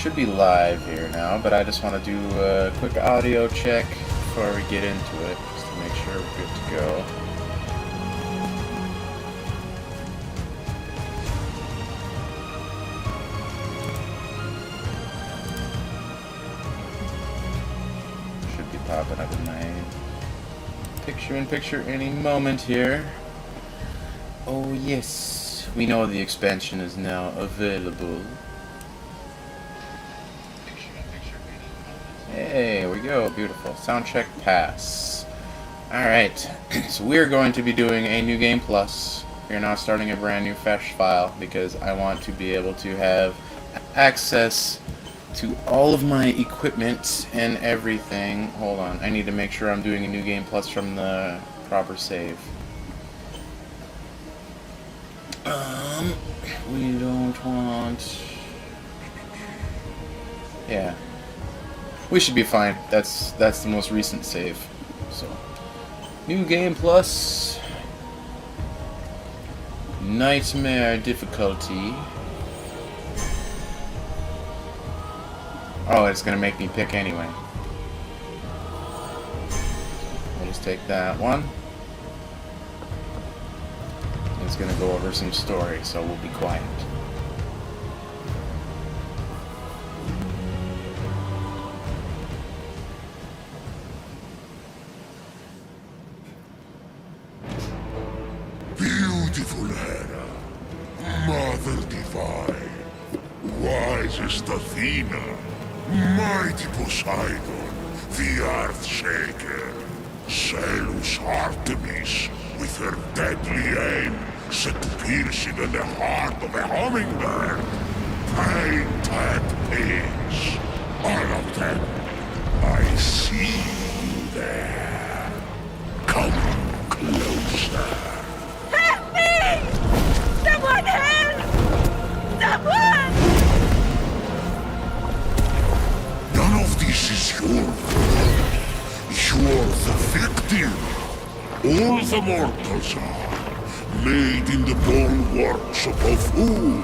should be live here now, but I just want to do a quick audio check before we get into it, just to make sure we're good to go. Should be popping up in my picture-in-picture any moment here. Oh yes, we know the expansion is now available. Hey, here we go. Beautiful. Sound check pass. Alright, so we're going to be doing a new game plus. We're now starting a brand new fetch file because I want to be able to have access to all of my equipment and everything. Hold on, I need to make sure I'm doing a new game plus from the proper save. We don't want... Yeah. We should be fine. That's the most recent save. So, new game plus, nightmare difficulty. Oh, it's gonna make me pick anyway. We'll just take that one. It's gonna go over some story, so we'll be quiet. Beautiful Hera, Mother Divine, wisest Athena, mighty Poseidon, the Earth-shaker, zealous Artemis, with her deadly aim set piercing in the heart of a hummingbird, painted pigs, all of them, I see you there. Come closer. Help me! Someone help! Someone! None of this is your fault. You're the victim. All the mortals are, made in the bulwarks of a fool.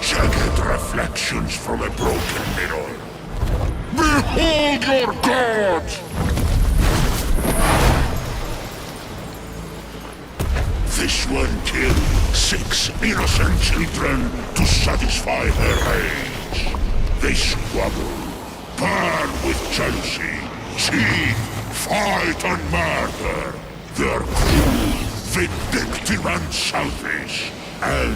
Jagged reflections from a broken mirror. Behold your god! This one killed 6 innocent children to satisfy her rage. They squabble, burn with jealousy, cheat, fight and murder. They're cruel, vindictive and selfish. And,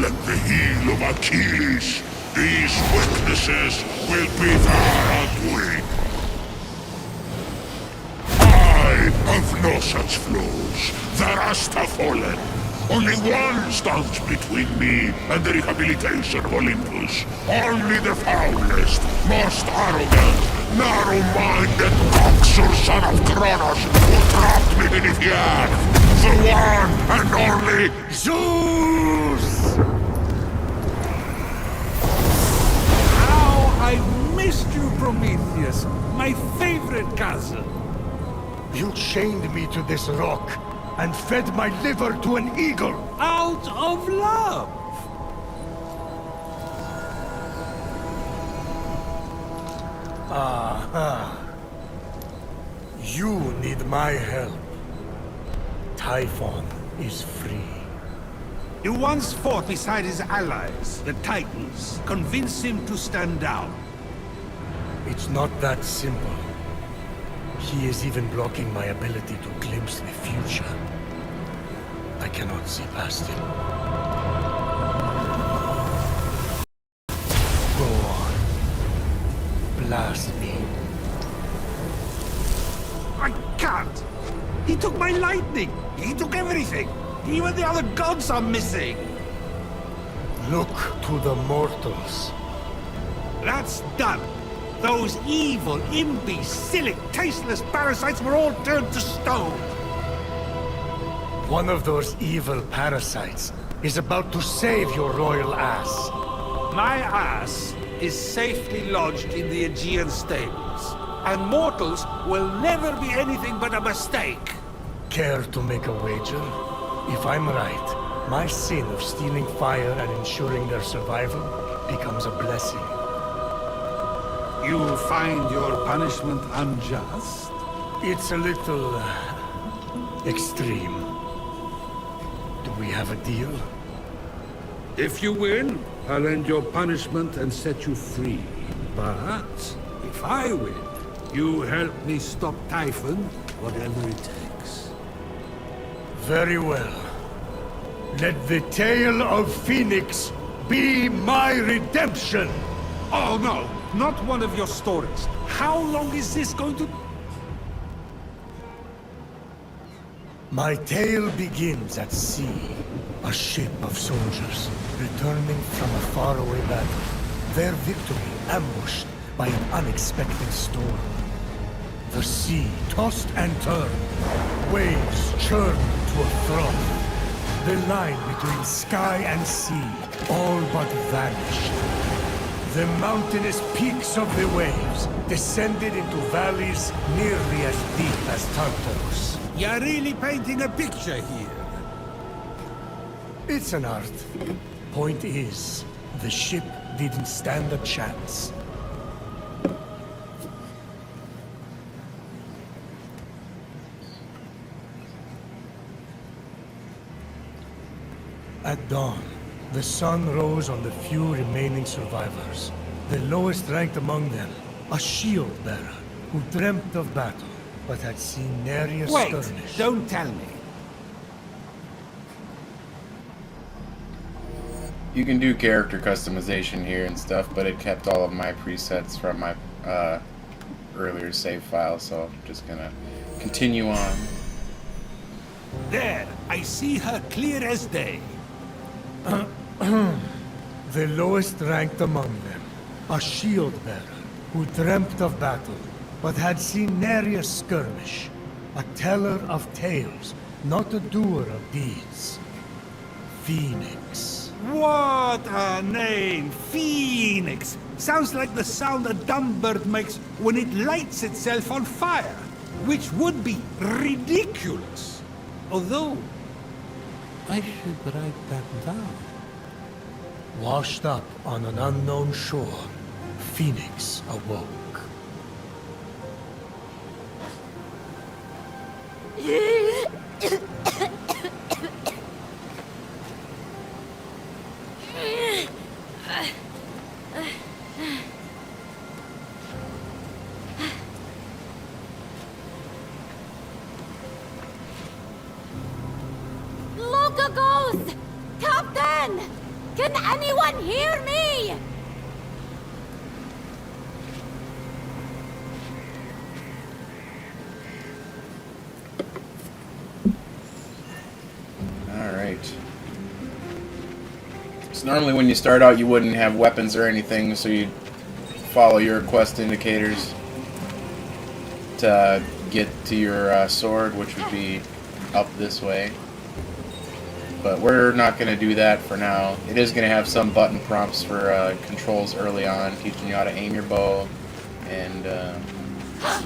like the heel of Achilles, these weaknesses will be their undoing. I have no such flaws. The rest have fallen. Only one stands between me and the rehabilitation of Olympus. Only the foulest, most arrogant, narrow-minded cocksure son of Kronos who trapped me beneath the earth. The one and only Zeus! How I missed you, Prometheus, my favorite cousin. You chained me to this rock and fed my liver to an eagle. Out of love. You need my help. Typhon is free. You once fought beside his allies, the Titans. Convince him to stand down. It's not that simple. He is even blocking my ability to glimpse the future. I cannot see past him. Go on. Blast me. I can't. He took my lightning. He took everything. Even the other gods are missing. Look to the mortals. That's done. Those evil, imbecilic, tasteless parasites were all turned to stone. One of those evil parasites is about to save your royal ass. My ass is safely lodged in the Aegean stables, and mortals will never be anything but a mistake. Care to make a wager? If I'm right, my sin of stealing fire and ensuring their survival becomes a blessing. You find your punishment unjust? It's a little extreme. Do we have a deal? If you win, I'll end your punishment and set you free. But if I win, you help me stop Typhon, whatever it takes. Very well. Let the tale of Phoenix be my redemption! Oh no, not one of your stories. How long is this going to... My tale begins at sea. A ship of soldiers, returning from a faraway battle. Their victory ambushed by an unexpected storm. The sea tossed and turned. Waves churned to a froth. The line between sky and sea all but vanished. The mountainous peaks of the waves descended into valleys nearly as deep as Tartarus. You're really painting a picture here. It's an art. Point is, the ship didn't stand a chance. At dawn, the sun rose on the few remaining survivors. The lowest ranked among them, a shield bearer who dreamt of battle, but had seen nary a Wait, skirmish. don't tell me. You can do character customization here and stuff, but it kept all of my presets from my earlier save file, so I'm just gonna continue on. There, I see her clear as day. The lowest ranked among them, a shield bearer who dreamt of battle, but had seen nary a skirmish. A teller of tales, not a doer of deeds. Phoenix. What a name! Phoenix! Sounds like the sound a dumb bird makes when it lights itself on fire, which would be ridiculous. Although, I should write that down. Washed up on an unknown shore, Phoenix awoke. Look, a ghost! Captain! Can anyone hear me? Alright. So normally when you start out you wouldn't have weapons or anything, so you'd follow your quest indicators to get to your sword, which would be up this way. But we're not going to do that for now. It is going to have some button prompts for controls early on, teaching you how to aim your bow and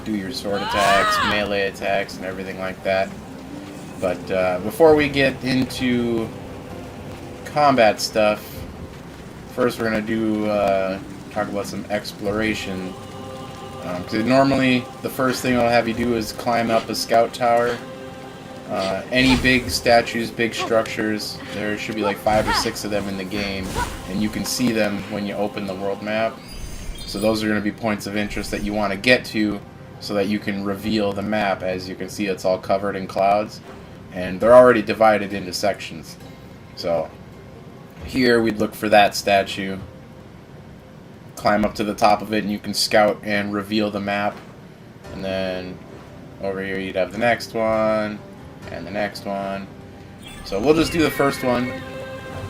do your sword attacks, melee attacks, and everything like that. But before we get into combat stuff, first we're going to do talk about some exploration. Because normally the first thing I'll have you do is climb up a scout tower. Any big statues, big structures, there should be like 5 or 6 of them in the game, and you can see them when you open the world map. So those are going to be points of interest that you want to get to so that you can reveal the map. As you can see, it's all covered in clouds, and they're already divided into sections. So here we'd look for that statue, climb up to the top of it, and you can scout and reveal the map. And then over here you'd have the next one, and the next one. So we'll just do the first one.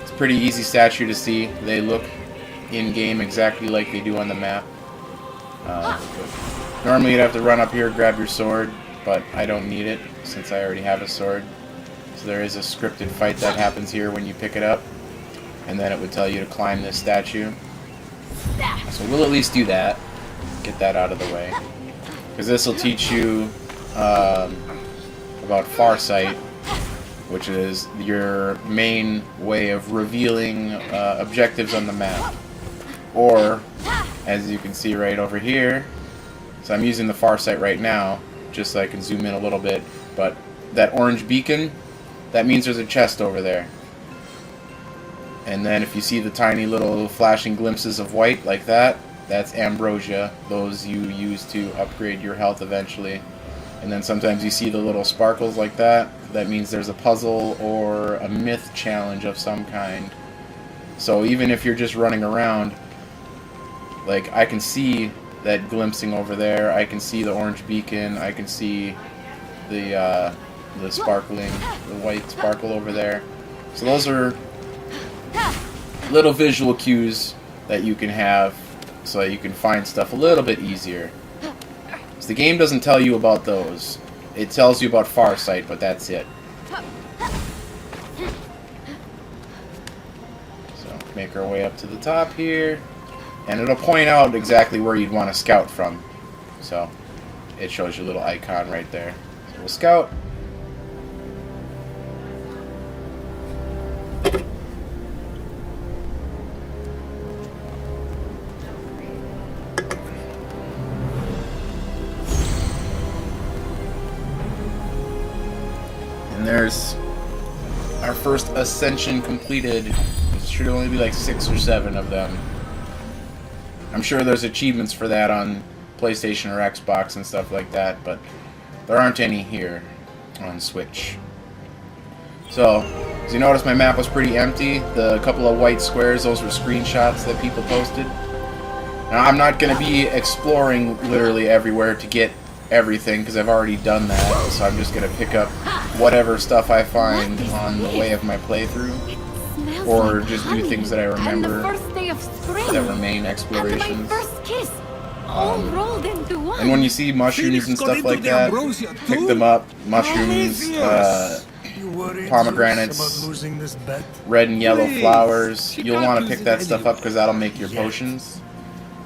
It's a pretty easy statue to see. They look in-game exactly like they do on the map. Normally you'd have to run up here, grab your sword, but I don't need it since I already have a sword. So there is a scripted fight that happens here when you pick it up, and then it would tell you to climb this statue. So we'll at least do that. Get that out of the way. Because this will teach you about Farsight, which is your main way of revealing objectives on the map. Or as you can see right over here. So I'm using the far sight right now, just so I can zoom in a little bit. But that orange beacon, that means there's a chest over there. And then if you see the tiny little flashing glimpses of white like that, that's ambrosia. Those you use to upgrade your health eventually. And then sometimes you see the little sparkles like that. That means there's a puzzle or a myth challenge of some kind. So even if you're just running around, like I can see that glimpsing over there. I can see the orange beacon. I can see the sparkling, the white sparkle over there. So those are little visual cues that you can have so that you can find stuff a little bit easier. So the game doesn't tell you about those. It tells you about Farsight, but that's it. So make our way up to the top here. And it'll point out exactly where you'd want to scout from. So it shows you a little icon right there. So we'll scout. And there's our first ascension completed. It should only be like 6 or 7 of them. I'm sure there's achievements for that on PlayStation or Xbox and stuff like that, but there aren't any here on Switch. So, as you notice, my map was pretty empty. The couple of white squares, those were screenshots that people posted. Now, I'm not going to be exploring literally everywhere to get everything, because I've already done that, so I'm just going to pick up whatever stuff I find on the way of my playthrough, or just do things that I remember that remain explorations. And when you see mushrooms and stuff like that, pick them up. Mushrooms, pomegranates, red and yellow flowers. You'll want to pick that stuff up because that'll make your potions.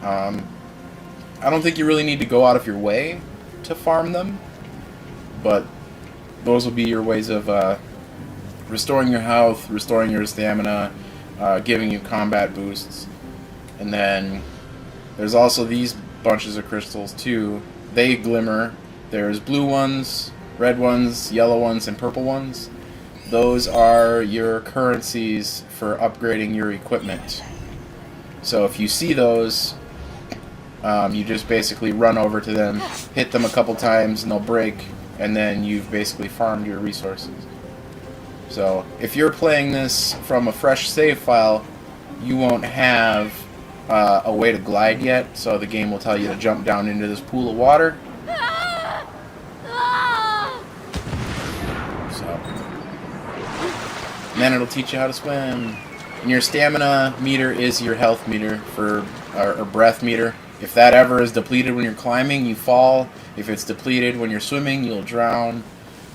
I don't think you really need to go out of your way to farm them, but those will be your ways of restoring your health, restoring your stamina, giving you combat boosts. And then there's also these bunches of crystals too. They glimmer. There's blue ones, red ones, yellow ones, and purple ones. Those are your currencies for upgrading your equipment. So if you see those, you just basically run over to them, hit them a couple times, and they'll break, and then you've basically farmed your resources. So if you're playing this from a fresh save file, you won't have a way to glide yet, so the game will tell you to jump down into this pool of water. So, and then it'll teach you how to swim. And your stamina meter is your health meter or breath meter. If that ever is depleted when you're climbing, you fall. If it's depleted when you're swimming, you'll drown.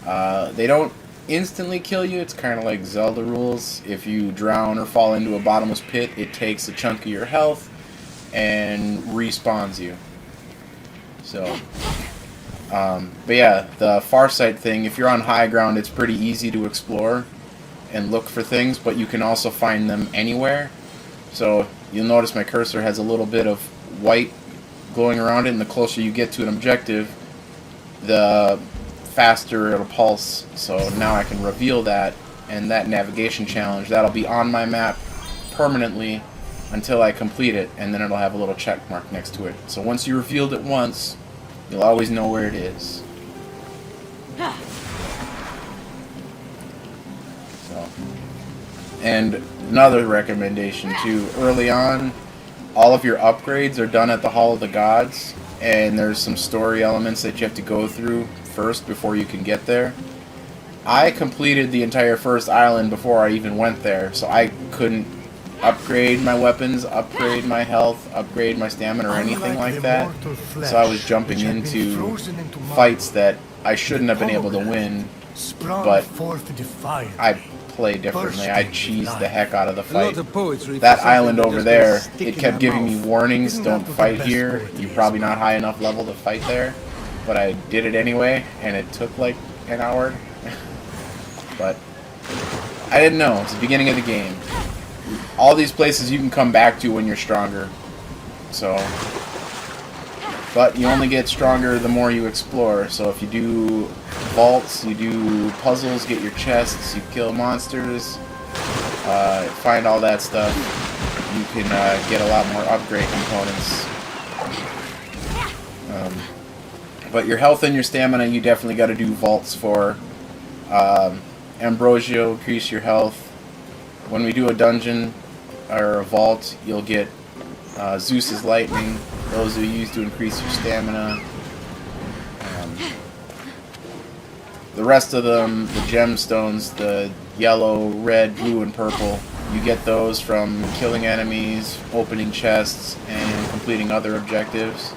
They don't instantly kill you. It's kind of like Zelda rules. If you drown or fall into a bottomless pit, it takes a chunk of your health and respawns you. So, but yeah, the Farsight thing, if you're on high ground, it's pretty easy to explore and look for things, but you can also find them anywhere. So you'll notice my cursor has a little bit of white glowing around it, and the closer you get to an objective, the faster it'll pulse. So now I can reveal that, and that navigation challenge, that'll be on my map permanently until I complete it, and then it'll have a little check mark next to it. So once you revealed it once, you'll always know where it is. So, and another recommendation too, early on, all of your upgrades are done at the Hall of the Gods, and there's some story elements that you have to go through first before you can get there. I completed the entire first island before I even went there, so I couldn't upgrade my weapons, upgrade my health, upgrade my stamina, or anything like that. So I was jumping into fights that I shouldn't have been able to win, but I play differently. I cheesed the heck out of the fight. That island over there, it kept giving me warnings, don't fight here, you're probably not high enough level to fight there. But I did it anyway, and it took like an hour. But I didn't know, it's the beginning of the game. All these places you can come back to when you're stronger. So, but you only get stronger the more you explore. So if you do vaults, you do puzzles, get your chests, you kill monsters, find all that stuff, you can get a lot more upgrade components. But your health and your stamina, you definitely got to do vaults for. Ambrosia will increase your health. When we do a dungeon or a vault, you'll get Zeus's lightning. Those are used to increase your stamina. The rest of them, the gemstones, the yellow, red, blue, and purple, you get those from killing enemies, opening chests, and completing other objectives.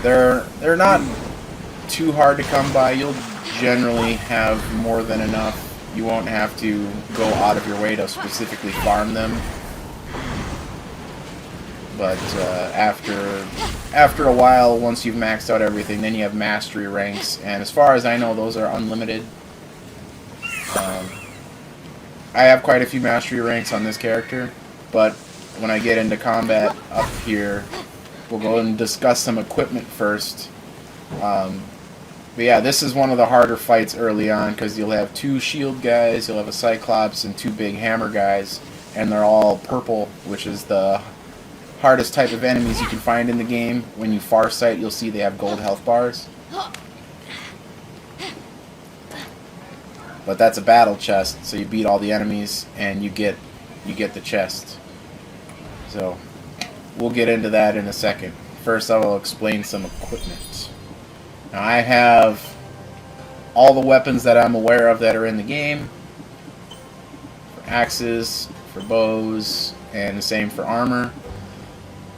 They're not too hard to come by. You'll generally have more than enough. You won't have to go out of your way to specifically farm them. But after a while, once you've maxed out everything, then you have mastery ranks, and as far as I know, those are unlimited. I have quite a few mastery ranks on this character, but when I get into combat up here, we'll go and discuss some equipment first. But yeah, this is one of the harder fights early on, because you'll have 2 shield guys, you'll have a Cyclops, and 2 big hammer guys, and they're all purple, which is the hardest type of enemies you can find in the game. When you farsight, you'll see they have gold health bars. But that's a battle chest, so you beat all the enemies, and you get the chest. So, we'll get into that in a second. First, I will explain some equipment. Now, I have all the weapons that I'm aware of that are in the game. For axes, for bows, and the same for armor.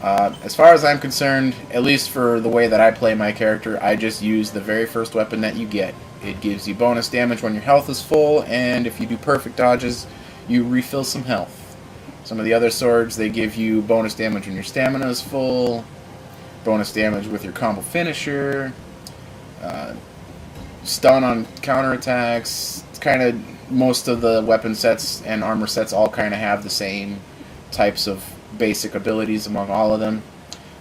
As far as I'm concerned, at least for the way that I play my character, I just use the very first weapon that you get. It gives you bonus damage when your health is full, and if you do perfect dodges, you refill some health. Some of the other swords, they give you bonus damage when your stamina is full, bonus damage with your combo finisher, stun on counterattacks. It's kind of, most of the weapon sets and armor sets all kind of have the same types of basic abilities among all of them.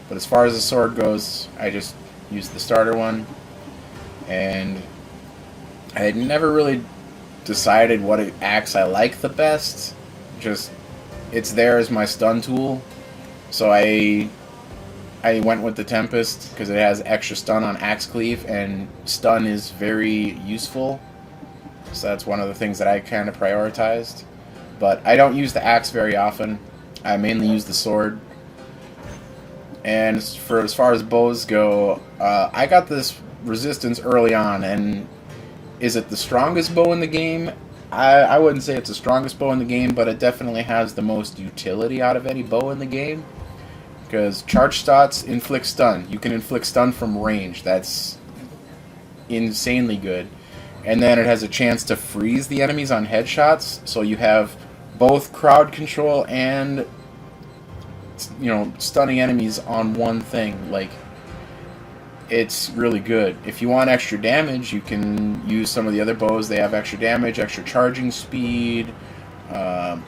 But as far as the sword goes, I just use the starter one, and I had never really decided what axe I like the best. Just, it's there as my stun tool. So I went with the Tempest because it has extra stun on axe cleave, and stun is very useful. So that's one of the things that I kind of prioritized. But I don't use the axe very often. I mainly use the sword. And for as far as bows go, I got this resistance early on, and is it the strongest bow in the game? I wouldn't say it's the strongest bow in the game, but it definitely has the most utility out of any bow in the game. Because charge shots inflict stun. You can inflict stun from range. That's insanely good. And then it has a chance to freeze the enemies on headshots, so you have both crowd control and, you know, stunning enemies on one thing. Like, it's really good. If you want extra damage, you can use some of the other bows. They have extra damage, extra charging speed. Yeah,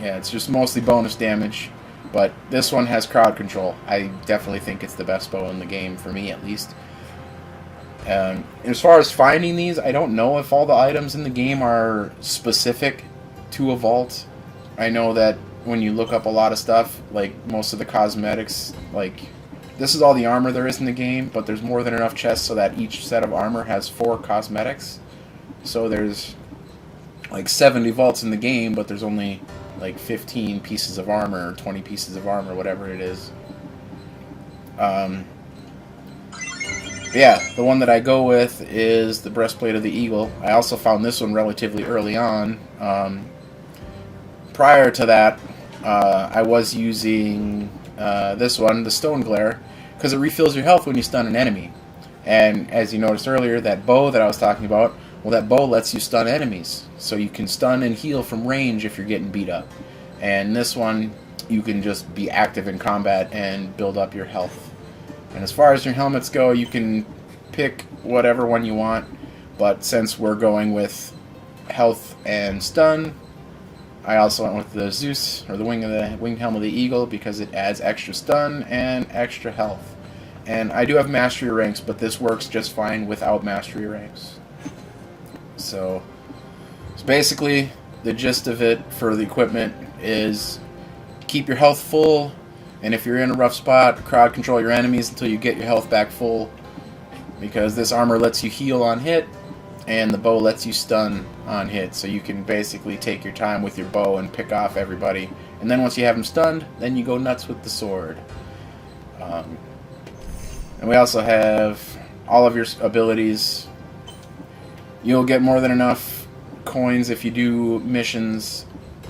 it's just mostly bonus damage. But this one has crowd control. I definitely think it's the best bow in the game, for me at least. As far as finding these, I don't know if all the items in the game are specific to a vault. I know that when you look up a lot of stuff, like most of the cosmetics, like, this is all the armor there is in the game, but there's more than enough chests so that each set of armor has 4 cosmetics. So there's like 70 vaults in the game, but there's only like 15 pieces of armor, or 20 pieces of armor, whatever it is. Yeah, the one that I go with is the Breastplate of the Eagle. I also found this one relatively early on. Prior to that, I was using this one, the Stone Glare, because it refills your health when you stun an enemy. And as you noticed earlier, that bow that I was talking about, well, that bow lets you stun enemies. So you can stun and heal from range if you're getting beat up. And this one, you can just be active in combat and build up your health. And as far as your helmets go, you can pick whatever one you want. But since we're going with health and stun, I also went with the Zeus, or the winged helm of the eagle, because it adds extra stun and extra health. And I do have mastery ranks, but this works just fine without mastery ranks. So basically, the gist of it for the equipment is keep your health full, and if you're in a rough spot, crowd control your enemies until you get your health back full, because this armor lets you heal on hit, and the bow lets you stun on hit, so you can basically take your time with your bow and pick off everybody. And then once you have them stunned, then you go nuts with the sword. And we also have all of your abilities. You'll get more than enough coins if you do missions,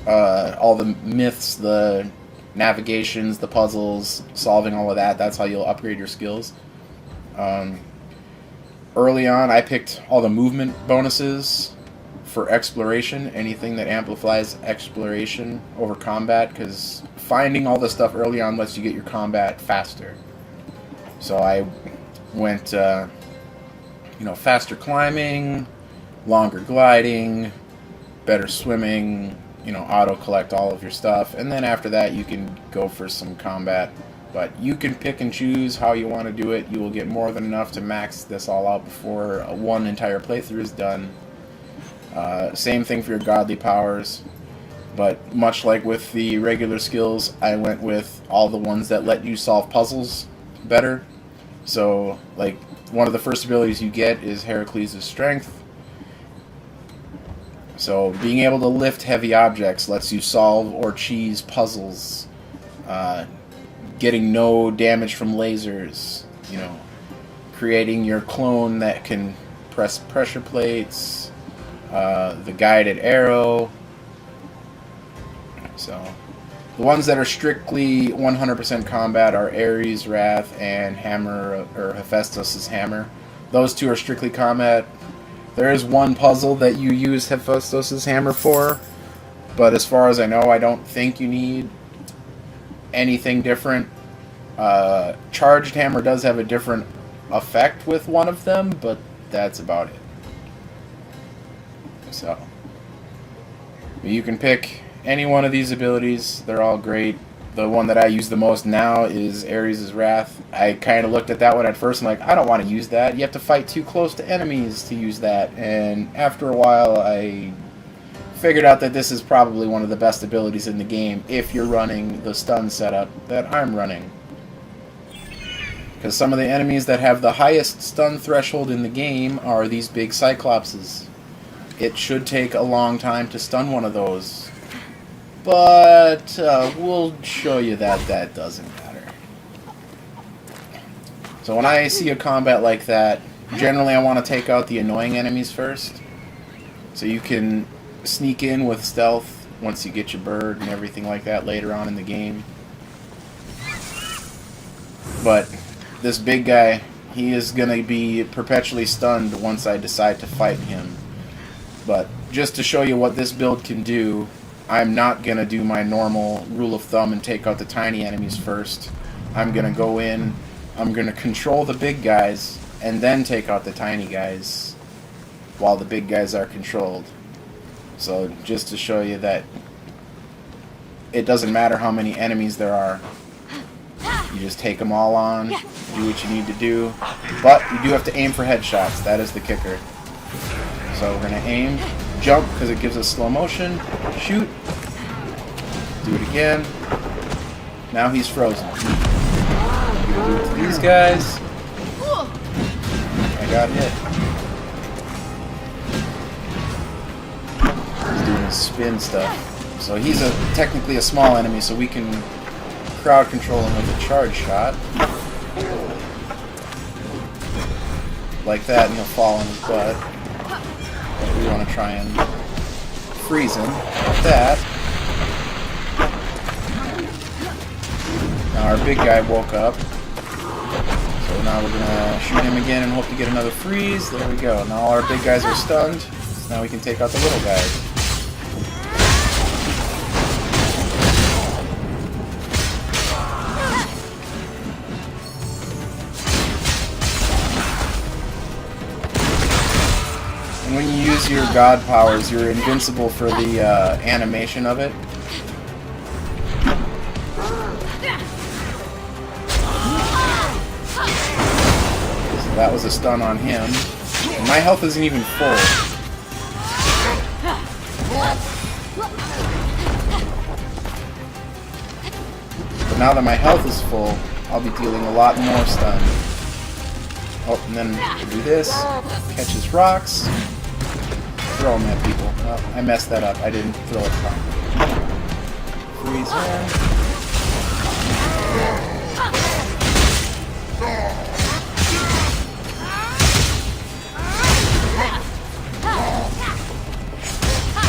all the myths, the navigations, the puzzles, solving all of that. That's how you'll upgrade your skills. Early on, I picked all the movement bonuses for exploration, anything that amplifies exploration over combat, because finding all this stuff early on lets you get your combat faster. So I went, faster climbing, longer gliding, better swimming, auto-collect all of your stuff, and then after that you can go for some combat. But you can pick and choose how you want to do it. You will get more than enough to max this all out before one entire playthrough is done. Same thing for your godly powers, but much like with the regular skills, I went with all the ones that let you solve puzzles better. So, like, one of the first abilities you get is Heracles' Strength. So, being able to lift heavy objects lets you solve or cheese puzzles. Getting no damage from lasers, creating your clone that can press pressure plates, the guided arrow. So, the ones that are strictly 100% combat are Ares' Wrath and Hammer, or Hephaestus' Hammer. Those two are strictly combat. There is one puzzle that you use Hephaestus' Hammer for, but as far as I know, I don't think you need anything different. Charged Hammer does have a different effect with one of them, but that's about it. So, you can pick any one of these abilities. They're all great. The one that I use the most now is Ares' Wrath. I kind of looked at that one at first and I don't want to use that. You have to fight too close to enemies to use that. And after a while, I figured out that this is probably one of the best abilities in the game if you're running the stun setup that I'm running. Because some of the enemies that have the highest stun threshold in the game are these big Cyclopses. It should take a long time to stun one of those. But we'll show you that doesn't matter. So when I see a combat like that, generally I want to take out the annoying enemies first. So you can sneak in with stealth once you get your bird and everything like that later on in the game. But this big guy, he is going to be perpetually stunned once I decide to fight him. But just to show you what this build can do, I'm not going to do my normal rule of thumb and take out the tiny enemies first. I'm going to go in, I'm going to control the big guys, and then take out the tiny guys while the big guys are controlled. So just to show you that it doesn't matter how many enemies there are. You just take them all on, do what you need to do. But you do have to aim for headshots. That is the kicker. So we're going to aim, jump because it gives us slow motion, shoot, do it again. Now he's frozen. I'm going to do it to these guys. I got hit. He's doing his spin stuff. So he's technically a small enemy, so we can crowd control him with a charge shot. Like that, and he'll fall on his butt. But we want to try and freeze him like that. Now our big guy woke up. So now we're going to shoot him again and hope to get another freeze. There we go. Now all our big guys are stunned. So now we can take out the little guys. And when you use use your god powers, you're invincible for the animation of it. So that was a stun on him. And my health isn't even full. But now that my health is full, I'll be dealing a lot more stun. Oh, and then do this. Catch his rocks. Throw them at people. Oh, I messed that up. I didn't throw it properly. Freeze him.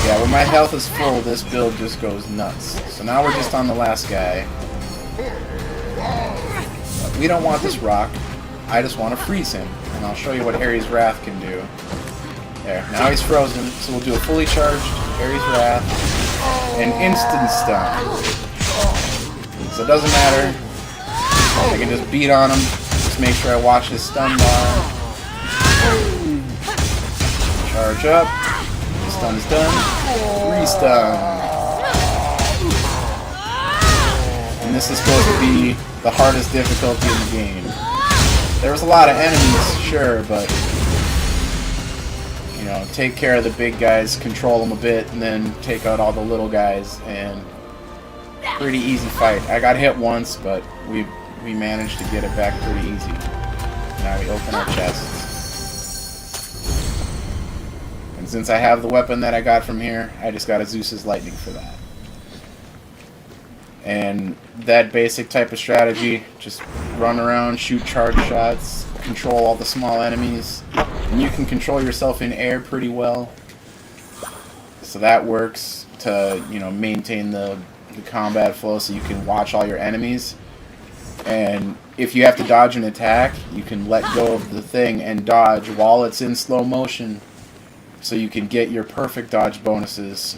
Yeah, when my health is full, this build just goes nuts. So now we're just on the last guy. But we don't want this rock. I just want to freeze him. And I'll show you what Ares' Wrath can do. There, now he's frozen, so we'll do a fully charged Ares' Wrath and instant stun. So it doesn't matter. I can just beat on him. Just make sure I watch his stun bar. Charge up. Stun's done. Restun. And this is supposed to be the hardest difficulty in the game. There was a lot of enemies, sure, but you know, take care of the big guys, control them a bit, and then take out all the little guys, and pretty easy fight. I got hit once, but we managed to get it back pretty easy. Now we open our chests. And since I have the weapon that I got from here, I just got a Zeus's Lightning for that. And that basic type of strategy, just run around, shoot charge shots, control all the small enemies, and you can control yourself in air pretty well. So that works to, you know, maintain the combat flow so you can watch all your enemies. And if you have to dodge an attack, you can let go of the thing and dodge while it's in slow motion, so you can get your perfect dodge bonuses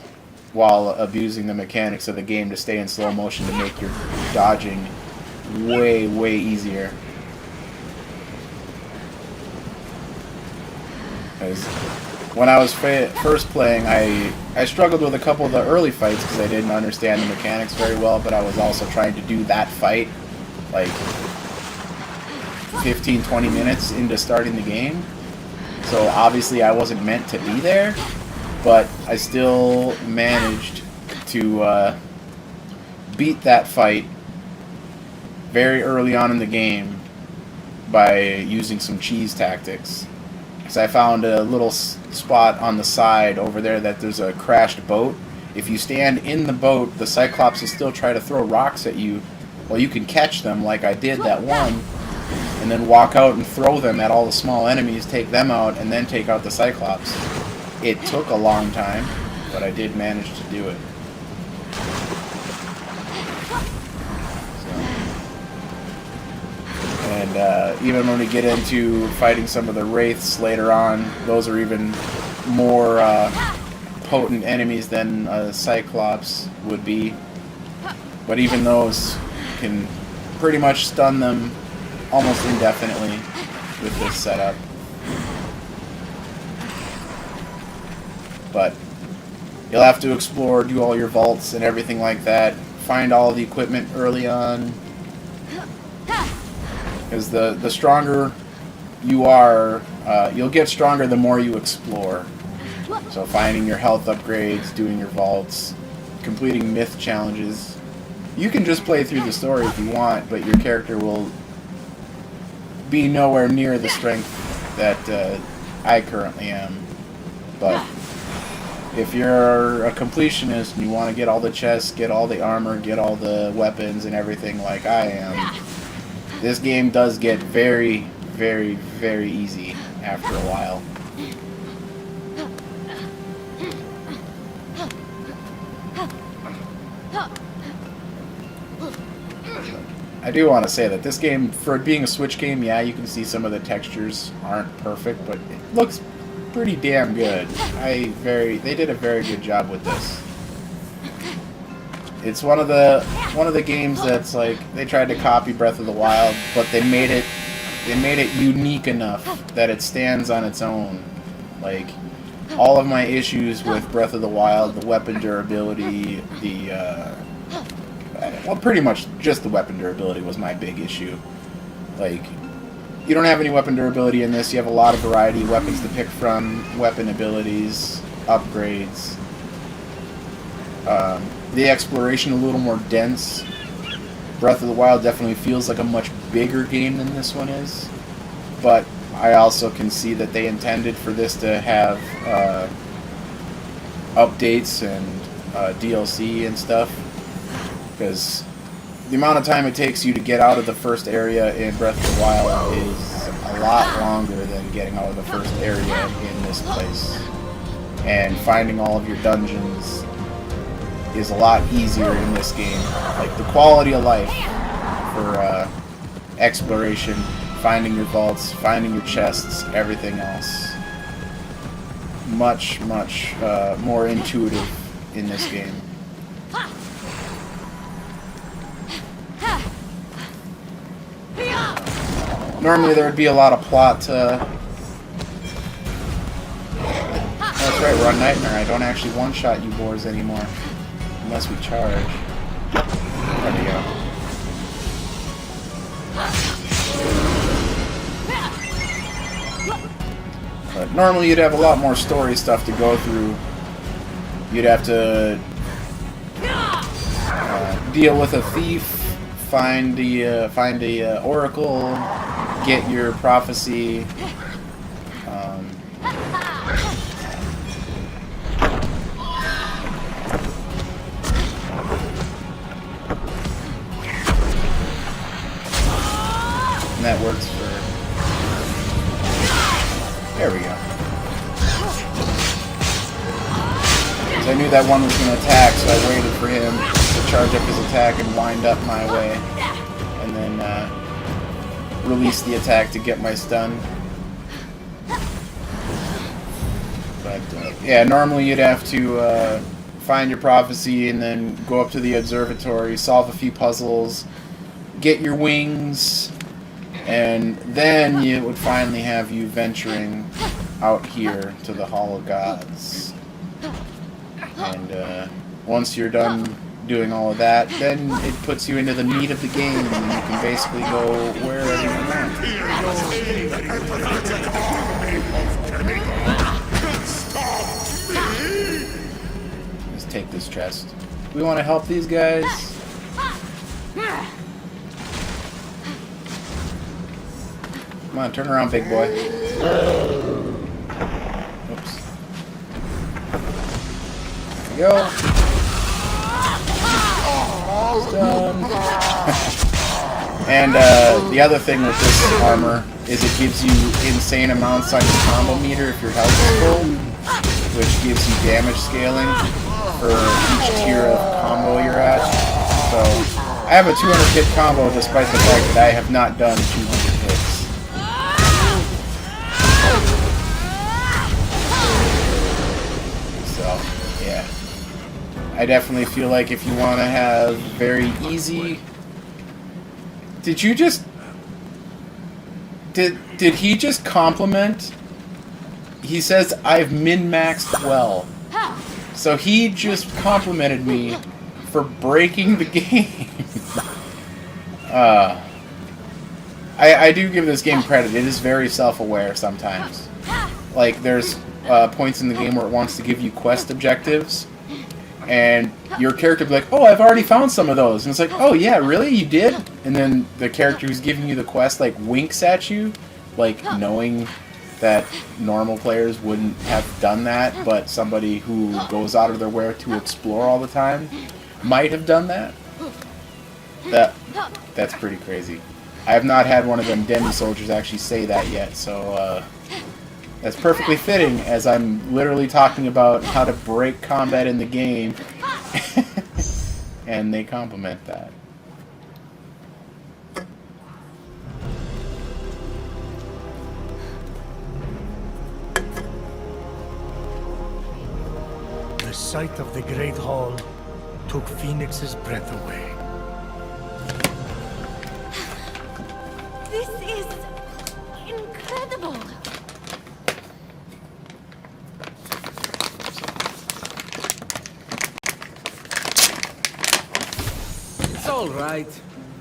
while abusing the mechanics of the game to stay in slow motion to make your dodging way, way easier. Because when I was first playing, I struggled with a couple of the early fights because I didn't understand the mechanics very well, but I was also trying to do that fight like 15-20 minutes into starting the game. So obviously I wasn't meant to be there, but I still managed to beat that fight very early on in the game by using some cheese tactics. Because I found a little spot on the side over there that there's a crashed boat. If you stand in the boat, the Cyclops will still try to throw rocks at you. Well, you can catch them like I did that one, and then walk out and throw them at all the small enemies, take them out, and then take out the Cyclops. It took a long time, but I did manage to do it. And even when we get into fighting some of the Wraiths later on, those are even more potent enemies than a Cyclops would be. But even those can pretty much stun them almost indefinitely with this setup. But you'll have to explore, do all your vaults and everything like that, find all the equipment early on. Because the stronger you are, you'll get stronger the more you explore. So finding your health upgrades, doing your vaults, completing myth challenges. You can just play through the story if you want, but your character will be nowhere near the strength that I currently am. But if you're a completionist and you want to get all the chests, get all the armor, get all the weapons and everything like I am, this game does get very, very, very easy after a while. I do want to say that this game, for it being a Switch game, yeah, you can see some of the textures aren't perfect, but it looks pretty damn good. They did a very good job with this. It's one of the games that's like they tried to copy Breath of the Wild, but they made it unique enough that it stands on its own. Like all of my issues with Breath of the Wild, the weapon durability, well, pretty much just the weapon durability was my big issue. Like, you don't have any weapon durability in this. You have a lot of variety, weapons to pick from, weapon abilities, upgrades. The exploration a little more dense. Breath of the Wild definitely feels like a much bigger game than this one is. But I also can see that they intended for this to have updates and DLC and stuff. Because the amount of time it takes you to get out of the first area in Breath of the Wild is a lot longer than getting out of the first area in this place. And finding all of your dungeons is a lot easier in this game. Like, the quality of life for exploration, finding your vaults, finding your chests, everything else. Much, much more intuitive in this game. Normally there would be a lot of plot to... That's right, we're on Nightmare. I don't actually one-shot you boars anymore. Unless we charge. There we go. But normally you'd have a lot more story stuff to go through. You'd have to deal with a thief, find the oracle, get your prophecy. And that works for... There we go. Because I knew that one was going to attack, so I waited for him to charge up his attack and wind up my way. And then release the attack to get my stun. But, yeah, normally you'd have to find your prophecy and then go up to the observatory, solve a few puzzles, get your wings... And then it would finally have you venturing out here to the Hall of Gods. And once you're done doing all of that, then it puts you into the meat of the game, and you can basically go wherever you want. Let's take this chest. We want to help these guys. Come on, turn around, big boy. Oops. There we go. Done. And the other thing with this armor is it gives you insane amounts on your combo meter if your health is full, which gives you damage scaling for each tier of combo you're at. So I have a 200 hit combo despite the fact that I have not done 200 hits. So, yeah. I definitely feel like if you want to have very easy... Did you just... Did he just compliment? He says, I've min-maxed well. So he just complimented me for breaking the game. I do give this game credit. It is very self-aware sometimes. Like, there's points in the game where it wants to give you quest objectives, and your character will be like, oh, I've already found some of those. And it's like, oh, yeah, really? You did? And then the character who's giving you the quest, like, winks at you, like, knowing that normal players wouldn't have done that, but somebody who goes out of their way to explore all the time might have done that. That's pretty crazy. I have not had one of them demi-soldiers actually say that yet, so that's perfectly fitting, as I'm literally talking about how to break combat in the game, and they compliment that. The sight of the Great Hall took Fenyx's breath away. This is incredible. all right.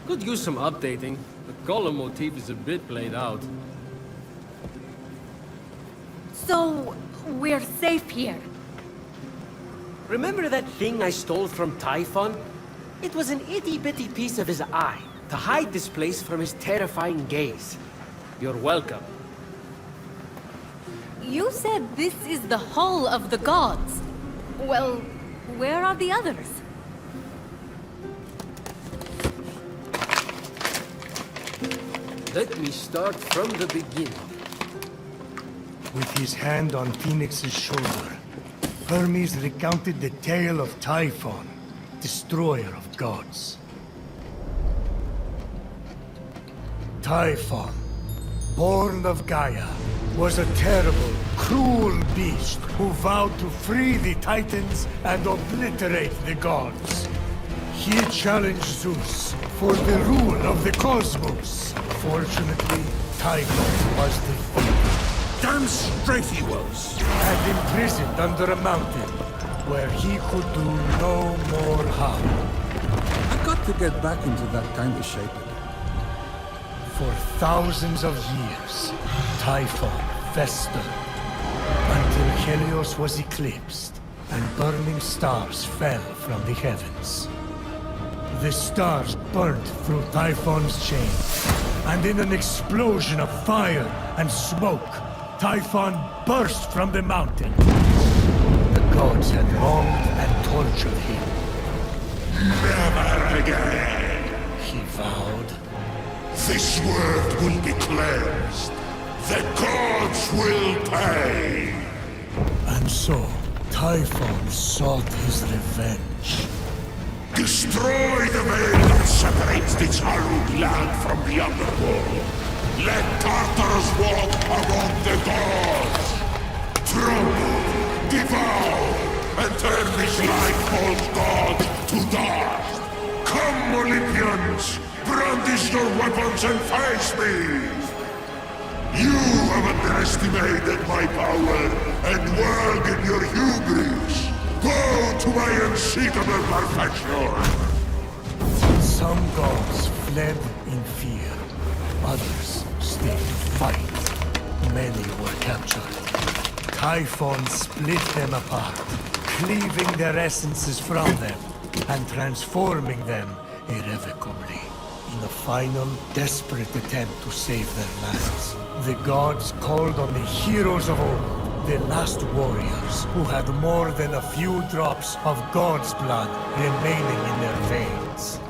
Could use some updating. The color motif is a bit played out. So, we're safe here. Remember that thing I stole from Typhon? It was an itty-bitty piece of his eye, to hide this place from his terrifying gaze. You're welcome. You said this is the Hall of the Gods. Well, where are the others? Let me start from the beginning. With his hand on Phoenix's shoulder, Hermes recounted the tale of Typhon, destroyer of gods. Typhon, born of Gaia, was a terrible, cruel beast who vowed to free the Titans and obliterate the gods. He challenged Zeus for the rule of the cosmos. Fortunately, Typhon was defeated. Damn straight he was. And imprisoned under a mountain, where he could do no more harm. I got to get back into that kind of shape again. For thousands of years, Typhon festered, until Helios was eclipsed, and burning stars fell from the heavens. The stars burnt through Typhon's chain, and in an explosion of fire and smoke, Typhon burst from the mountain. The gods had wronged and tortured him. Never again! He vowed. This world will be cleansed. The gods will pay! And so, Typhon sought his revenge. Destroy the veil that separates this hallowed land from the underworld. Let Tartarus walk among the gods. Trample, devour, and turn this life-false god to dust. Come, Olympians, brandish your weapons and face me. You have underestimated my power and whirled in your hubris. Go to my unseekable perfection! Some gods fled in fear. Others stayed to fight. Many were captured. Typhon split them apart, cleaving their essences from them and transforming them irrevocably. In a final, desperate attempt to save their lands, the gods called on the heroes of old, the last warriors who had more than a few drops of God's blood remaining in their veins.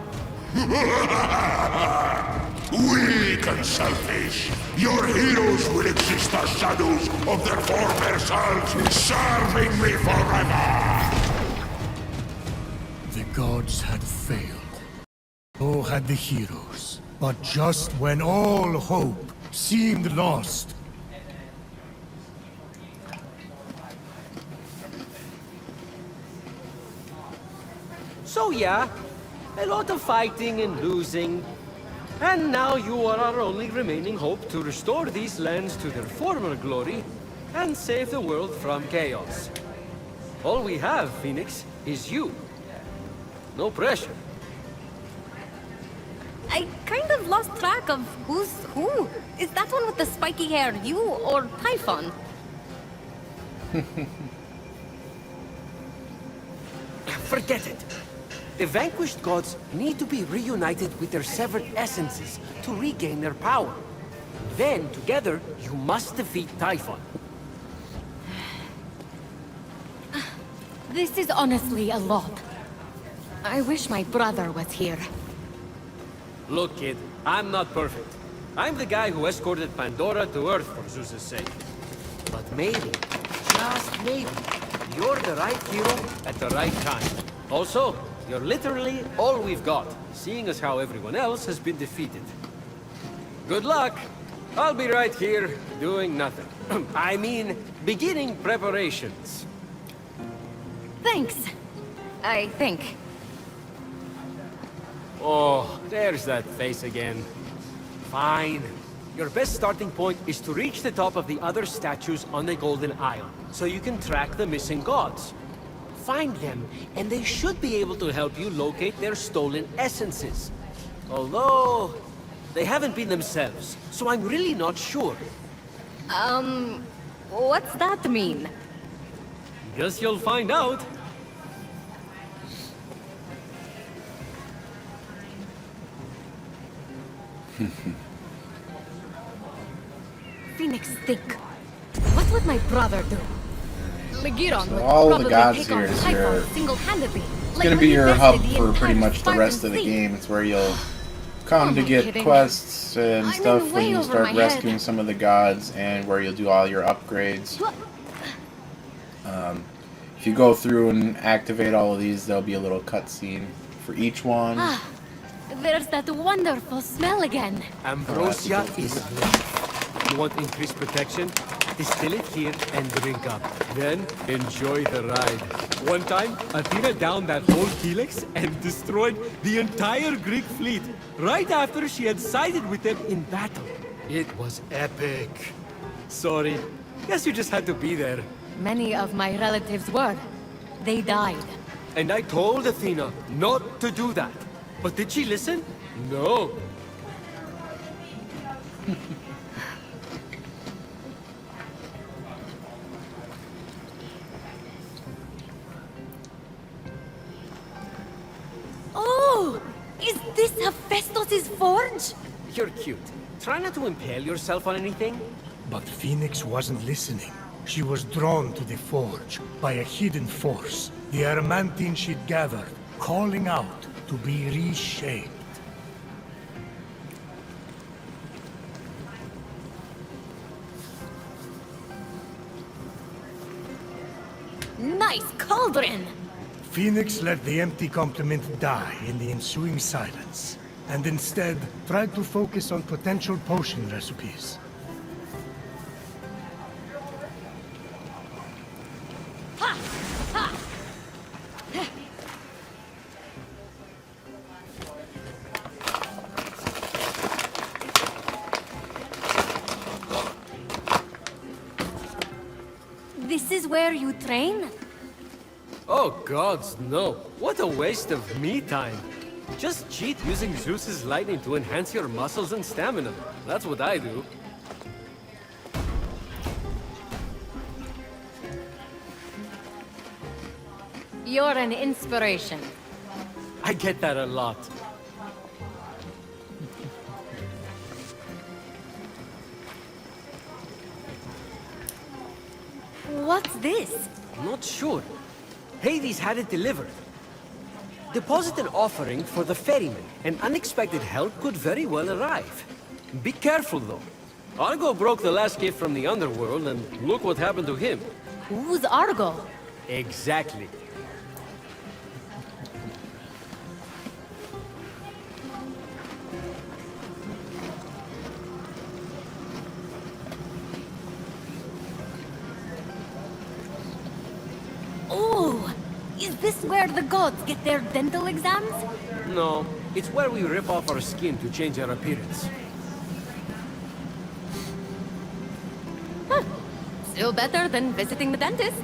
Weak and selfish, your heroes will exist as shadows of their former selves, serving me forever! The gods had failed. So had the heroes. But just when all hope seemed lost, So yeah, a lot of fighting and losing. And now you are our only remaining hope to restore these lands to their former glory and save the world from chaos. All we have, Phoenix, is you. No pressure. I kind of lost track of who's who. Is that one with the spiky hair you or Typhon? Forget it. The vanquished gods need to be reunited with their severed essences to regain their power. Then, together, you must defeat Typhon. This is honestly a lot. I wish my brother was here. Look, kid, I'm not perfect. I'm the guy who escorted Pandora to Earth for Zeus's sake. But maybe, just maybe, you're the right hero at the right time. Also, you're literally all we've got, seeing as how everyone else has been defeated. Good luck! I'll be right here, doing nothing. I mean, beginning preparations. Thanks. I think. Oh, there's that face again. Fine. Your best starting point is to reach the top of the other statues on the Golden Isle, so you can track the missing gods. find them, and they should be able to help you locate their stolen essences. Although, they haven't been themselves, so I'm really not sure. What's that mean? Guess you'll find out. Phoenix, think. What would my brother do? Legiron would all the probably gods take on here is Typhon your- single-handedly. It's gonna be your hub for pretty much the rest of the game. It's where you'll come to Am I get kidding? quests and I'm stuff in when way you over start my head. rescuing some of the gods, and where you'll do all your upgrades. If you go through and activate all of these, there'll be a little cutscene for each one. Ah, there's that wonderful smell again. Ambrosia is life. You want increased protection? Distill it here and drink up. Then enjoy the ride. One time, Athena downed that whole helix and destroyed the entire Greek fleet right after she had sided with them in battle. It was epic. Sorry, guess you just had to be there. Many of my relatives were. They died. And I told Athena not to do that. But did she listen? No. Oh! Is this Hephaestus' forge? You're cute. Try not to impale yourself on anything. But Phoenix wasn't listening. She was drawn to the forge by a hidden force, the adamantine she'd gathered, calling out to be reshaped. Nice cauldron! Phoenix let the empty compliment die in the ensuing silence, and instead tried to focus on potential potion recipes. This is where you train? Oh gods, no. What a waste of me time. Just cheat using Zeus's lightning to enhance your muscles and stamina. That's what I do. You're an inspiration. I get that a lot. What's this? Not sure. Hades had it delivered. Deposit an offering for the ferryman, and unexpected help could very well arrive. Be careful, though. Argo broke the last gift from the underworld, and look what happened to him. Who's Argo? Exactly. Oh! Is this where the gods get their dental exams? No, it's where we rip off our skin to change our appearance. Still better than visiting the dentist.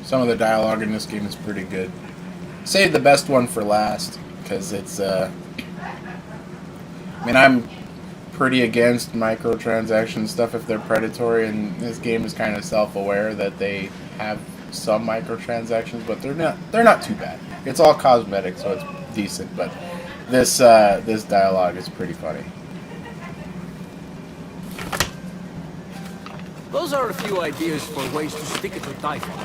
Some of the dialogue in this game is pretty good. Save the best one for last, because it's, I mean, I'm pretty against microtransaction stuff if they're predatory, and this game is kind of self-aware that they have some microtransactions, but they're not too bad. It's all cosmetic, so it's decent, but this this dialogue is pretty funny. Those are a few ideas for ways to stick it to Typhon.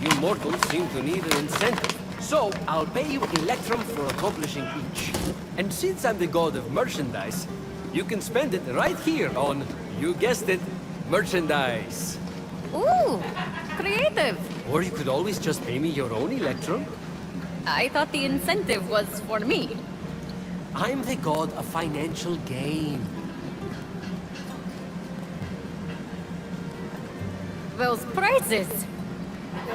You mortals seem to need an incentive, so I'll pay you Electrum for accomplishing each. And since I'm the god of merchandise, you can spend it right here on, you guessed it, merchandise. Ooh! Creative! Or you could always just pay me your own Electrum. I thought the incentive was for me. I'm the god of financial gain. Those prices!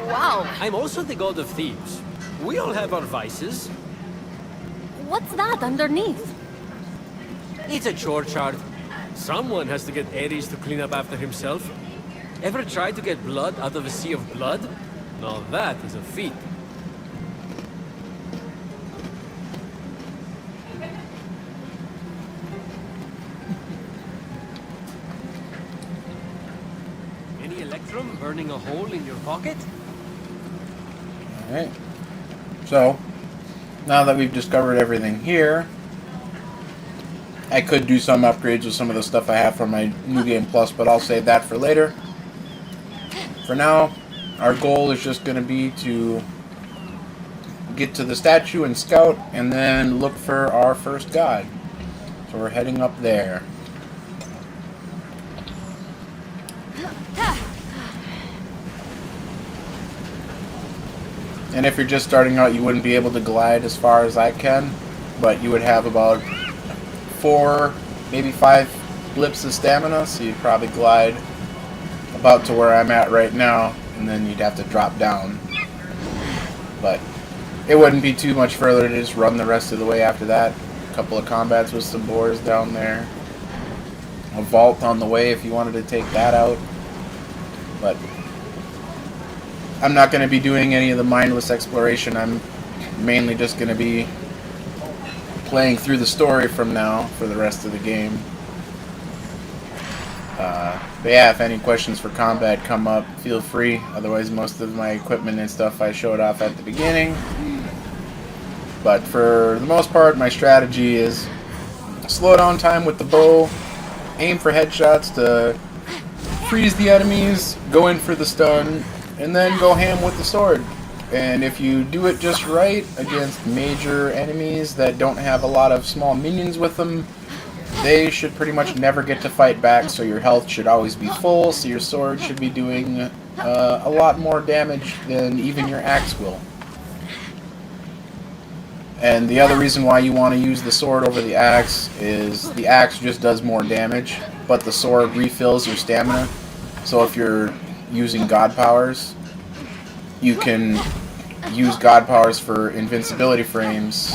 Wow! I'm also the god of thieves. We all have our vices. What's that underneath? It's a chore chart. Someone has to get Ares to clean up after himself. Ever tried to get blood out of a sea of blood? Now that is a feat. Any electrum burning a hole in your pocket? Alright. So, now that we've discovered everything here, I could do some upgrades with some of the stuff I have from my New Game Plus, but I'll save that for later. For now, our goal is just going to be to get to the statue and scout, and then look for our first god. So we're heading up there. And if you're just starting out, you wouldn't be able to glide as far as I can, but you would have about 4, maybe 5 blips of stamina, so you'd probably glide about to where I'm at right now, and then you'd have to drop down. But it wouldn't be too much further to just run the rest of the way after that. A couple of combats with some boars down there. A vault on the way if you wanted to take that out. But I'm not going to be doing any of the mindless exploration. I'm mainly just going to be playing through the story from now for the rest of the game. But yeah, if any questions for combat come up, feel free. Otherwise, most of my equipment and stuff I showed off at the beginning. But for the most part, my strategy is slow down time with the bow, aim for headshots to freeze the enemies, go in for the stun, and then go ham with the sword. And if you do it just right against major enemies that don't have a lot of small minions with them, they should pretty much never get to fight back, so your health should always be full, so your sword should be doing a lot more damage than even your axe will. And the other reason why you want to use the sword over the axe is the axe just does more damage, but the sword refills your stamina. So if you're using god powers, you can use god powers for invincibility frames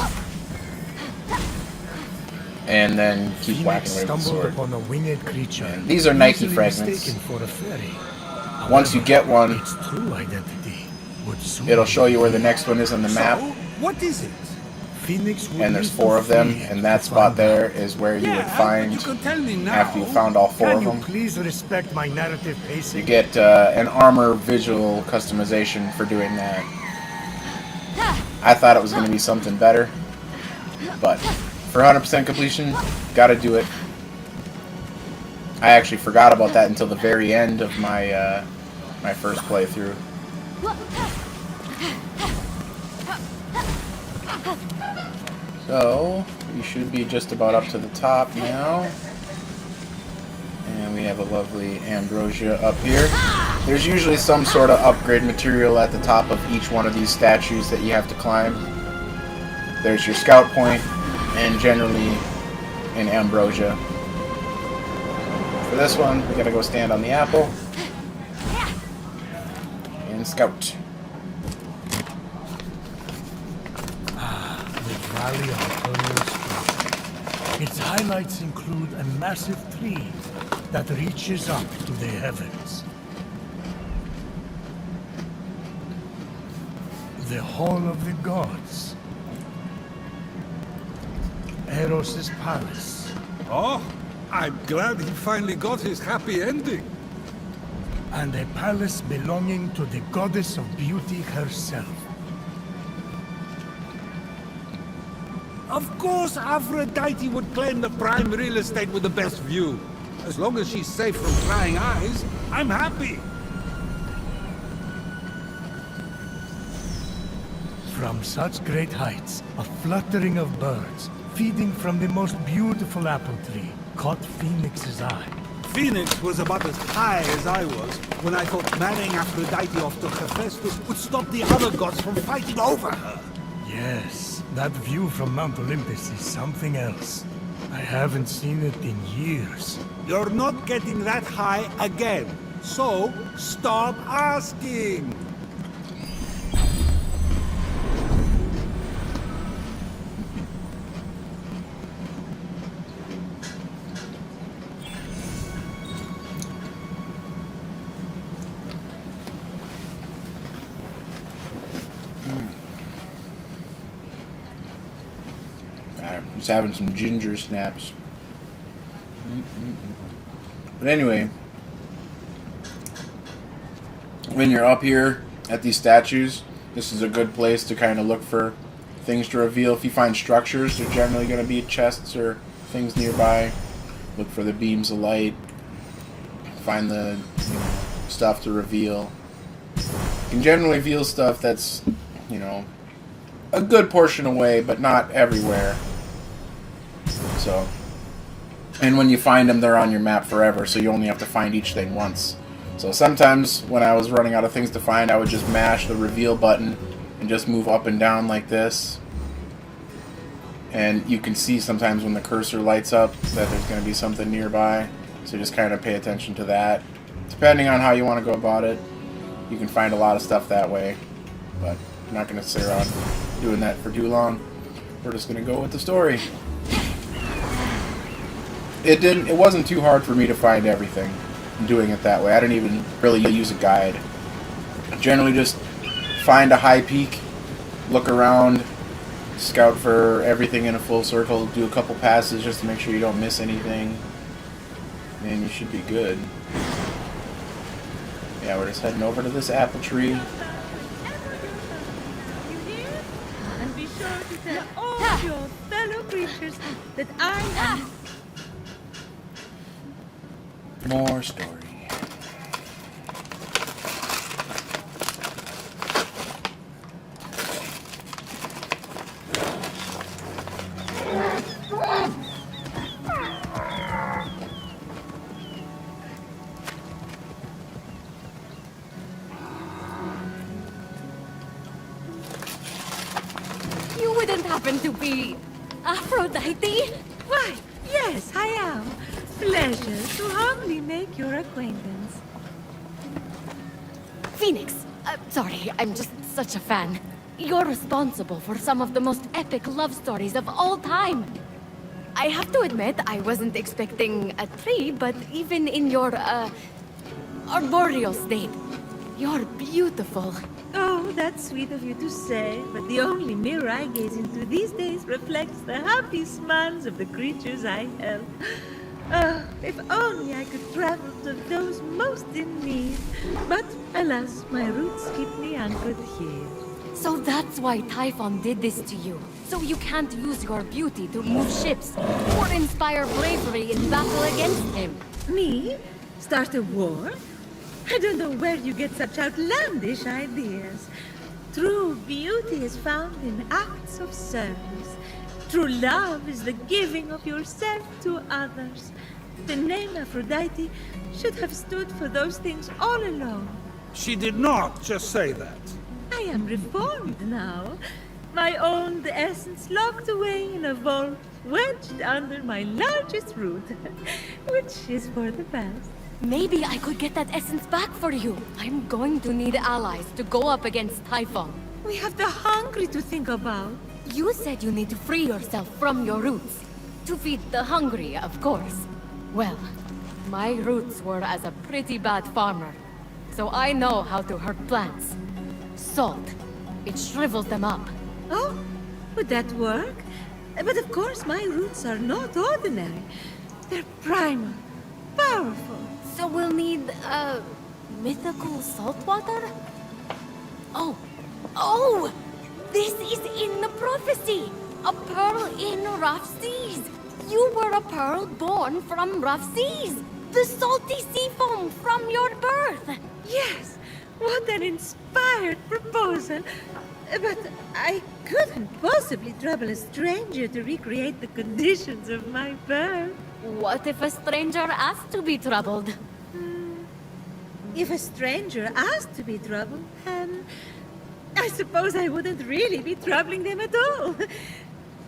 and then keep whacking away with the sword. Upon a winged creature. And these are Nike easily fragments. mistaken for a fairy. Once you get one, Its true identity would soon it'll show you where the be next one is on the map. So, what is it? Phoenix would And there's need 4 to of them, flee and to that spot find there out. is where you would Yeah, find, but you can tell me now. after you found all 4 Can of you them, please respect my narrative pacing? you get an armor visual customization for doing that. I thought it was going to be something better, but for 100% completion, gotta do it. I actually forgot about that until the very end of my my first playthrough. So, we should be just about up to the top now. And we have a lovely ambrosia up here. There's usually some sort of upgrade material at the top of each one of these statues that you have to climb. There's your scout point, and generally an ambrosia. For this one, we gotta go stand on the apple and scout. The Valley of Eternal Strength. Its highlights include a massive tree that reaches up to the heavens. The Hall of the Gods. Eros' palace. Oh, I'm glad he finally got his happy ending. And a palace belonging to the goddess of beauty herself. Of course, Aphrodite would claim the prime real estate with the best view. As long as she's safe from prying eyes, I'm happy. From such great heights, a fluttering of birds, feeding from the most beautiful apple tree, caught Phoenix's eye. Phoenix was about as high as I was when I thought marrying Aphrodite off to Hephaestus would stop the other gods from fighting over her. Yes, that view from Mount Olympus is something else. I haven't seen it in years. You're not getting that high again, so stop asking. Just having some ginger snaps. But anyway, when you're up here at these statues, this is a good place to kind of look for things to reveal. If you find structures, they're generally going to be chests or things nearby. Look for the beams of light. Find the stuff to reveal. You can generally reveal stuff that's, a good portion away, but not everywhere. So, and when you find them, they're on your map forever, so you only have to find each thing once. So sometimes when I was running out of things to find, I would just mash the reveal button and just move up and down like this. And you can see sometimes when the cursor lights up that there's going to be something nearby. So just kind of pay attention to that. Depending on how you want to go about it, you can find a lot of stuff that way. But I'm not going to sit around doing that for too long. We're just going to go with the story. It wasn't too hard for me to find everything doing it that way. I didn't even really use a guide. Generally just find a high peak, look around, scout for everything in a full circle, do a couple passes just to make sure you don't miss anything, and you should be good. Yeah, we're just heading over to this apple tree. And be sure to tell all your fellow creatures that I am... More story. You wouldn't happen to be Aphrodite? Why, yes, I am. Pleasure to humbly make your acquaintance. Phoenix. Sorry, I'm just such a fan. You're responsible for some of the most epic love stories of all time. I have to admit, I wasn't expecting a tree, but even in your, arboreal state, you're beautiful. Oh, that's sweet of you to say, but the only mirror I gaze into these days reflects the happy smiles of the creatures I help. Oh, if only I could travel to those most in need. But alas, my roots keep me anchored here. So that's why Typhon did this to you. So you can't use your beauty to move ships or inspire bravery in battle against him. Me? Start a war? I don't know where you get such outlandish ideas. True beauty is found in acts of service. True love is the giving of yourself to others. The name Aphrodite should have stood for those things all along. She did not just say that. I am reformed now. My own essence locked away in a vault, wedged under my largest root, which is for the best. Maybe I could get that essence back for you. I'm going to need allies to go up against Typhon. We have the hungry to think about. You said you need to free yourself from your roots. To feed the hungry, of course. Well, my roots were as a pretty bad farmer. So I know how to hurt plants. Salt. It shrivels them up. Oh, would that work? But of course my roots are not ordinary. They're primal, powerful. So we'll need, mythical salt water? Oh! This is in the prophecy! A pearl in rough seas! You were a pearl born from rough seas! The salty sea foam from your birth! Yes, what an inspired proposal. But I couldn't possibly trouble a stranger to recreate the conditions of my birth. What if a stranger asked to be troubled? If a stranger asked to be troubled, then I suppose I wouldn't really be troubling them at all.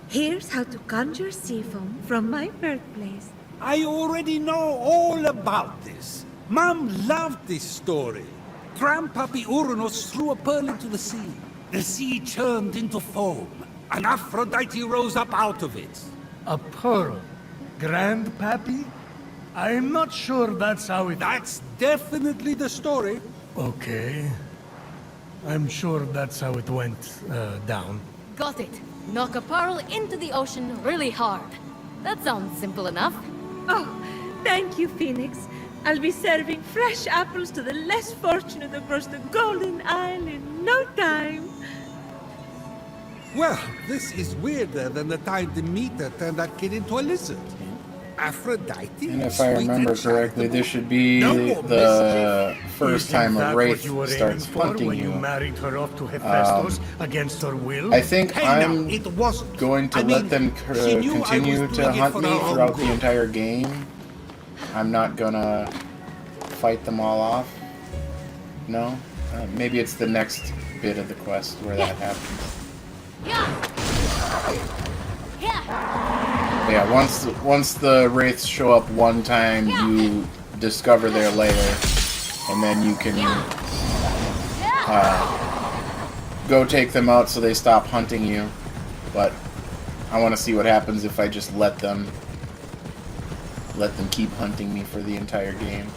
Here's how to conjure sea foam from my birthplace. I already know all about this. Mom loved this story. Grandpappy Uranus threw a pearl into the sea. The sea churned into foam, and Aphrodite rose up out of it. A pearl? Grandpappy? I'm not sure that's how it... That's definitely the story. Okay. I'm sure that's how it went down. Got it. Knock a pearl into the ocean really hard. That sounds simple enough. Oh, thank you, Phoenix. I'll be serving fresh apples to the less fortunate across the Golden Isle in no time. Well, this is weirder than the time Demeter turned that kid into a lizard. Aphrodite? And if I sweet remember and correctly, this charitable. should be No more the first Isn't time a that wraith what you were starts aiming for hunting when you you. married her off to Hephaestus against her will? I think Hey, I'm now, it wasn't. going to I let mean, them she knew I was continue doing to it hunt for me her own throughout the good. entire game. I'm not gonna fight them all off. No? Maybe it's the next bit of the quest where that happens. But yeah, once the wraiths show up one time, you discover their lair, and then you can go take them out so they stop hunting you. But I want to see what happens if I just let them keep hunting me for the entire game.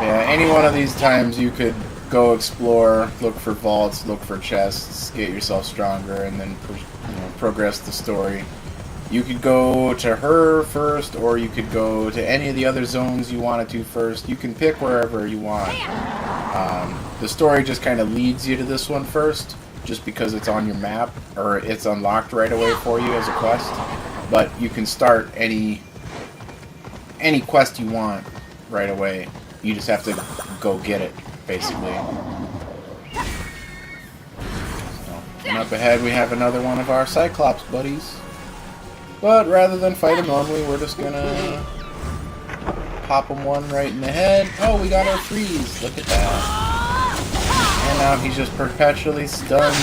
Yeah, any one of these times you could go explore, look for vaults, look for chests, get yourself stronger, and then progress the story. You could go to her first, or you could go to any of the other zones you wanted to first. You can pick wherever you want. The story just kind of leads you to this one first, just because it's on your map, or it's unlocked right away for you as a quest. But you can start any quest you want right away. You just have to go get it, basically. So, and up ahead we have another one of our Cyclops buddies. But rather than fight him normally, we're just gonna pop him one right in the head. Oh, we got our freeze. Look at that. And now he's just perpetually stunned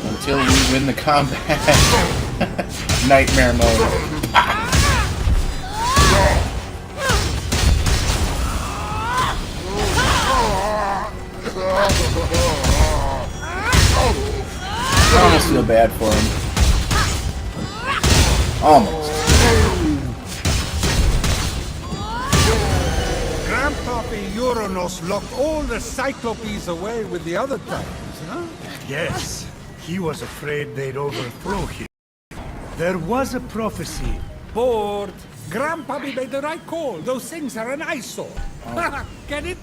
until we win the combat. Nightmare mode. I almost feel bad for him. Almost. Grandpappy Uranus locked all the Cyclopes away with the other titans, huh? Yes, he was afraid they'd overthrow him. There was a prophecy. Bored. Grandpappy made the right call. Those things are an eyesore. Get it?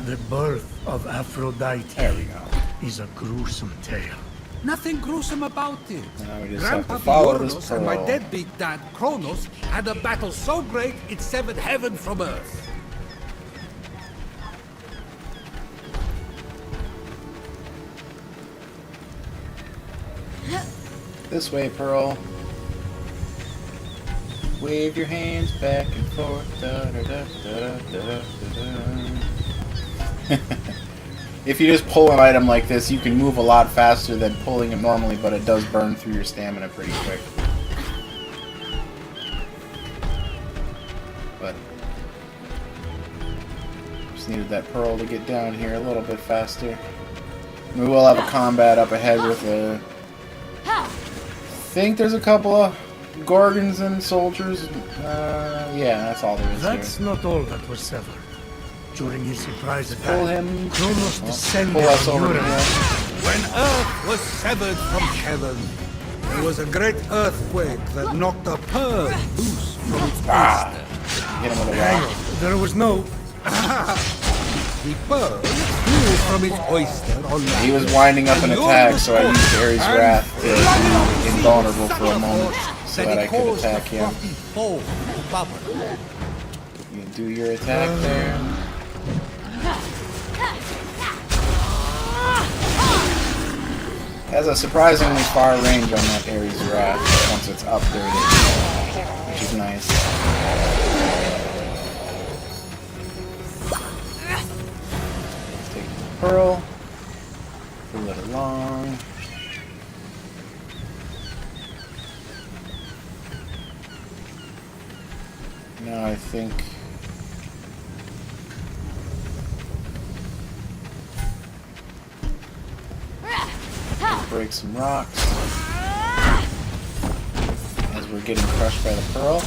The birth of Aphrodite There we go. is a gruesome tale. Nothing gruesome about it. Now we just have to Grandpappy follow this Uranus and my pearl. deadbeat dad, Kronos, had a battle so great it severed heaven from earth. This way, Pearl. Wave your hands back and forth. Da, da, da, da, da, da, da. If you just pull an item like this, you can move a lot faster than pulling it normally, but it does burn through your stamina pretty quick. But just needed that pearl to get down here a little bit faster. We will have a combat up ahead with a... I think there's a couple of Gorgons and soldiers. Yeah, that's all there is That's here. not all that was severed. During his surprise attack, Pull him. Kronos descended Pull us on over Uranus. here. When Earth was severed from heaven, there was a great earthquake that knocked a pearl loose from its oyster. Hit him with a Hang rock. on, there was no... The pearl flew from its oyster on land. He was winding up an And attack, so I Uranus used Ares' and Wrath to flooded out be the sea invulnerable with for a such moment, force so that I it could caused attack the him. frothy foam to bubble. You can do your attack there. Has a surprisingly far range on that Ares' Wrath once it's upgraded, which is nice. Take the pearl, pull it along. Now I think break some rocks as we're getting crushed by the pearl.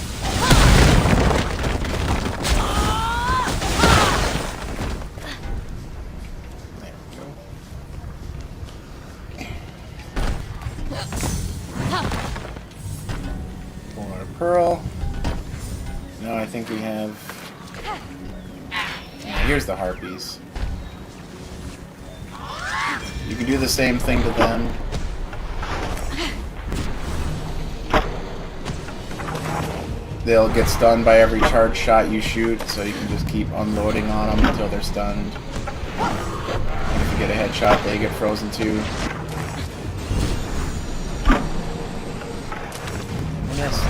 have... Here's the harpies. You can do the same thing to them. They'll get stunned by every charge shot you shoot, so you can just keep unloading on them until they're stunned. And if you get a headshot, they get frozen too. Missed.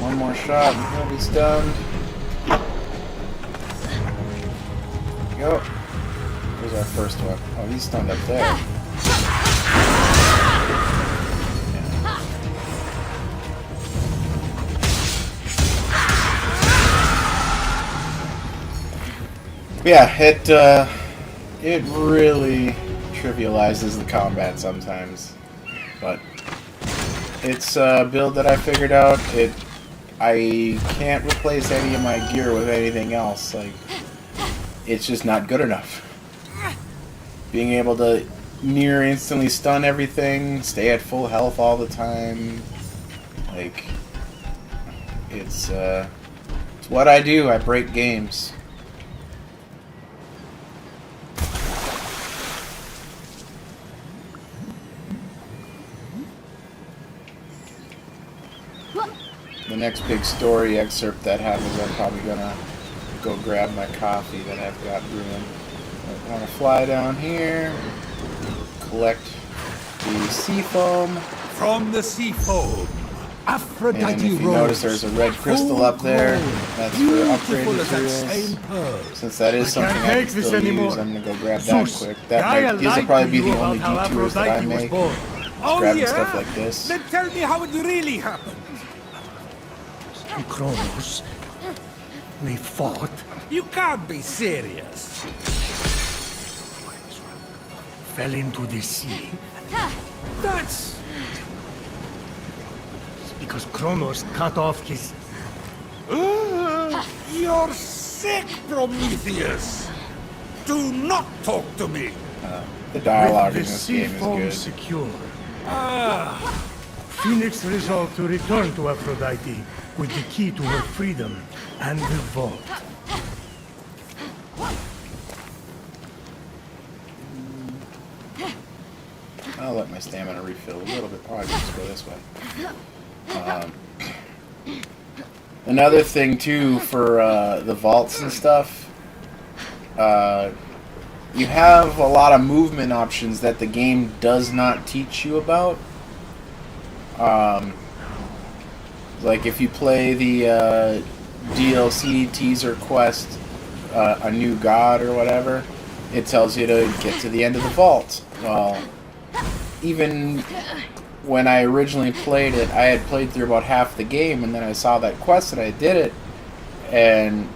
One more shot and he'll be stunned. Go. Here's our first one. Oh, he's stunned up there. Yeah, it really trivializes the combat sometimes, but it's a build that I figured out. I can't replace any of my gear with anything else. Like, it's just not good enough. Being able to near instantly stun everything, stay at full health all the time, like, it's what I do. I break games. The next big story excerpt that happens, I'm probably gonna go grab my coffee that I've got brewing. I want to fly down here, collect the sea foam. From the sea foam, Aphrodite And if you rose, notice, there's a red crystal up there. That's for upgrade beautiful as that materials. same pearl. Since that is something can't I can make this still use, anymore. I'm gonna go grab that Zeus, quick. Gaia These will lied probably to be you the only about how detours that I Aphrodite was make. born. Oh, Grabbing yeah? stuff like this. Then tell me how it really happened. Kronos, we fought, You can't be serious. fell into the sea, That's... because Kronos cut off his... You're sick, Prometheus. Do not talk to me. The dialogue in with the this sea game foam is secure. Phoenix resolved to return to Aphrodite with the key to her freedom and the vault. good. I'll let my stamina refill a little bit. Oh, I can just go this way. Another thing too for the vaults and stuff, you have a lot of movement options that the game does not teach you about. Like if you play the DLC teaser quest, A New God or whatever, it tells you to get to the end of the vault. Well, even when I originally played it, I had played through about half the game, and then I saw that quest and I did it, and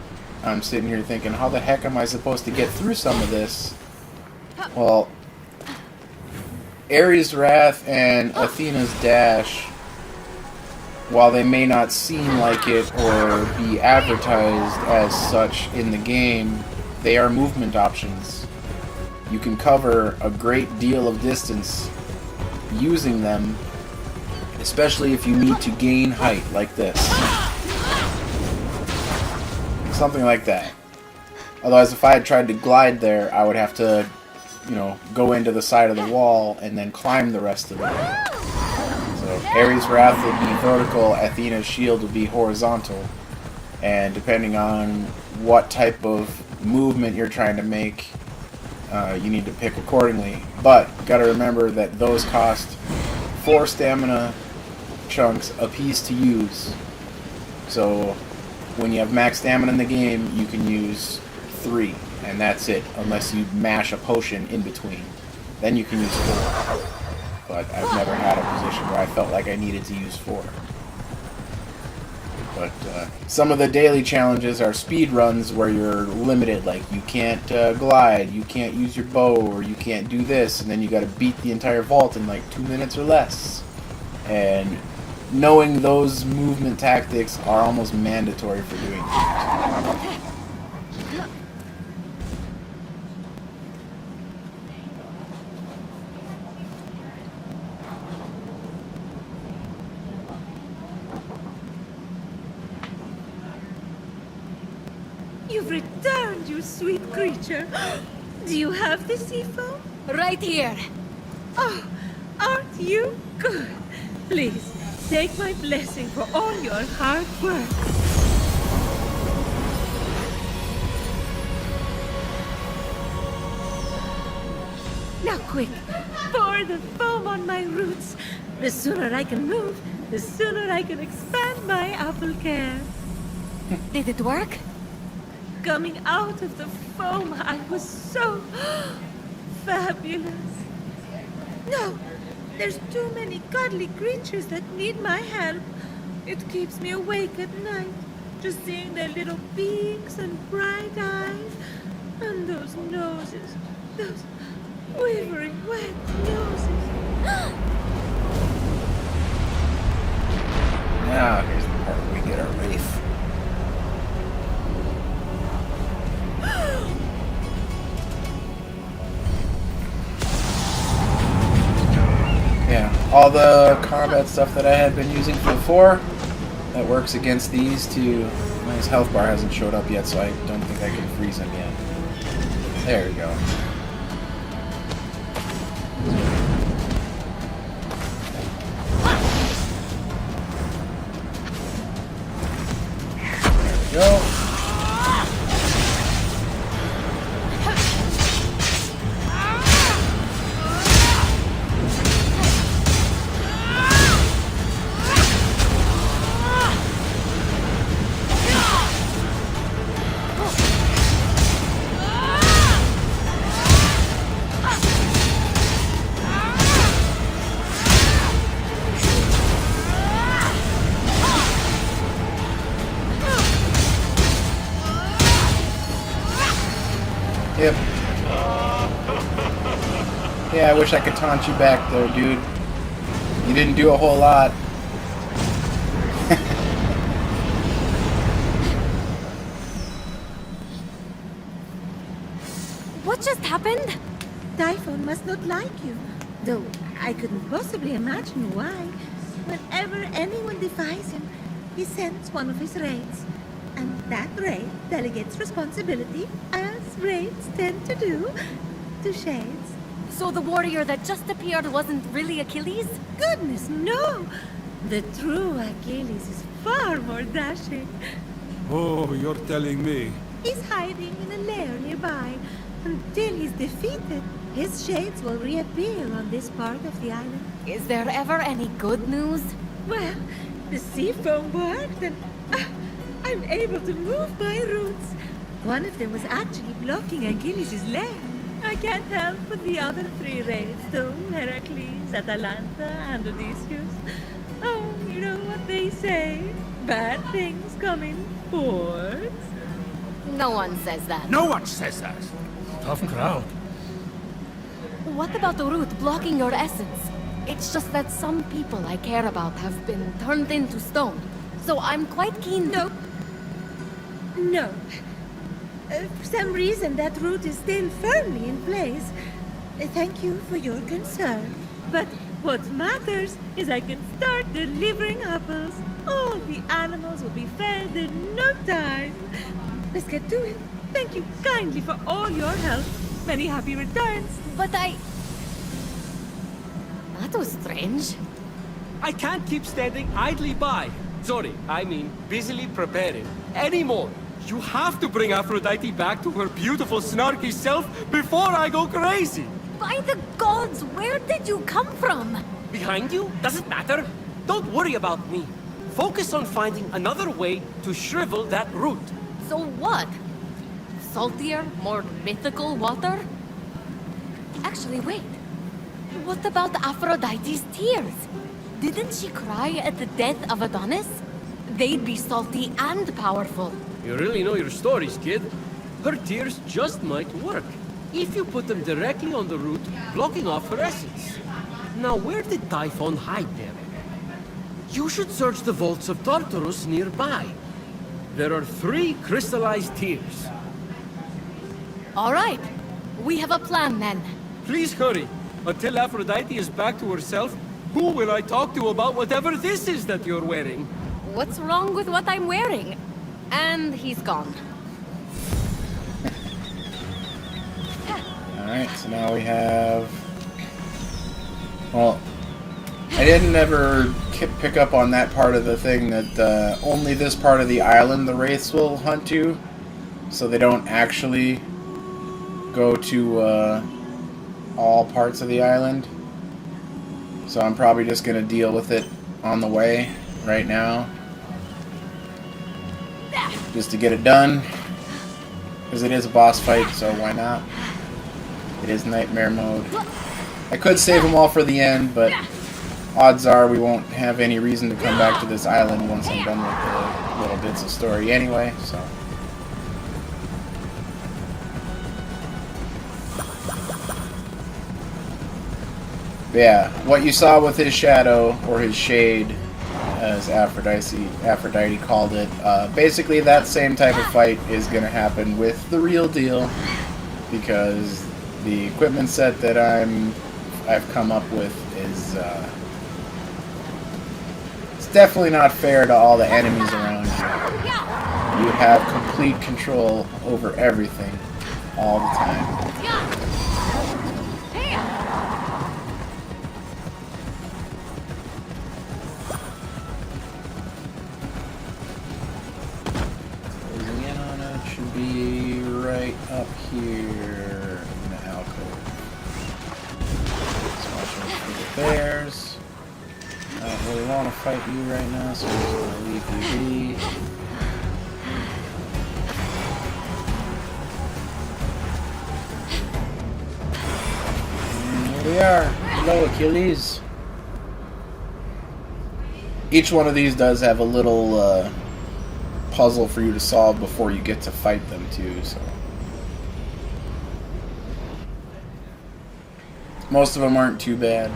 I'm sitting here thinking, how the heck am I supposed to get through some of this? Well, Ares' Wrath and Athena's Dash, while they may not seem like it or be advertised as such in the game, they are movement options. You can cover a great deal of distance using them, especially if you need to gain height like this. Something like that. Otherwise, if I had tried to glide there, I would have to, go into the side of the wall and then climb the rest of it. So Ares' Wrath will be vertical, Athena's Shield will be horizontal. And depending on what type of movement you're trying to make, you need to pick accordingly. But gotta remember that those cost 4 stamina chunks apiece to use. So when you have max stamina in the game, you can use 3, and that's it, unless you mash a potion in between. Then you can use 4. But I've never had a position where I felt like I needed to use 4. But some of the daily challenges are speed runs where you're limited, like you can't glide, you can't use your bow, or you can't do this, and then you gotta beat the entire vault in like 2 minutes or less. And knowing those movement tactics are almost mandatory for doing things. You've returned, you sweet creature. Do you have the sea foam? Right here. Oh, aren't you good? Please, take my blessing for all your hard work. Now quick, pour the foam on my roots. The sooner I can move, the sooner I can expand my apple care. Did it work? Coming out of the foam, I was so fabulous. No, there's too many cuddly creatures that need my help. It keeps me awake at night, just seeing their little beaks and bright eyes, and those noses, those quivering wet noses. Now, here's the part where we get our wraith. Yeah, all the combat stuff that I had been using before, that works against these two. His health bar hasn't showed up yet, so I don't think I can freeze him yet. There we go. There we go. Yep. Yeah, I wish I could taunt you back there, dude. You didn't do a whole lot. What just happened? Typhon must not like you, though I couldn't possibly imagine why. Whenever anyone defies him, he sends one of his raids. And that raid delegates responsibility, as raids tend to do, to Shades. So the warrior that just appeared wasn't really Achilles? Goodness, no! The true Achilles is far more dashing. Oh, you're telling me. He's hiding in a lair nearby. Until he's defeated, his shades will reappear on this part of the island. Is there ever any good news? Well, the sea foam worked and I'm able to move my roots. One of them was actually blocking Achilles' leg. I can't help but the other three raids, though, Heracles, Atalanta, and Odysseus. Oh, you know what they say? Bad things come in hordes. No one says that. No one says that. Tough crowd. What about the root blocking your essence? It's just that some people I care about have been turned into stone. So I'm quite keen to... No. For some reason, that root is still firmly in place. Thank you for your concern. But what matters is I can start delivering apples. All the animals will be fed in no time. Let's get to it. Thank you kindly for all your help. Many happy returns. But I... That was strange. I can't keep standing idly by. Sorry, I mean busily preparing. Anymore. You have to bring Aphrodite back to her beautiful, snarky self before I go crazy. By the gods, where did you come from? Behind you? Doesn't matter. Don't worry about me. Focus on finding another way to shrivel that root. So what? Saltier, more mythical water? Actually, wait. What about Aphrodite's tears? Didn't she cry at the death of Adonis? They'd be salty and powerful. You really know your stories, kid. Her tears just might work. If you put them directly on the root, blocking off her essence. Now, where did Typhon hide them? You should search the vaults of Tartarus nearby. There are 3 crystallized tears. All right. We have a plan then. Please hurry. Until Aphrodite is back to herself, who will I talk to about whatever this is that you're wearing? What's wrong with what I'm wearing? And he's gone. Alright, so now we have... Well, I didn't ever pick up on that part of the thing that only this part of the island the wraiths will hunt to, so they don't actually go to all parts of the island. So I'm probably just going to deal with it on the way right now, just to get it done, because it is a boss fight, so why not? It is nightmare mode. I could save them all for the end, but odds are we won't have any reason to come back to this island once I'm done with the little bits of story anyway, so. But yeah, what you saw with his shadow, or his shade, as Aphrodite called it, basically that same type of fight is going to happen with the real deal, because the equipment set that I've come up with is it's definitely not fair to all the enemies around you. You have complete control over everything all the time. Closing in on it should be right up here in the alcove. Just watching for the bears. I don't really want to fight you right now, so I'm just going to leave you be. And here we are. Hello, Achilles. Each one of these does have a little puzzle for you to solve before you get to fight them too, so. Most of them aren't too bad.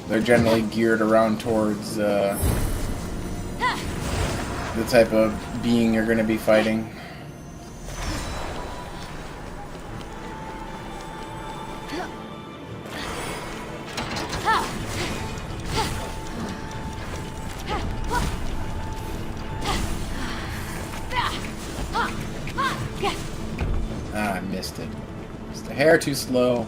They're generally geared around towards the type of being you're going to be fighting. Ah, I missed it. Just a hair too slow.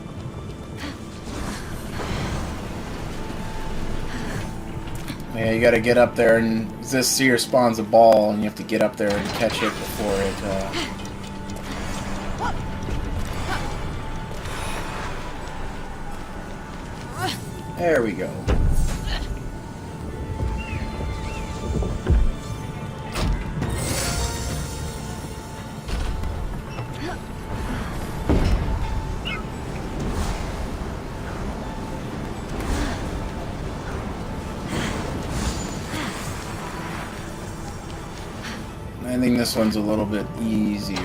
Yeah, you gotta get up there, and this seer spawns a ball, and you have to get up there and catch it before it, There we go. I think this one's a little bit easier.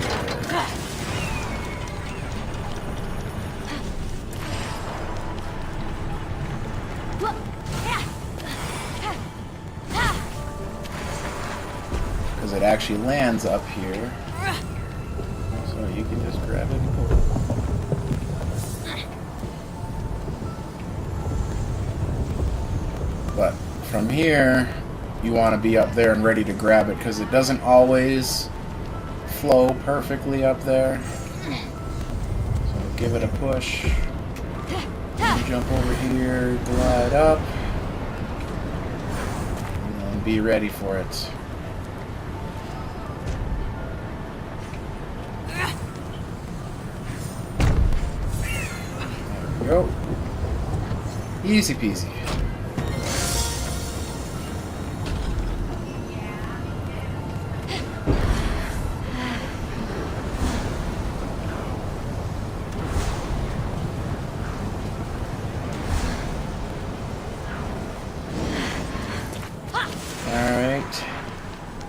Because it actually lands up here. So you can just grab it and pull it. But from here, you want to be up there and ready to grab it, because it doesn't always flow perfectly up there. So give it a push. Jump over here, glide up, and then be ready for it. There we go. Easy peasy. Alright,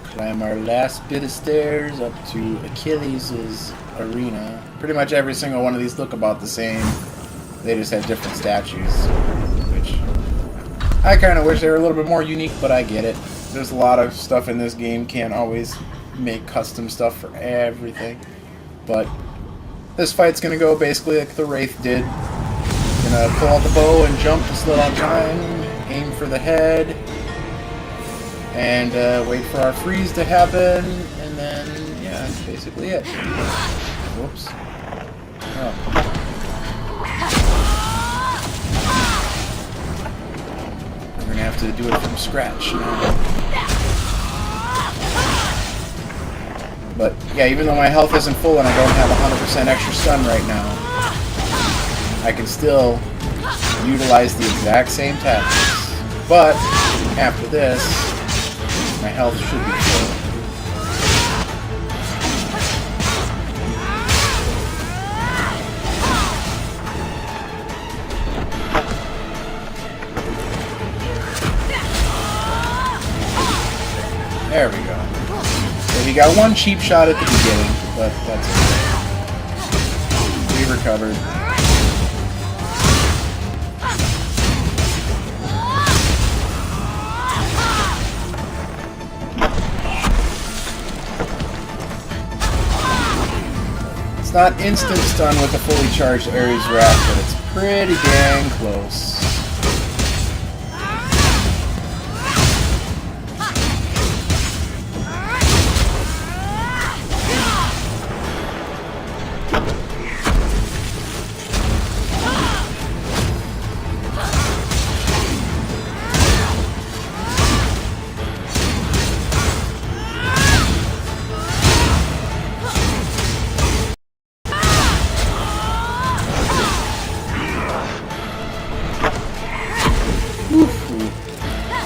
climb our last bit of stairs up to Achilles' arena. Pretty much every single one of these look about the same. They just have different statues, which I kind of wish they were a little bit more unique, but I get it. There's a lot of stuff in this game, can't always make custom stuff for everything. But this fight's gonna go basically like the Wraith did. Gonna pull out the bow and jump just a little time, aim for the head, and wait for our freeze to happen, and then, yeah, that's basically it. Whoops. Oh. have to do it from scratch now. But yeah, even though my health isn't full and I don't have 100% extra stun right now, I can still utilize the exact same tactics. But after this, my health should be full. There we go. So he got one cheap shot at the beginning, but that's okay. We recovered. It's not instant stun with a fully charged Ares Wrath, but it's pretty dang close.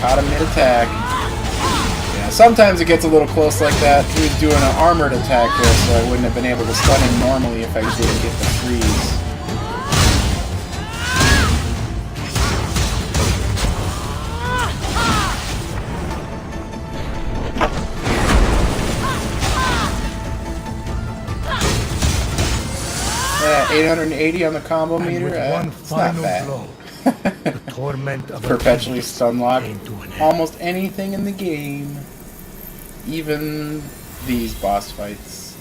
Caught him mid-attack. Yeah, sometimes it gets a little close like that. He was doing an armored attack there, so I wouldn't have been able to stun him normally if I didn't get the freeze. Yeah, 880 on the combo meter. It's not bad. The torment of Perpetually stun lock came to an end. almost anything in the game, even these boss fights.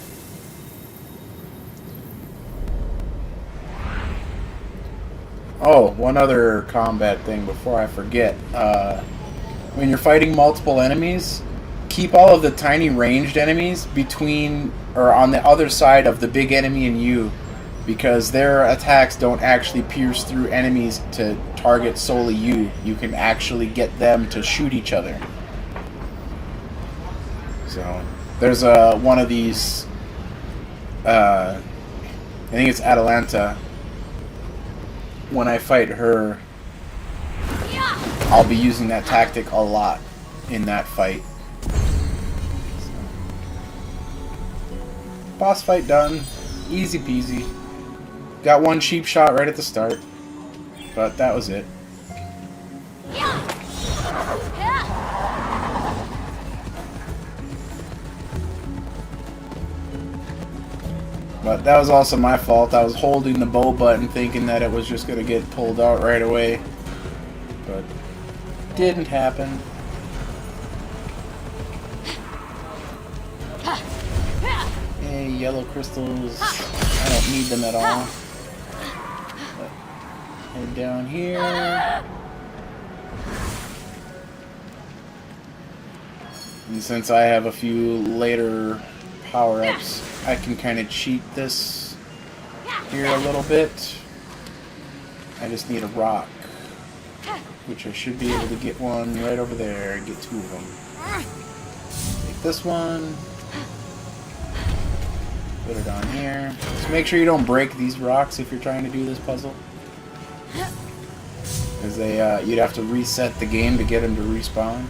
Oh, one other combat thing before I forget. When you're fighting multiple enemies, keep all of the tiny ranged enemies between or on the other side of the big enemy and you, because their attacks don't actually pierce through enemies to target solely you. You can actually get them to shoot each other. So there's one of these, I think it's Atalanta. When I fight her, I'll be using that tactic a lot in that fight. So. Boss fight done. Easy peasy. Got one cheap shot right at the start, but that was it. But that was also my fault. I was holding the bow button thinking that it was just going to get pulled out right away, but didn't happen. Hey, yellow crystals. I don't need them at all. But head down here. And since I have a few later power-ups, I can kind of cheat this here a little bit. I just need a rock, which I should be able to get one right over there. Get two of them. Take this one. Put it on here. Just make sure you don't break these rocks if you're trying to do this puzzle, because you'd have to reset the game to get them to respawn.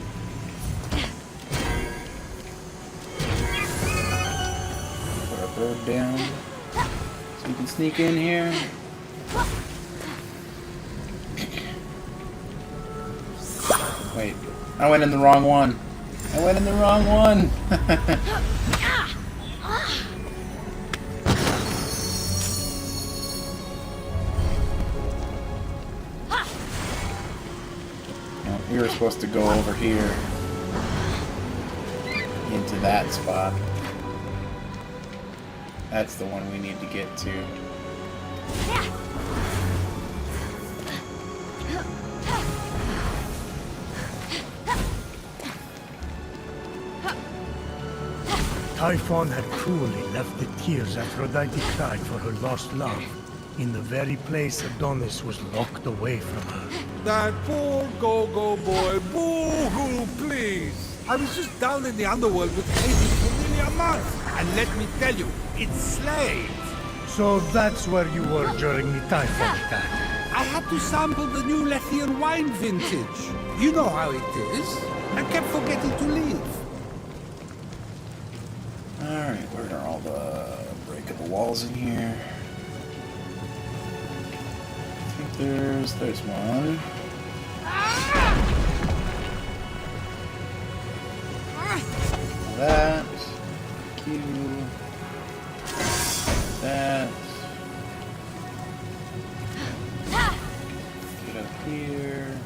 Put our bird down so you can sneak in here. Wait, I went in the wrong one. I went in the wrong one. We were supposed to go over here into that spot. That's the one we need to get to. Typhon had cruelly left the tears Aphrodite cried for her lost love in the very place Adonis was locked away from her. That poor go-go boy. Boo-hoo, please. I was just down in the underworld with Hades for nearly a month. And let me tell you, it's slaves. So that's where you were during the typhoid attack. I had to sample the new Lethian wine vintage. You know how it is. I kept forgetting to leave. Alright, where are all the breakable walls in here? I think there's one. That. Q. That. Get up here.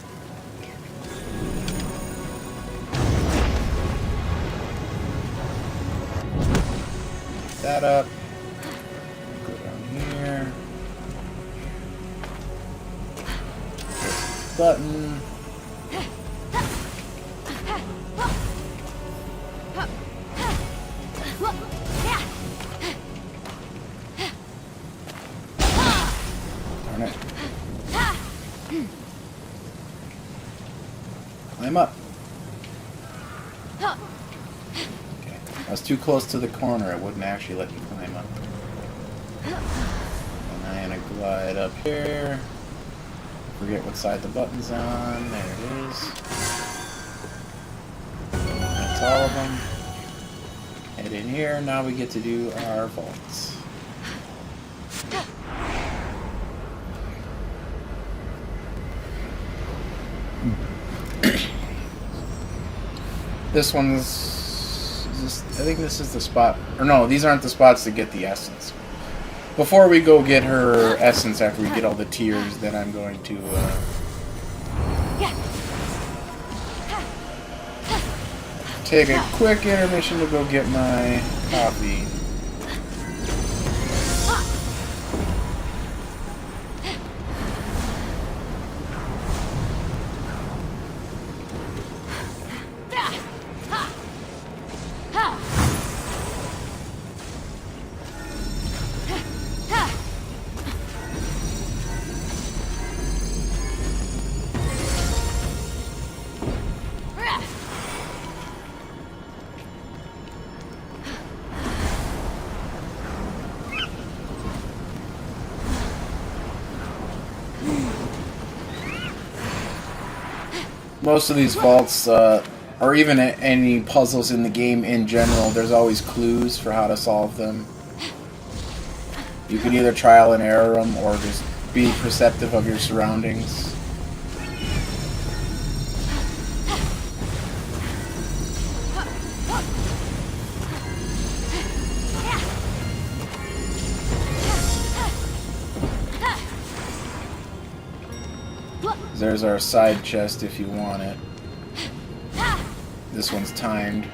That up. Go down here. Button. Darn it. Climb up. Okay. I was too close to the corner. It wouldn't actually let me climb up. And I'm gonna glide up here. Forget what side the button's on. There it is. That's all of them. Head in here. Now we get to do our vaults. This one's... I think this is the spot... Or no, these aren't the spots to get the essence. Before we go get her essence, after we get all the tears, then I'm going to... take a quick intermission to go get my coffee. Most of these vaults, or even any puzzles in the game in general, there's always clues for how to solve them. You can either trial and error them, or just be perceptive of your surroundings. There's our side chest if you want it. This one's timed,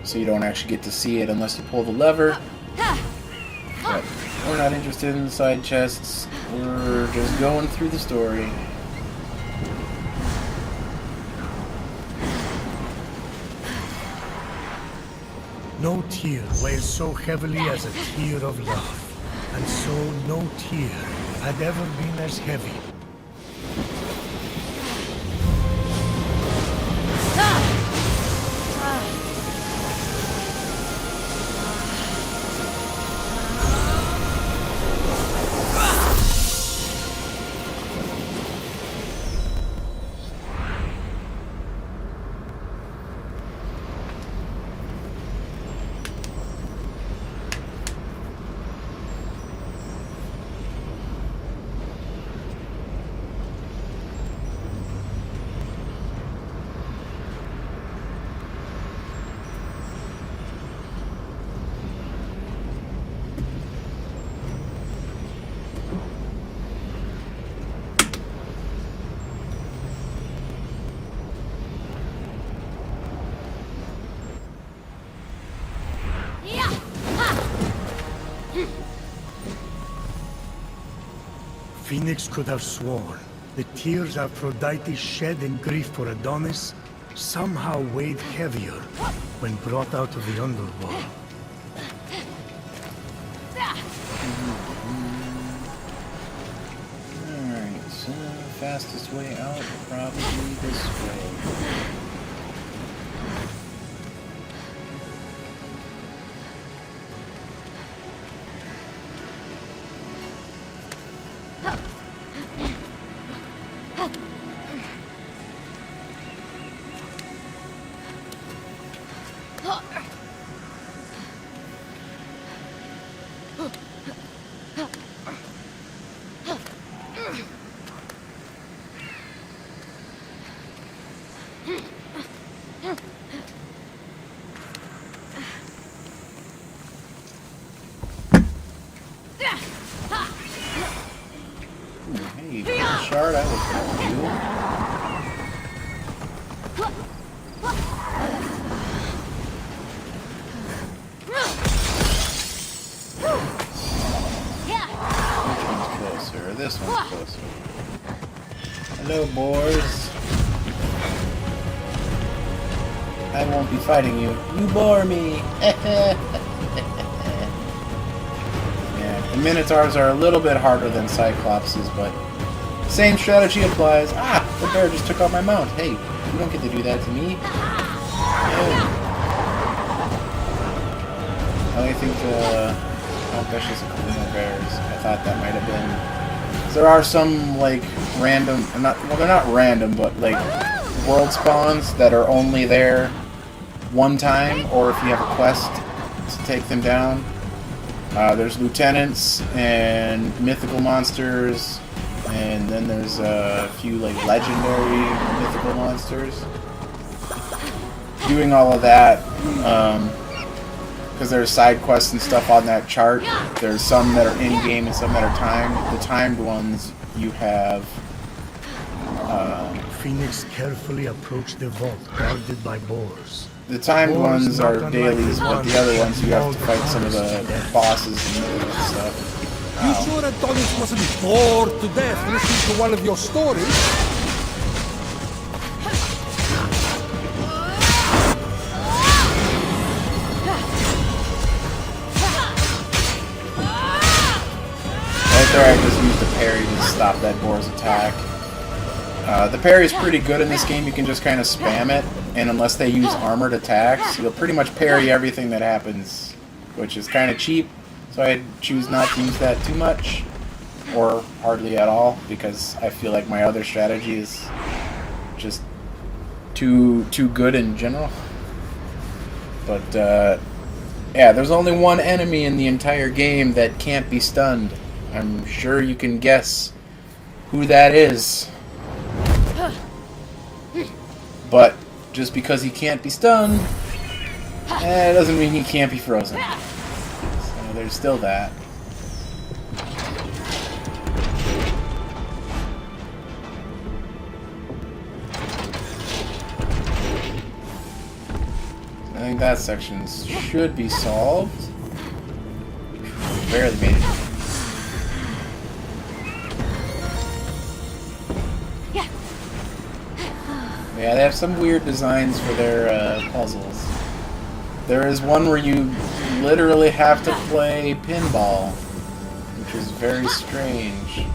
so you don't actually get to see it unless you pull the lever. But we're not interested in the side chests. We're just going through the story. No tear weighs so heavily as a tear of love, and so no tear had ever been as heavy. Fenyx could have sworn the tears Aphrodite shed in grief for Adonis somehow weighed heavier when brought out of the underworld. fastest way out? Probably this way. Hey, shard, I look at you. Which one's closer? This one's closer. Hello, boys. I won't be fighting you. You bore me. Yeah, the Minotaurs are a little bit harder than Cyclopses, but same strategy applies. Ah, the bear just took out my mount. Hey, you don't get to do that to me. No. I think oh, that's just a couple more bears. I thought that might have been. There are some like random, well, they're not random, but like world spawns that are only there one time, or if you have a quest to take them down. There's lieutenants and mythical monsters, and then there's a few like legendary mythical monsters. Doing all of that, because there's side quests and stuff on that chart. There's some that are in-game and some that are timed. The timed ones, you have... Phoenix carefully approached the vault guarded by boars. The timed ones are dailies, but the other ones you have to fight some of the bosses and stuff. You sure Adonis wasn't bored to death listening to one of your stories? Right there, I just used a parry to stop that boar's attack. The parry is pretty good in this game. You can just kind of spam it, and unless they use armored attacks, you'll pretty much parry everything that happens, which is kind of cheap. So I choose not to use that too much, or hardly at all, because I feel like my other strategy is just too good in general. But yeah, there's only one enemy in the entire game that can't be stunned. I'm sure you can guess who that is. But just because he can't be stunned, it doesn't mean he can't be frozen. So there's still that. I think that section should be solved. Barely made it. Yeah, they have some weird designs for their puzzles. There is one where you literally have to play pinball, which is very strange.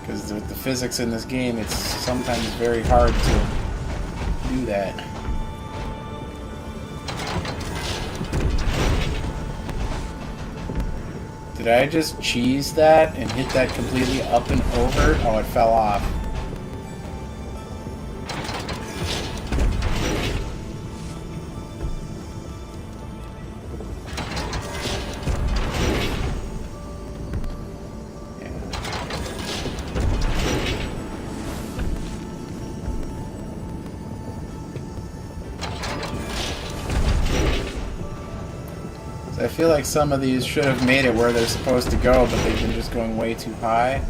Because with the physics in this game, it's sometimes very hard to do that. Did I just cheese that and hit that completely up and over? Oh, it fell off. I feel like some of these should have made it where they're supposed to go, but they've been just going way too high.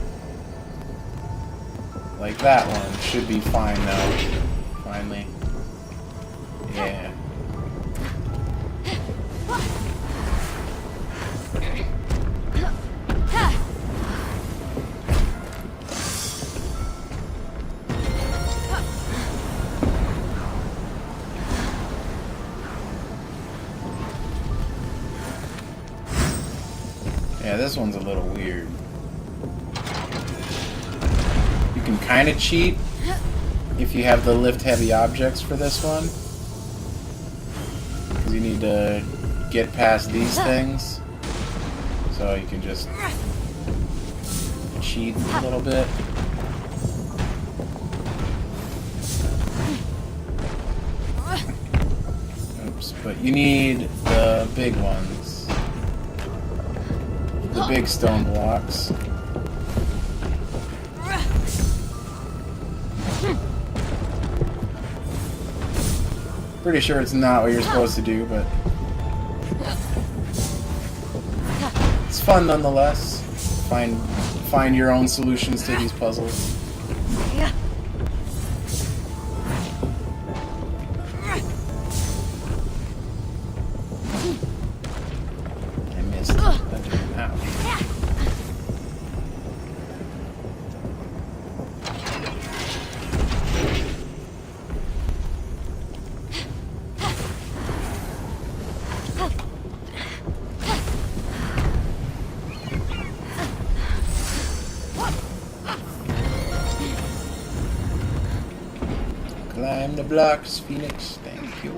Like that one. Should be fine now. Finally. Yeah. Yeah, this one's a little weird. You can kind of cheat if you have the lift heavy objects for this one. Because you need to get past these things. So you can just cheat a little bit. Oops, but you need the big ones. The big stone blocks. Pretty sure it's not what you're supposed to do, but it's fun nonetheless. Find your own solutions to these puzzles. I missed. Ow. Climb the blocks, Phoenix. Thank you.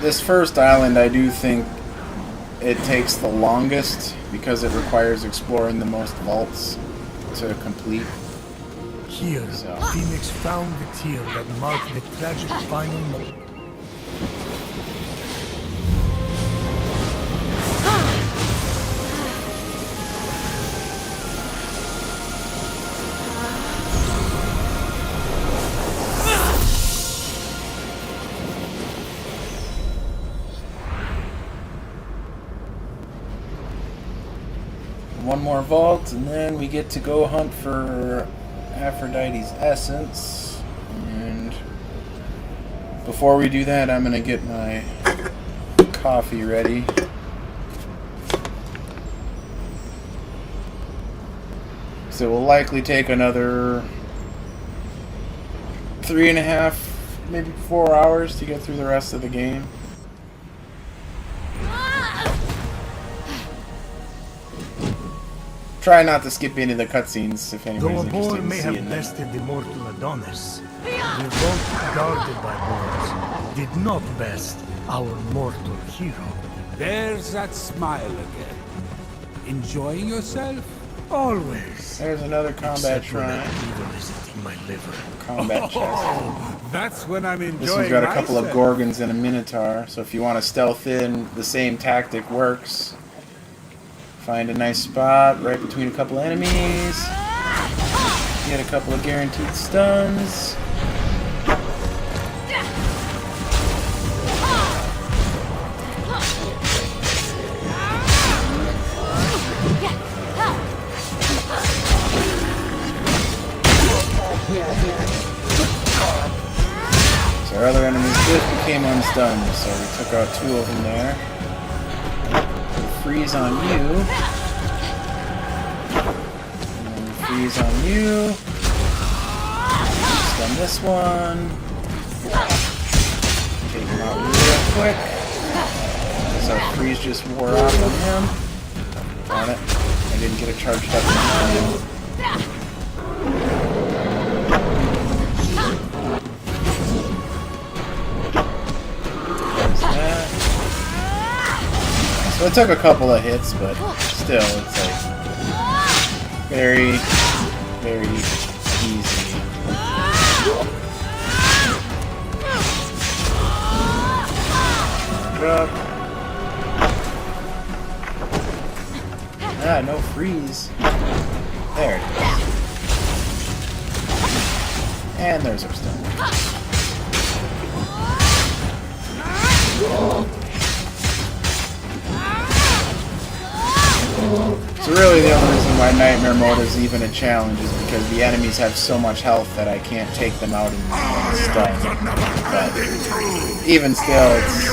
This first island, I do think it takes the longest because it requires exploring the most vaults to complete. Here, So. Phoenix found the tear that marked the tragic final moment. One more vault, and then we get to go hunt for Aphrodite's essence. And before we do that, I'm gonna get my coffee ready. So it will likely take another 3.5, maybe 4 hours to get through the rest of the game. Try not to skip any of the cutscenes if Though anybody's a boar interested in may have seeing that. bested the mortal Adonis, the vault guarded by boars did not best our mortal hero. There's that smile again. Enjoying yourself? Always. There's another combat Except when that shrine. evil is eating my liver. Combat chest. That's when I'm enjoying This one's got a couple of myself. Gorgons and a Minotaur, so if you want to stealth in, the same tactic works. Find a nice spot right between a couple enemies. Get a couple of guaranteed stuns. So our other enemies just became unstunned, so we took out 2 of them there. Freeze on you. And then freeze on you. Stun this one. Take him out real quick. So freeze just wore off on him. Darn it. I didn't get it charged up in time. So it took a couple of hits, but still, it's like very, very easy. Charge up. Ah, no freeze. There it is. And there's our stun. So really the only reason why Nightmare Mode is even a challenge is because the enemies have so much health that I can't take them out in one stun. But even still, it's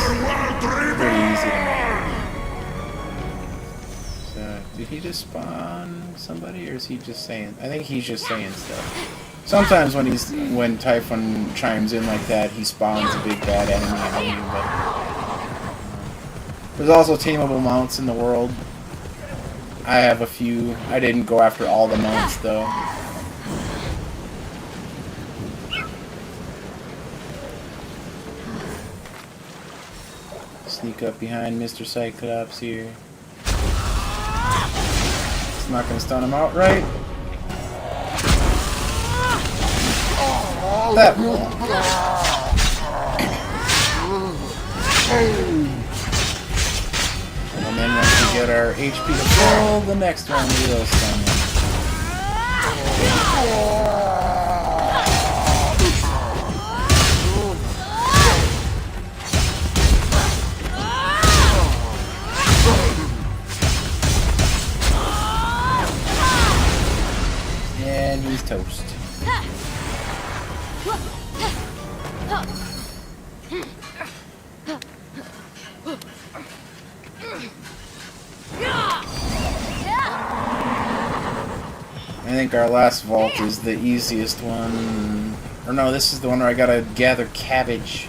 pretty easy to make. So, did he just spawn somebody, or is he just saying? I think he's just saying stuff. Sometimes when Typhon chimes in like that, he spawns a big bad enemy on you, but there's also tameable mounts in the world. I have a few. I didn't go after all the mounts though. Sneak up behind Mr. Cyclops here. It's not gonna stun him outright. That won't. And then once we get our HP to full, the next one we will stun him. And he's toast. I think our last vault is the easiest one. Or no, this is the one where I gotta gather cabbage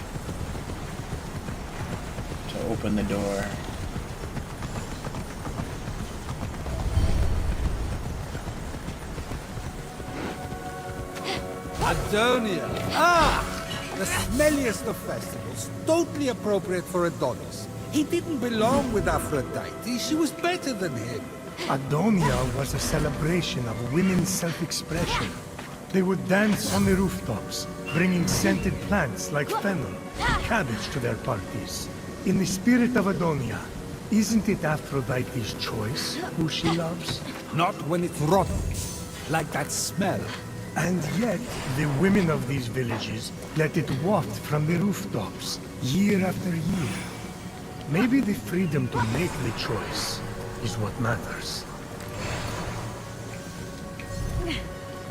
to open the door. Adonia! Ah! The smelliest of festivals. Totally appropriate for Adonis. He didn't belong with Aphrodite. She was better than him. Adonia was a celebration of women's self-expression. They would dance on the rooftops, bringing scented plants like fennel and cabbage to their parties. In the spirit of Adonia, isn't it Aphrodite's choice who she loves? Not when it's rotten. Like that smell. And yet, the women of these villages let it waft from the rooftops, year after year. Maybe the freedom to make the choice is what matters.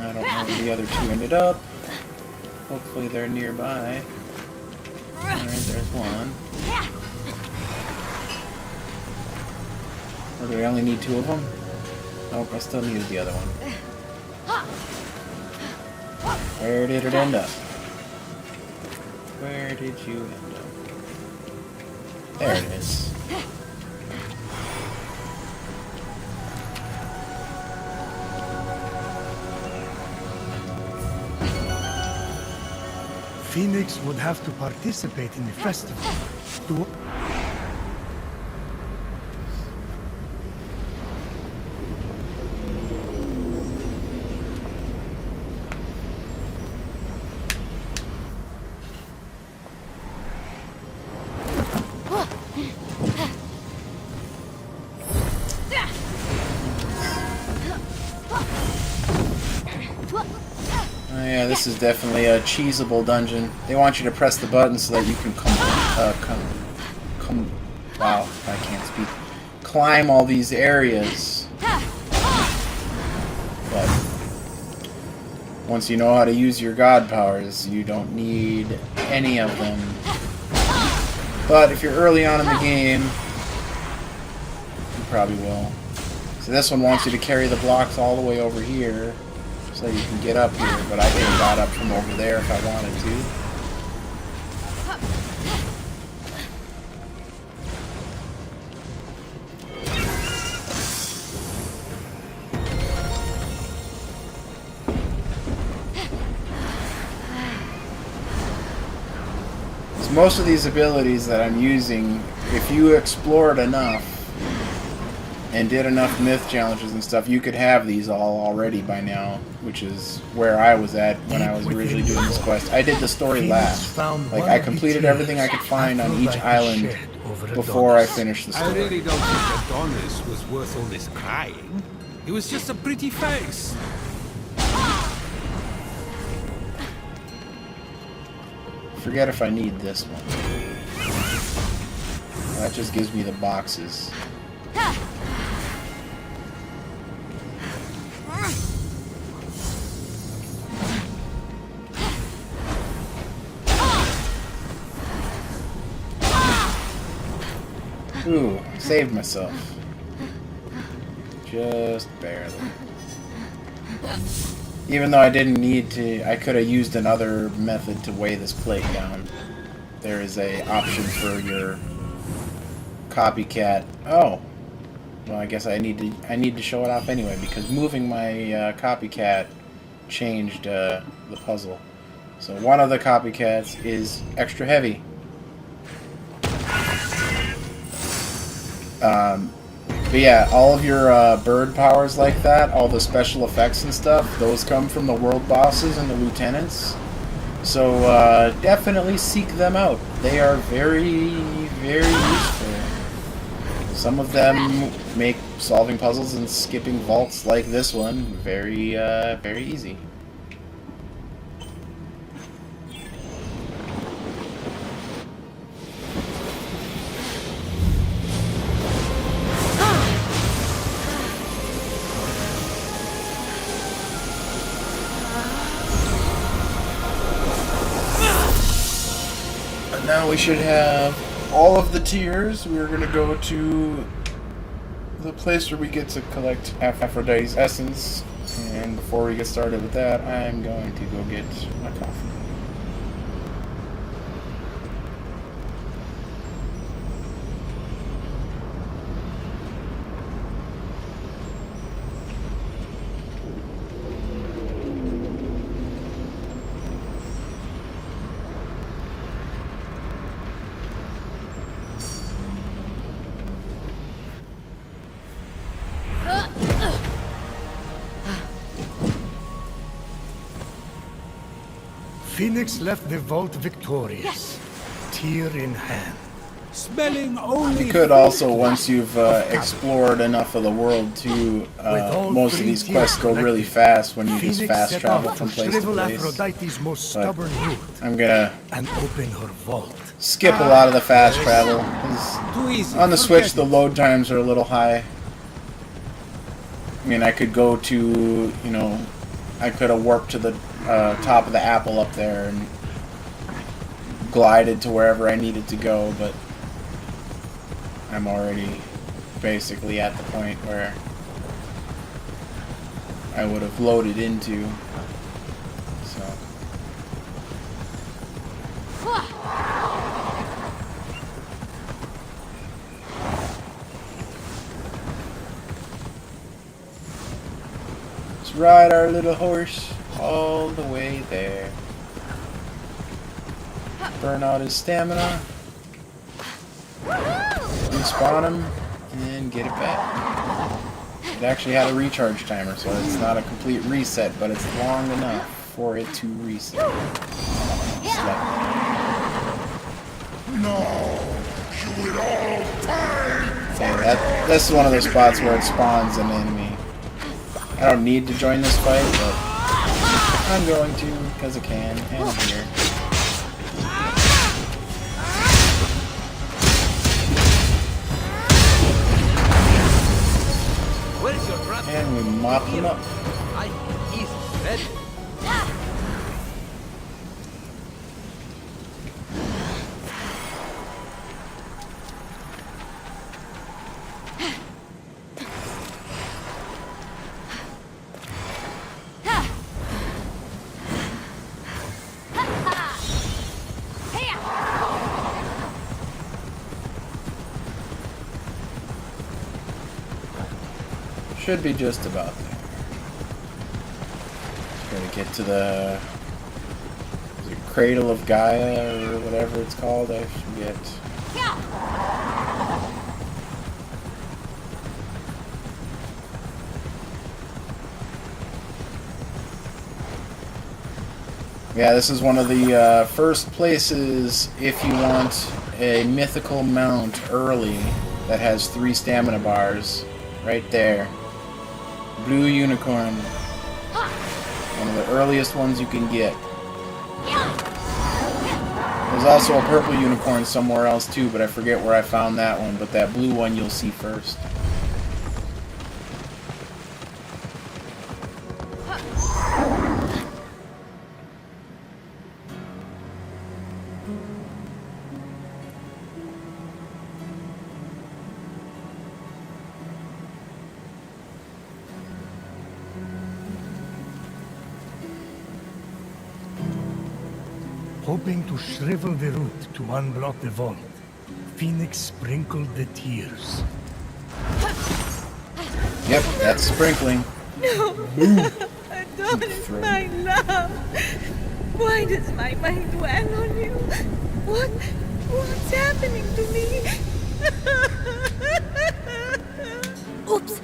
I don't know where the other two ended up. Hopefully they're nearby. Alright, there's one. Or do we only need two of them? Nope, I still needed the other one. Where did it end up? Where did you end up? There it is. Phoenix would have to participate in the festival. Yeah, this is definitely a cheesable dungeon. They want you to press the button so that you can wow, I can't speak. Climb all these areas. But once you know how to use your god powers, you don't need any of them. But if you're early on in the game, you probably will. So this one wants you to carry the blocks all the way over here, so you can get up here, but I could have got up from over there if I wanted to. So most of these abilities that I'm using, if you explored enough and did enough myth challenges and stuff, you could have these all already by now, which is where I was at when I was originally doing this quest. I did the story last. Like, I completed everything I could find on each island before I finished the I story. really don't think Adonis was worth all this crying. It was just a pretty face. Forget if I need this one. That just gives me the boxes. Ooh, saved myself. Just barely. Even though I didn't need to, I could have used another method to weigh this plate down. There is a option for your copycat. Oh, well, I guess I need to show it off anyway because moving my copycat changed the puzzle. So one of the copycats is extra heavy. But yeah, all of your bird powers like that, all the special effects and stuff, those come from the world bosses and the lieutenants. So definitely seek them out. They are very, very useful. Some of them make solving puzzles and skipping vaults like this one very, very easy. Now we should have all of the tiers. We're going to go to the place where we get to collect Aphrodite's essence. And before we get started with that, I'm going to go get my coffee. Phoenix left the vault victorious, tear in hand. Smelling only. You could also, once you've explored enough of the world too, most of these quests go really fast when you just fast travel from place to place. Aphrodite's most stubborn root I'm gonna and open her vault. skip a lot of the fast travel. 'Cause on the Switch, the load times are a little high. I mean, I could go to, you know, I could have warped to the top of the apple up there and glided to wherever I needed to go, but I'm already basically at the point where I would have loaded into. So. Let's ride our little horse all the way there. Burn out his stamina. Respawn him and get it back. It actually had a recharge timer, so it's not a complete reset, but it's long enough for it to reset. Slightly. No, you will all die. Okay, that's one of those spots where it spawns an enemy. I don't need to join this fight, but I'm going to because I can, and I'm here. And we mop him up. He's ready. Should be just about there. Gonna get to the Cradle of Gaia or whatever it's called. I forget. Yeah, this is one of the first places if you want a mythical mount early that has 3 stamina bars. Right there. Blue unicorn. One of the earliest ones you can get. There's also a purple unicorn somewhere else too, but I forget where I found that one. But that blue one you'll see first. hoping to shrivel the root to unblock the vault. Phoenix sprinkled the tears. Yep, that's sprinkling. No! Adonis, my love! Why does my mind dwell on you? What's happening to me? Oops.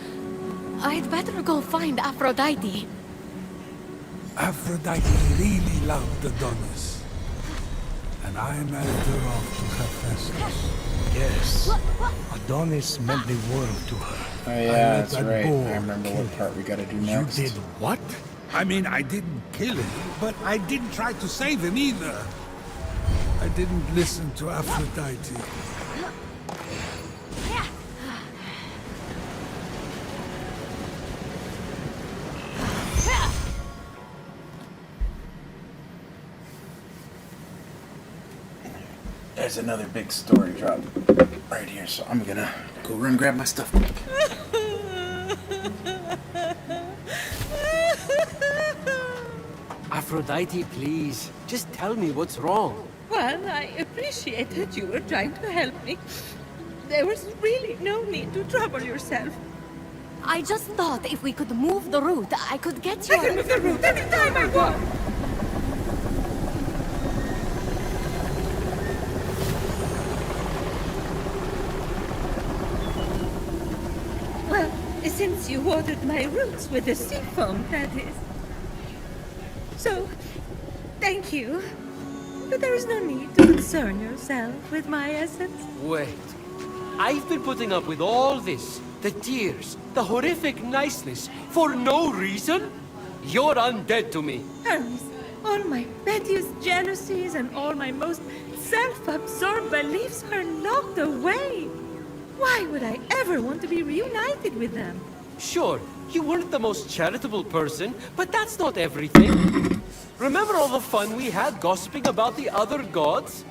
I'd better go find Aphrodite. Aphrodite really loved Adonis. And I married her off to Hephaestus. Yes. Adonis meant the world to her. Oh I yeah, let that's that right. boar I remember kill what part we gotta do next. You did what? I mean, I didn't kill him, but I didn't try to save him either. I didn't listen to Aphrodite. There's another big story drop right here, so I'm gonna go run and grab my stuff quick. Aphrodite, please. Just tell me what's wrong. Well, I appreciate that you were trying to help me. There was really no need to trouble yourself. I just thought if we could move the root, I could get you. I can move the root anytime I want. Well, since you watered my roots with the sea foam, that is. So, thank you. But there is no need to concern yourself with my essence. Wait. I've been putting up with all this. The tears, the horrific niceness, for no reason? You're undead to me. Hermes, all my pettiest jealousies and all my most self-absorbed beliefs are locked away. Why would I ever want to be reunited with them? Sure, you weren't the most charitable person, but that's not everything. Remember all the fun we had gossiping about the other gods?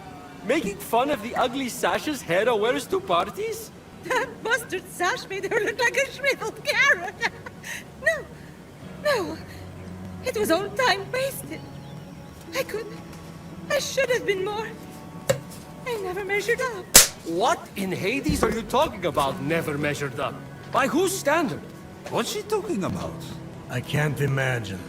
Making fun of the ugly sashes Hera wears to parties? That bastard sash made her look like a shriveled carrot. No. It was all time wasted. I should have been more. I never measured up. What in Hades are you talking about, never measured up? By whose standard? What's she talking about? I can't imagine.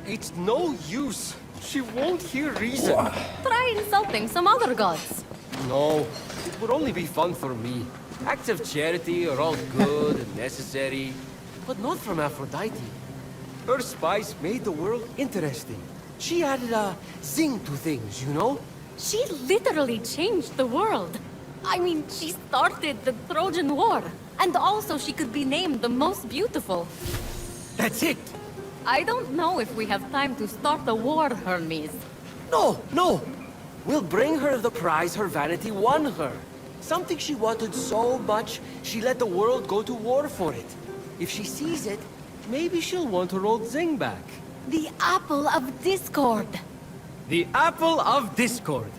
It's no use. She won't hear reason. Try insulting some other gods. No, it would only be fun for me. Acts of charity are all good and necessary, but not from Aphrodite. Her spice made the world interesting. She added a zing to things, you know? She literally changed the world. I mean, she started the Trojan War. And also she could be named the most beautiful. That's it! I don't know if we have time to start the war, Hermes. No! We'll bring her the prize her vanity won her. Something she wanted so much, she let the world go to war for it. If she sees it, maybe she'll want her old zing back. The Apple of Discord. The Apple of Discord.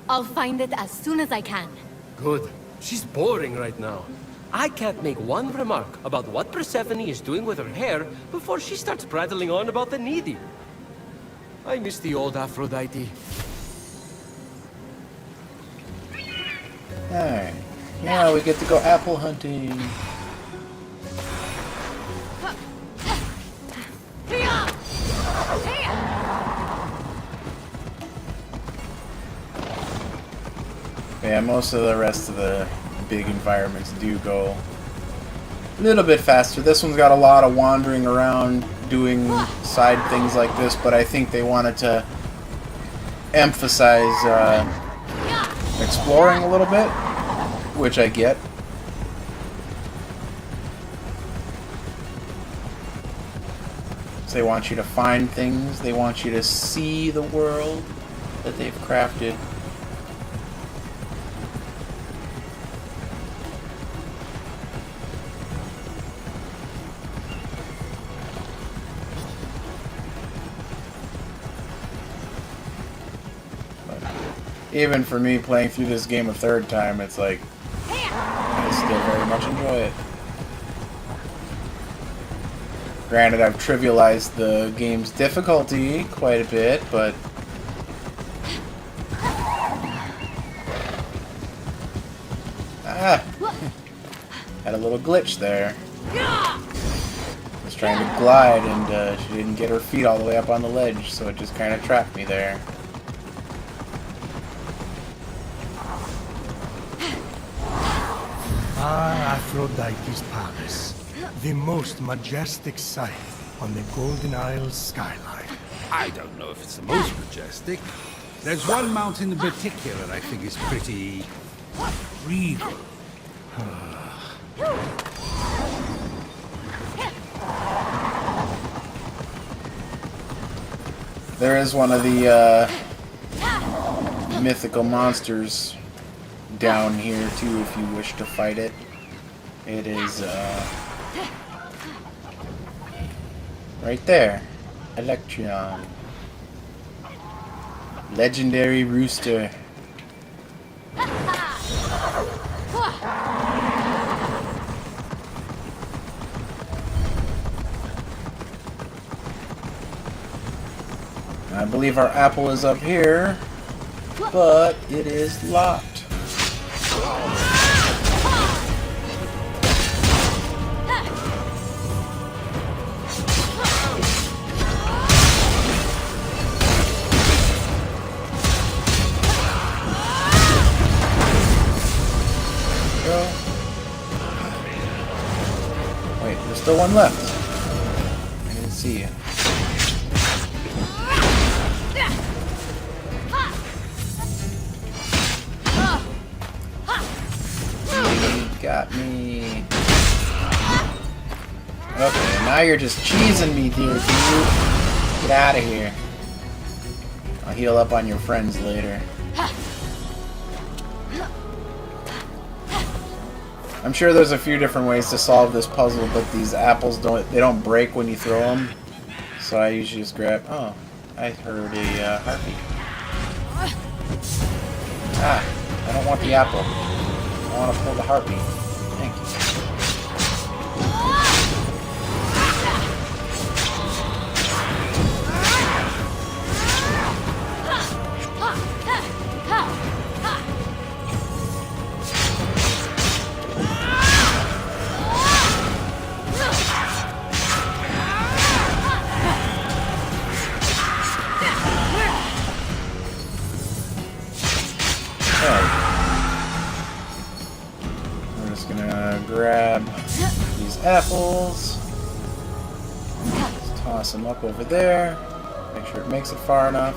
I'll find it as soon as I can. Good. She's boring right now. I can't make one remark about what Persephone is doing with her hair before she starts prattling on about the needy. I miss the old Aphrodite. Alright. Now we get to go apple hunting. Yeah, most of the rest of the big environments do go a little bit faster. This one's got a lot of wandering around, doing side things like this, but I think they wanted to emphasize exploring a little bit, which I get. So they want you to find things, they want you to see the world that they've crafted. Even for me playing through this game a third time, it's like, I still very much enjoy it. Granted, I've trivialized the game's difficulty quite a bit, but Had a little glitch there. Was trying to glide and she didn't get her feet all the way up on the ledge, so it just kind of trapped me there. Ah, Aphrodite's palace. The most majestic sight on the Golden Isles skyline. I don't know if it's the most majestic. There's one mountain in particular I think is pretty regal. There is one of the mythical monsters down here too if you wish to fight it. It is right there. Electron. Legendary rooster. I believe our apple is up here, but it is locked. Wait, there's still one left. I didn't see you. Got me. Okay, now you're just cheesing me, dear dude. Get out of here. I'll heal up on your friends later. I'm sure there's a few different ways to solve this puzzle, but these apples don't break when you throw them. So I usually just grab. Oh, I heard a heartbeat. Ah, I don't want the apple. I want to pull the heartbeat. Thank you. Grab these apples. Let's toss them up over there. Make sure it makes it far enough.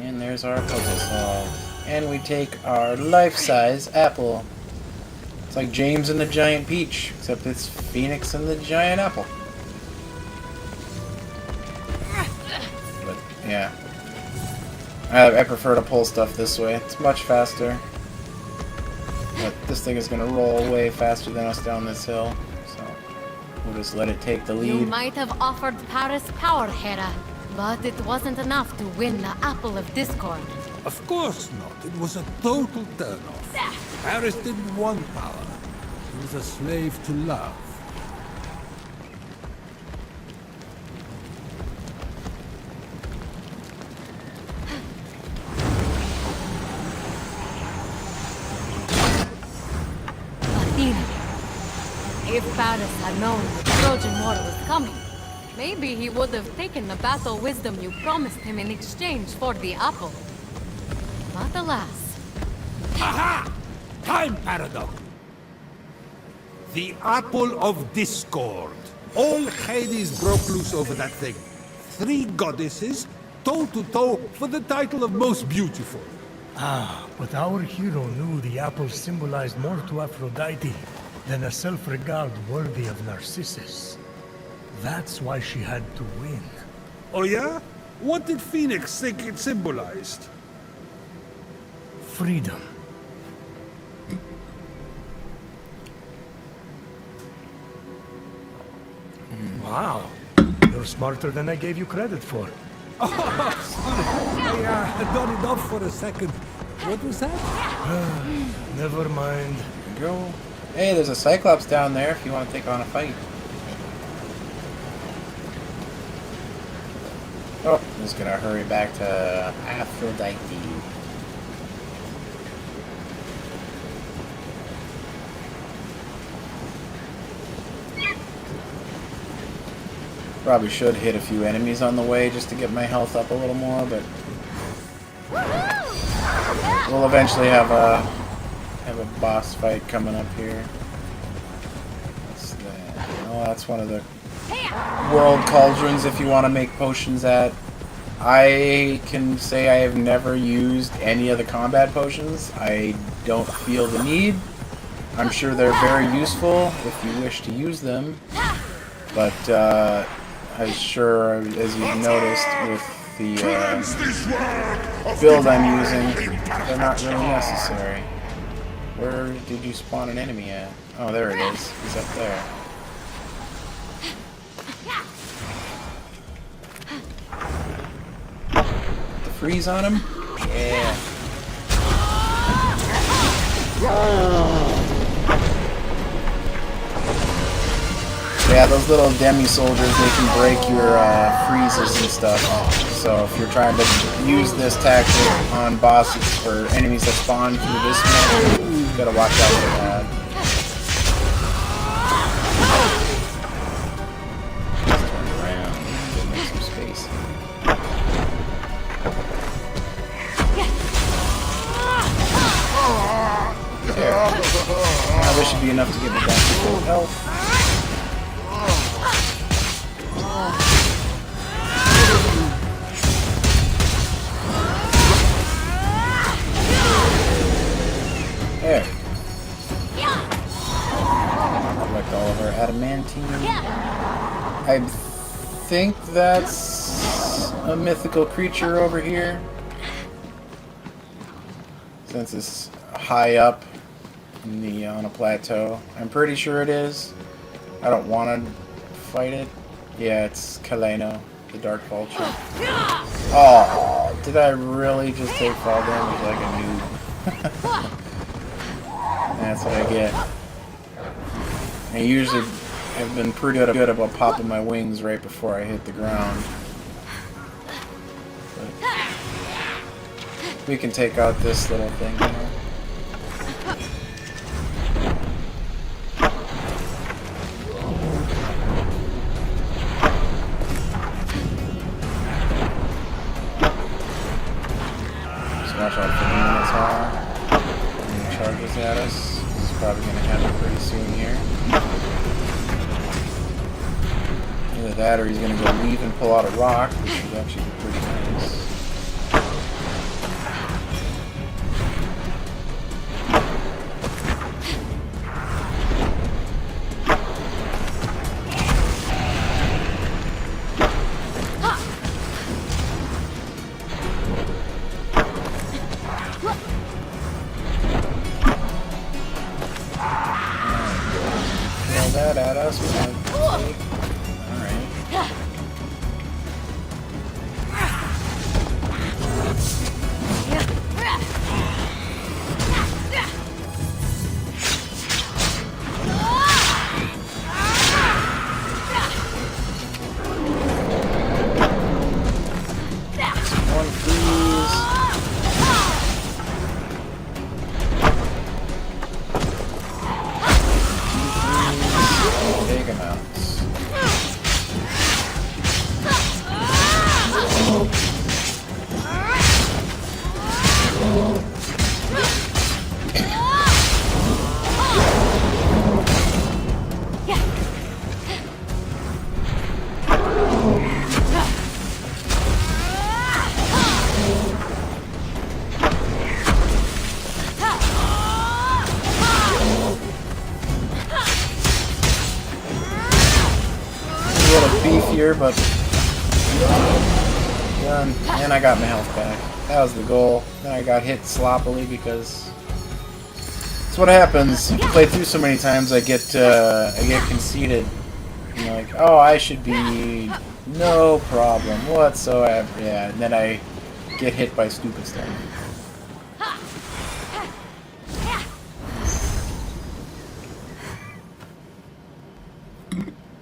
And there's our puzzle solved. And we take our life-size apple. It's like James and the Giant Peach, except it's Phoenix and the Giant Apple. But, yeah. I prefer to pull stuff this way. It's much faster. But this thing is going to roll way faster than us down this hill. So, we'll just let it take the lead. You might have offered Paris power, Hera, but it wasn't enough to win the Apple of Discord. Of course not. It was a total turn-off. Paris didn't want power. He was a slave to love. Athena. If Paris had known the Trojan War was coming, maybe he would have taken the battle wisdom you promised him in exchange for the apple. But alas. Aha! Time paradox. The Apple of Discord. All Hades broke loose over that thing. 3 goddesses, toe-to-toe for the title of most beautiful. Ah, but our hero knew the apple symbolized more to Aphrodite than a self-regard worthy of Narcissus. That's why she had to win. Oh yeah? What did Phoenix think it symbolized? Freedom. Wow. You're smarter than I gave you credit for. I nodded off for a second. What was that? Never mind. Go. Hey, there's a Cyclops down there if you want to take on a fight. Oh, I'm just gonna hurry back to Aphrodite. Probably should hit a few enemies on the way just to get my health up a little more, but we'll eventually have a boss fight coming up here. What's that? Oh, that's one of the world cauldrons if you want to make potions at. I can say I have never used any of the combat potions. I don't feel the need. I'm sure they're very useful if you wish to use them, but as sure as you've noticed with the build I'm using, they're not really necessary. Where did you spawn an enemy at? Oh, there it is. He's up there. The freeze on him? Yeah. Yeah, those little demi-soldiers, they can break your freezes and stuff. So if you're trying to use this tactic on bosses or enemies that spawn through this map, you gotta watch out for that. Just turn around and make some space. There. Now this should be enough to get me back to full health. There. Collect all of our adamantine. I think that's a mythical creature over here. Since it's high up in the on a plateau. I'm pretty sure it is. I don't want to fight it. Yeah, it's Kaleno, the Dark Vulture. Oh, did I really just take fall damage like a noob? That's what I get. I usually have been pretty good about popping my wings right before I hit the ground. But we can take out this little thing here. Watch out for the Minotaur when he charges at us. This is probably going to happen pretty soon here. Either that or he's going to go leave and pull out a rock, which would actually be pretty nice. That at us. Alright. One freeze. Big amounts. A little beefier, but done. And I got my health back. That was the goal. Then I got hit sloppily because that's what happens. You play through so many times, I get conceited. You know, like, oh, I should be No problem whatsoever. Yeah, and then I get hit by stupid stuff.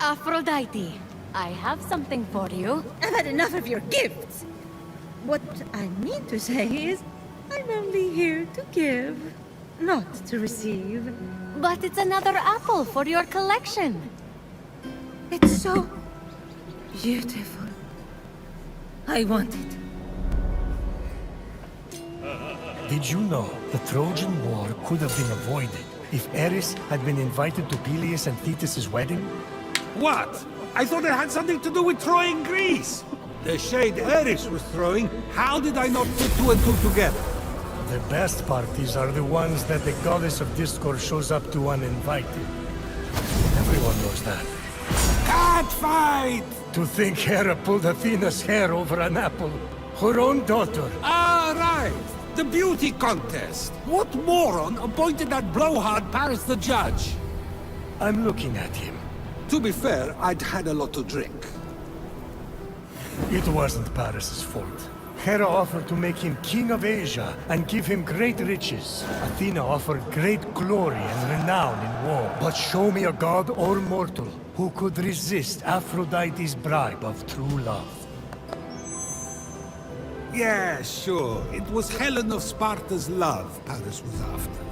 Aphrodite, I have something for you. I've had enough of your gifts. What I mean to say is, I'm only here to give, not to receive. But it's another apple for your collection. It's so beautiful. I want it. Did you know the Trojan War could have been avoided if Eris had been invited to Peleus and Thetis' wedding? What? I thought it had something to do with Troy and Greece. The shade Eris was throwing, how did I not put two and two together? The best parties are the ones that the goddess of discord shows up to uninvited. Everyone knows that. Cat fight! To think Hera pulled Athena's hair over an apple. Her own daughter. Ah, right. The beauty contest. What moron appointed that blowhard Paris the judge? I'm looking at him. To be fair, I'd had a lot to drink. It wasn't Paris' fault. Hera offered to make him king of Asia and give him great riches. Athena offered great glory and renown in war. But show me a god or mortal who could resist Aphrodite's bribe of true love. Yeah, sure. It was Helen of Sparta's love Paris was after.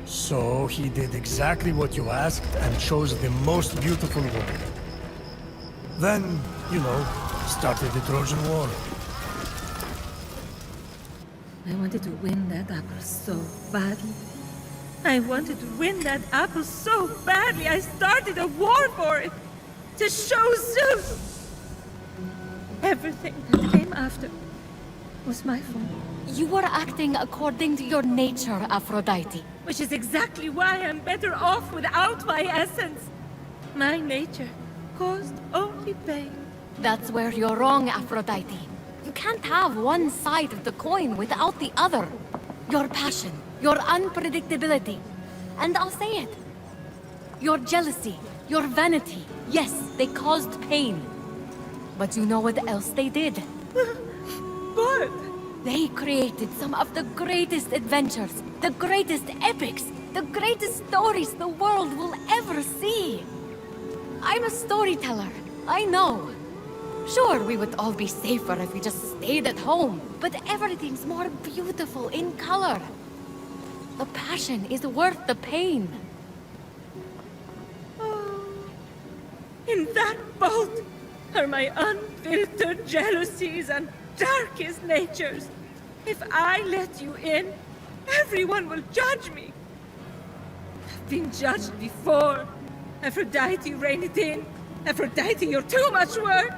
So he did exactly what you asked and chose the most beautiful woman. Then, started the Trojan War. I wanted to win that apple so badly. I wanted to win that apple so badly, I started a war for it. To show Zeus! Everything that came after was my fault. You were acting according to your nature, Aphrodite. Which is exactly why I'm better off without my essence. My nature caused only pain. That's where you're wrong, Aphrodite. You can't have one side of the coin without the other. Your passion, your unpredictability, and I'll say it. Your jealousy, your vanity, yes, they caused pain. But you know what else they did? What? They created some of the greatest adventures, the greatest epics, the greatest stories the world will ever see. I'm a storyteller, I know. Sure, we would all be safer if we just stayed at home, but everything's more beautiful in color. The passion is worth the pain. Oh, in that boat are my unfiltered jealousies and darkest natures. If I let you in, everyone will judge me. I've been judged before. Aphrodite, rein it in. Aphrodite, you're too much work.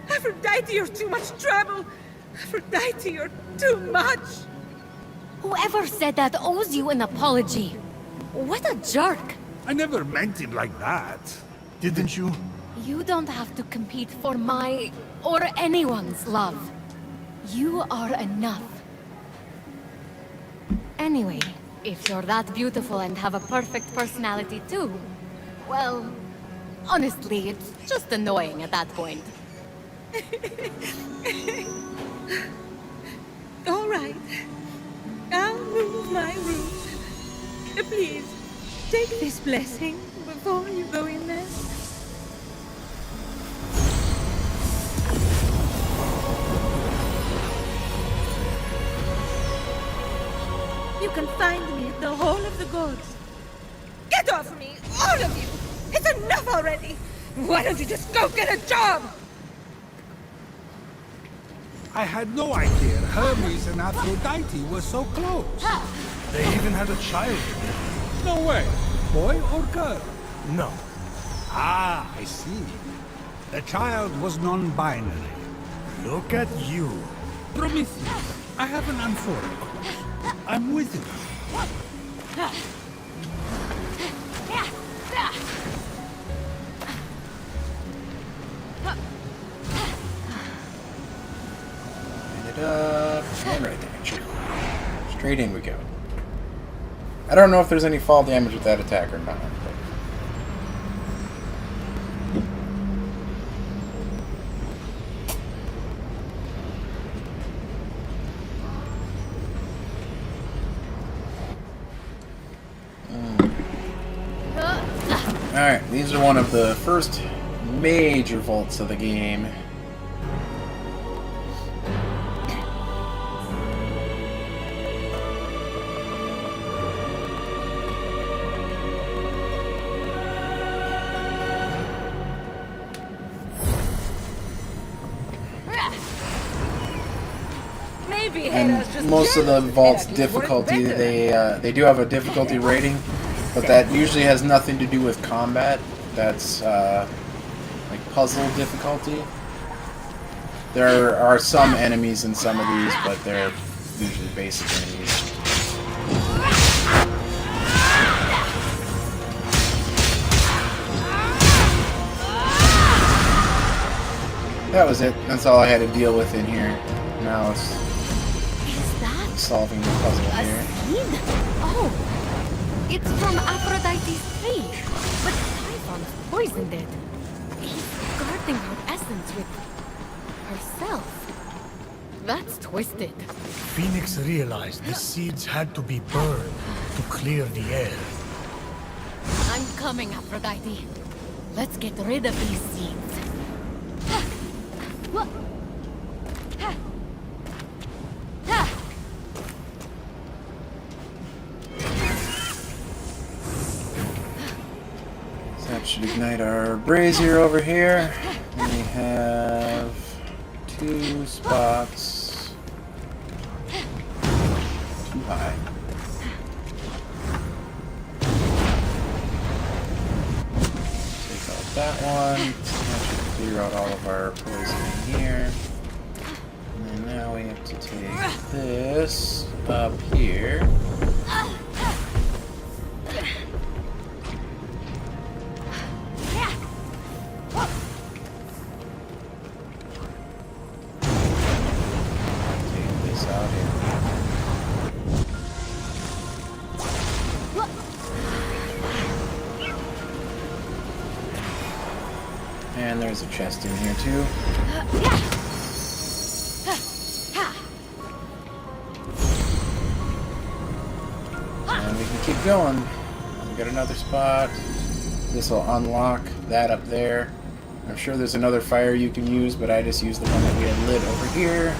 Aphrodite, you're too much trouble. Aphrodite, you're too much. Whoever said that owes you an apology. What a jerk. I never meant it like that. Didn't you? You don't have to compete for my or anyone's love. You are enough. Anyway, if you're that beautiful and have a perfect personality too, well, honestly, it's just annoying at that point. All right. I'll move my room. Please, take this blessing before you go in there. You can find me at the Hall of the Gods. Get off me, all of you! It's enough already! Why don't you just go get a job? I had no idea Hermes and Aphrodite were so close. They even had a child together. No way. Boy or girl? No. Ah, I see. The child was non-binary. Look at you. Prometheus, I have an unfortunate. I'm with you. And right there. Straight in we go. I don't know if there's any fall damage with that attack or not. But... Alright, these are one of the first major vaults of the game. And most of the vaults difficulty, they do have a difficulty rating, but that usually has nothing to do with combat. That's like puzzle difficulty. There are some enemies in some of these, but they're usually basic enemies. That was it. That's all I had to deal with in here. Now it's solving the puzzle here. Seed? Oh, it's from Aphrodite's tree, but Typhon's poisoned it. He's guarding her essence with herself. That's twisted. Phoenix realized the seeds had to be burned to clear the air. I'm coming, Aphrodite. Let's get rid of these seeds. So that should ignite our brazier over here. And we have 2 spots too high. Take out that one. That should clear out all of our poison in here. And then now we have to take this up here. And there's a chest in here too. And we can keep going. We got another spot. This will unlock that up there. I'm sure there's another fire you can use, but I just used the one that we had lit over here.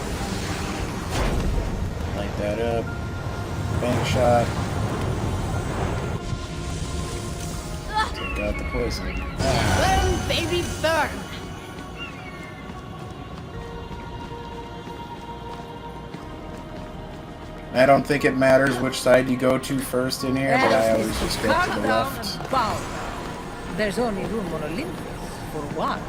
Light that up. Bank shot. Take out the poison. Burn, baby, burn! I don't think it matters which side you go to first in here, but I always just go to the left. There's only room on Olympus for one.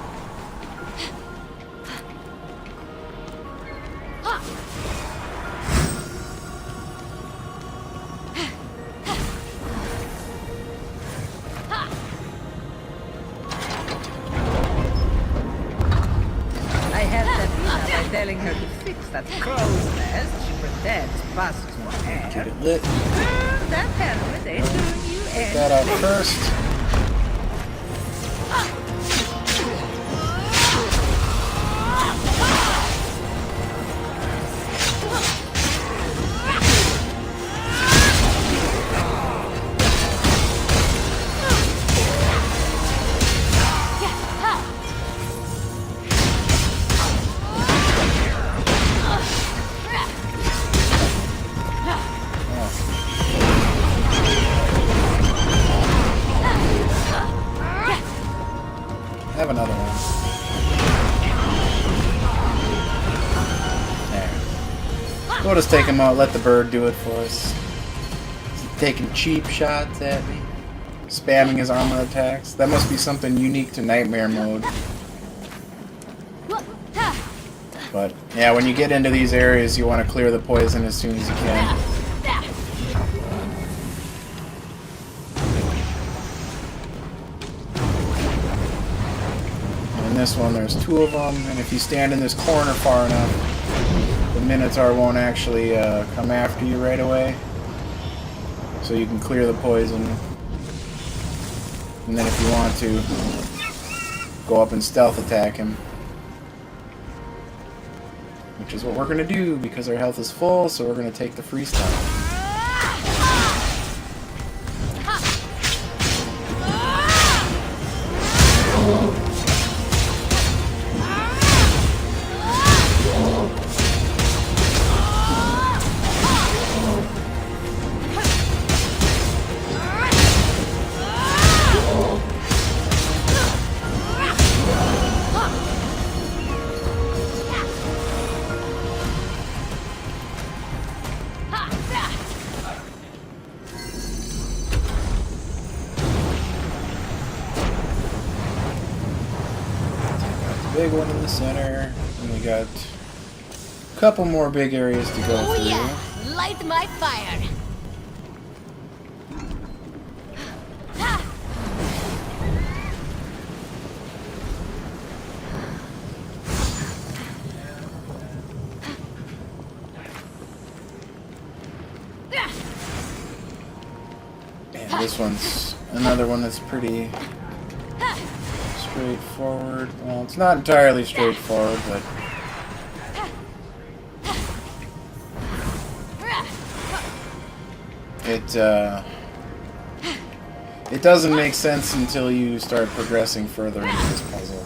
I had Sabina by telling her to fix that crow's nest. She pretends passes for air. Get it lit. That helmet ain't doing you Get that out first. Have another one. There. We'll just take him out, let the bird do it for us. He's taking cheap shots at me. Spamming his armor attacks. That must be something unique to Nightmare mode. But, yeah, when you get into these areas, you want to clear the poison as soon as you can. This one, there's 2 of them, and if you stand in this corner far enough, the Minotaur won't actually come after you right away. So you can clear the poison. And then if you want to, go up and stealth attack him. Which is what we're going to do, because our health is full, so we're going to take the freestyle. big one in the center, and we got a couple more big areas to go through. Yeah, light my fire. And this one's another one that's pretty straightforward. Well, it's not entirely straightforward, but it doesn't make sense until you start progressing further into this puzzle.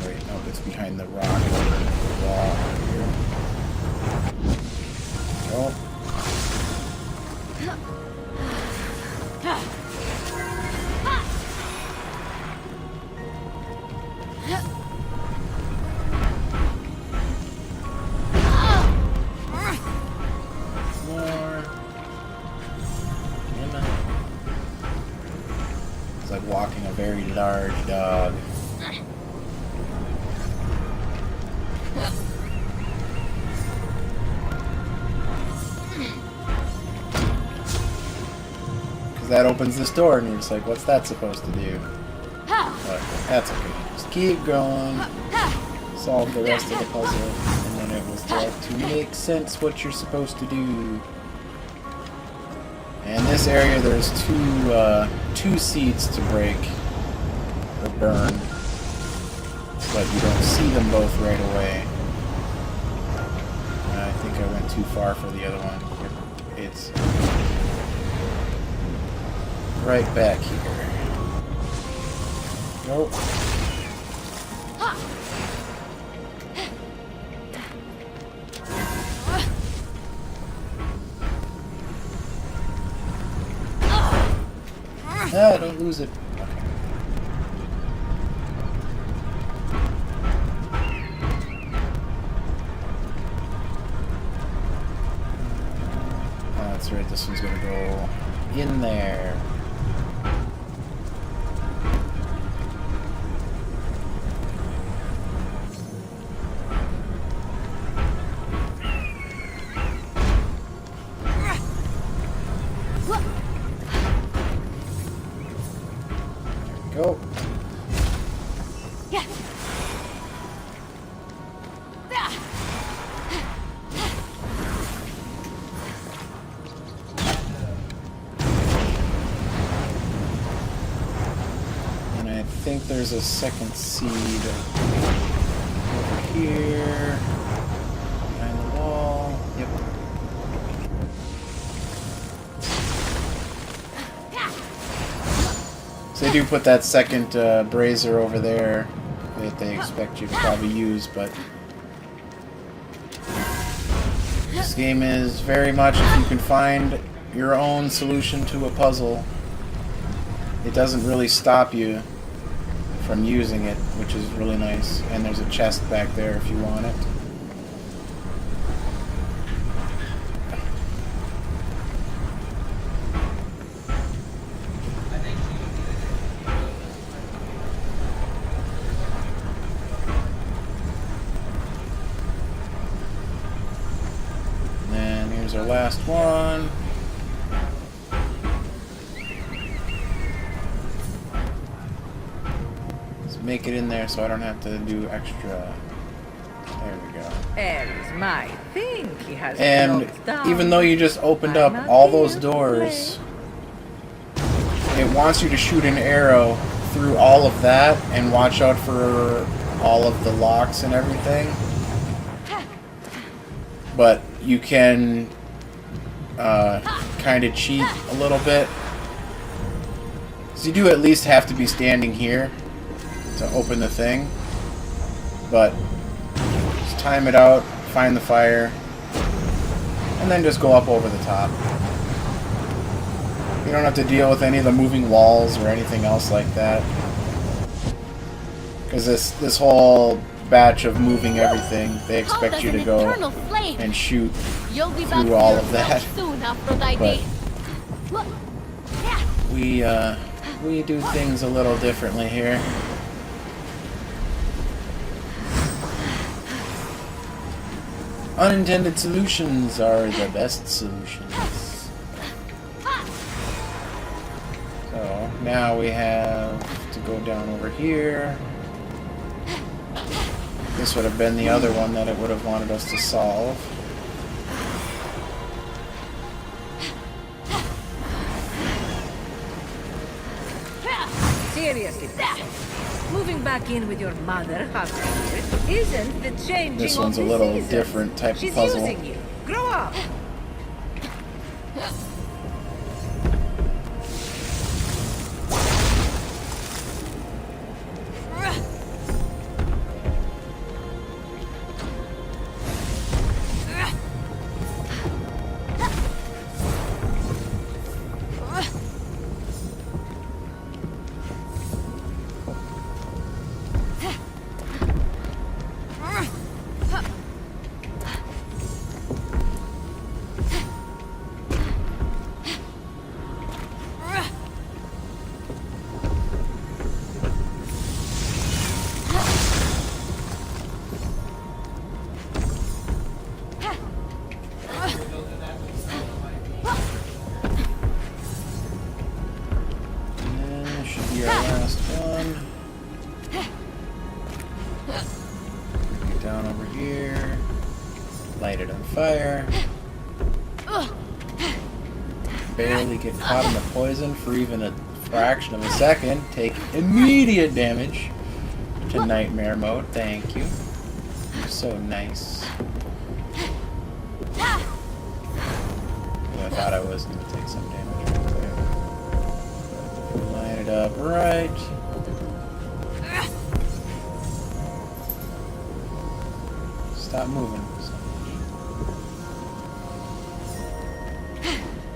Wait, no, it's behind the rock or the wall here. Oh. It's like walking a very large dog. Because that opens this door, and you're just like, what's that supposed to do? But that's okay. Just keep going. Solve the rest of the puzzle, and then it will start to make sense what you're supposed to do. And in this area, there's two seeds to break or burn, but you don't see them both right away. I think I went too far for the other one. It's right back here. Nope. Ah, don't lose it. Okay. Oh, that's right, this one's gonna go in there. Go. Yeah. And I think there's a second seed over here behind the wall. Yep. So they do put that second brazier over there that they expect you to probably use, but this game is very much if you can find your own solution to a puzzle. It doesn't really stop you from using it, which is really nice. And there's a chest back there if you want it. Here's our last one. Let's make it in there so I don't have to do extra. There we go. Ares might think he has And closed down. even though you just opened I'm up not all here those to doors, it wants you to shoot an arrow through all of that and watch out for all of the locks and everything. But you can kind of cheat a little bit. So you do at least have to be standing here to open the thing. But just time it out, find the fire, and then just go up over the top. You don't have to deal with any of the moving walls or anything else like that. Because this whole batch of moving everything, they Cold expect as you an to go eternal flame. and shoot You'll be back through to all your of that. rest soon, Aphrodite. We do things a little differently here. Unintended solutions are the best solutions. So now we have to go down over here. This would have been the other one that it would have wanted us to solve. Seriously, moving back in with your mother after years isn't the changing This one's a of the little seasons. different type She's of puzzle. using you. Grow up. Should be our last one. Get down over here. Light it on fire. Barely get caught in the poison for even a fraction of a second. Take immediate damage to nightmare mode. Thank you. You're so nice. I thought I was going to take some damage right there. Line it up right. Stop moving so much.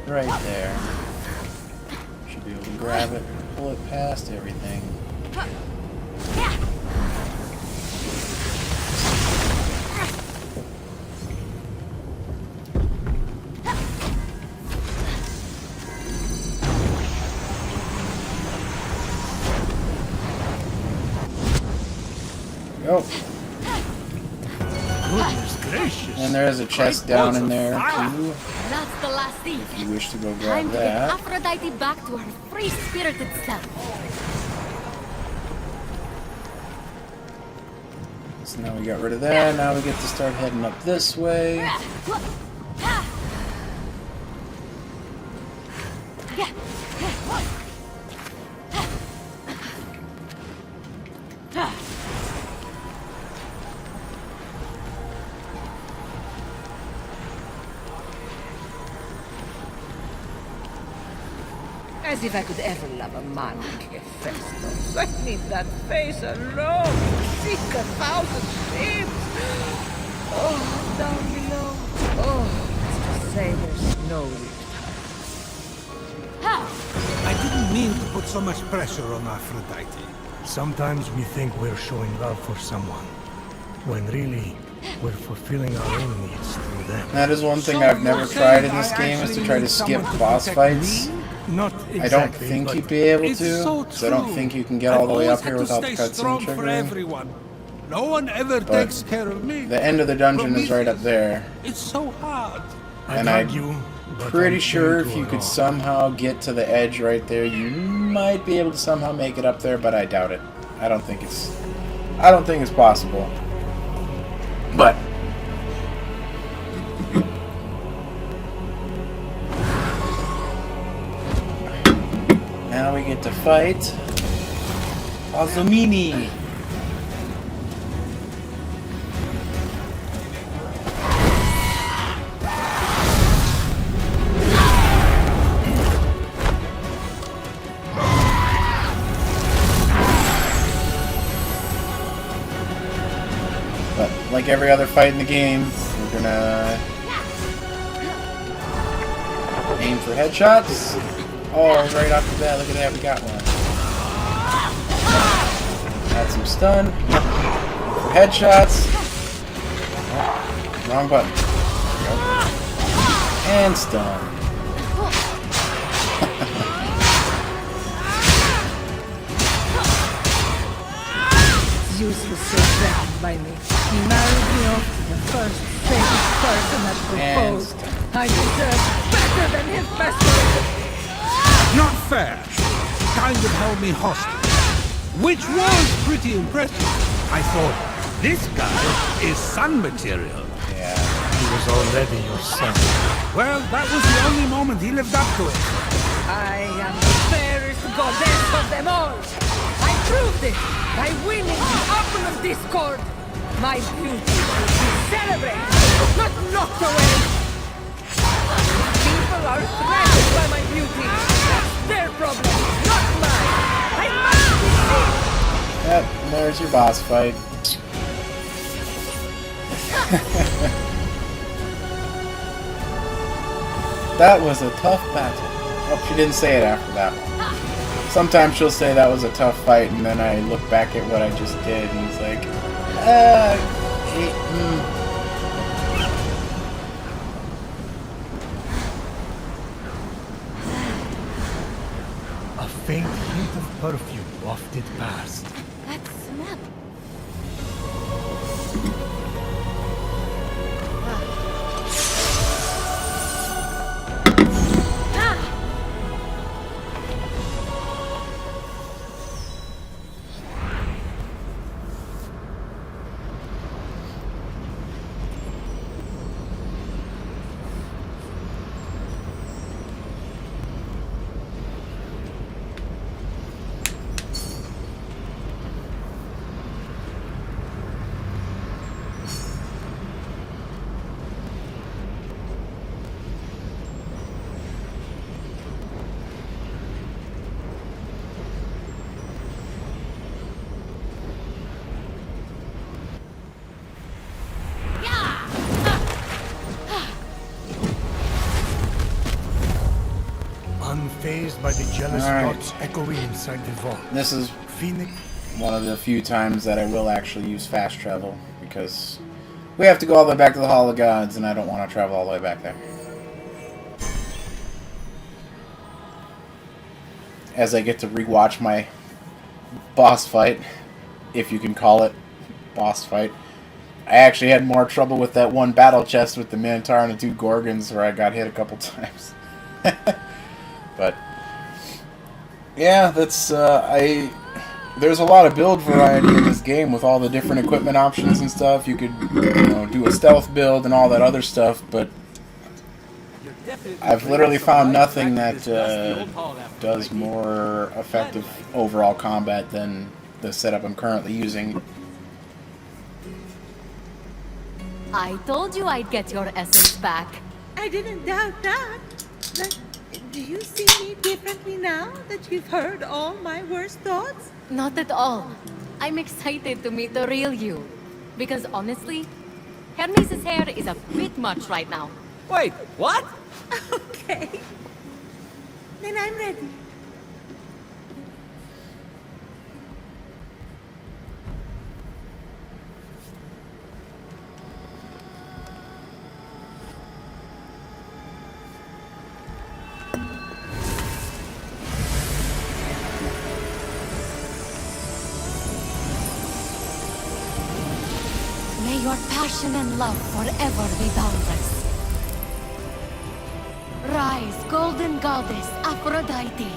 Right there. Should be able to grab it and pull it past everything. Go. Goodness gracious. And there is a chest down in there too, That's the last thing. if you wish to go Time grab to get that. Aphrodite back to her free-spirited self. So now we got rid of that. Now we get to start heading up this way. As if I could ever love a man like Hephaestus. I need that face alone to seek 1,000 ships. Oh, down below. Oh, it's to say there's no return. I didn't mean to put so much pressure on Aphrodite. Sometimes we think we're showing love for someone, when really we're fulfilling our own needs through them. That is one thing So I've never you're tried in saying this I game, is to actually try to need skip someone to boss protect fights. me? Not exactly, I don't think but you'd be able It's to, so so I don't true. think you can get all the way I've up here always without had the to stay strong cutscene for triggering. everyone. No one ever takes care of me. The end of the dungeon is right up there. It's so hard. And I'd I argue, but Pretty I'm sure chained if to you a could rock. somehow get to the edge right there, you might be able to somehow make it up there, but I doubt it. I don't think it's possible. But now we get to fight Azumini. But like every other fight in the game, we're gonna aim for headshots. Oh, right off the bat, look at that, we got one. Add some stun. Headshots. Oh, wrong button. There we go. And stun. Zeus was so threatened by me. He married me off to the first famous person that proposed. I deserve better than his best. Not fair. Kind of held me hostage. Which was pretty impressive. I thought, this guy is sun material. Yeah. He was already your son. Well, that was the only moment he lived up to it. I am the fairest goddess of them all. I proved it by winning the opulent discord. My beauty should be celebrated, not knocked away. People are threatened by my beauty. That's their problem, not mine. I must be free. Yep, and there's your boss fight. That was a tough battle. Oh, she didn't say it after that one. Sometimes she'll say that was a tough fight, and then I look back at what I just did, and it's like, A faint hint of perfume wafted past. That smell. Unfazed by the jealous Alright. thoughts echoing inside the vault. this is Phoenix one of the few times that I will actually use fast travel, because we have to go all the way back to the Hall of Gods, and I don't want to travel all the way back there. As I get to rewatch my boss fight, if you can call it boss fight. I actually had more trouble with that one battle chest with the Minotaur and the two Gorgons, where I got hit a couple times. But yeah, that's there's a lot of build variety in this game with all the different equipment options and stuff. You could, do a stealth build and all that other stuff, but I've literally found nothing that does more effective overall combat than the setup I'm currently using. I told you I'd get your essence back. I didn't doubt that. But do you see me differently now that you've heard all my worst thoughts? Not at all. I'm excited to meet the real you. Because honestly, Hermes' hair is a bit much right now. Wait, what? Okay. Then I'm ready. May your passion and love forever be boundless. Rise, golden goddess Aphrodite.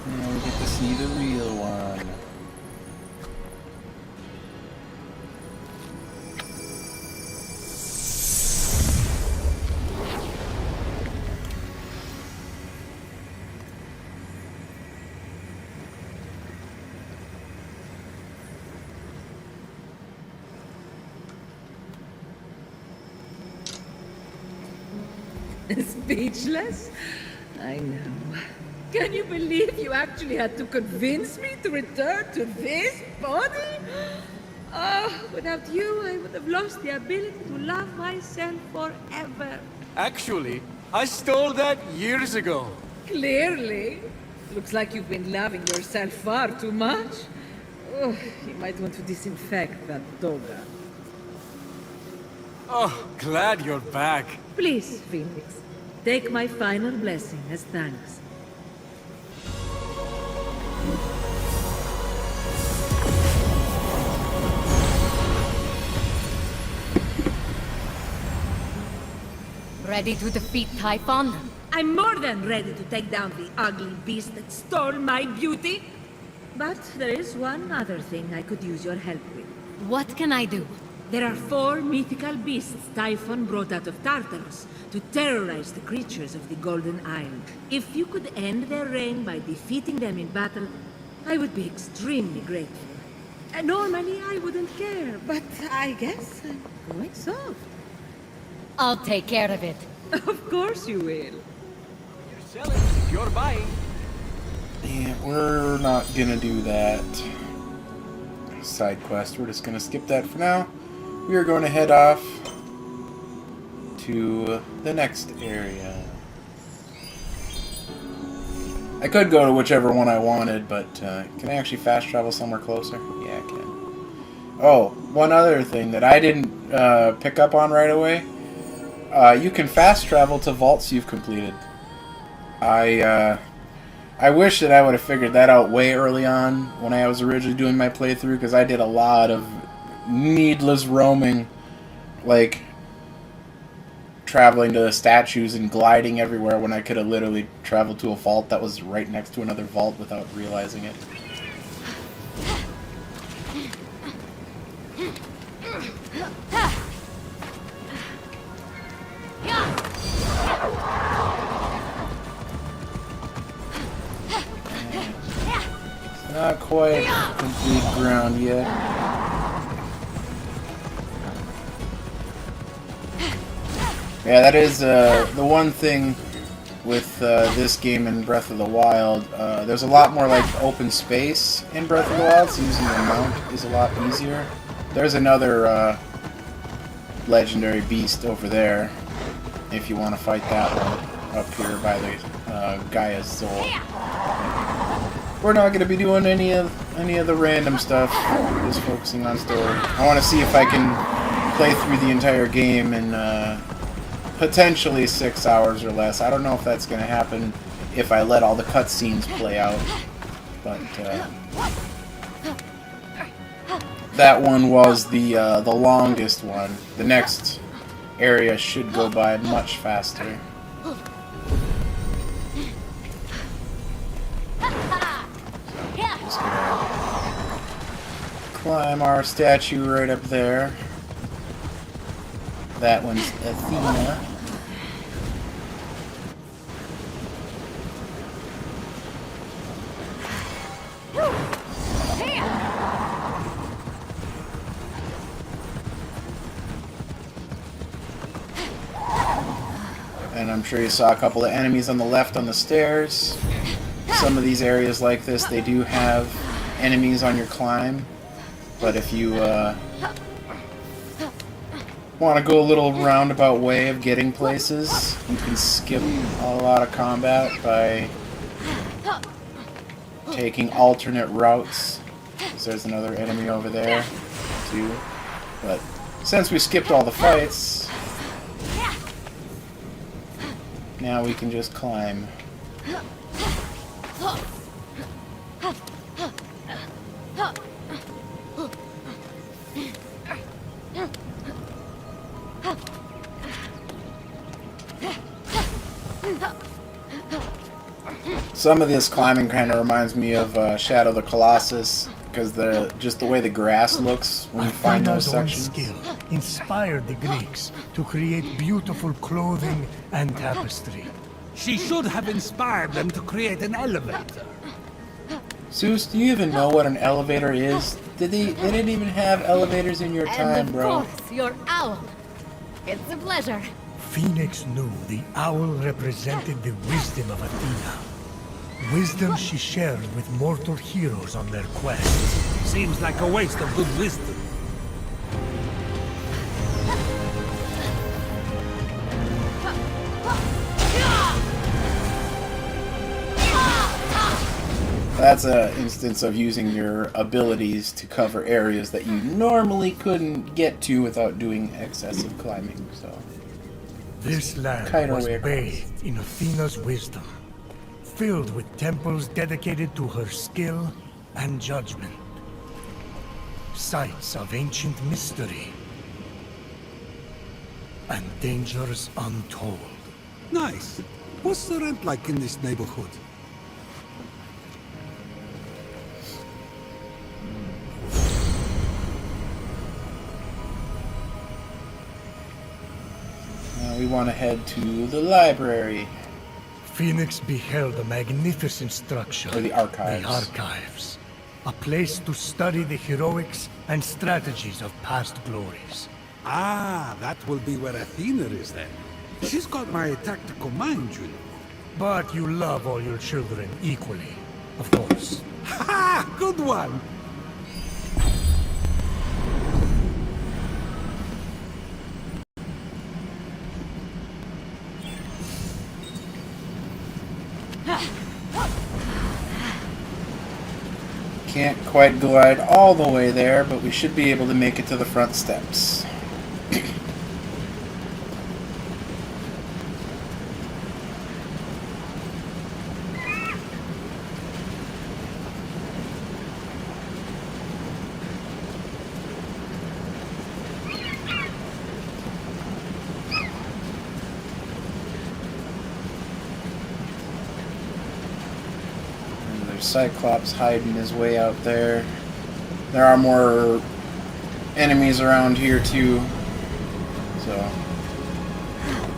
Now we get to see the real one. Speechless? I know. Can you believe you actually had to convince me to return to this body? Oh, without you, I would have lost the ability to love myself forever. Actually, I stole that years ago. Clearly. Looks like you've been loving yourself far too much. Oh, you might want to disinfect that toga. Oh, glad you're back. Please, Phoenix, take my final blessing as thanks. Ready to defeat Typhon? I'm more than ready to take down the ugly beast that stole my beauty. But there is one other thing I could use your help with. What can I do? There are 4 mythical beasts Typhon brought out of Tartarus to terrorize the creatures of the Golden Isle. If you could end their reign by defeating them in battle, I would be extremely grateful. Normally I wouldn't care, but I guess I'm going soft. I'll take care of it. Of course you will. You're selling, you're buying. Yeah, we're not gonna do that side quest. We're just gonna skip that for now. We are going to head off to the next area. I could go to whichever one I wanted, but can I actually fast travel somewhere closer? Yeah, I can. Oh, one other thing that I didn't pick up on right away. You can fast travel to vaults you've completed. I wish that I would have figured that out way early on when I was originally doing my playthrough, because I did a lot of needless roaming, like traveling to the statues and gliding everywhere when I could have literally traveled to a vault that was right next to another vault without realizing it. Not quite complete ground yet. Yeah, that is the one thing with this game and Breath of the Wild. There's a lot more like open space in Breath of the Wild, so using the mount is a lot easier. There's another legendary beast over there, if you want to fight that one, up here by the Gaia's Soul. We're not going to be doing any of the random stuff, just focusing on story. I want to see if I can play through the entire game in potentially 6 hours or less. I don't know if that's going to happen if I let all the cutscenes play out, but that one was the longest one. The next area should go by much faster. Just gonna climb our statue right up there. That one's Athena. And I'm sure you saw a couple of enemies on the left on the stairs. Some of these areas like this, they do have enemies on your climb. But if you want to go a little roundabout way of getting places, you can skip a lot of combat by taking alternate routes. So there's another enemy over there, too. But since we skipped all the fights, now we can just climb. Some of this climbing kind of reminds me of Shadow of the Colossus, because just the way the grass looks when you find those sections. Skill inspired the Greeks to create beautiful clothing and tapestry. She should have inspired them to create an elevator. Zeus, do you even know what an elevator is? They didn't even have elevators in your time, And bro. of course, your owl. It's a pleasure. Phoenix knew the owl represented the wisdom of Athena. Wisdom she shared with mortal heroes on their quest. Seems like a waste of good wisdom. That's an instance of using your abilities to cover areas that you normally couldn't get to without doing excessive climbing. So This land Kite our was way across. bathed in Athena's wisdom, filled with temples dedicated to her skill and judgment. Sites of ancient mystery and dangers untold. Nice. What's the rent like in this neighborhood? We want to head to the library. Phoenix beheld a magnificent structure. Or the archives. The archives. A place to study the heroics and strategies of past glories. Ah, that will be where Athena is then. She's got my tactical mind, you know. But you love all your children equally, of course. Ha! Good one! Can't quite glide all the way there, but we should be able to make it to the front steps. Cyclops hiding his way out there. There are more enemies around here too, so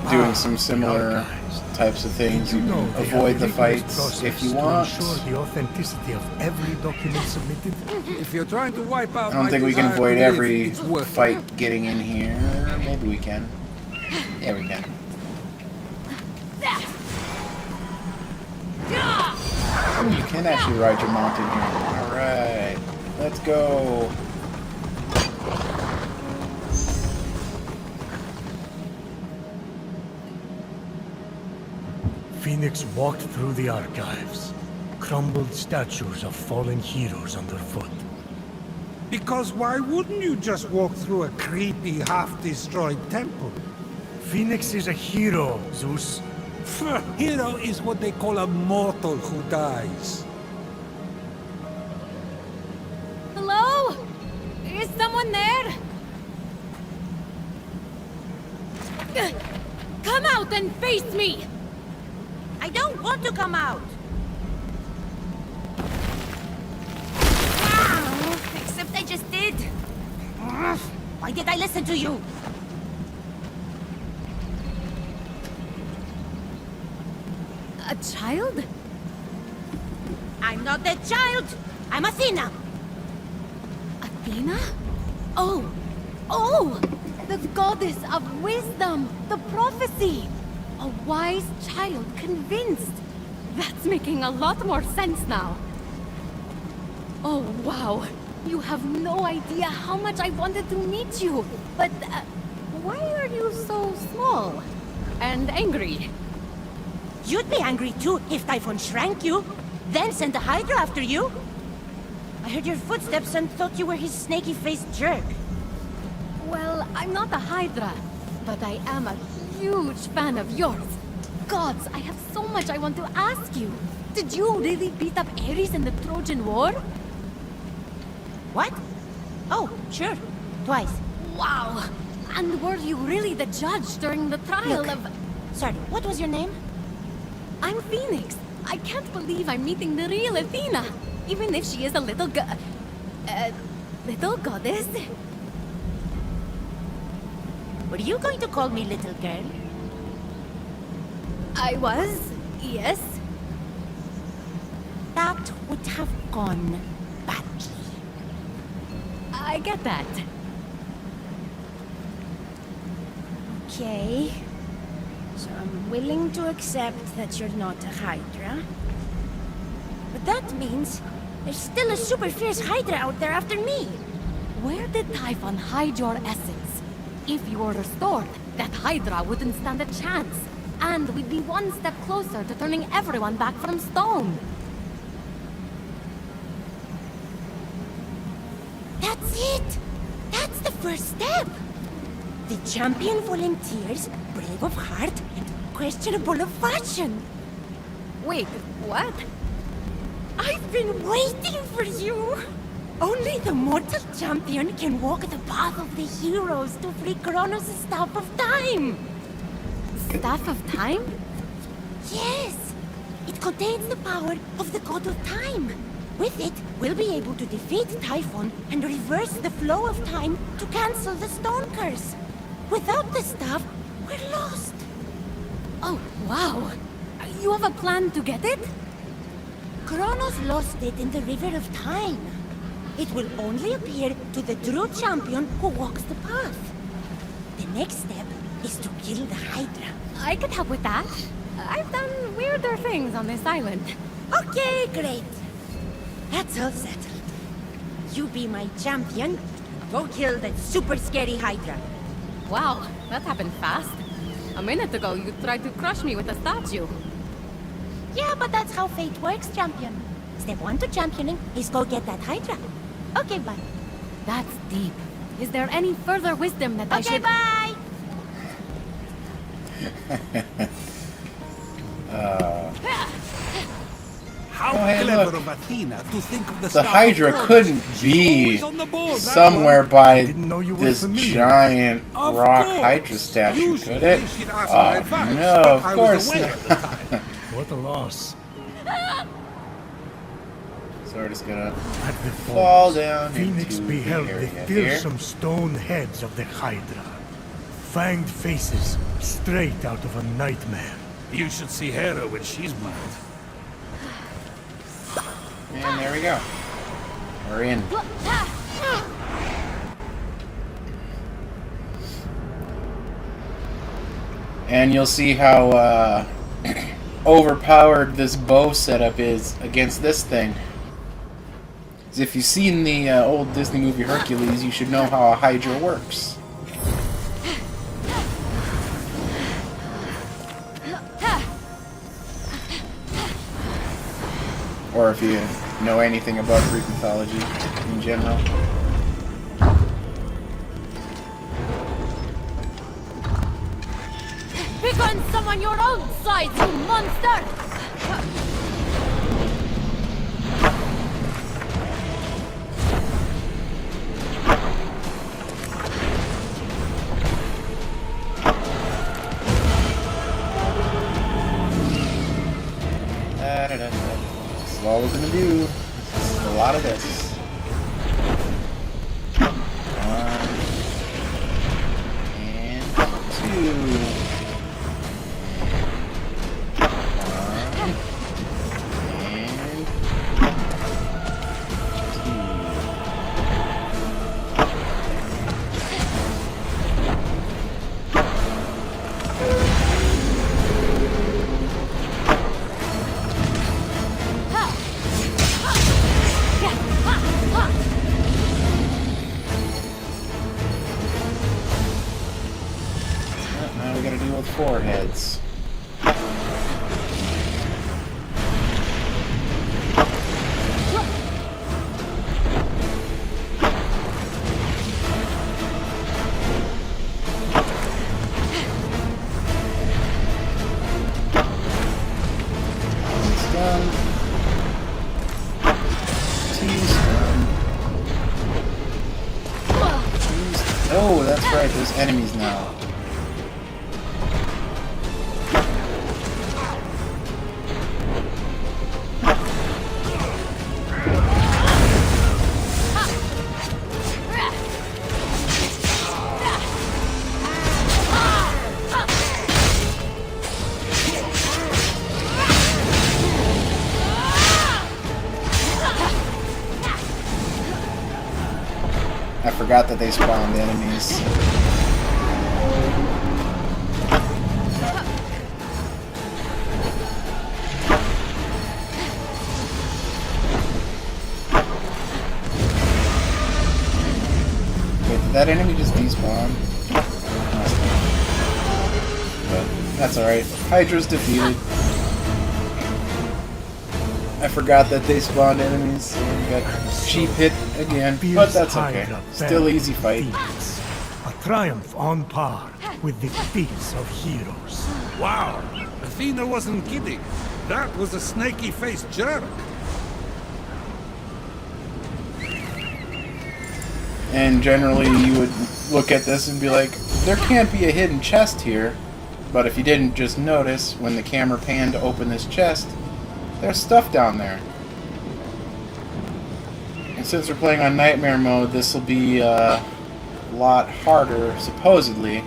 doing some similar types of things. You can avoid the fights if you want. Ensure the authenticity of every document submitted. If you're trying to wipe out I don't my think we can desire to avoid live, every it's worth it. fight getting in here. Maybe we can. Yeah, we can. Oh, you can actually ride your mount in here. Alright. Let's go. Phoenix walked through the archives. Crumbled statues of fallen heroes underfoot. Because why wouldn't you just walk through a creepy, half-destroyed temple? Phoenix is a hero, Zeus. Hero is what they call a mortal who dies. Hello? Is someone there? Come out and face me! I don't want to come out. Except I just did. Why did I listen to you? A child? I'm not a child. I'm Athena. Athena? Oh! Oh! The goddess of wisdom! The prophecy! A wise child convinced! That's making a lot more sense now. Oh, wow. You have no idea how much I wanted to meet you. But, why are you so small? And angry? You'd be angry too if Typhon shrank you, then sent a Hydra after you. I heard your footsteps and thought you were his snaky-faced jerk. Well, I'm not a Hydra, but I am a huge fan of yours. Gods, I have so much I want to ask you. Did you really beat up Ares in the Trojan War? What? Oh, sure. Twice. Wow! And were you really the judge during the trial Look. of... Sorry, what was your name? I'm Phoenix. I can't believe I'm meeting the real Athena, even if she is a little little goddess. Were you going to call me little girl? I was, yes. That would have gone badly. I get that. Okay. So I'm willing to accept that you're not a Hydra. But that means there's still a super fierce Hydra out there after me. Where did Typhon hide your essence? If you were restored, that Hydra wouldn't stand a chance. And we'd be one step closer to turning everyone back from stone. That's it! That's the first step! The champion volunteers, brave of heart and questionable of fashion. Wait, what? I've been waiting for you! Only the mortal champion can walk the path of the heroes to free Kronos' Staff of Time! Staff of Time? Yes! It contains the power of the God of Time. With it, we'll be able to defeat Typhon and reverse the flow of time to cancel the stone curse. Without the staff, we're lost. Oh, wow. You have a plan to get it? Kronos lost it in the River of Time. It will only appear to the true champion who walks the path. The next step is to kill the Hydra. I could help with that. I've done weirder things on this island. Okay, great. That's all settled. You be my champion. Go kill that super scary Hydra. Wow, that happened fast. A minute ago, you tried to crush me with a statue. Yeah, but that's how fate works, champion. Step 1 to championing is go get that Hydra. Okay, bye. That's deep. Is there any further wisdom that I should... bye! How Oh, hey, clever look. of Athena to think of the The Staff of Hydra Kronos. couldn't She's be always on the ball, that somewhere one. by Didn't know you were this familiar. giant Of rock course. Hydra statue, Usually could it? she'd ask Oh, my advice, no, but of I course was away not. at the time. What a loss. So we're just gonna At the fall falls, down Phoenix into beheld the the area here. fearsome stone heads of the Hydra. Fanged faces straight out of a nightmare. You should see Hera when she's mad. And there we go. We're in. And you'll see how overpowered this bow setup is against this thing. 'Cause if you've seen the old Disney movie Hercules, you should know how a Hydra works. Or if you know anything about Greek mythology in general. Pick on someone your own size, you monster! This is all we're gonna do. This is a lot of this. One and two. One and now we gotta deal with four heads. One's done. Two's done. Oh, that's right, there's enemies now. I forgot that they spawned enemies. Wait, did that enemy just despawn? But that's alright. Hydra's defeated. I forgot that they spawned enemies. We got sheep hit again, but that's okay. Still easy fight. Fenyx, a triumph on par with the feats of heroes. Wow, Athena wasn't kidding. That was a snaky-faced jerk. And generally you would look at this and be like, there can't be a hidden chest here. But if you didn't just notice, when the camera panned to open this chest, there's stuff down there. And since we're playing on Nightmare mode, this will be a lot harder, supposedly.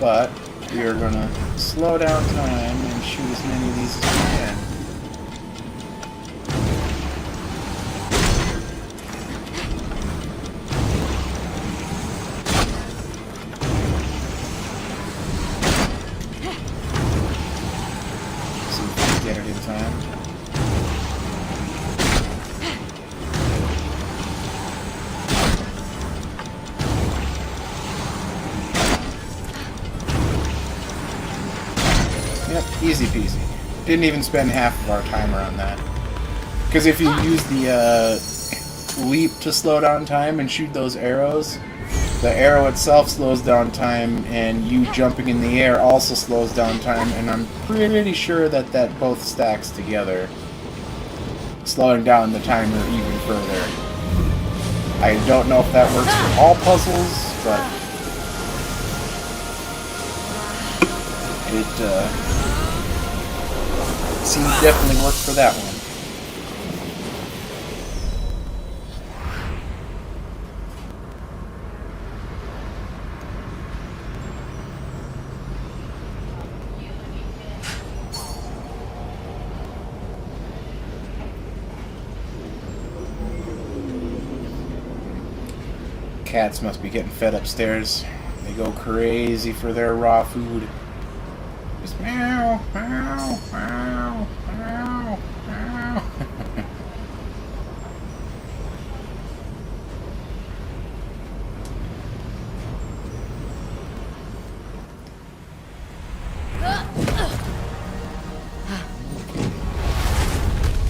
But we are going to slow down time and shoot as many of these as we can. See if we can get it in time. Yep, easy peasy. Didn't even spend half of our timer on that. Because if you use the leap to slow down time and shoot those arrows, the arrow itself slows down time, and you jumping in the air also slows down time, and I'm pretty sure that that both stacks together, slowing down the timer even further. I don't know if that works for all puzzles, but it seems definitely worked for that one. Cats must be getting fed upstairs. They go crazy for their raw food. Just meow, meow, meow, meow, meow.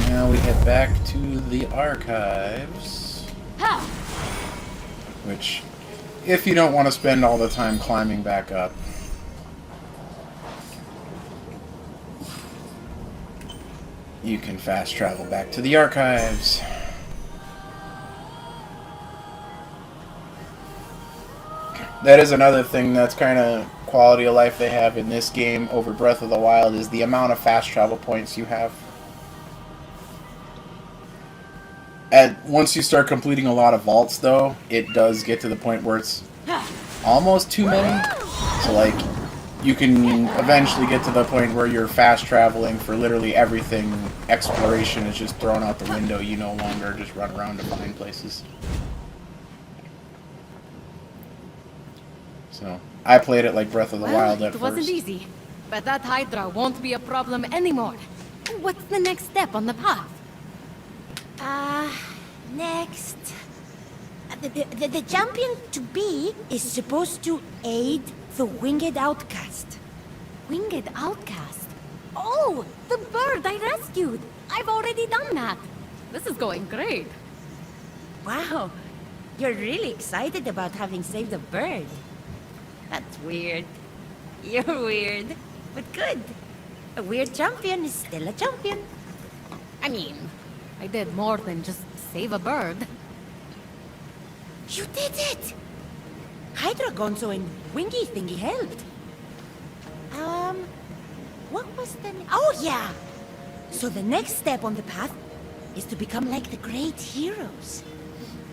Now we head back to the archives. Which, if you don't want to spend all the time climbing back up, you can fast travel back to the archives. That is another thing that's kind of quality of life they have in this game over Breath of the Wild, is the amount of fast travel points you have. Once you start completing a lot of vaults, though, it does get to the point where it's almost too many. So, like, you can eventually get to the point where you're fast traveling for literally everything. Exploration is just thrown out the window. You no longer just run around to find places. So, I played it like Breath of the Wild at first. It wasn't first. easy, but that Hydra won't be a problem anymore. What's the next step on the path? Next. The champion to be is supposed to aid the winged outcast. Winged outcast? Oh, the bird I rescued! I've already done that. This is going great. Wow, you're really excited about having saved a bird. That's weird. You're weird, but good. A weird champion is still a champion. I mean, I did more than just save a bird. You did it! Hydra Gonzo and Wingy Thingy helped. What was the... Oh, yeah! So the next step on the path is to become like the great heroes.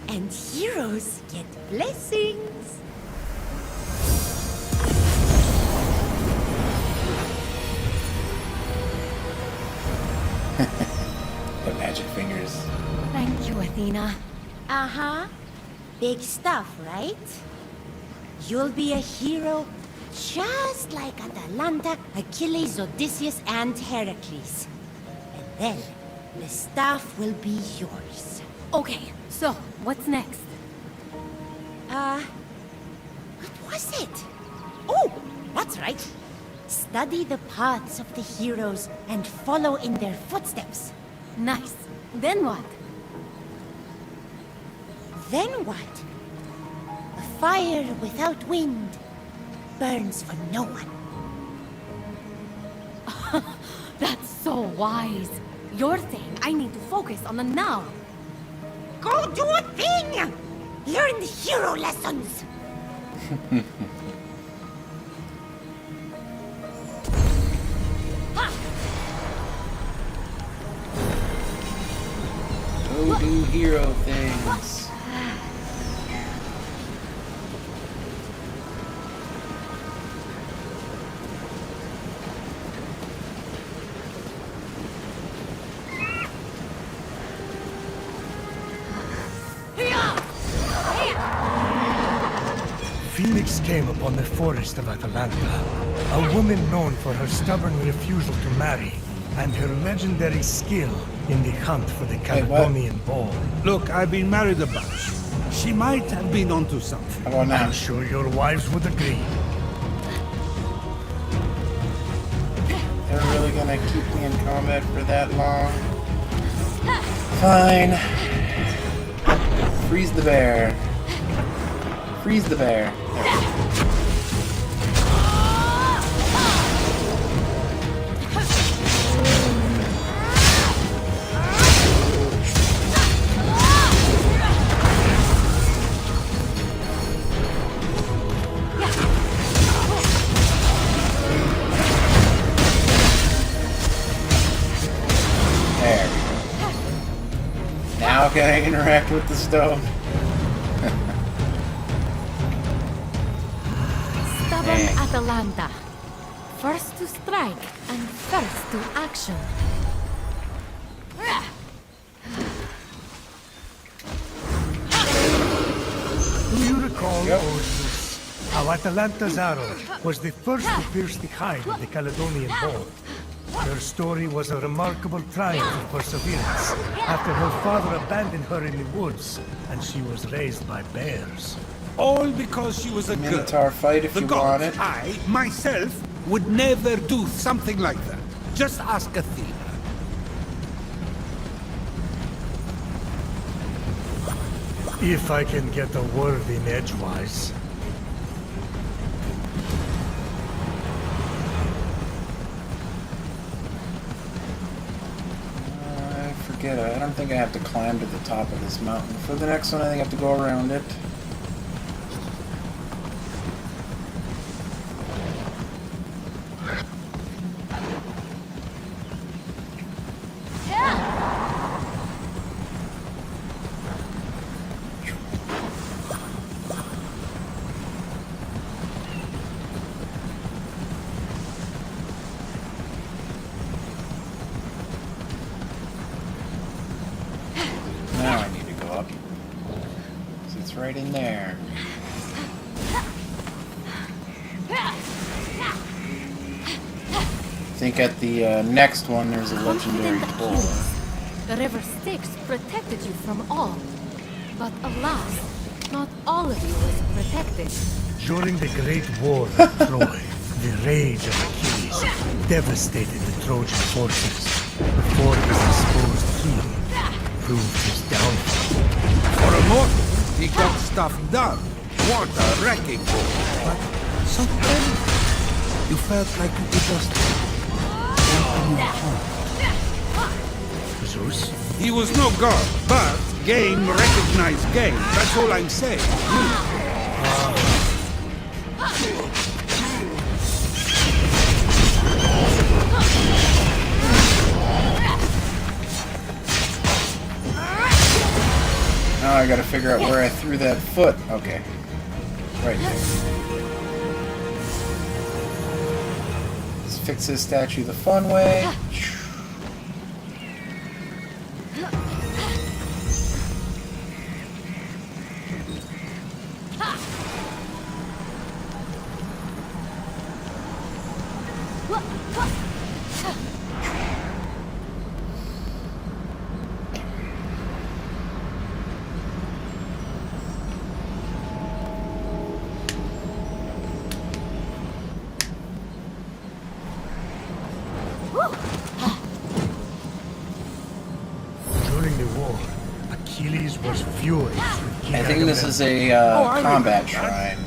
And heroes get blessings. The magic fingers. Thank you, Athena. Uh-huh. Big stuff, right? You'll be a hero just like Atalanta, Achilles, Odysseus, and Heracles. And then the staff will be yours. Okay, so what's next? What was it? Oh, that's right. Study the paths of the heroes and follow in their footsteps. Nice. Then what? Then what? A fire without wind burns for no one. That's so wise. You're saying I need to focus on the now. Go do a thing! Learn the hero lessons! Go do hero things. Phoenix came upon the forest of Atalanta, a woman known for her stubborn refusal to marry and her legendary skill in the hunt for the Caledonian ball. Look, I've been married a bunch. She might have been onto something. How about now? I'm sure your wives would agree. They're really gonna keep me in combat for that long? Fine. Freeze the bear. Freeze the bear. There we go. There we go. Now can I interact with the stone? Stubborn Atalanta. First to strike and first to action. Do you recall, Yep. Odysseus, how Atalanta's arrow was the first to pierce the hide of the Caledonian ball? Her story was a remarkable triumph of perseverance after her father abandoned her in the woods and she was raised by bears. All because she was a girl. Minotaur fight if The you gods, want it. I, myself, would never do something like that. Just ask Athena. If I can get a word in edgewise. I forget it. I don't think I have to climb to the top of this mountain. For the next one, I think I have to go around it. Now I need to go up. 'Cause it's right in there. I think at the next one there's a legendary Confident toll. Achilles, the river Styx protected you from all. But alas, not all of you was protected. During the Great War at Troy, the rage of Achilles devastated the Trojan forces before his exposed heel proved his downfall. For a mortal, he got stuff done. What a wrecking ball. But so delicate. You felt like you could just open your heart. Zeus? He was no god, but game recognized game. That's all I'm saying. Now I gotta figure out where I threw that foot. Okay. Right there. Let's fix his statue the fun way. war, Achilles was furious with King I think this is a combat shrine.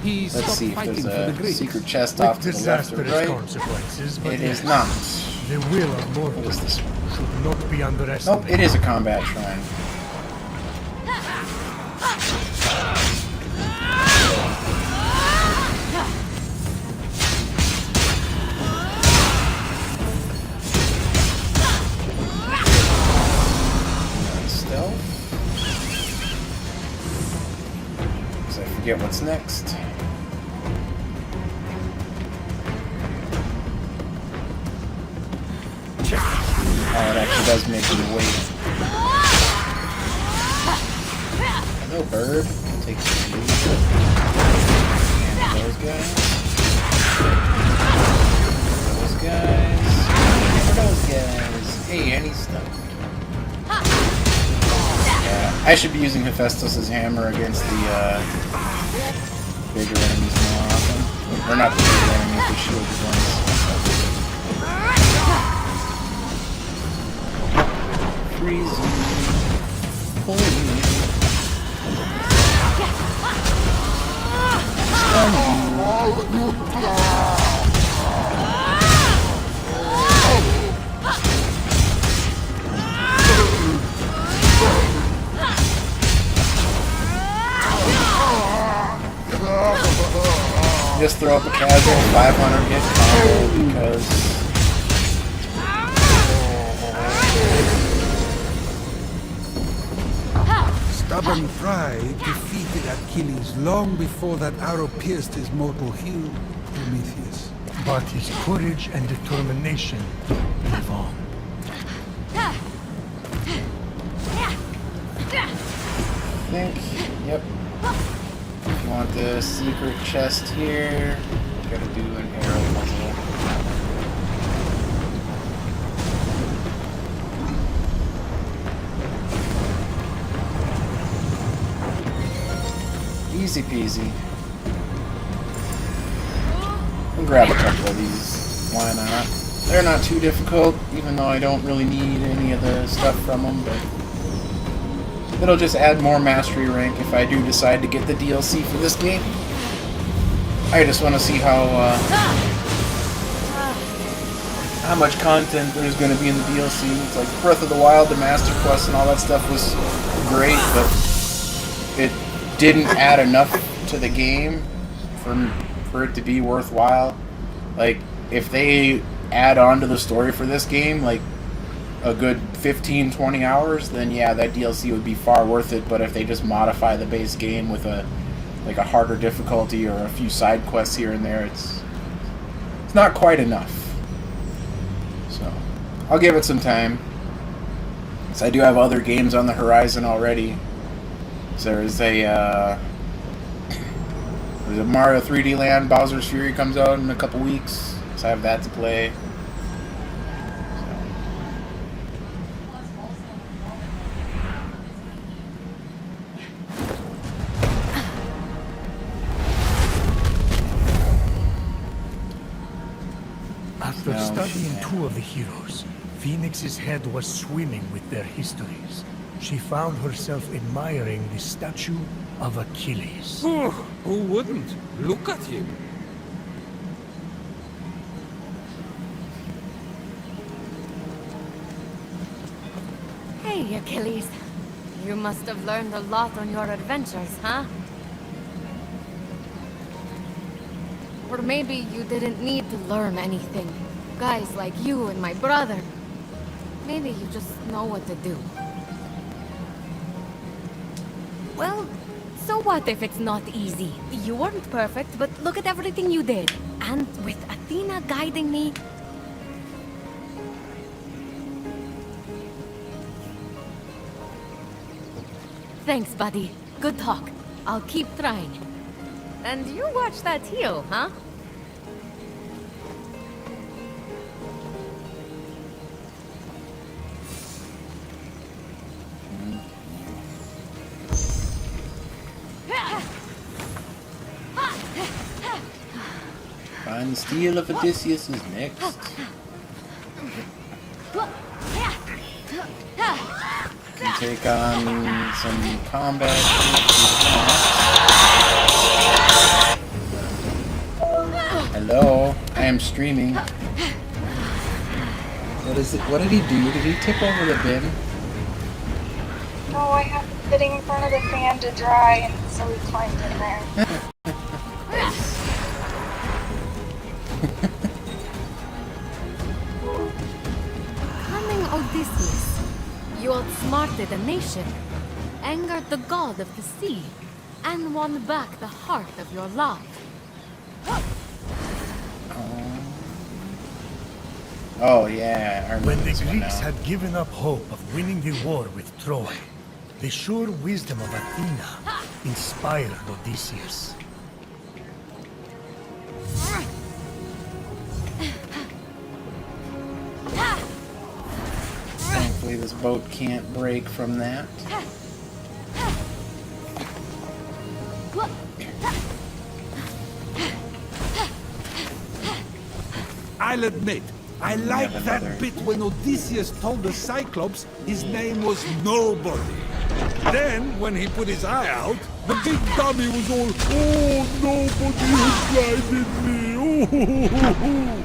Let's see if there's a secret chest off to the left or disastrous right. consequences, but It yes, is not. the will of What mortals is this one? should not be underestimated. Nope, it is a combat shrine. Stealth. Because I forget what's next. Oh, it actually does make me wait. Hello, bird. Take you. And those guys. Those guys. And those guys. Hey, any stuff. Yeah, I should be using Hephaestus' hammer against the bigger enemies more often. Or not the bigger enemies, the shielded ones. Freezing. Just throw up a casual 500 hit combo because Stubborn pride defeated Achilles long before that arrow pierced his mortal heel, Prometheus. But his courage and determination live on. I think, yep. If you want the secret chest here, you gotta do an arrow puzzle. Easy peasy. I'll grab a couple of these. Why not? They're not too difficult, even though I don't really need any of the stuff from them, but it'll just add more mastery rank if I do decide to get the DLC for this game. I just want to see how much content there's going to be in the DLC. It's like Breath of the Wild, the Master Quest, and all that stuff was great, but it didn't add enough to the game for it to be worthwhile. Like, if they add on to the story for this game, like a good 15-20 hours, then yeah, that DLC would be far worth it. But if they just modify the base game with a harder difficulty or a few side quests here and there, it's not quite enough. So I'll give it some time. So I do have other games on the horizon already. So there's a Mario 3D Land, Bowser's Fury comes out in a couple weeks, so I have that to play. After studying two of the heroes, Phoenix's head was swimming with their histories. She found herself admiring the statue of Achilles. Oh, who wouldn't? Look at him. Hey, Achilles. You must have learned a lot on your adventures, huh? Or maybe you didn't need to learn anything. Guys like you and my brother. Maybe you just know what to do. Well, so what if it's not easy? You weren't perfect, but look at everything you did. And with Athena guiding me... Thanks, buddy. Good talk. I'll keep trying. And you watch that heel, huh? Find the steel of Odysseus is next. and take on some combat. Hello, I am streaming. What is it? What did he do? Did he tip over the bin? No, I have it sitting in front of the fan to dry, and so we climbed in there. Cunning Odysseus, you outsmarted a nation, angered the god of the sea, and won back the heart of your love. Oh yeah, I remember When the this one Greeks now. had given up hope of winning the war with Troy, the sure wisdom of Athena inspired Odysseus. Thankfully, this boat can't break from that. I'll admit, I liked have that another. bit when Odysseus told the Cyclops his name was Nobody. Then, when he put his eye out, the big dummy was all, "Oh, nobody has blinded me, oh."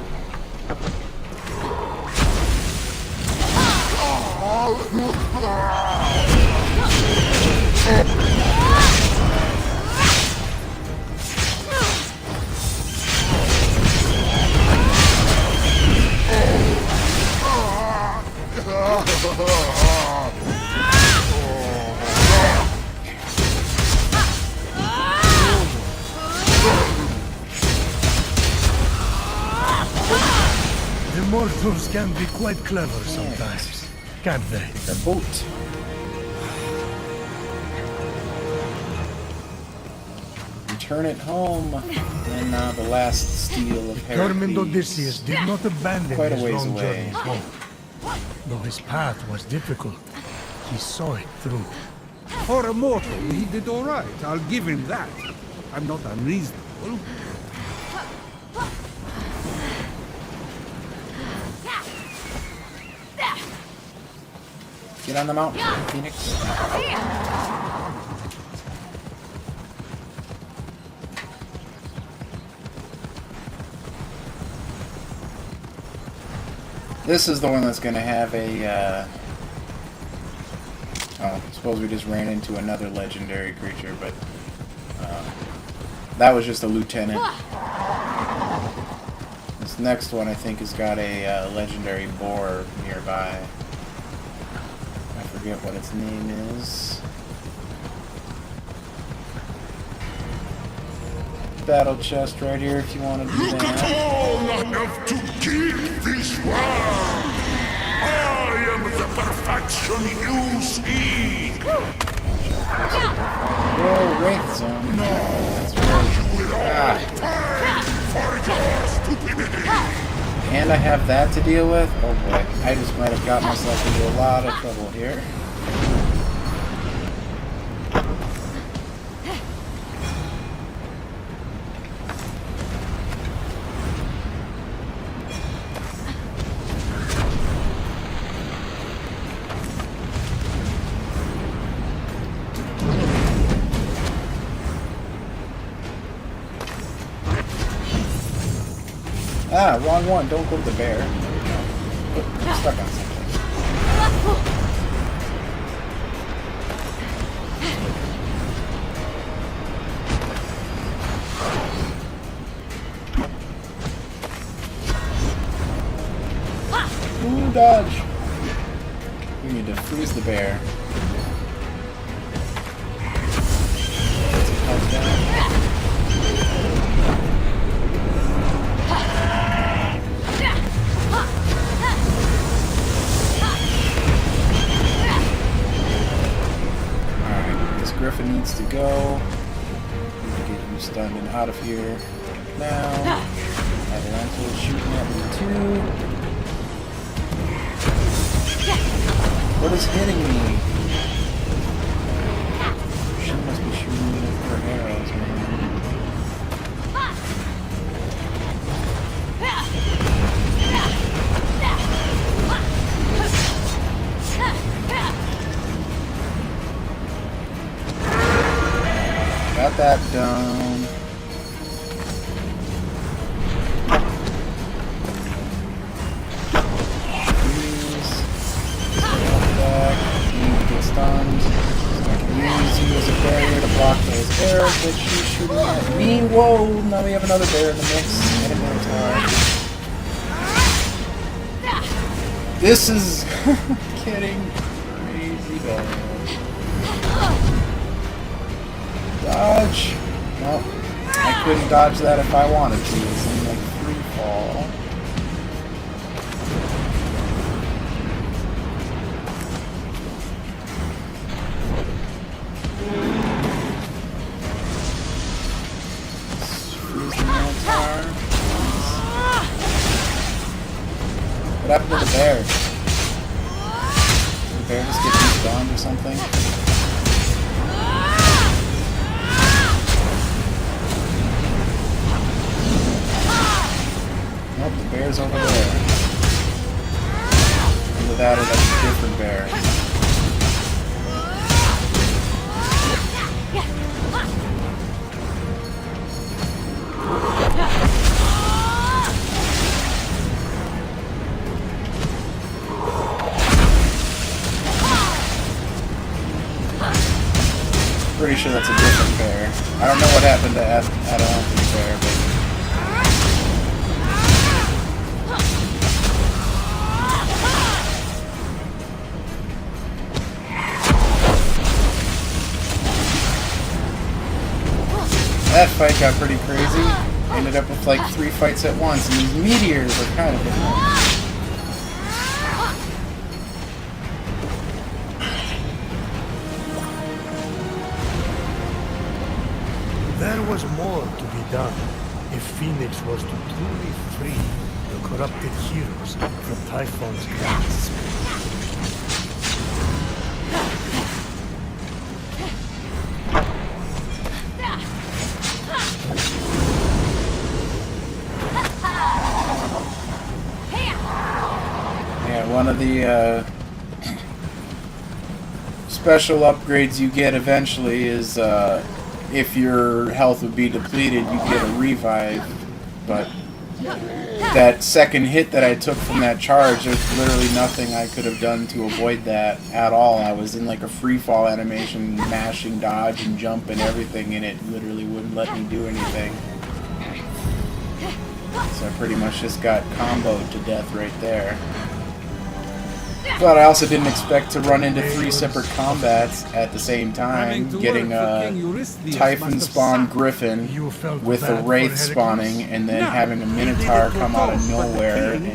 The mortals can be quite clever sometimes, can't they? The boat. Return it home. And now the last steel of Determined Heracles. Odysseus did not abandon Quite a his ways long away. journey home. Though his path was difficult, he saw it through. For a mortal, he did all right. I'll give him that. I'm not unreasonable. Get on the mountain, Phoenix. This is the one that's going to have a, oh, I suppose we just ran into another legendary creature, but that was just a lieutenant. This next one, I think, has got a legendary boar nearby. I forget what its name is. Battle chest right here if you want to do Look at that. all I have to give this world! I am the perfection you seek! Whoa, Wraith Zone. No! That's right. For your stupidity! And I have that to deal with? Oh boy, I just might have got myself into a lot of trouble here. Ah, wrong one. Don't go to the bear. I'm stuck on something. Ooh, dodge. We need to freeze the bear. Let's head down. Griffin needs to go. Need to get you stunned and out of here now. Adelanto is shooting at me too. What is hitting me? She must be shooting me with her arrows, man. that down. Stunned. Use you as a barrier to block those arrows that she's shooting at me. Whoa! Now we have another bear in the mix. And a minotaur. This is getting crazy bad. Dodge. Well, I couldn't dodge that if I wanted to. It's in like free fall. What happened to the bear? Did the bear just get despawned or something? Nope, the bear's over there. Either that or that's a different bear. Pretty sure that's a different bear. I don't know what happened to Adelante's bear, but... That fight got pretty crazy. Ended up with like 3 fights at once, and these meteors are kind of annoying. There was more to be done if Phoenix was to truly free the corrupted heroes from Typhon's grasp. Yeah, one of the special upgrades you get eventually is if your health would be depleted, you get a revive. But that second hit that I took from that charge, there's literally nothing I could have done to avoid that at all. I was in like a free fall animation, mashing dodge and jump and everything, and it literally wouldn't let me do anything. So I pretty much just got comboed to death right there. But I also didn't expect to run into 3 separate combats at the same time, getting a Typhon spawn Griffin with a Wraith spawning, and then having a Minotaur come out of nowhere and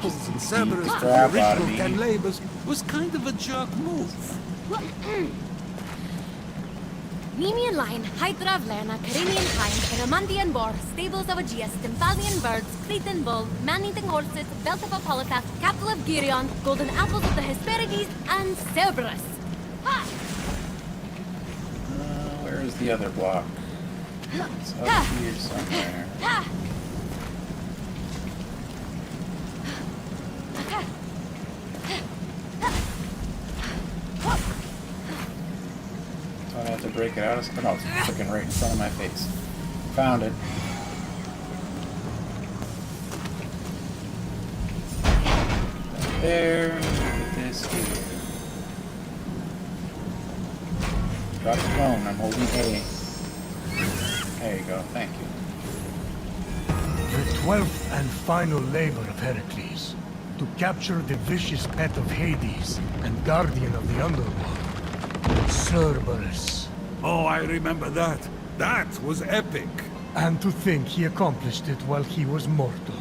just beat the crap out of me. Was kind of a jerk move. Nemean Line, Hydra Vlerna, Carinian Hind, Eramandian Boar, Stables of Aegeus, Stymphalian Birds, Cretan Bull, Man-Eating Horses, Belt of Apollotaf, Capital of Girion, Golden Apples of the Hesperides, and Cerberus. Where is the other block? It's up here somewhere. I have to break it out. Oh no, it's freaking right in front of my face. Found it. There. Put this here. Got his phone. I'm holding A. There you go. Thank you. The 12th and final labor of Heracles, to capture the vicious pet of Hades and guardian of the underworld, Cerberus. Oh, I remember that. That was epic. And to think he accomplished it while he was mortal.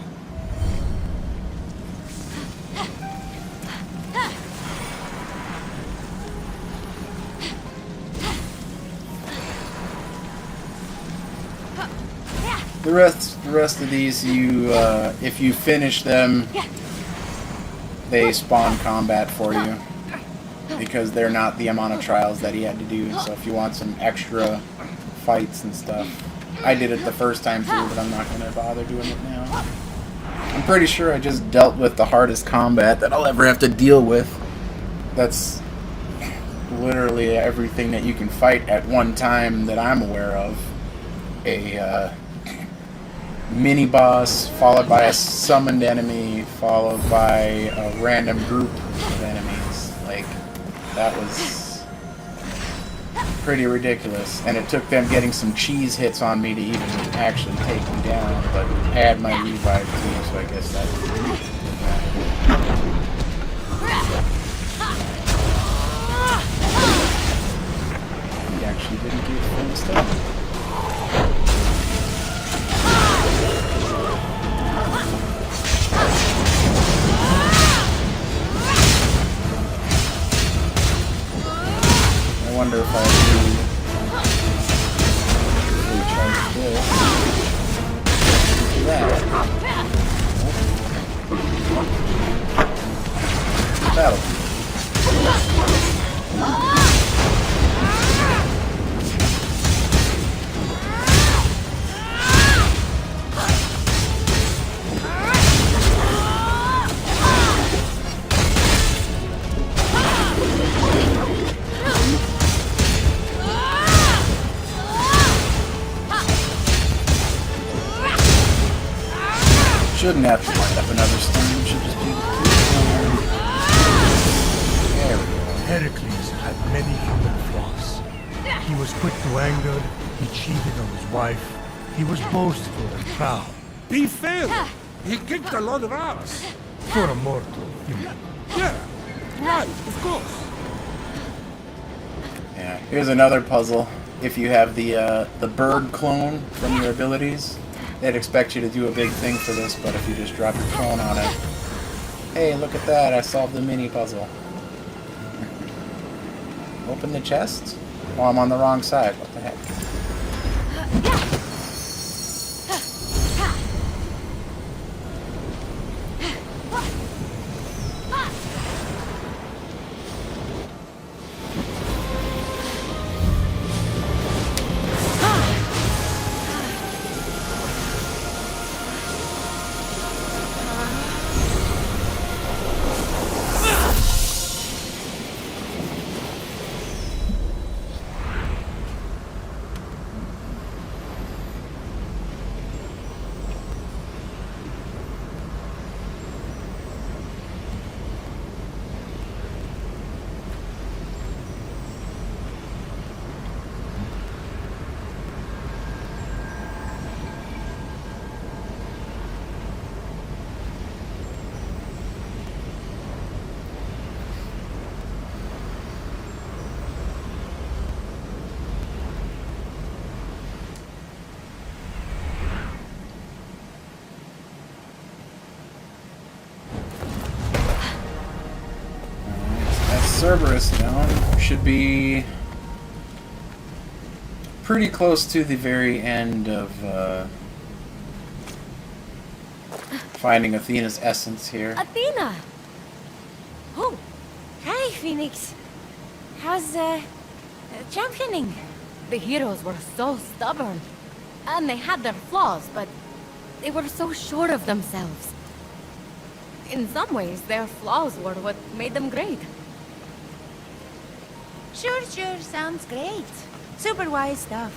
The rest of these, you if you finish them, they spawn combat for you, because they're not the amount of trials that he had to do. So if you want some extra fights and stuff, I did it the first time through, but I'm not going to bother doing it now. I'm pretty sure I just dealt with the hardest combat that I'll ever have to deal with. That's literally everything that you can fight at one time that I'm aware of. A mini boss, followed by a summoned enemy, followed by a random group of enemies. Like, that was pretty ridiculous. And it took them getting some cheese hits on me to even actually take me down. But I had my revive too, so I guess that he actually didn't do full stuff. I wonder if I recharge this. Do that. That'll do. Shouldn't have to wind up another stone. Should just be there we go. Heracles had many human flaws. He was quick to anger, he cheated on his wife, he was boastful and proud. Be fair. He kicked a lot of ass. For a mortal, you mean. Yeah, right, of course. Yeah. Here's another puzzle. If you have the bird clone from your abilities, they'd expect you to do a big thing for this, but if you just drop your clone on it, hey, look at that! I solved the mini puzzle. Open the chest? Oh, I'm on the wrong side. What the heck? Cerberus down. Should be pretty close to the very end of finding Athena's essence here. Athena! Oh, hi, Phoenix. How's, championing? The heroes were so stubborn. And they had their flaws, but they were so sure of themselves. In some ways, their flaws were what made them great. Sure, sounds great. Super wise stuff.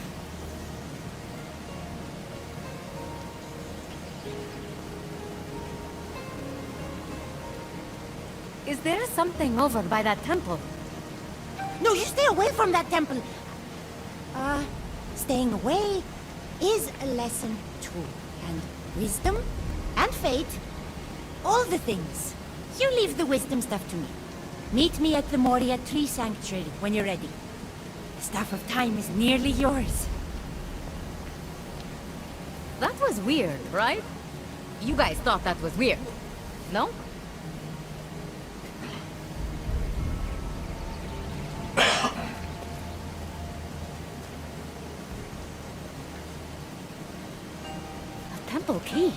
Is there something over by that temple? No, you stay away from that temple. Staying away is a lesson too. And wisdom and fate. All the things. You leave the wisdom stuff to me. Meet me at the Moria Tree Sanctuary when you're ready. The Staff of Time is nearly yours. That was weird, right? You guys thought that was weird, no? A temple key.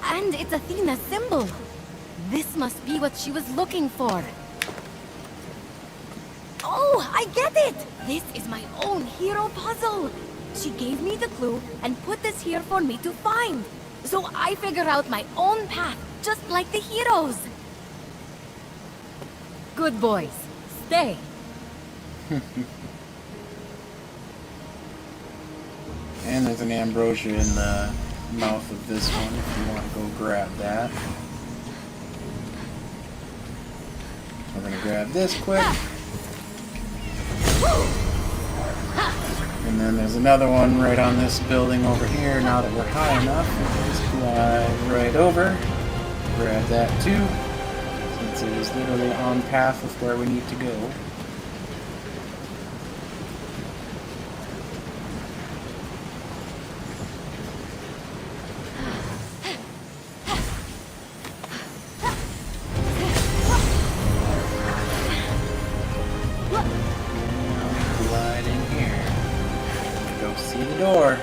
And it's Athena's symbol. This must be what she was looking for. Oh, I get it! This is my own hero puzzle. She gave me the clue and put this here for me to find. So I figure out my own path, just like the heroes. Good boys. Stay. And there's an ambrosia in the mouth of this one if you want to go grab that. We're going to grab this quick. And then there's another one right on this building over here. Now that we're high enough, we'll just fly right over. Grab that too, since it is literally on path with where we need to go. Glide in here. Go see the door.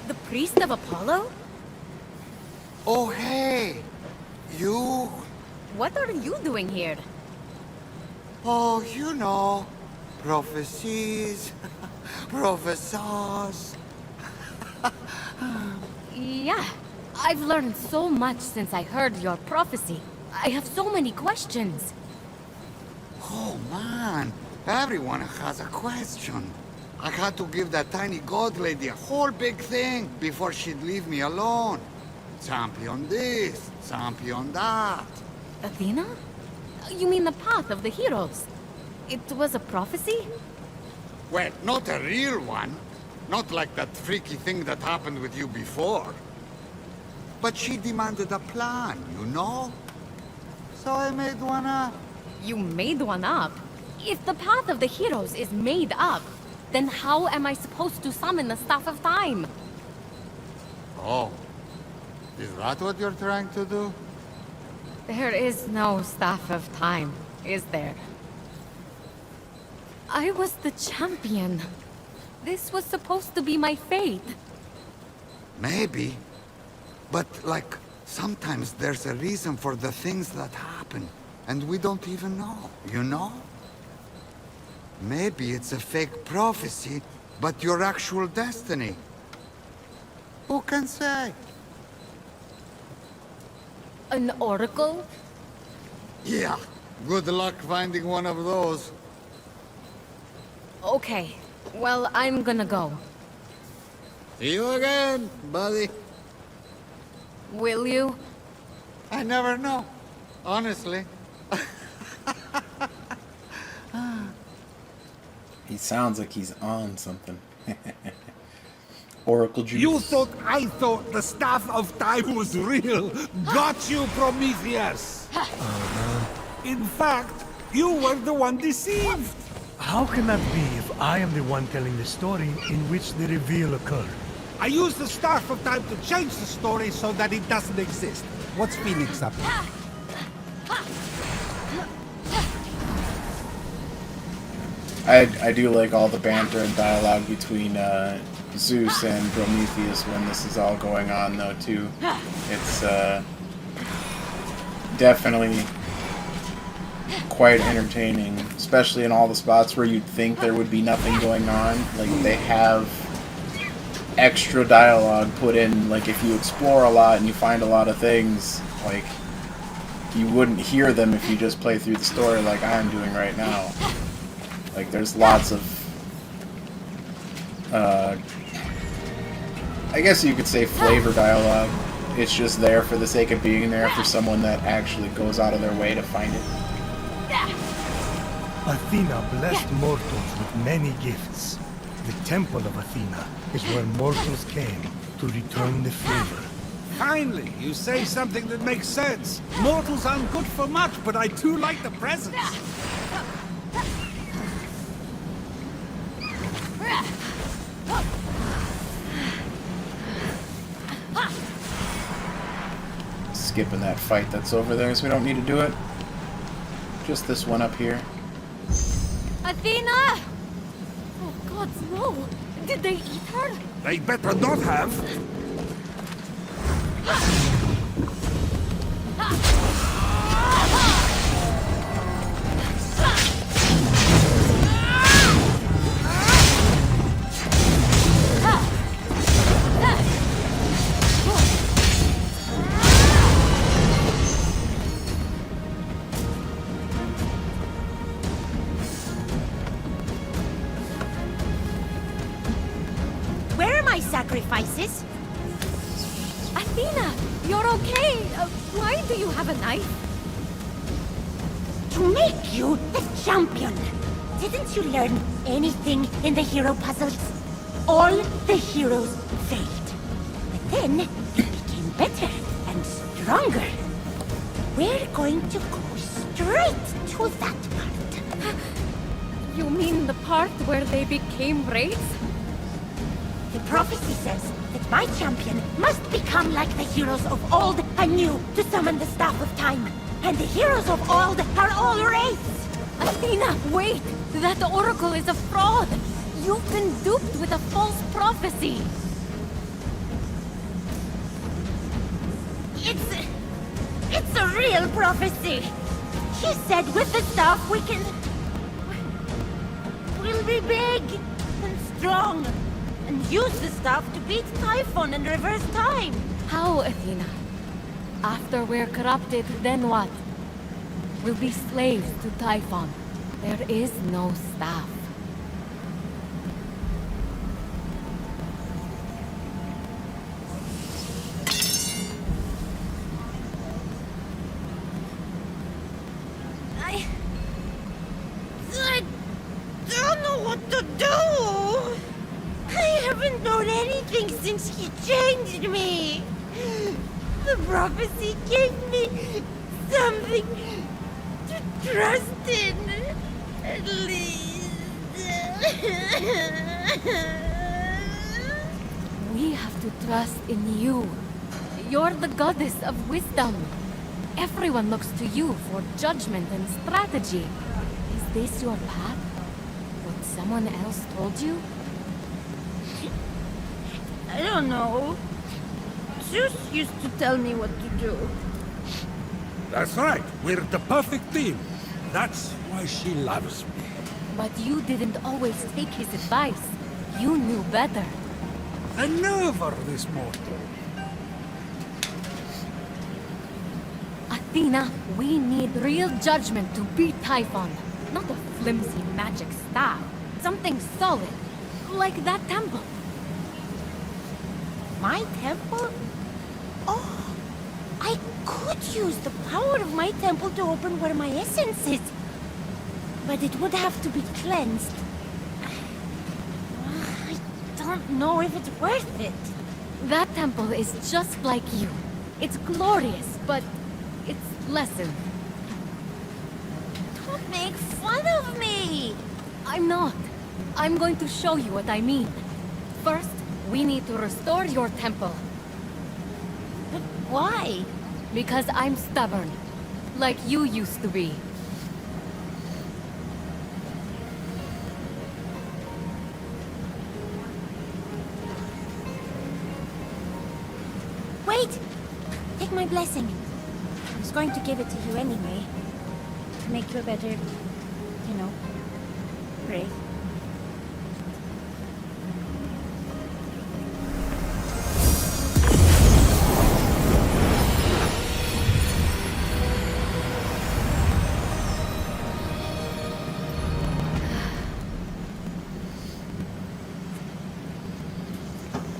The priest of Apollo? Oh, hey! You? What are you doing here? Oh, you know. Prophecies. Professors. Yeah, I've learned so much since I heard your prophecy. I have so many questions. Oh, man. Everyone has a question. I had to give that tiny god lady a whole big thing before she'd leave me alone. Champion this, champion that. Athena? You mean the path of the heroes? It was a prophecy? Well, not a real one. Not like that freaky thing that happened with you before. But she demanded a plan, you know? So I made one up. You made one up? If the path of the heroes is made up, then how am I supposed to summon the Staff of Time? Oh. Is that what you're trying to do? There is no Staff of Time, is there? I was the champion. This was supposed to be my fate. Maybe. But, like, sometimes there's a reason for the things that happen, and we don't even know, you know? Maybe it's a fake prophecy, but your actual destiny. Who can say? An oracle? Yeah, good luck finding one of those. Okay, well, I'm gonna go. See you again, buddy. Will you? I never know, honestly. He sounds like he's on something. Oracle juice. You thought I thought the Staff of Time was real. Got you, Prometheus. In fact, you were the one deceived. How can that be if I am the one telling the story in which the reveal occurred? I used the Staff of Time to change the story so that it doesn't exist. What's Phoenix up to? I do like all the banter and dialogue between Zeus and Prometheus when this is all going on, though, too. It's definitely quite entertaining, especially in all the spots where you'd think there would be nothing going on. Like, they have extra dialogue put in. Like, if you explore a lot and you find a lot of things, like, you wouldn't hear them if you just play through the story like I'm doing right now. Like, there's lots of, I guess you could say flavor dialogue. It's just there for the sake of being there for someone that actually goes out of their way to find it. Athena blessed mortals with many gifts. The Temple of Athena is where mortals came to return the favor. Finally, you say something that makes sense. Mortals aren't good for much, but I do like the presents. Skipping that fight that's over there, so we don't need to do it. Just this one up here. Athena! Oh, gods, no! Did they eat her? They better not have. sacrifices. Athena, you're okay. Why do you have a knife? To make you the champion. Didn't you learn anything in the hero puzzles? All the heroes failed. But then, you became better and stronger. We're going to go straight to that part. You mean the part where they became wraiths? The prophecy says that my champion must become like the heroes of old and new to summon the Staff of Time. And the heroes of old are all wraiths! Athena, wait! That oracle is a fraud! You've been duped with a false prophecy! It's a real prophecy! She said with the staff we'll be big and strong and use the staff to beat Typhon and reverse time! How, Athena? After we're corrupted, then what? We'll be slaves to Typhon. There is no staff. I don't know what to do! I haven't known anything since he changed me! The prophecy gave me something to trust in, at least. We have to trust in you. You're the goddess of wisdom. Everyone looks to you for judgment and strategy. Is this your path? What someone else told you? I don't know. Zeus used to tell me what to do. That's right. We're the perfect team. That's why she loves me. But you didn't always take his advice. You knew better. The nerve of this mortal. Athena, we need real judgment to beat Typhon. Not a flimsy magic staff. Something solid. Like that temple. My temple? Oh, I could use the power of my temple to open where my essence is. But it would have to be cleansed. I don't know if it's worth it. That temple is just like you. It's glorious, but it's lessened. Don't make fun of me! I'm not. I'm going to show you what I mean. First, we need to restore your temple. But why? Because I'm stubborn. Like you used to be. Wait! Take my blessing. I was going to give it to you anyway. To make you a better, you know, brave.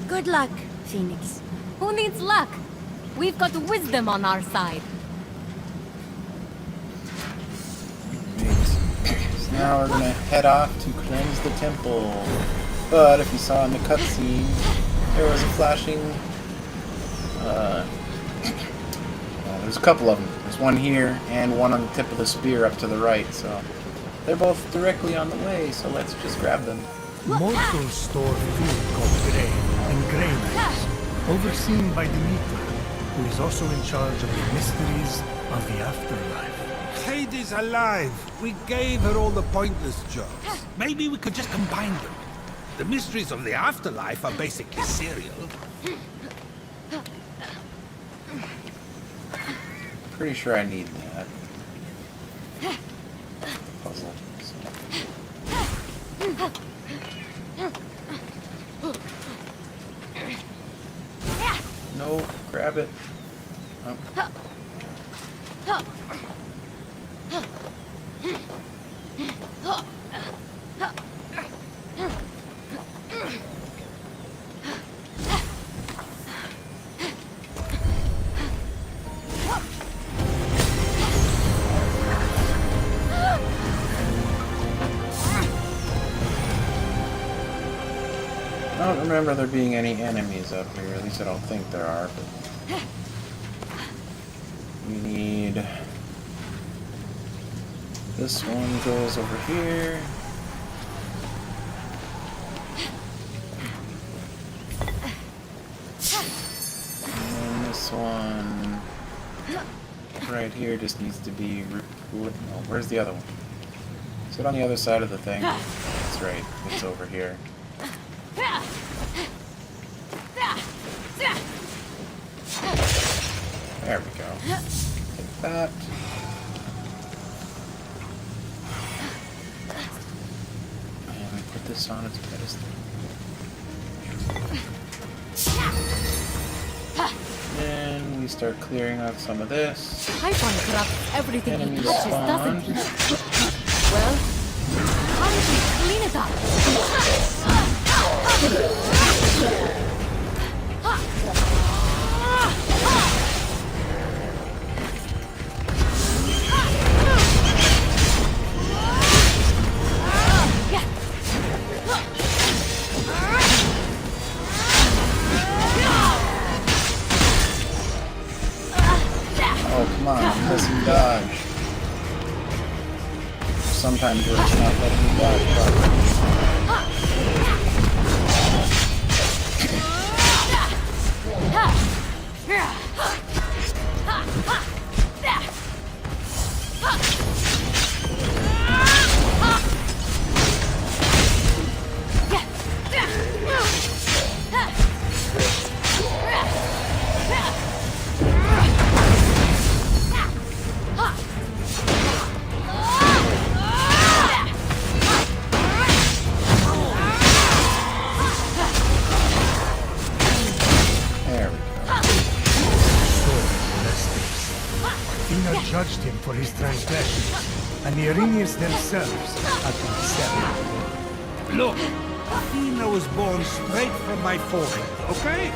Good luck, Phoenix. Who needs luck? We've got wisdom on our side. So now we're gonna head off to cleanse the temple. But if you saw in the cutscene, there was a flashing. There's a couple of them. There's one here and one on the tip of the spear up to the right. So they're both directly on the way. So let's just grab them. Mortals store food called grain and granaries, overseen by Demeter, who is also in charge of the mysteries of the afterlife. Hades alive. We gave her all the pointless jobs. Maybe we could just combine them. The mysteries of the afterlife are basically cereal. Pretty sure I need that puzzle. No, grab it. Oh. I don't remember there being any enemies up here. At least I don't think there are. But we need... This one goes over here. And this one right here just needs to be... No, where's the other one? Is it on the other side of the thing? That's right. It's over here. There we go. Take that. And we put this on its pedestal. And we start clearing out some of this. Typhon corrupts everything he Enemies touches, doesn't spawned. he? Well, how did we clean it up? Oh, come on, I'm missing dodge. Sometimes we're just not letting me dodge properly. There we go. Athena judged him for his transgressions, and the Arenians themselves had been severed. Look, Athena was born straight from my forehead, okay?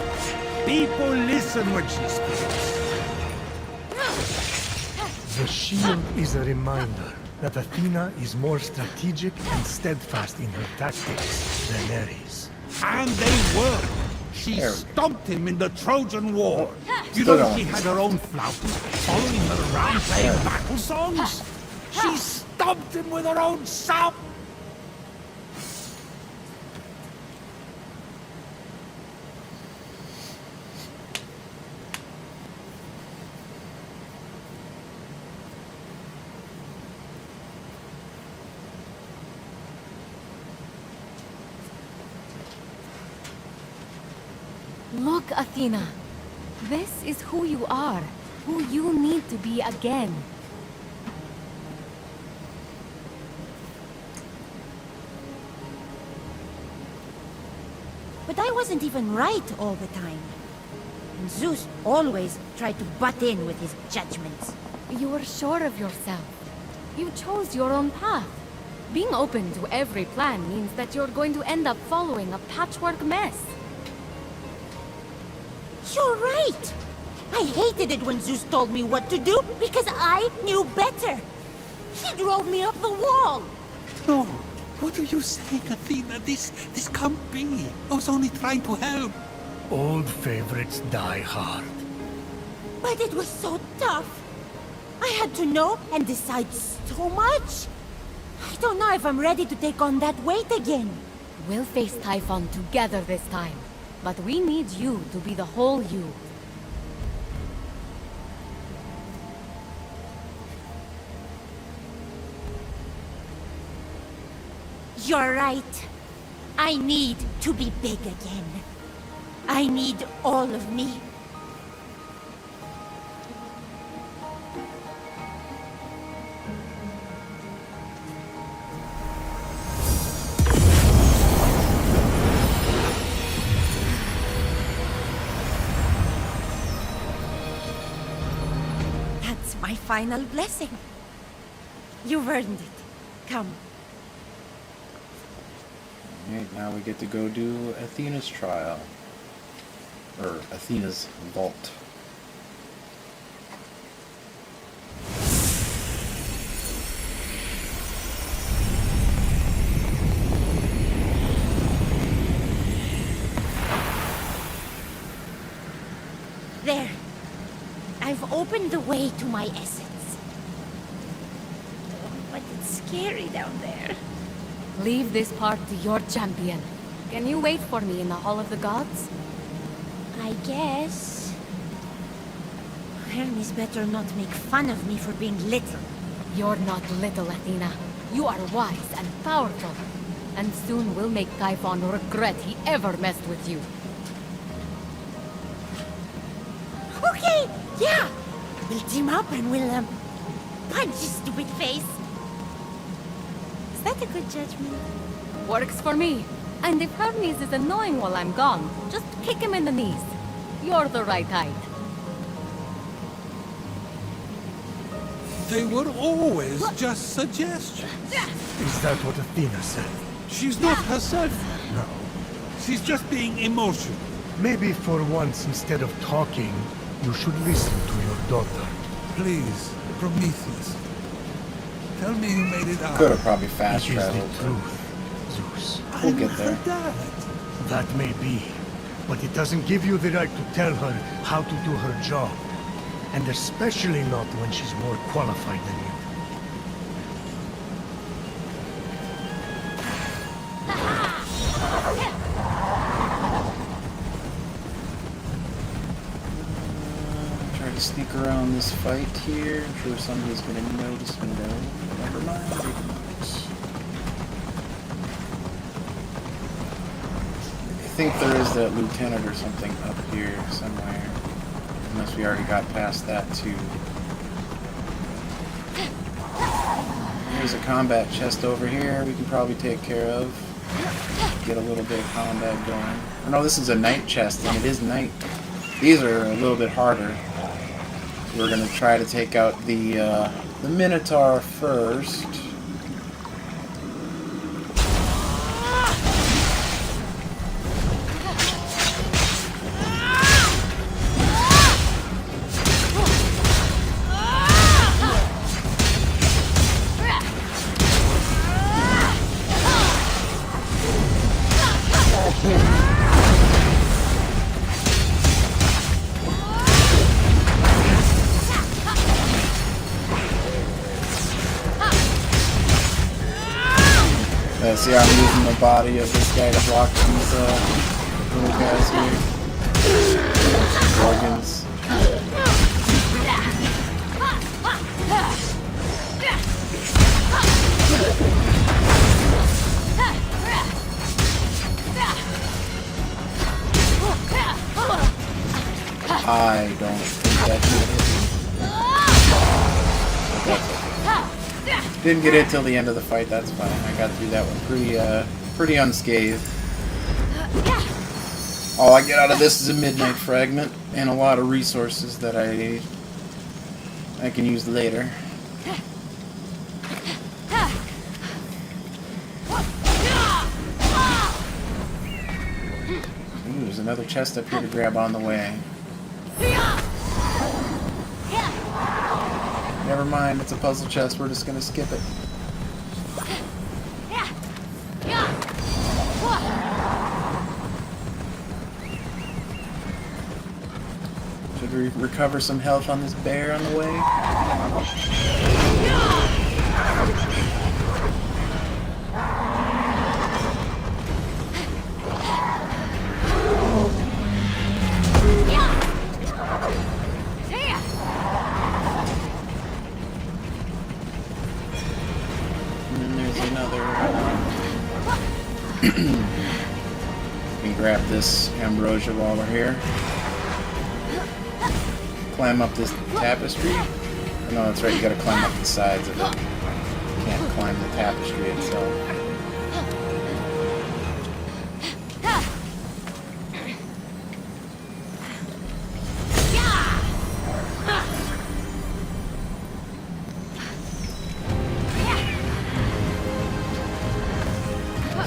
People listen when she speaks. The shield is a reminder that Athena is more strategic and steadfast in her tactics than Ares. And they were. She There we go. stomped him in the Trojan War. You Still know don't she had her own flautist following her around playing battle songs? She stomped him with her own sound. Look, Athena. This is who you are. Who you need to be again. But I wasn't even right all the time. And Zeus always tried to butt in with his judgments. You were sure of yourself. You chose your own path. Being open to every plan means that you're going to end up following a patchwork mess. You're right! I hated it when Zeus told me what to do because I knew better. He drove me up the wall. No, what are you saying, Athena? This can't be. I was only trying to help. Old favorites die hard. But it was so tough. I had to know and decide so much. I don't know if I'm ready to take on that weight again. We'll face Typhon together this time. But we need you to be the whole you. You're right. I need to be big again. I need all of me. That's my final blessing. You've earned it. Come. Alright, now we get to go do Athena's trial. Or Athena's vault. open the way to my essence. But it's scary down there. Leave this part to your champion. Can you wait for me in the Hall of the Gods? I guess. Hermes better not make fun of me for being little. You're not little, Athena. You are wise and powerful. And soon we'll make Typhon regret he ever messed with you. Okay, yeah. We'll team up and we'll, punch his stupid face. Is that a good judgment? Works for me. And if Hermes is annoying while I'm gone, just kick him in the knees. You're the right height. They were always just suggestions. Is that what Athena said? She's not herself. No. She's just being emotional. Maybe for once, instead of talking, you should listen to your daughter. Please, Prometheus. Tell me you made it out. Could have probably fast It is traveled. the truth, Zeus. We'll I'm get her there. dad. That may be, but it doesn't give you the right to tell her how to do her job. And especially not when she's more qualified than you. Try to sneak around this fight here. I'm sure somebody's gonna notice me though. Never mind, they don't. I think there is that lieutenant or something up here somewhere. Unless we already got past that too. There's a combat chest over here we can probably take care of. Get a little bit of combat going. Oh no, this is a night chest and it is night. These are a little bit harder. We're gonna try to take out the Minotaur first. See how I'm using the body of this guy to block these little guys here. Organs. I don't think that should hit me. But that's okay. Didn't get it till the end of the fight, that's fine. I got through that one pretty unscathed. All I get out of this is a midnight fragment and a lot of resources that I can use later. Ooh, there's another chest up here to grab on the way. Never mind, it's a puzzle chest, we're just gonna skip it. Should we recover some health on this bear on the way? We can grab this ambrosia while we're here. Climb up this tapestry. Oh, no, that's right, you gotta climb up the sides of it. You can't climb the tapestry itself.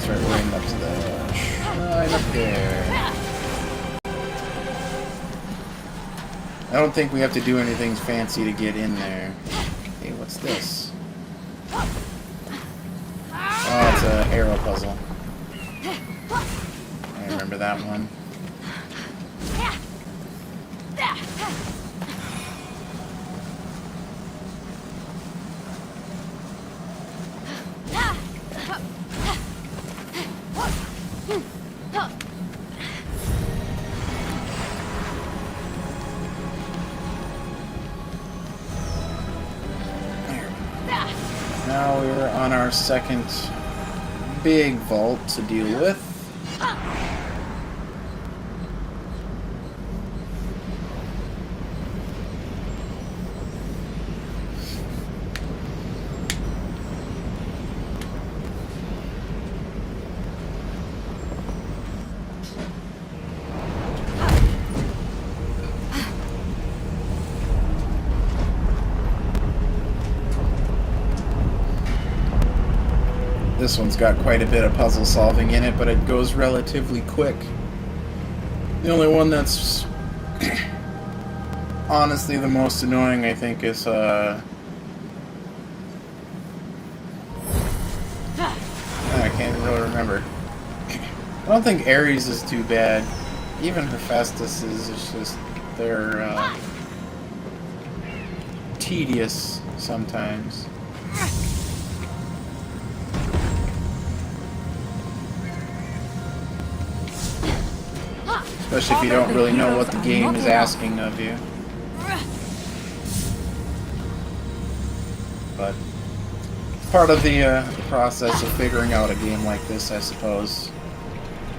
Start running up to the shrine up there. I don't think we have to do anything fancy to get in there. Hey, what's this? Oh, it's an arrow puzzle. I remember that one. our second big vault to deal with. This one's got quite a bit of puzzle solving in it, but it goes relatively quick. The only one that's honestly the most annoying, I think, is I can't really remember. I don't think Ares is too bad. Even Hephaestus is. It's just they're tedious sometimes. Especially if you don't really know what the game is asking of you. But it's part of the process of figuring out a game like this, I suppose.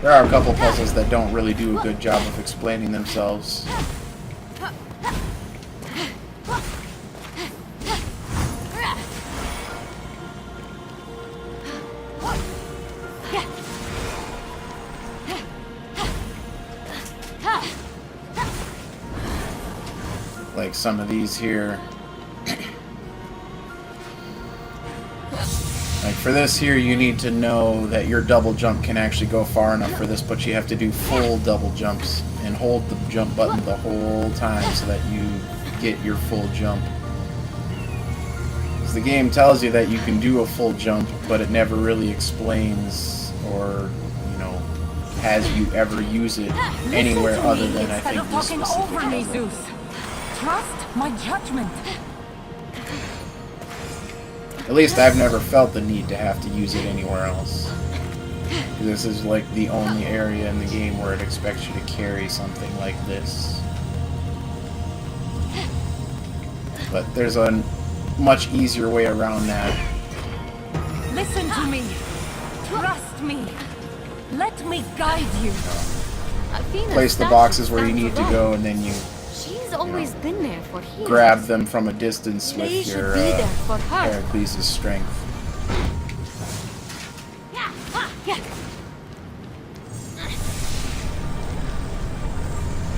There are a couple puzzles that don't really do a good job of explaining themselves. Like some of these here. Like for this here, you need to know that your double jump can actually go far enough for this, but you have to do full double jumps and hold the jump button the whole time so that you get your full jump. Because the game tells you that you can do a full jump, but it never really explains or, you know, has you ever use it anywhere other than, I think, this specific puzzle. Trust my judgment. At least I've never felt the need to have to use it anywhere else. This is like the only area in the game where it expects you to carry something like this. But there's a much easier way around that. Listen to me. Trust me. Let me guide you. Place the boxes where you need to go, and then you always been there for years. Grab them from a distance with They your should be there for her. Heracles' strength.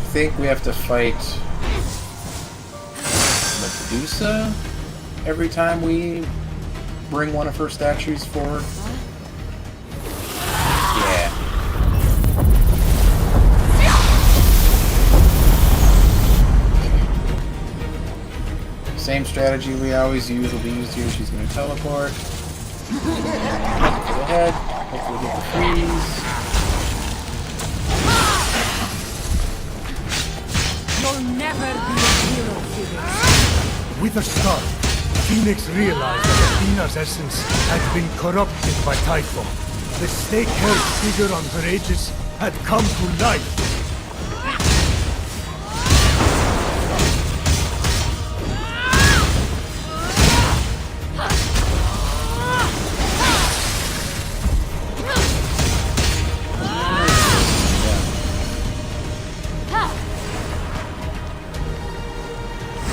I think we have to fight Medusa every time we bring one of her statues forward. Yeah. Same strategy we always use will be used here. She's going to teleport. Go ahead. Hopefully get the freeze. You'll never be a hero, Fenyx. With a start, Fenyx realized that Athena's essence had been corrupted by Typhon. The stake-held figure on her aegis had come to life.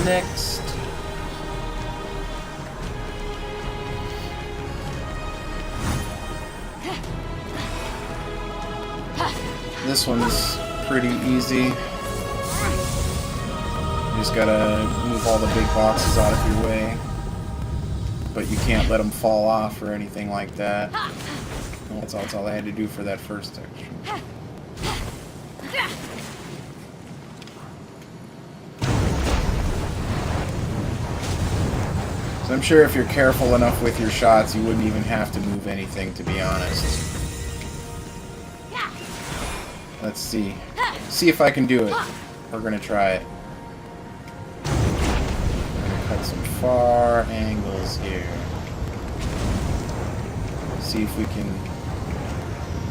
Next. This one's pretty easy. You just gotta move all the big boxes out of your way. But you can't let them fall off or anything like that. Well, that's all I had to do for that first section. So I'm sure if you're careful enough with your shots, you wouldn't even have to move anything, to be honest. Let's see. See if I can do it. We're gonna try it. We're gonna cut some far angles here. See if we can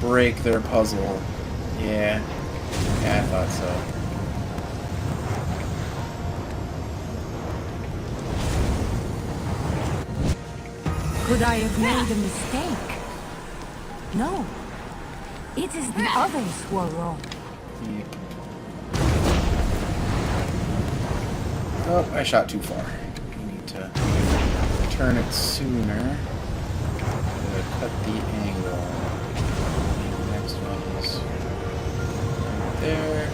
break their puzzle. Yeah. Yeah, I thought so. Could I have made a mistake? No. It is the others who are wrong. Oh, I shot too far. We need to turn it sooner. Cut the angle. The next one is right there.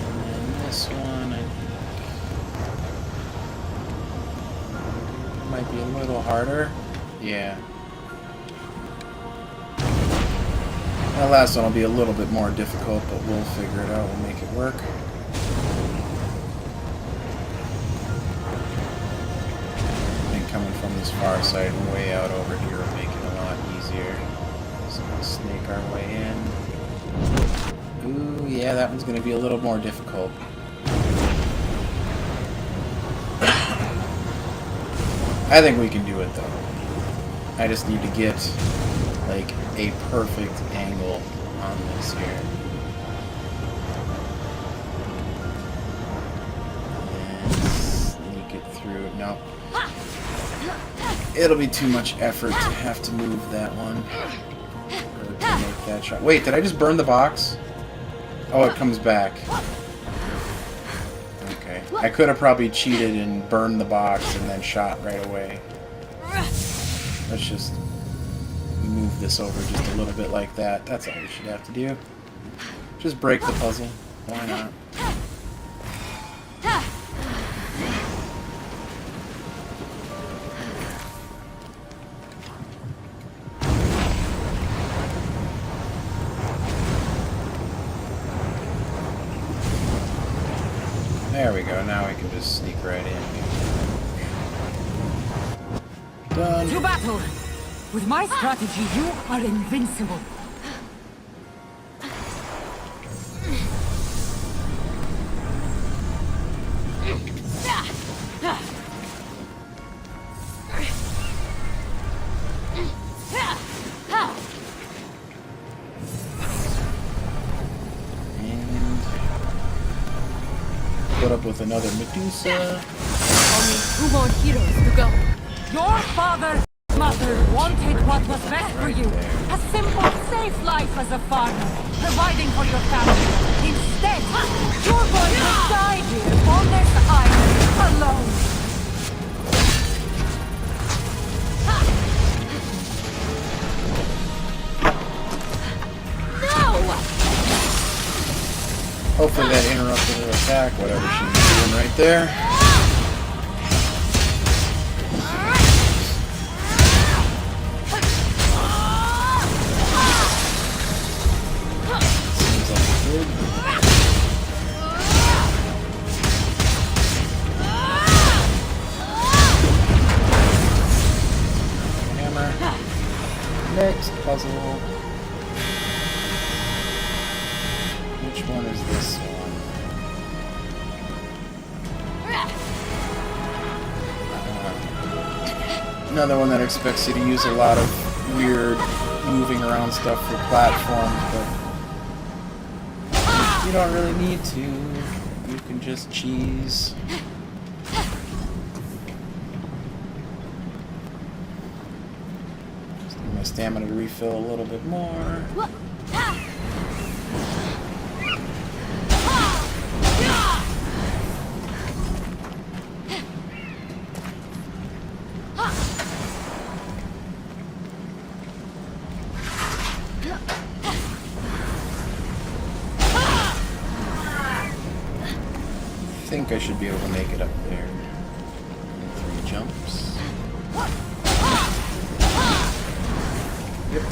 And then this one, I think, might be a little harder. Yeah. That last one will be a little bit more difficult, but we'll figure it out. We'll make it work. Coming from this far side and way out over here will make it a lot easier. So we'll snake our way in. Ooh, yeah, that one's going to be a little more difficult. I think we can do it though. I just need to get like a perfect angle on this here. And sneak it through. Nope. It'll be too much effort to have to move that one. Or to make that shot. Wait, did I just burn the box? Oh, it comes back. Okay. I could have probably cheated and burned the box and then shot right away. Let's just move this over just a little bit like that. That's all we should have to do. Just break the puzzle. Why not? There we go, now we can just sneak right in. Done. To battle! With my strategy, you are invincible. Put up with another Medusa. Only 2 more heroes to go. Your father, mother wanted what was best for you. A simple, safe life as a farmer, providing for your family. Instead, you're going to die here on this island, alone. Hopefully that interrupted her attack, whatever she was doing right there. Seems like it did. Hammer. Next puzzle. Which one is this one? Another one that expects you to use a lot of weird moving around stuff for platforms, but you don't really need to. You can just cheese. Just need my stamina to refill a little bit more. I think I should be able to make it up there in 3 jumps. Yep.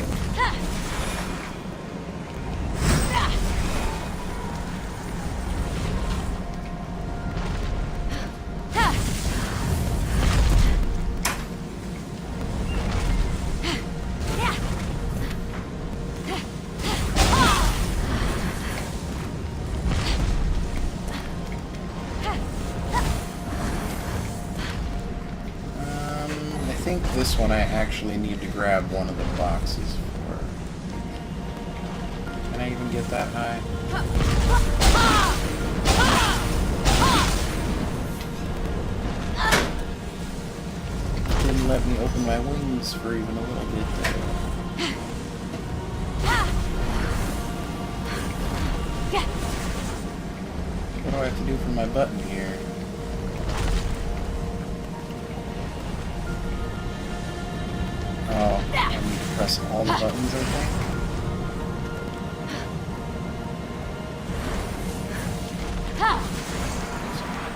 I think this one I actually need to grab one of the boxes for. Can I even get that high? Didn't let me open my wings for even a little bit there. What do I have to do for my button here? Oh, I need to press all the buttons, I think.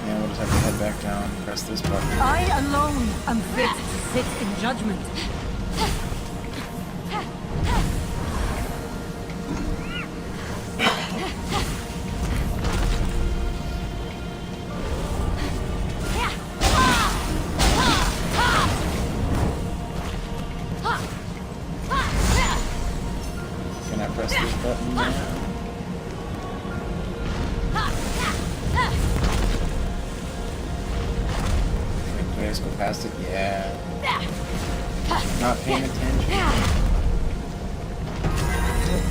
Yeah, we'll just have to head back down and press this button. I alone am fit to sit in judgment. Can I press this button now? Can I just go past it? Yeah. Not paying attention.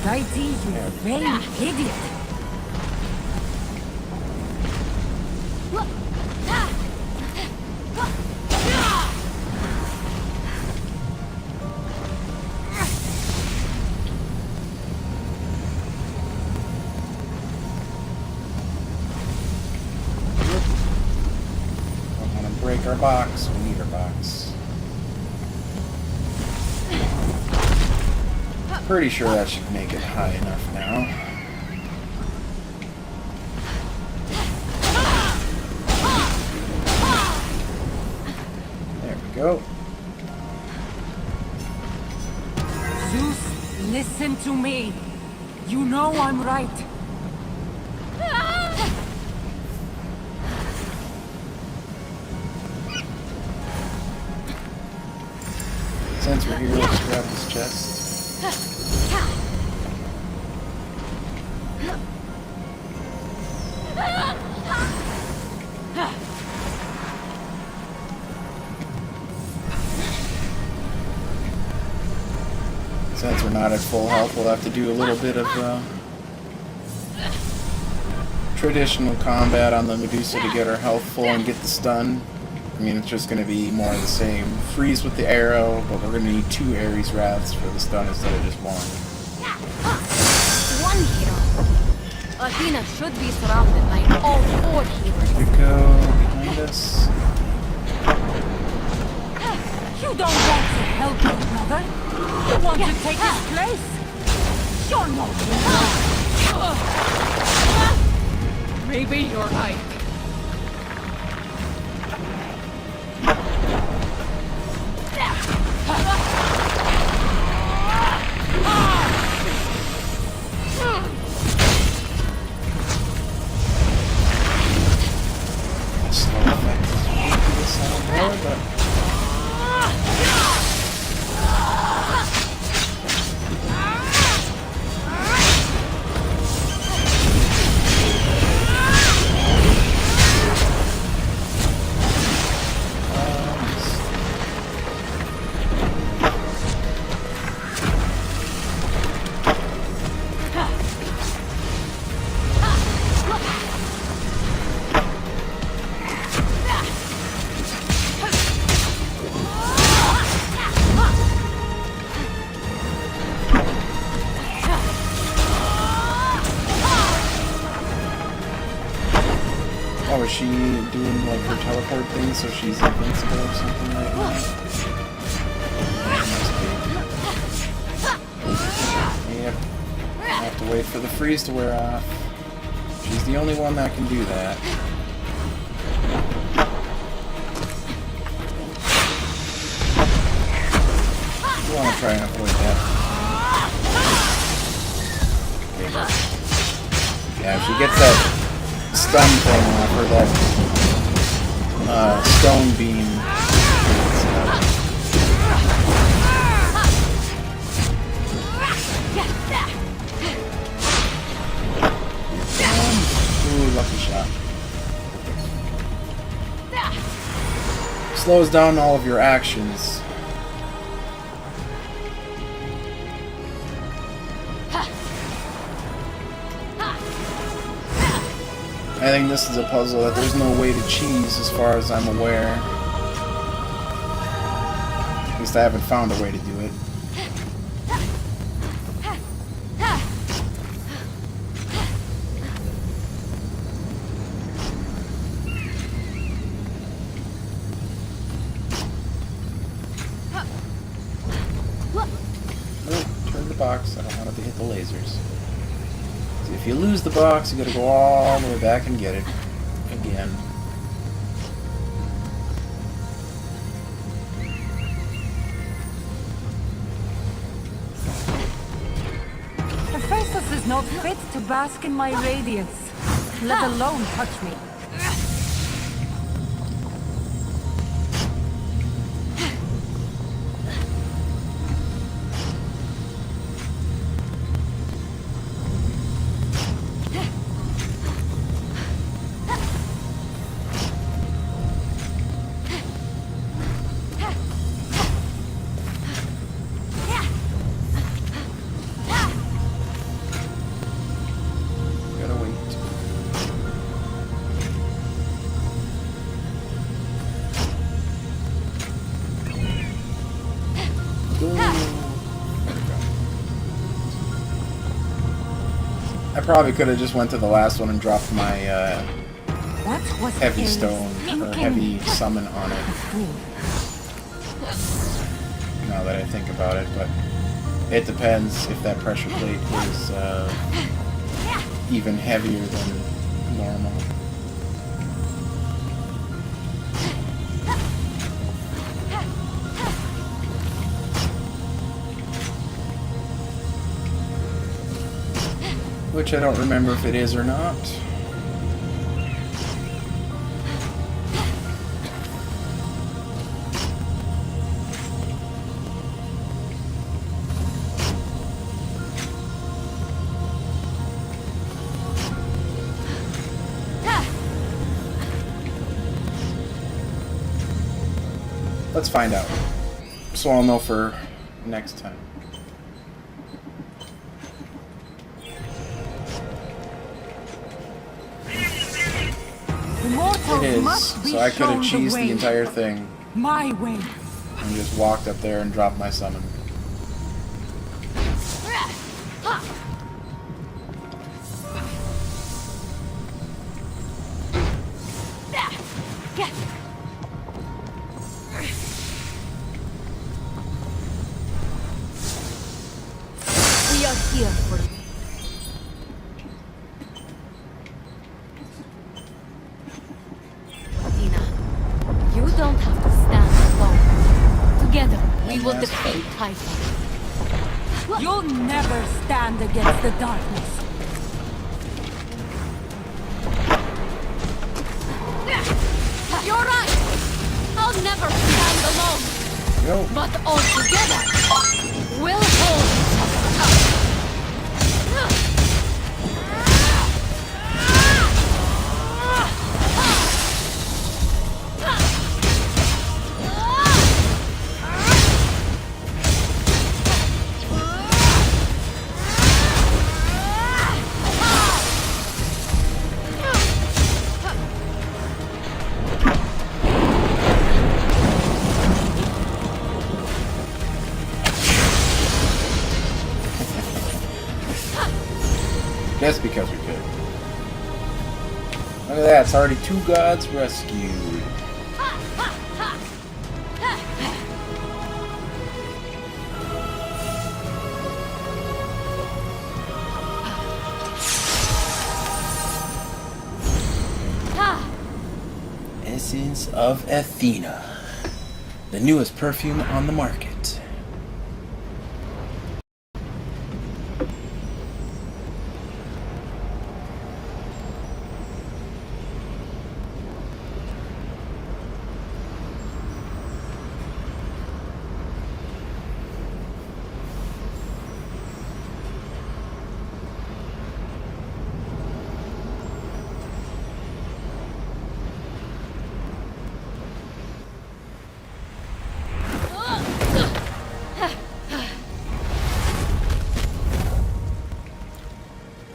Aphrodite, you vain idiot. Don't want to break our box. We need our box. Pretty sure that should make it high enough now. There we go. Zeus, listen to me. You know I'm right. Since we're here, let's grab this chest. Since we're not at full health, we'll have to do a little bit of traditional combat on the Medusa to get our health full and get the stun. I mean, it's just going to be more of the same. Freeze with the arrow, but we're going to need 2 Ares Wraths for the stun instead of just 1. One hero. Athena should be surrounded by all 4 heroes. Here we go, behind us. You don't want to help your brother. You want to take his place. You're not enough. Maybe you're right. Oh, is she doing like her teleport thing so she's invincible or something right now? Yep. I have to wait for the freeze to wear off. She's the only one that can do that. I want to try and avoid that. Yeah, if she gets that stun thing off her, that stone beam. Ooh, lucky shot. Slows down all of your actions. I think this is a puzzle that there's no way to cheese as far as I'm aware. I haven't found a way to do it. Turn the box. I don't want it to hit the lasers. See, if you lose the box, you gotta go all the way back and get it again. Hephaestus is not fit to bask in my radiance, let alone touch me. I probably could have just went to the last one and dropped my heavy stone or heavy summon on it. Now that I think about it, but it depends if that pressure plate is even heavier than normal. Which I don't remember if it is or not. Let's find out. So I'll know for next time. Immortals It is, must be so I could have shown cheesed the way. entire thing My way. and just walked up there and dropped my summon. We are here for you. Athena, you don't have to stand alone. Together, we will defeat Typhon. You'll never stand against the darkness. You're right! I'll never stand alone! Nope. But all together, we'll hold each other up! Just because we could. Look at that, it's already 2 gods rescued. Essence of Athena. The newest perfume on the market.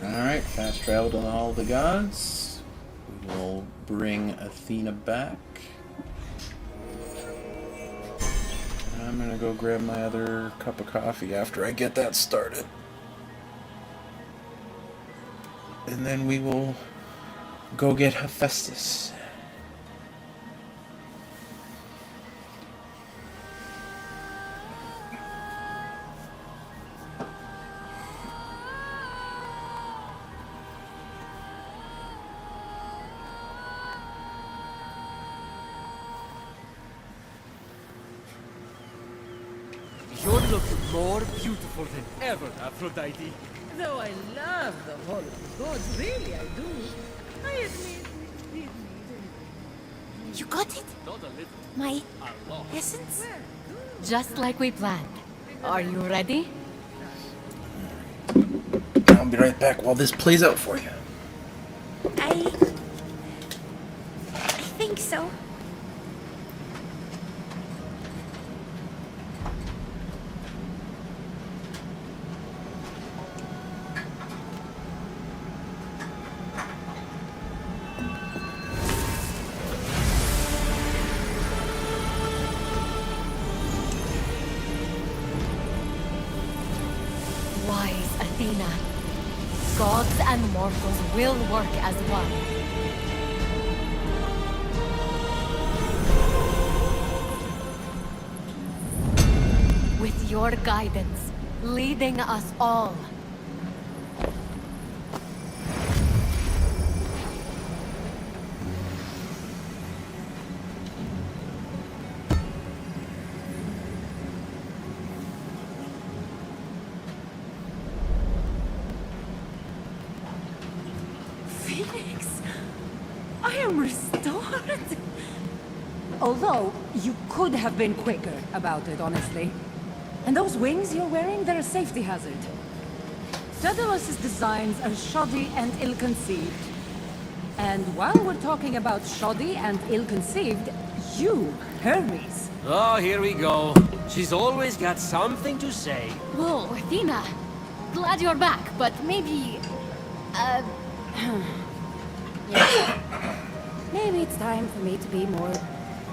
Alright, fast travel to all the gods. We will bring Athena back. I'm gonna go grab my other cup of coffee after I get that started. And then we will go get Hephaestus. You're looking more beautiful than ever, Aphrodite. Though I love the Hall of the Gods, really I do. I admit. You got it? Not a little. My A lot. essence? Just like we planned. Are you ready? I'll be right back while this plays out for you. I think so. Wise Athena. Gods and mortals will work as one. With your guidance, leading us all. Phoenix, I am restored. Although, you could have been quicker about it, honestly. And those wings you're wearing, they're a safety hazard. Daedalus's designs are shoddy and ill-conceived. And while we're talking about shoddy and ill-conceived, you, Hermes. Oh, here we go. She's always got something to say. Whoa, Athena. Glad you're back, but maybe... Maybe it's time for me to be more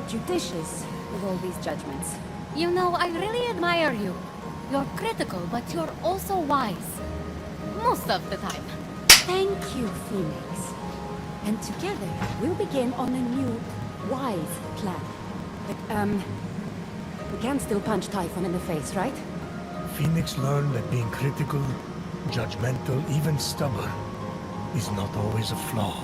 judicious with all these judgments. You know, I really admire you. You're critical, but you're also wise. Most of the time. Thank you, Phoenix. And together, we'll begin on a new, wise plan. But, we can still punch Typhon in the face, right? Phoenix learned that being critical, judgmental, even stubborn, is not always a flaw.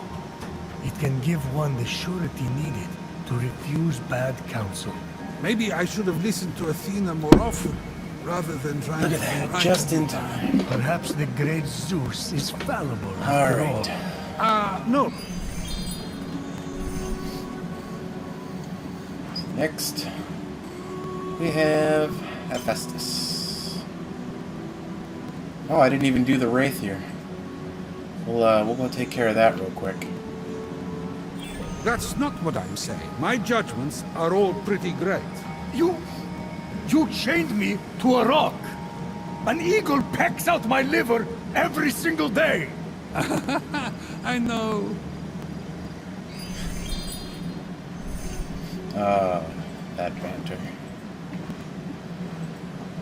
It can give one the surety needed to refuse bad counsel. Maybe I should have listened to Athena more often, rather than trying Look at to be that, right. just in time. Perhaps the great Zeus is fallible All after right. all. No. Next, we have Hephaestus. Oh, I didn't even do the Wraith here. We'll go take care of that real quick. That's not what I'm saying. My judgments are all pretty great. You chained me to a rock. An eagle pecks out my liver every single day. I know. That banter.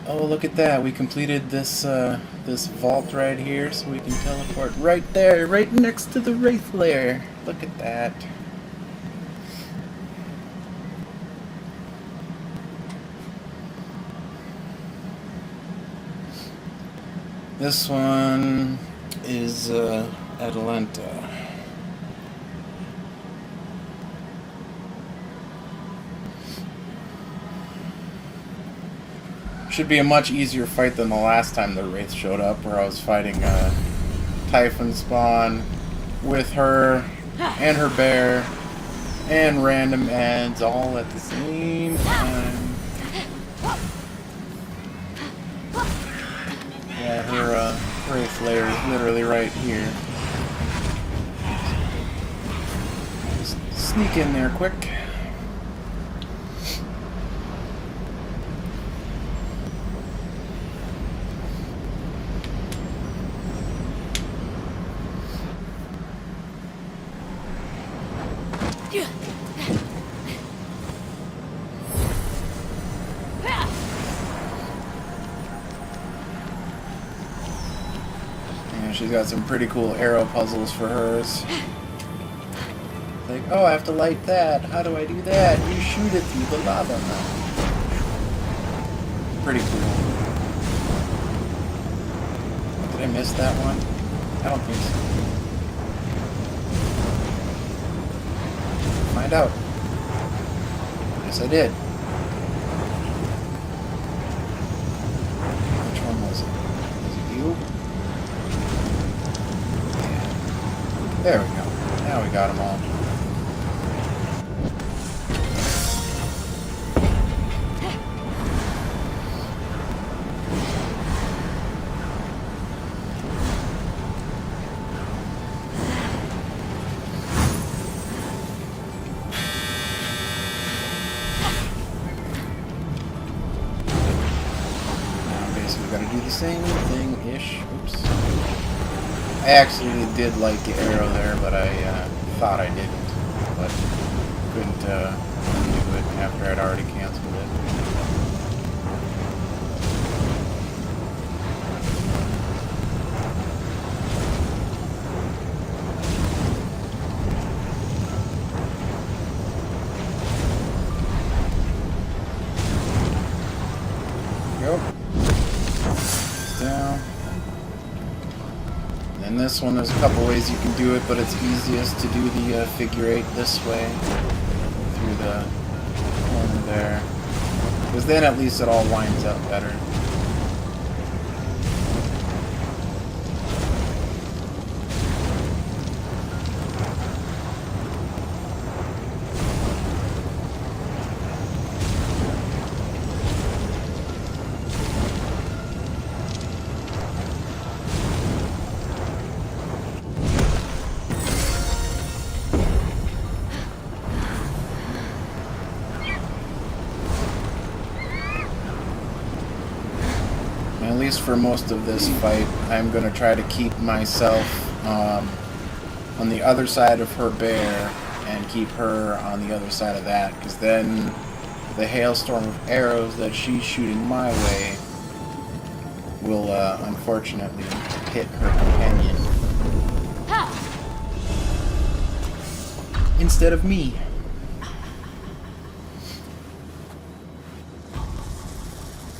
Oh, look at that. We completed this, this vault right here, so we can teleport right there, right next to the Wraith lair. Look at that. This one is, Atalanta. Should be a much easier fight than the last time the Wraith showed up, where I was fighting Typhon Spawn with her and her bear and random ads all at the same time. Yeah, her Wraith lair is literally right here. Just sneak in there quick. And she's got some pretty cool arrow puzzles for hers. Like, oh, I have to light that. How do I do that? You shoot it through the lava. Pretty cool. Did I miss that one? I don't think so. Find out. Yes, I did. Which one was it? Was it you? Yeah. There we go. Now we got them all. Same thing-ish. Oops. I actually did light the arrow there, but I thought I didn't. But couldn't do it after I'd already canceled it. And this one, there's a couple ways you can do it, but it's easiest to do the figure 8 this way, through the corner there, because then at least it all lines up better. At least for most of this fight, I'm going to try to keep myself on the other side of her bear and keep her on the other side of that, because then the hailstorm of arrows that she's shooting my way will unfortunately hit her companion instead of me.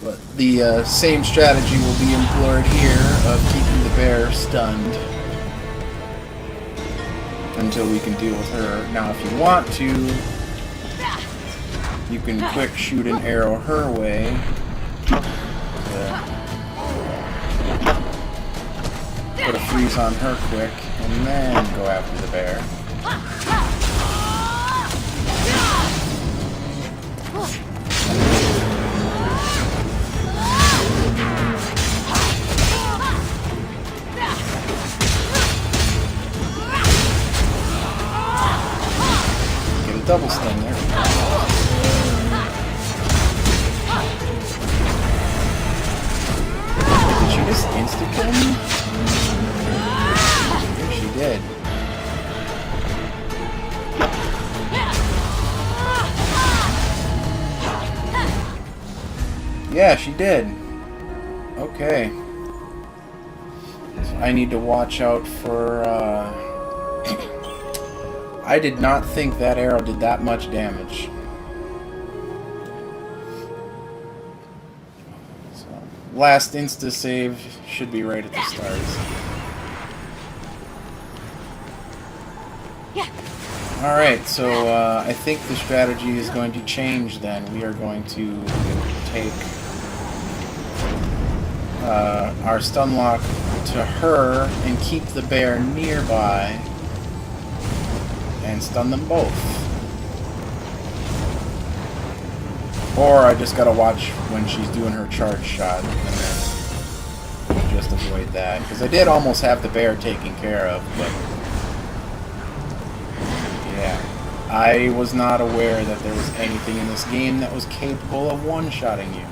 But the same strategy will be employed here of keeping the bear stunned until we can deal with her. Now, if you want to, you can quick shoot an arrow her way. Put a freeze on her quick, and then go after the bear. Double stun there. Did she just insta-kill me? I think she did. Yeah, she did. Okay. So I need to watch out for, I did not think that arrow did that much damage. So, last insta-save should be right at the start. Alright, so I think the strategy is going to change then. We are going to take our stun lock to her and keep the bear nearby and stun them both. Or I just gotta watch when she's doing her charge shot and then just avoid that. Because I did almost have the bear taken care of, but yeah. I was not aware that there was anything in this game that was capable of one-shotting you.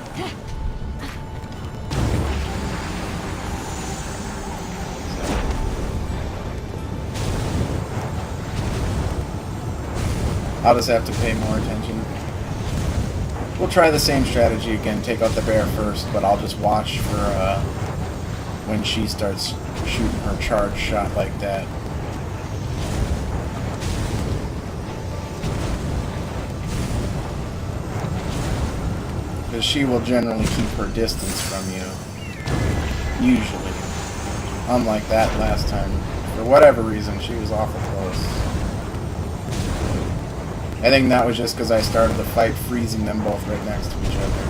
I'll just have to pay more attention. We'll try the same strategy again, take out the bear first, but I'll just watch for when she starts shooting her charge shot like that. Because she will generally keep her distance from you. Usually. Unlike that last time. For whatever reason, she was awful close. I think that was just because I started the fight freezing them both right next to each other.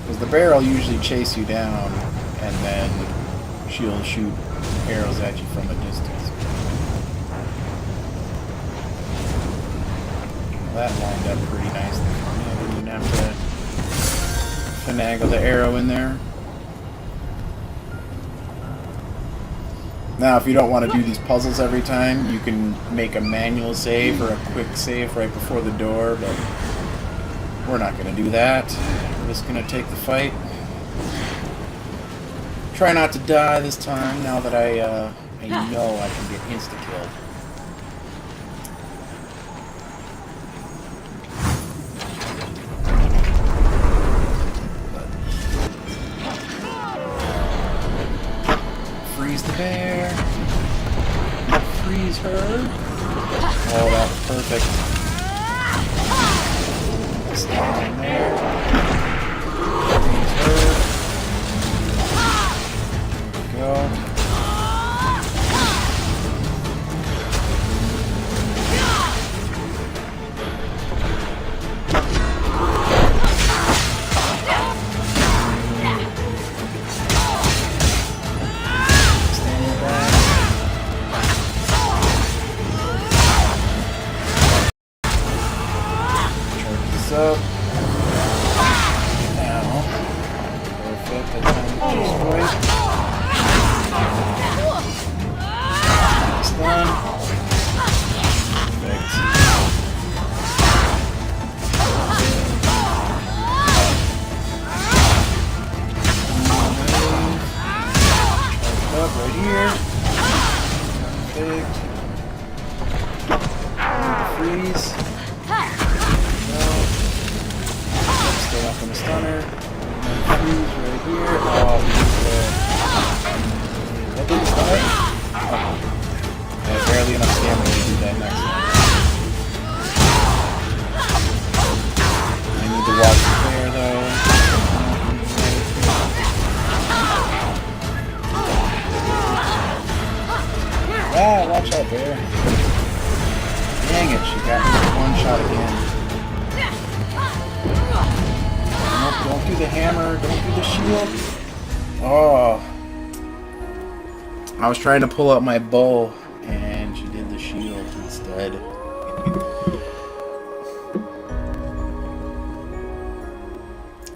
Because the bear will usually chase you down, and then she'll shoot arrows at you from a distance. Well, that lined up pretty nicely for me. I didn't even have to finagle the arrow in there. Now, if you don't want to do these puzzles every time, you can make a manual save or a quick save right before the door, but we're not going to do that. We're just going to take the fight. Try not to die this time, now that I know I can get insta-killed. Freeze the bear. Freeze her. Oh, that was perfect. Stand in there. Freeze her. There we go. Up. Now, perfect, that's destroyed. Next one. Perfect. Charged up right here. Perfect. Freeze. Still up in the stunner. Freeze right here. Oh, what did the stunner? Oh. I have barely enough stamina to do that next one. I need to watch the bear though. Ah, watch out, bear. Dang it, she got me one shot again. Don't do the hammer, don't do the shield. Oh. I was trying to pull out my bow, and she did the shield instead.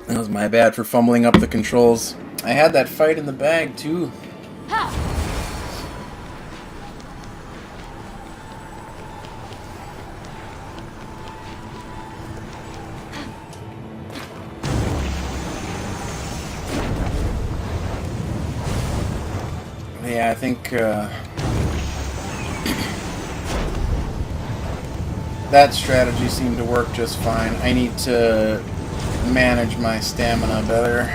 That was my bad for fumbling up the controls. I had that fight in the bag, too. Yeah, I think that strategy seemed to work just fine. I need to manage my stamina better.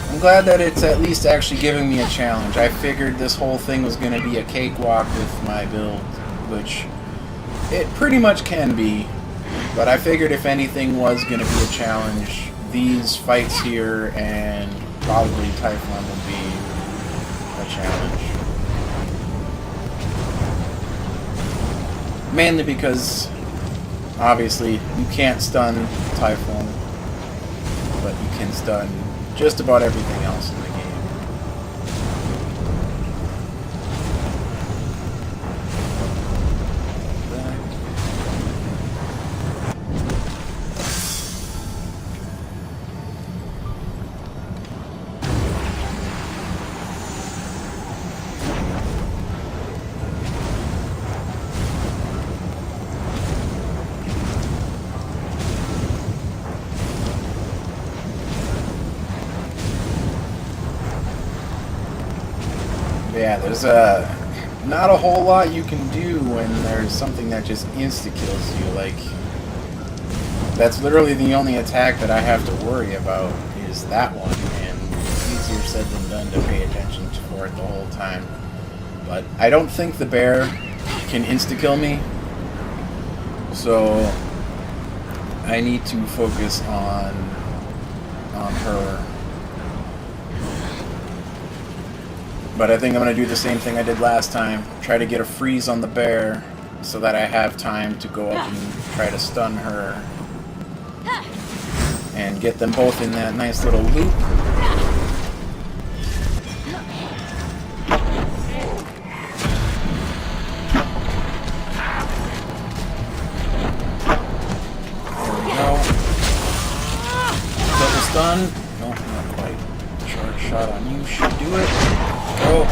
I'm glad that it's at least actually giving me a challenge. I figured this whole thing was going to be a cakewalk with my build, which it pretty much can be. But I figured if anything was going to be a challenge, these fights here and probably Typhon would be a challenge. Mainly because, obviously, you can't stun Typhon, but you can stun just about everything else in the game. Yeah, there's not a whole lot you can do when there's something that just insta-kills you. Like, that's literally the only attack that I have to worry about is that one, and it's easier said than done to pay attention for it the whole time. But I don't think the bear can insta-kill me, so I need to focus on her. But I think I'm going to do the same thing I did last time. Try to get a freeze on the bear so that I have time to go up and try to stun her. And get them both in that nice little loop. There we go. Double stun. No, not quite. Charge shot on you should do it. Go.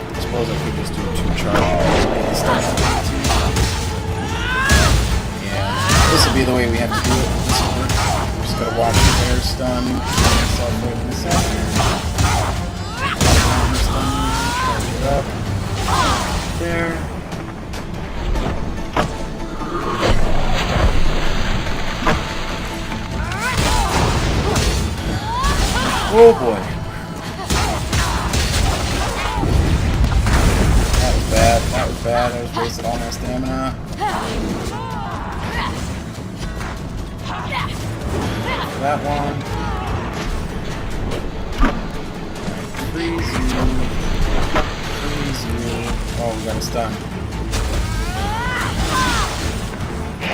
I suppose I could just do 2 charges. Yeah, this will be the way we have to do it. Just gotta watch the bear stun. Myself right in the center. Charge it up. There. Oh boy. That was bad. That was bad. I was wasting all my stamina. That one. Freeze you. Freeze you. Oh, we got a stun. We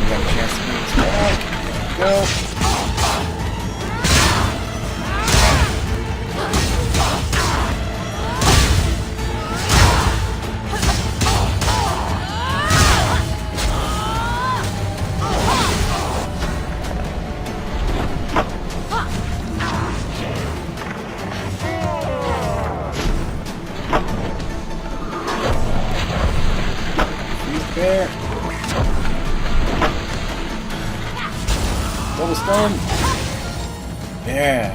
got a chance to beat this back. Go. Bear. Double stun. Yeah.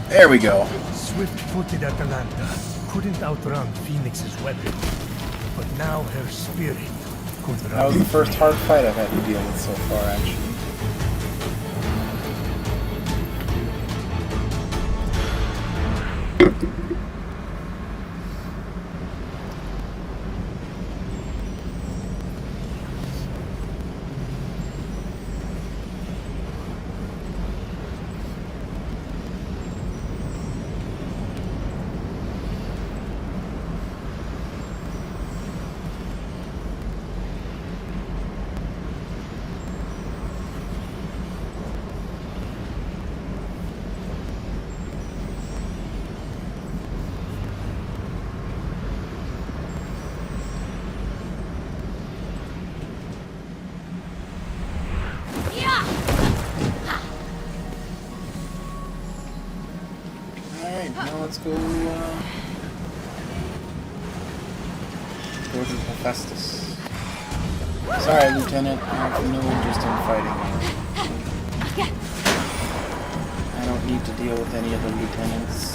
There we go. Swift-footed Atalanta couldn't outrun Phoenix's weapon, but now her spirit could run. That was the first hard fight I've had to deal with so far, actually. Now let's go to Hephaestus. Sorry, Lieutenant, I have no interest in fighting you. I don't need to deal with any other lieutenants.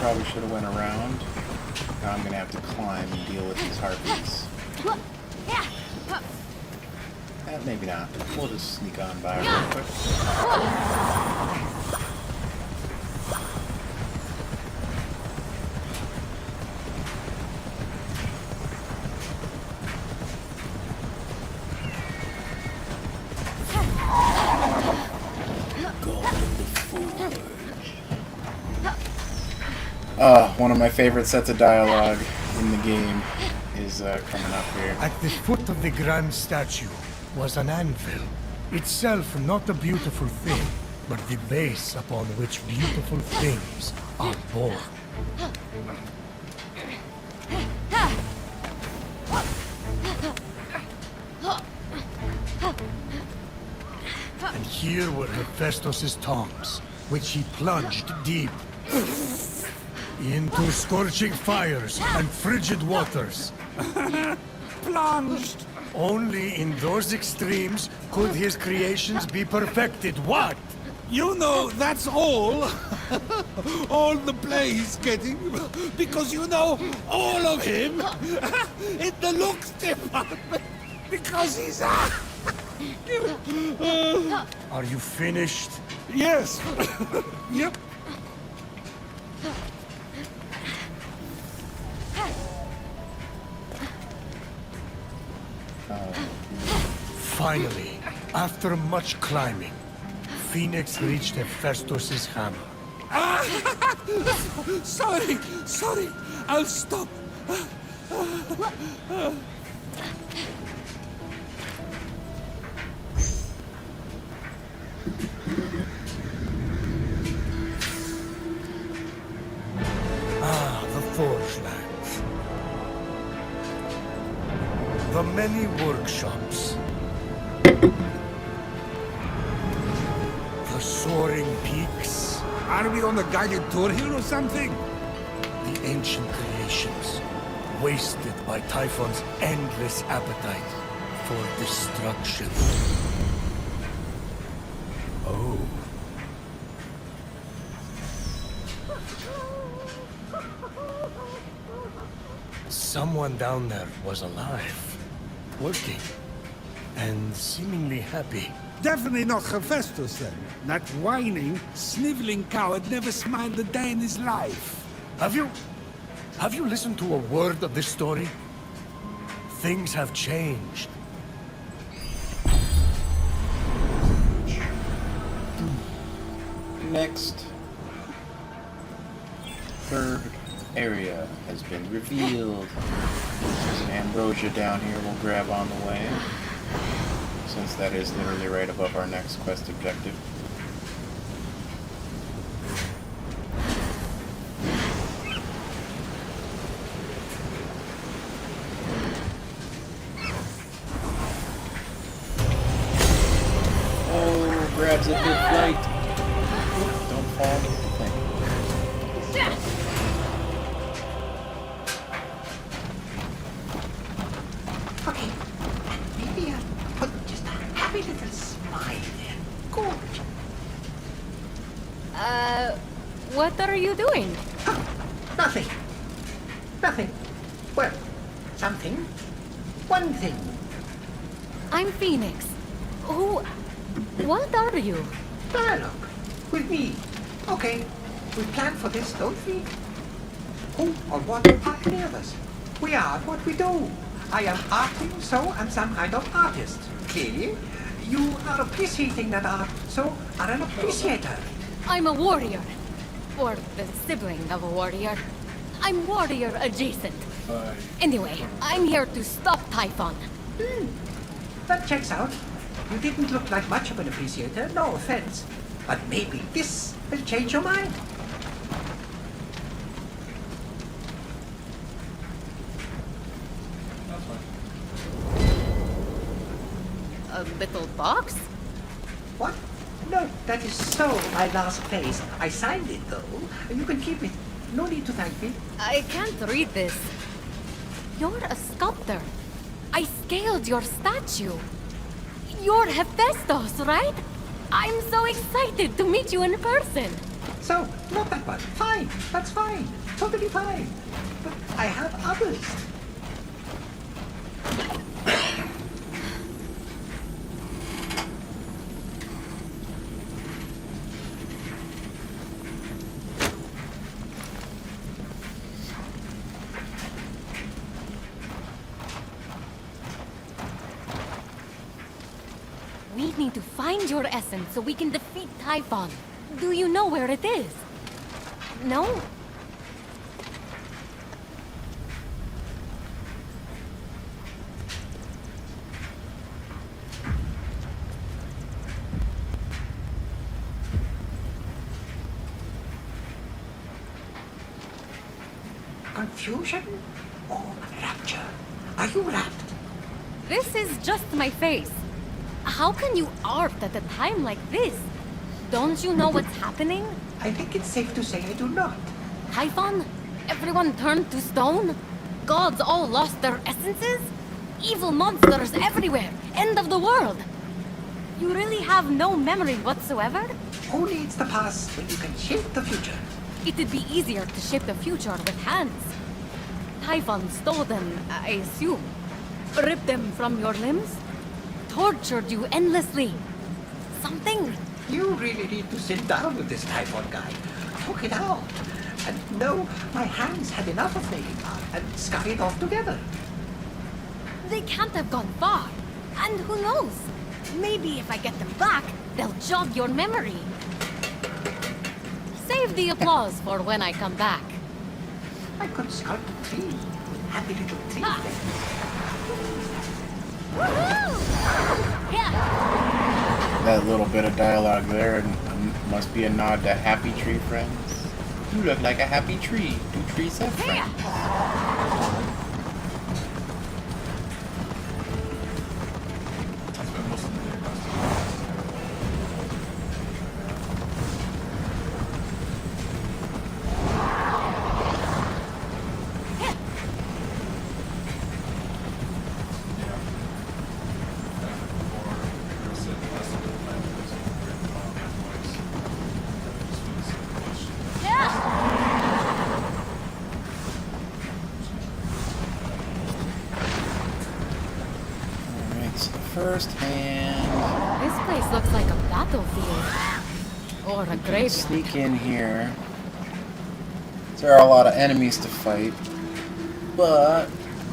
probably should have went around. Now I'm gonna have to climb and deal with these harpies. Maybe not. We'll just sneak on by real quick. One of my favorite sets of dialogue in the game is coming up here. At the foot of the grand statue was an anvil. Itself not a beautiful thing, but the base upon which beautiful things are born. And here were Hephaestus' tongs, which he plunged deep into scorching fires and frigid waters. Plunged! Only in those extremes could his creations be perfected. What? You know, that's all. All the play's getting. Because you know all of him. In the looks department. Because he's... Are you finished? Yes. Yep. Finally, after much climbing, Fenyx reached Hephaestus' hammer. Sorry. I'll stop. The Forge Lands. The many workshops. The soaring peaks. Are we on a guided tour here or something? The ancient creations, wasted by Typhon's endless appetite for destruction. Oh. Someone down there was alive, working, and seemingly happy. Definitely not Hephaestus then. That whining, sniveling coward never smiled a day in his life. Have you listened to a word of this story? Things have changed. Next, third area has been revealed. There's an ambrosia down here we'll grab on the way, since that is literally right above our next quest objective. Oh, grabs it mid-flight. Don't fall into the thing. Okay, maybe I'll put just a happy little smile there. Gorgeous. What are you doing? Nothing. Nothing. Well, something. One thing. I'm Fenyx. What are you? Dialogue. With me. Okay. We planned for this, don't we? Who or what are any of us? We are what we do. I am arting, so I'm some kind of artist. Clearly, you are appreciating that art, so are an appreciator. I'm a warrior. Or the sibling of a warrior. I'm warrior adjacent. Anyway, I'm here to stop Typhon. That checks out. You didn't look like much of an appreciator, no offense. But maybe this will change your mind. A little box? What? No, that is so my last place. I signed it, though. You can keep it. No need to thank me. I can't read this. You're a sculptor. I scaled your statue. You're Hephaestus, right? I'm so excited to meet you in person. So, not that one. Fine. That's fine. Totally fine. But I have others. We need to find your essence so we can defeat Typhon. Do you know where it is? No? Confusion or rapture? Are you rapt? This is just my face. How can you art at a time like this? Don't you know what's happening? I think it's safe to say I do not. Typhon? Everyone turned to stone? Gods all lost their essences? Evil monsters everywhere! End of the world! You really have no memory whatsoever? Who needs the past when you can shape the future? It'd be easier to shape the future with hands. Typhon stole them, I assume. Ripped them from your limbs? Tortured you endlessly. Something? You really need to sit down with this Typhon guy. Talk it out. And no, my hands had enough of making art and scurried off together. They can't have gone far. And who knows? Maybe if I get them back, they'll jog your memory. Save the applause for when I come back. I could sculpt a tree. Happy little tree things. That little bit of dialogue there must be a nod to Happy Tree Friends. You look like a happy tree. Do trees have friends? First hand. This place looks like a battlefield. Or a graveyard. Sneak in here. There are a lot of enemies to fight. But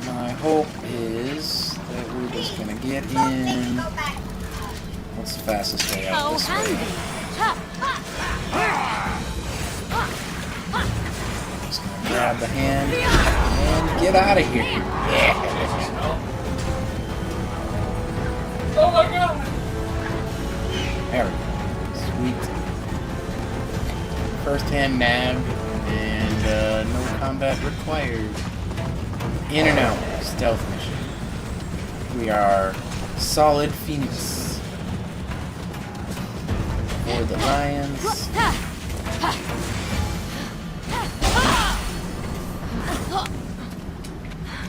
my hope is that we're just gonna get in. What's the fastest way out this way? Just gonna grab the hand and get out of here. Yeah. Oh my god! There we go. Sweet. First hand nav and no combat required. In and out. Stealth mission. We are solid Phoenix. For the lions.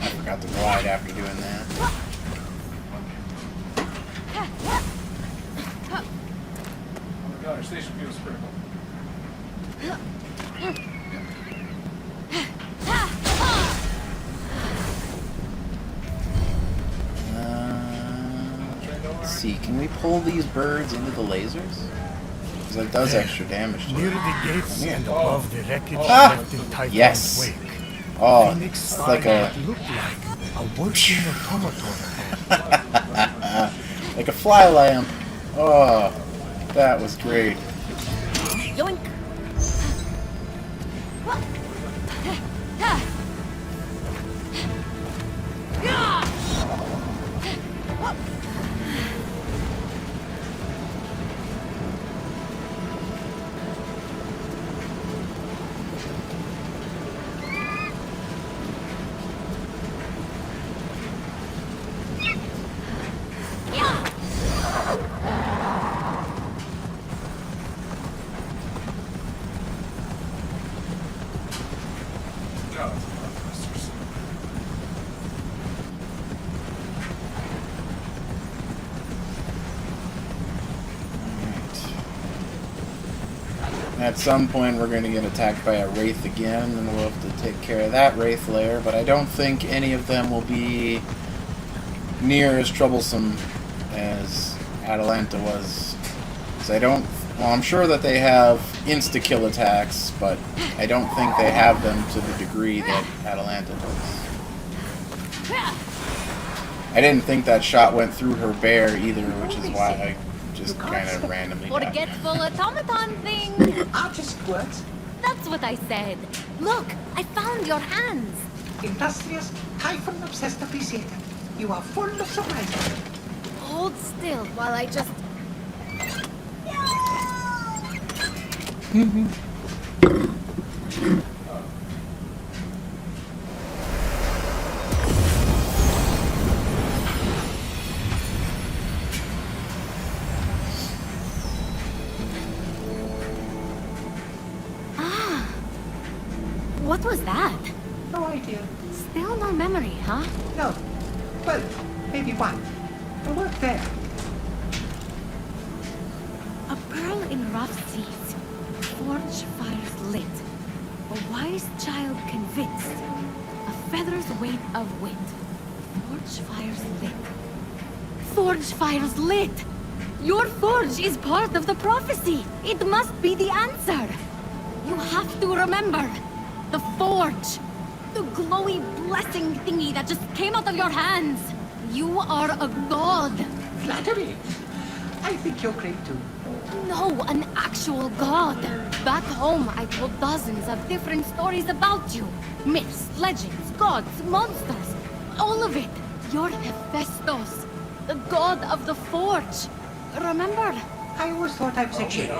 I forgot to glide after doing that. God, our station feels critical. Let's see, can we pull these birds into the lasers? Because that does extra damage to Near them. the gates and above the wreckage Ah! left in Typhon's Yes! wake. Oh, Phoenix it's like a... looked like a working automaton. like a fly lamp. Oh, that was great. Yoink. God. At some point we're going to get attacked by a Wraith again, and we'll have to take care of that Wraith layer, but I don't think any of them will be near as troublesome as Atalanta was. So I don't... Well, I'm sure that they have insta-kill attacks, but I don't think they have them to the degree that Atalanta does. I didn't think that shot went through her bear either, which is why I just kind of randomly died. Forgetful automaton thing! Artist words. That's what I said. Look, I found your hands. Industrious, Typhon-obsessed appreciator. You are full of surprises. Hold still while I just... What was that? No idea. Still no memory, huh? No. Well, maybe one. The work there. A pearl in rough seas. Forge fires lit. A wise child convinced. A feather's weight of wit. Forge fires lit. Forge fires lit! Your forge is part of the prophecy. It must be the answer. You have to remember. The forge. The glowy blessing thingy that just came out of your hands. You are a god. Flattery. I think you're great too. No, an actual god. Back home, I told dozens of different stories about you. Myths, legends, gods, monsters. All of it. You're Hephaestus, the god of the forge. Remember? I always thought I was a kid.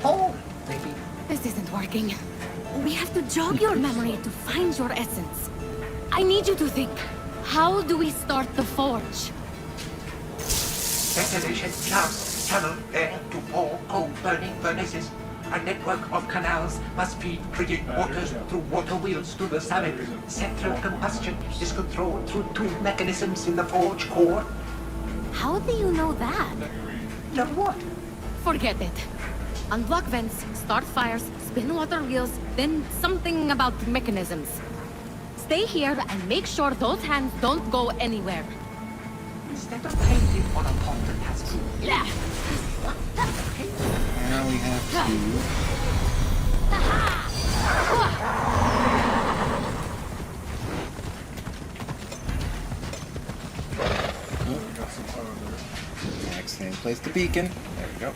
Oh, maybe. This isn't working. We have to jog your memory to find your essence. I need you to think. How do we start the forge? Ventilation, shafts, tunnel, air to pour coal burning furnaces. A network of canals must feed frigid waters through water wheels to the summit. Central combustion is controlled through two mechanisms in the forge core. How do you know that? Know what? Forget it. Unblock vents, start fires, spin water wheels, then something about mechanisms. Stay here and make sure those hands don't go anywhere. Instead of painting on a pot that has to... Yeah. Now we have to... Next thing, place the beacon. There we go.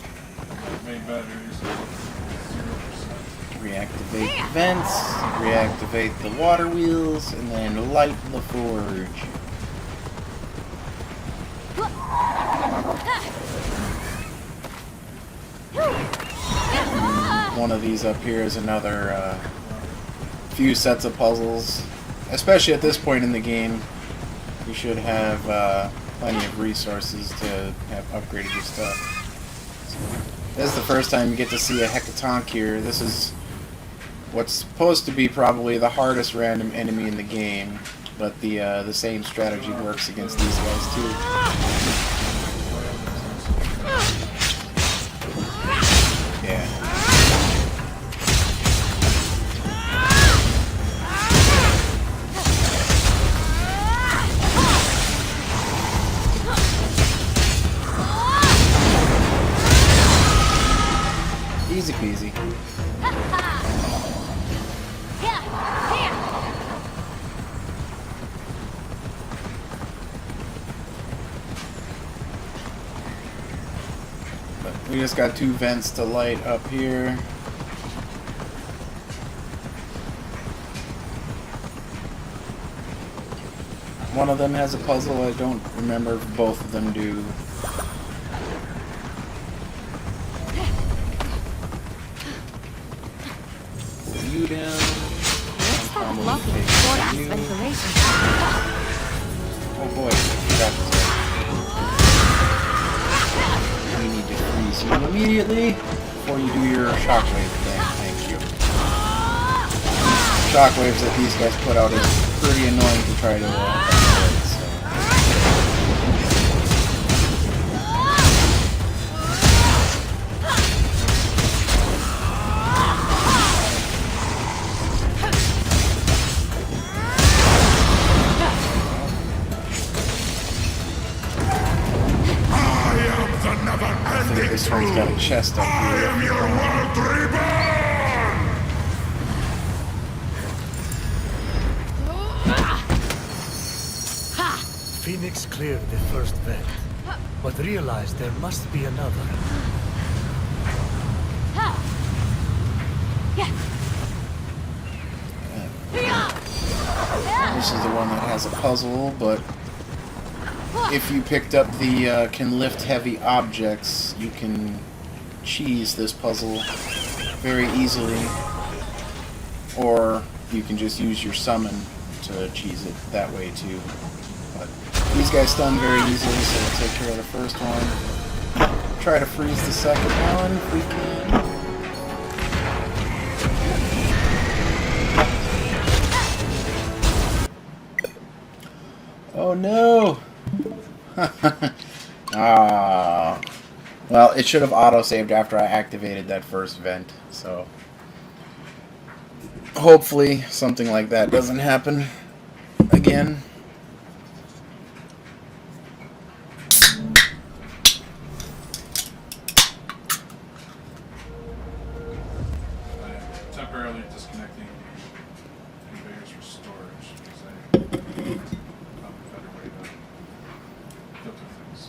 Reactivate the vents, reactivate the water wheels, and then light the forge. One of these up here is another few sets of puzzles. Especially at this point in the game, you should have plenty of resources to have upgraded your stuff. So, this is the first time you get to see a Hecatonch here. This is what's supposed to be probably the hardest random enemy in the game, but the same strategy works against these guys too. Yeah. Easy peasy. But we just got two vents to light up here. One of them has a puzzle. I don't remember if both of them do. You down. Let's start blocking force ventilation. Oh boy, forgot this. We need to freeze you immediately before you do your shockwave thing. Thank you. Shockwaves that these guys put out is pretty annoying to try to avoid, so. This one's got a chest up here. Phoenix cleared the first vent, but realized there must be another. This is the one that has a puzzle, but if you picked up the can lift heavy objects, you can cheese this puzzle very easily, or you can just use your summon to cheese it that way too. But these guys stun very easily, so we'll take care of the first one. Try to freeze the second one if we can. Oh no! Ah. Well, it should have auto-saved after I activated that first vent, so hopefully something like that doesn't happen again. Temporarily disconnecting the conveyors for storage because I found a better way to filter things.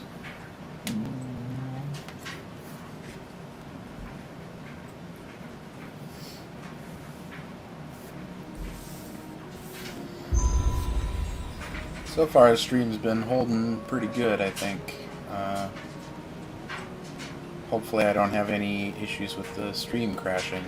So far, the stream's been holding pretty good, I think. Hopefully I don't have any issues with the stream crashing.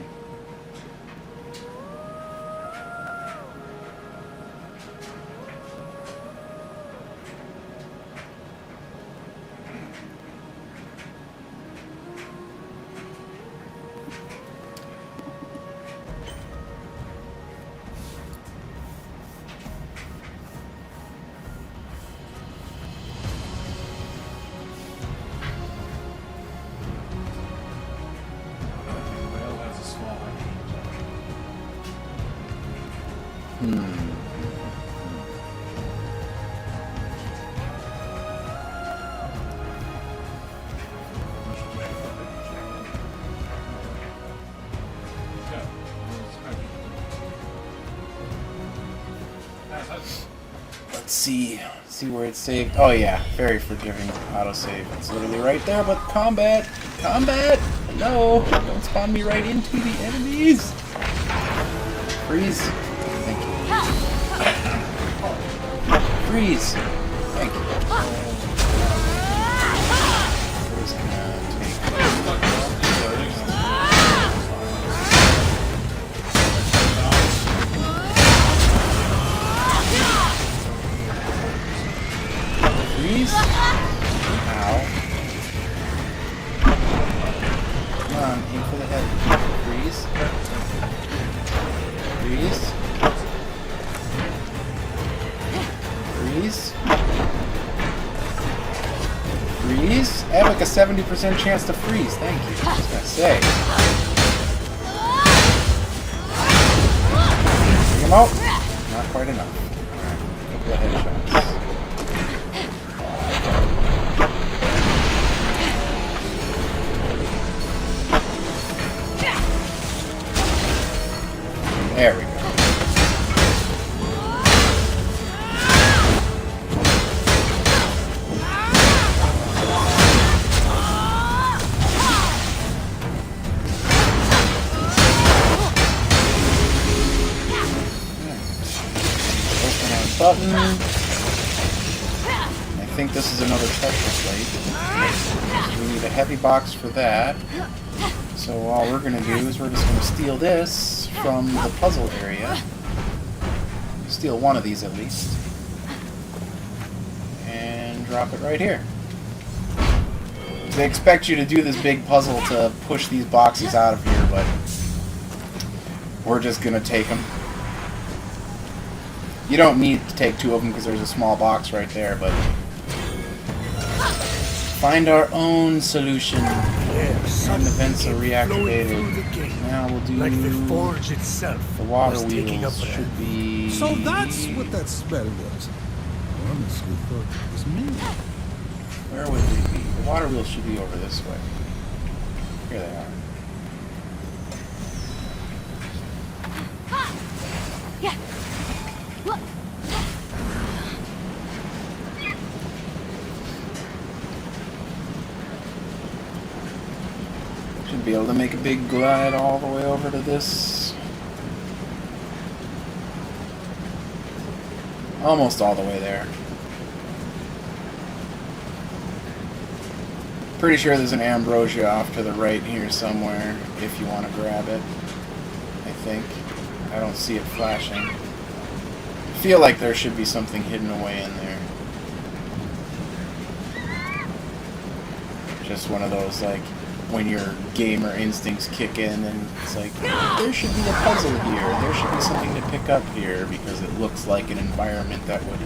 Let's see where it's saved. Oh yeah, very forgiving autosave. It's literally right there, but combat! Combat! No! Don't spawn me right into the enemies! Freeze! Thank you. Freeze! Thank you. Just gonna take... Freeze! Ow. Come on, aim for the head. Freeze. Freeze. Freeze. Freeze? I have like a 70% chance to freeze. Thank you. I was gonna say. Bring him out. Not quite enough. Alright, couple of headshots. There we go. Open our button. I think this is another Tetra plate. We need a heavy box for that. So all we're going to do is we're just going to steal this from the puzzle area. Steal one of these at least. And drop it right here. They expect you to do this big puzzle to push these boxes out of here, but we're just going to take them. You don't need to take two of them because there's a small box right there, but find our own solution. And the vents are reactivated. Now we'll do like the forge itself. The water wheels should be. So that's what that smell was. I honestly thought it was me. Where would they be? The water wheels should be over this way. Here they are. Yeah. What? Should be able to make a big glide all the way over to this. Almost all the way there. Pretty sure there's an ambrosia off to the right here somewhere if you want to grab it. I think. I don't see it flashing. I feel like there should be something hidden away in there. Just one of those, like, when your gamer instincts kick in and it's like, there should be a puzzle here, there should be something to pick up here, because it looks like an environment that would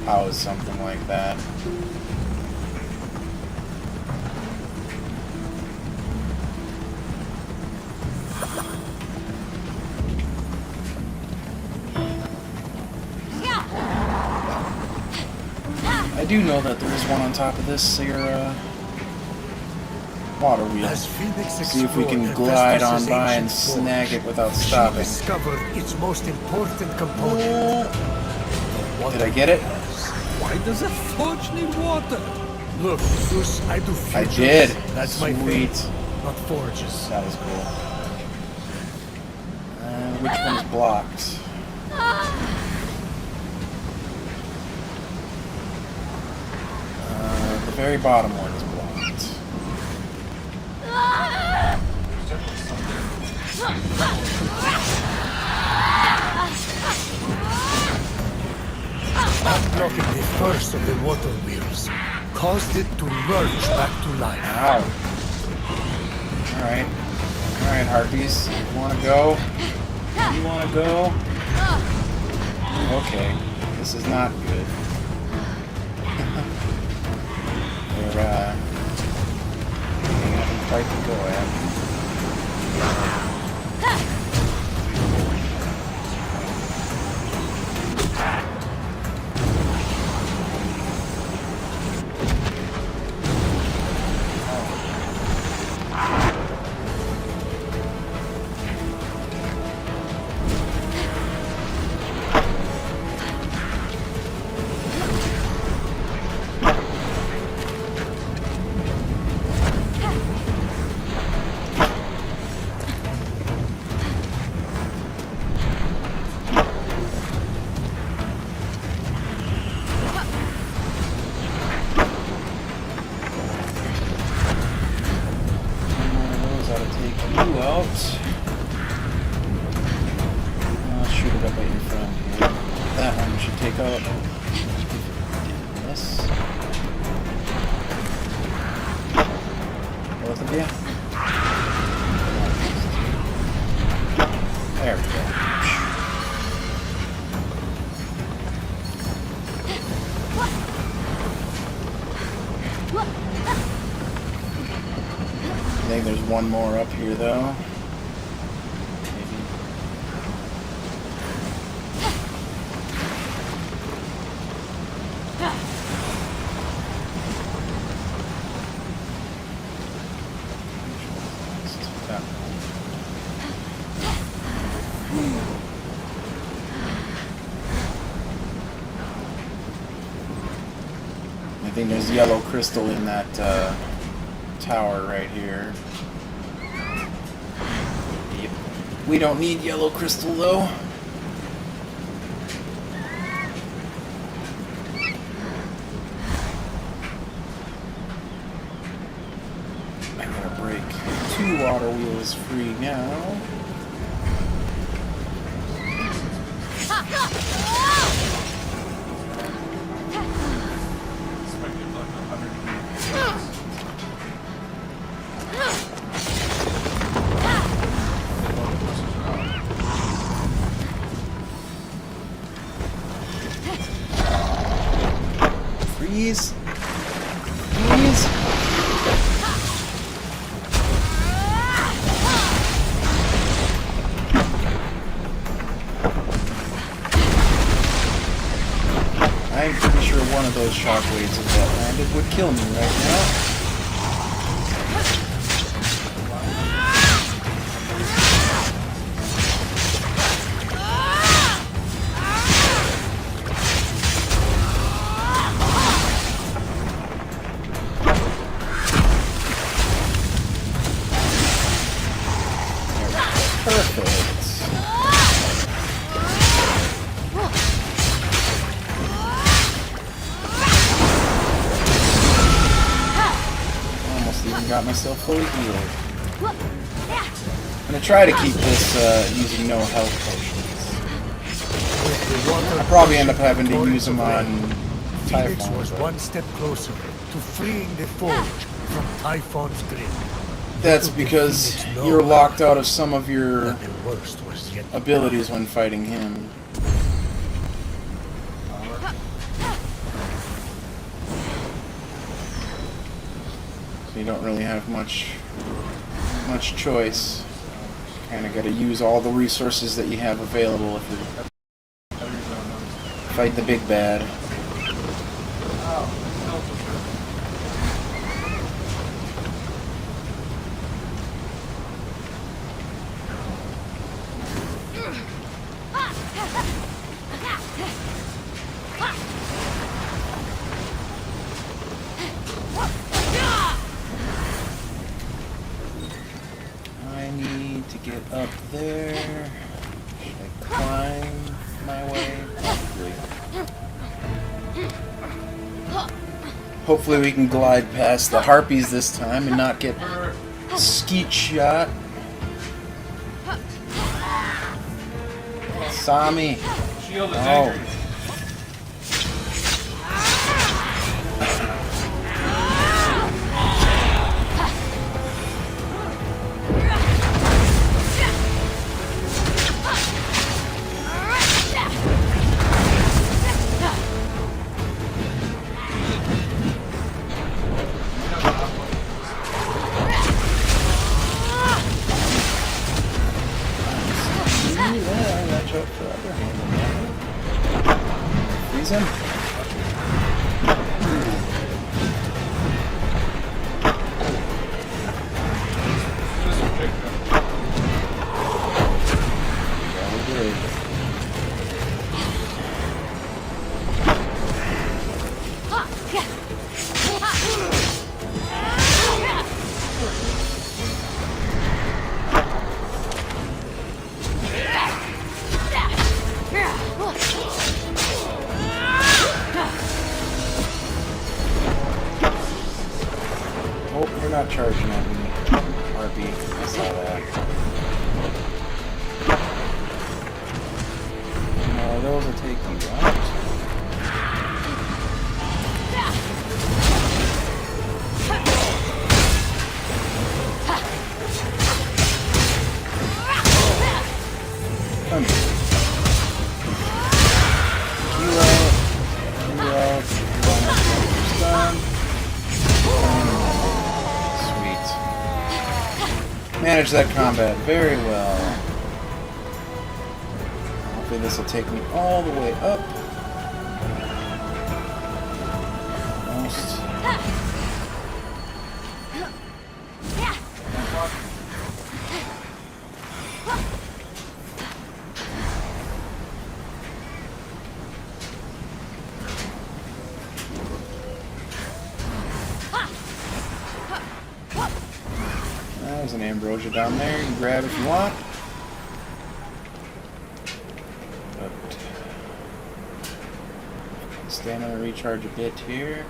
house something like that. I do know that there is one on top of this here, water wheel. See if we can glide on by and snag it without stopping. Discovered its most important component. Did I get it? Why does a forge need water? Look, Zeus, I do I futures. did. That's my Sweet. thing, not forges. That was cool. Which one's blocked? The very bottom one is blocked. Unblocking the first of the water wheels caused it to lurch back to life. Ow. Alright. Alright, Harpies. You wanna go? You wanna go? Okay. This is not good. We're, having a fight to go at. There we go. I think there's one more up here, though. I think there's yellow crystal in that tower right here. Yep. We don't need yellow crystal though. I'm gonna break 2 water wheels free now. Freeze! Freeze! I'm pretty sure one of those shockwaves if that landed would kill me right now. got myself fully healed. I'm gonna try to keep this using no health potions. I'll probably end up having to use them on Fenyx Typhon. was one step closer to freeing the Forge from Typhon's grip. That's because you're locked out of some of your The worst was yet abilities when fighting him. So you don't really have much choice. Kind of got to use all the resources that you have available if you fight the big bad. I need to get up there. Should I climb my way? Probably. Hopefully we can glide past the harpies this time and not get skeet shot. Saw me. Shield is Oh. angry. Watch out for other hand. Freeze him. Oh, you're not charging at me. RB, I saw that. No, those will take you out. Come here. You out. You out. Stun. Sweet. Manage that combat very well. Hopefully this will take me all the way up. Almost. There's an ambrosia down there. You can grab if you want. But stand on and recharge a bit here.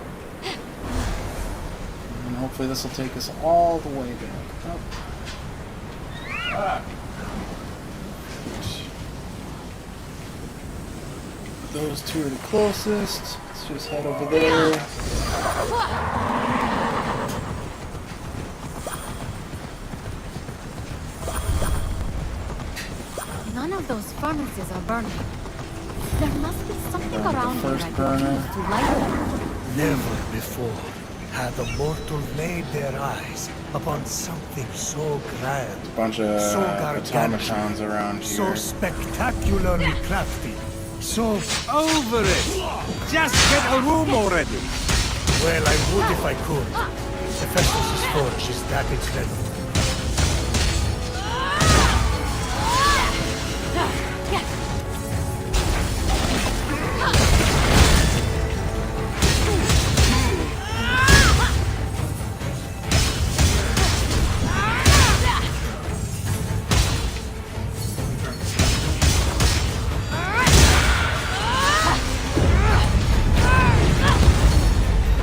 And hopefully this will take us all the way back up. Ah. Those two are the closest. Let's just head over there. None of those furnaces are burning. There must be something Burn the around here first I can burner. use to light them. never before had the mortal laid their eyes upon something so grand, Bunch of so gargantuan, automatons around so here. spectacularly crafty, so Over it! Just get a room already! well. I would if I could. Hephaestus' forge is that incredible.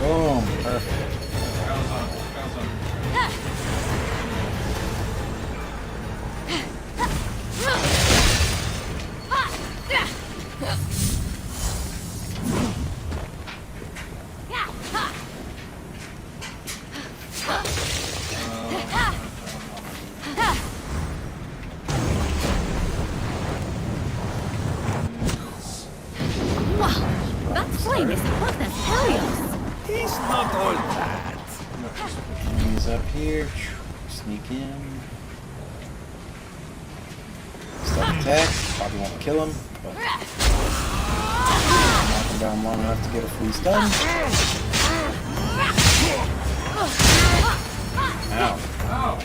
Boom, perfect. here. Sneak in. Stop attack. Probably won't kill him, but knock him down long enough to get a free stun. Ow. Ow!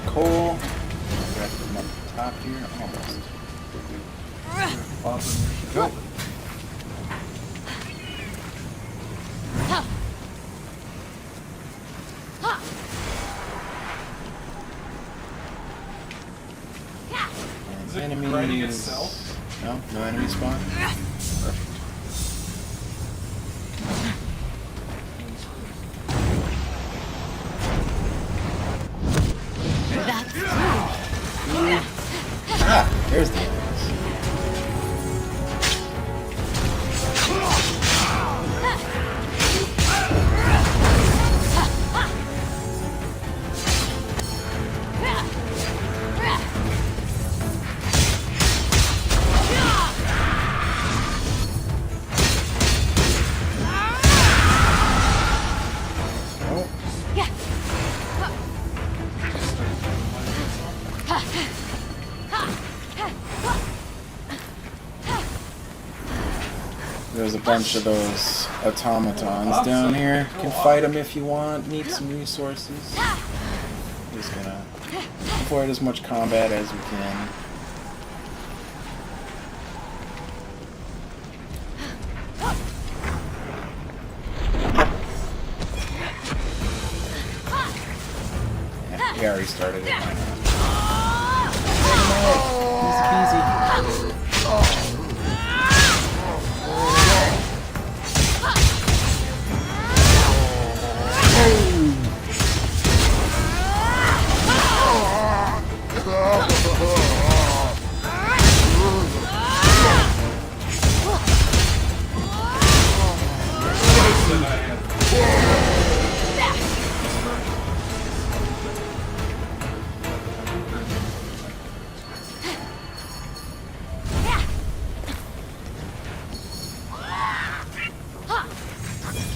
Cole. Got him up the top here, almost. Go. Is it Enemies. grinding itself? No, no enemy spawn. Perfect. Ah, there's the enemies. There's a bunch of those automatons down here. You can fight them if you want. Need some resources. Just gonna avoid as much combat as we can. Yeah, we already started it. Why not? Easy peasy.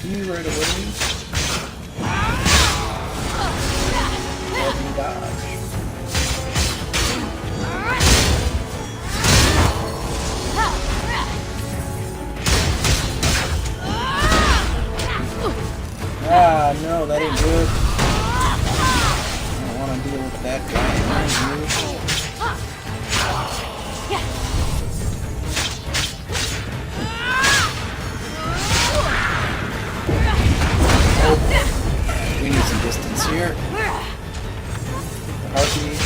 You right away. Let me dodge. Ah, no, that ain't good. I don't want to deal with that guy. We need some distance here. The harpy.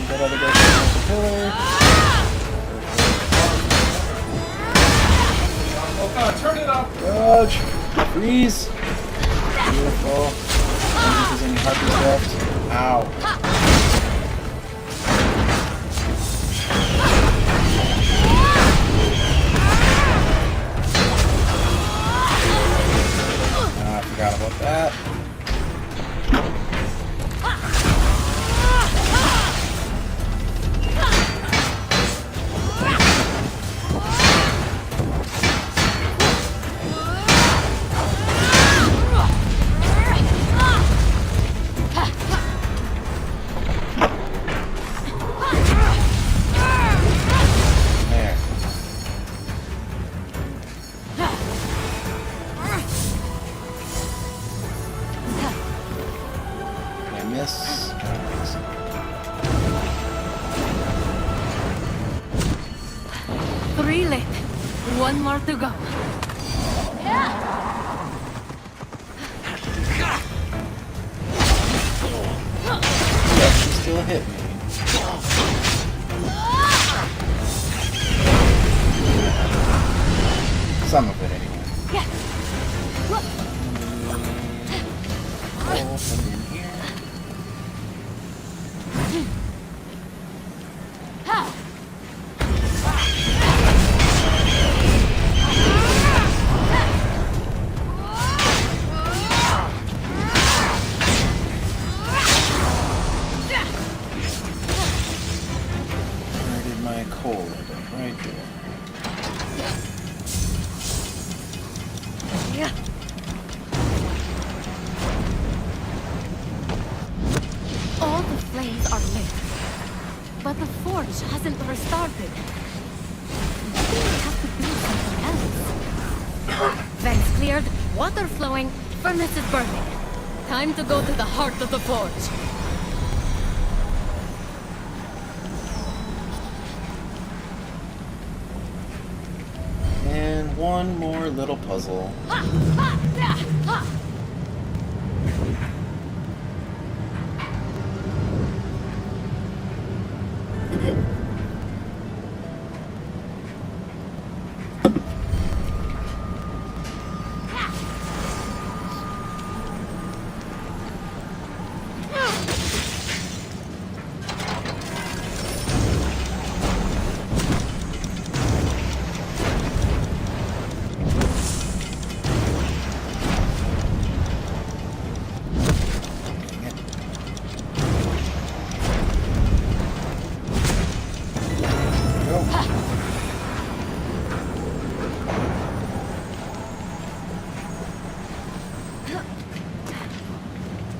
That other guy can the pillar. Oh god, turn it up! Dodge! Freeze! Beautiful. I don't think there's any harpies left. Ow. I forgot about that. Miss. Three left. One more to go. Yeah, she still hit me. Some of it, anyway. Yeah. Pull something in here. Where did my coal end up? Right there. Yeah. All the flames are lit, but the forge hasn't restarted. Maybe we have to do something else. Vents cleared, water flowing, furnace is burning. Time to go to the heart of the forge. And one more little puzzle.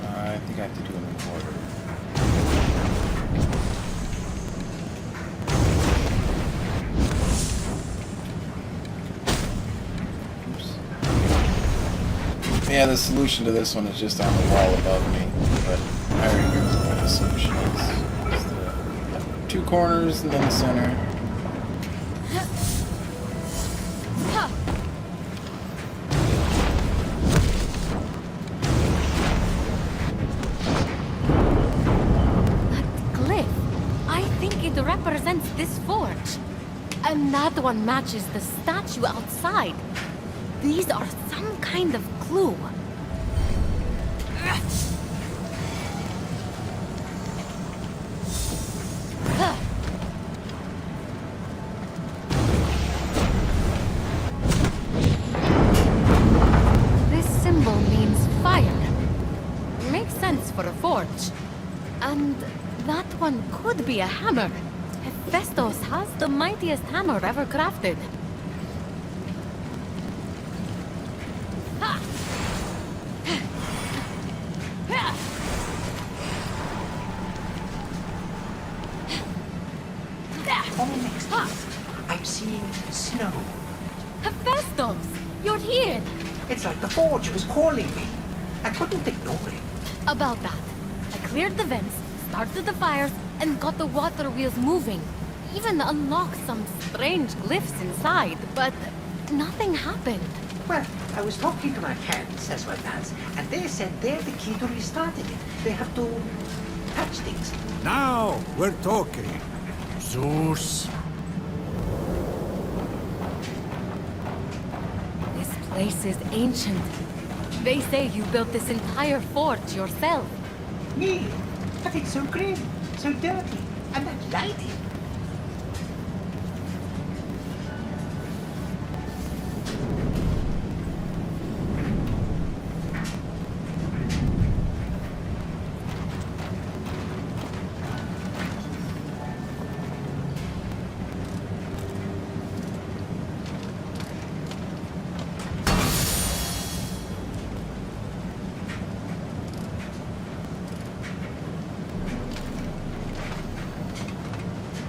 I think I have to do them in order. Oops. Yeah, the solution to this one is just on the wall above me, but I already know what the solution is. It's the two corners and then the center. Represents this forge. And that one matches the statue outside. These are some kind of clue. This symbol means fire. Makes sense for a forge. And that one could be a hammer. Hephaestus has the mightiest hammer ever crafted. I'm seeing snow. Hephaestus! You're here! It's like the forge was calling me. I couldn't ignore it. About that, I cleared the vents, started the fires, and got the water wheels moving. Even unlocked some strange glyphs inside, but nothing happened. Well, I was talking to my hands as well as, and they said they're the key to restarting it. They have to touch things. Now we're talking. Zeus. This place is ancient. They say you built this entire forge yourself. Me? But it's so grim, so dirty, and that lighting.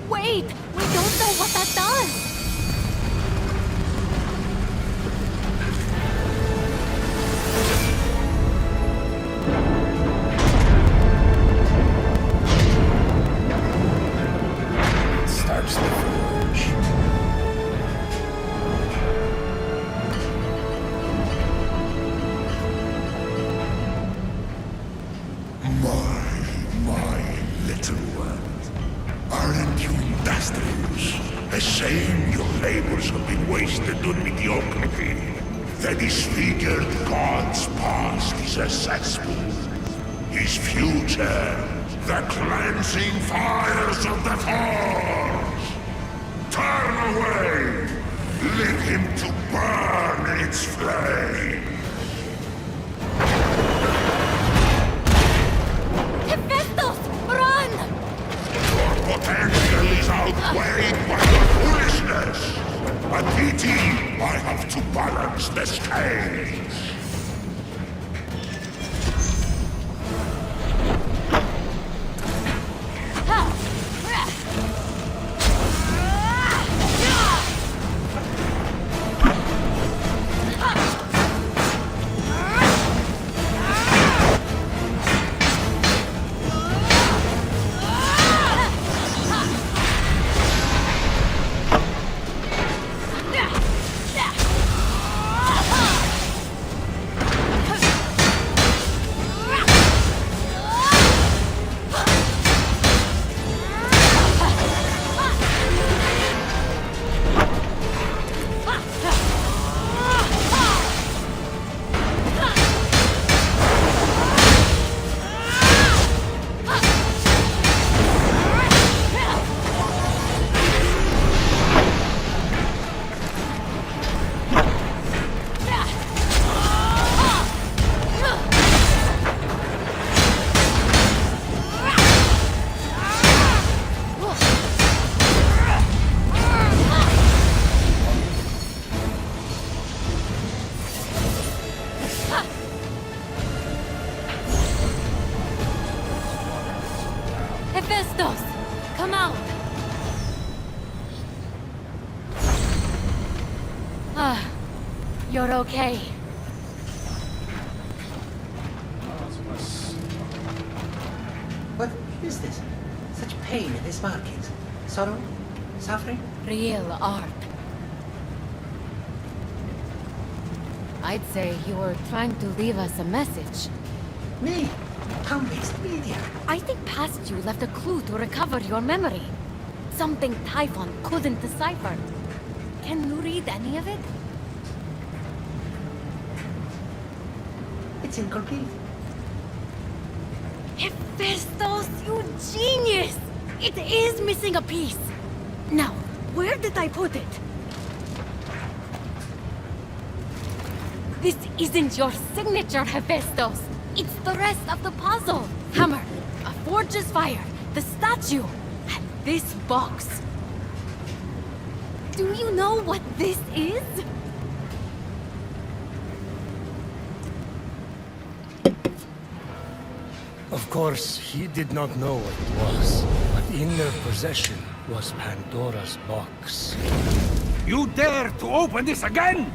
Wait! We don't know what that does! Starts the forge. My little one. Aren't you industrious? As labors have been wasted on mediocrity. The disfigured god's past is a cesspool. His future, the cleansing fires of the Forge. Turn away! Leave him to burn its flame! Hephaestus, run! Your potential is outweighed by your foolishness! A pity I have to balance the scales! Hephaestus, come out! Ah, you're okay. What is this? Such pain in his markings. Sorrow? Suffering? Real art. I'd say you were trying to leave us a message. Me? How mixed media? I think past you left a clue to recover your memory. Something Typhon couldn't decipher. Can you read any of it? It's incomplete. Hephaestus, you genius! It is missing a piece. Now, where did I put it? This isn't your signature, Hephaestus. It's the rest of the puzzle. Hammer, a forge's fire, the statue, and this box. Do you know what this is? Of course, he did not know what it was, but in their possession was Pandora's box. You dare to open this again?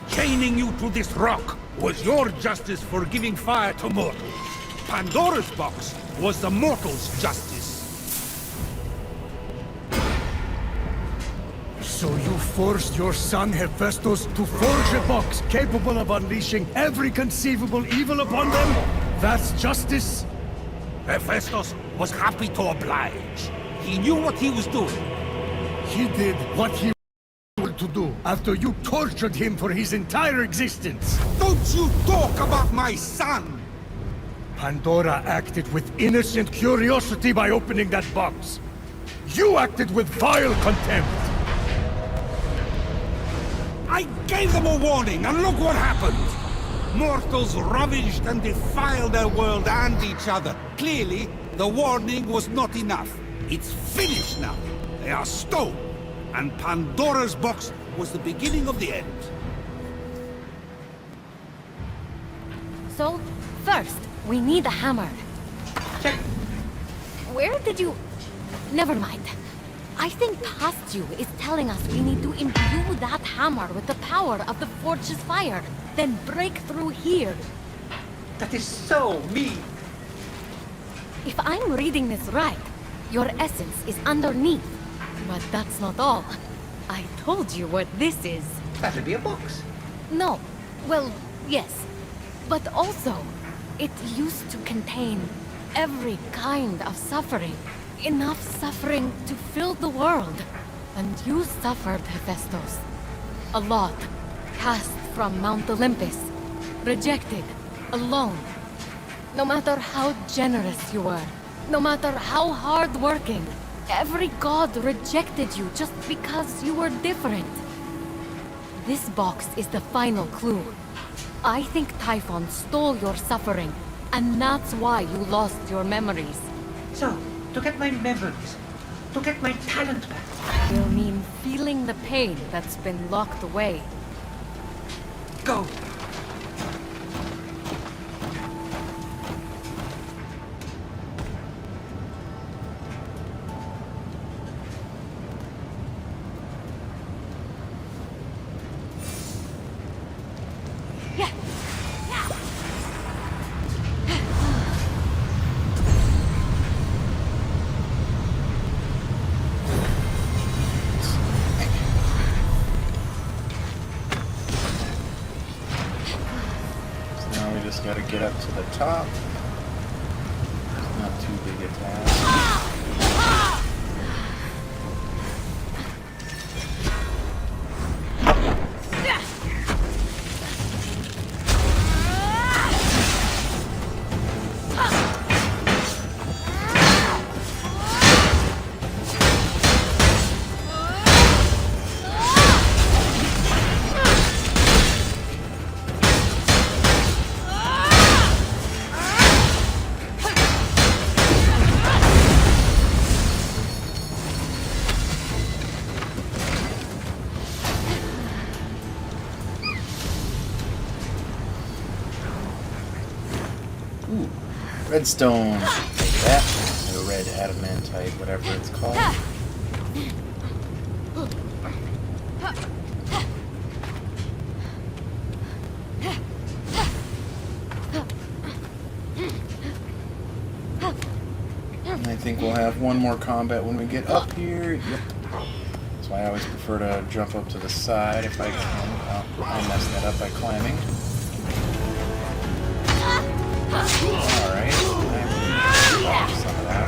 Chaining you to this rock was your justice for giving fire to mortals. Pandora's box was the mortals' justice. So you forced your son Hephaestus to forge a box capable of unleashing every conceivable evil upon them? That's justice? Hephaestus was happy to oblige. He knew what he was doing. He did what he wanted to do after you tortured him for his entire existence. Don't you talk about my son! Pandora acted with innocent curiosity by opening that box. You acted with vile contempt. I gave them a warning, and look what happened! Mortals ravaged and defiled their world and each other. Clearly, the warning was not enough. It's finished now. They are stone. And Pandora's box was the beginning of the end. So, first, we need a hammer. Check. Where did you... Never mind. I think past you is telling us we need to imbue that hammer with the power of the Forge's fire, then break through here. That is so mean. If I'm reading this right, your essence is underneath. But that's not all. I told you what this is. That'll be a box. No. Well, yes. But also, it used to contain every kind of suffering. Enough suffering to fill the world. And you suffered, Hephaestus. A lot. Cast from Mount Olympus. Rejected. Alone. No matter how generous you were, no matter how hard-working, every god rejected you just because you were different. This box is the final clue. I think Typhon stole your suffering, and that's why you lost your memories. So, to get my memories, to get my talent back. Will mean feeling the pain that's been locked away. Go! Gotta get up to the top. Not too big a task. Redstone. That. The red adamantite, whatever it's called. And I think we'll have one more combat when we get up here. Yep. That's why I always prefer to jump up to the side if I can. Oh, I messed that up by climbing. Alright, some of that.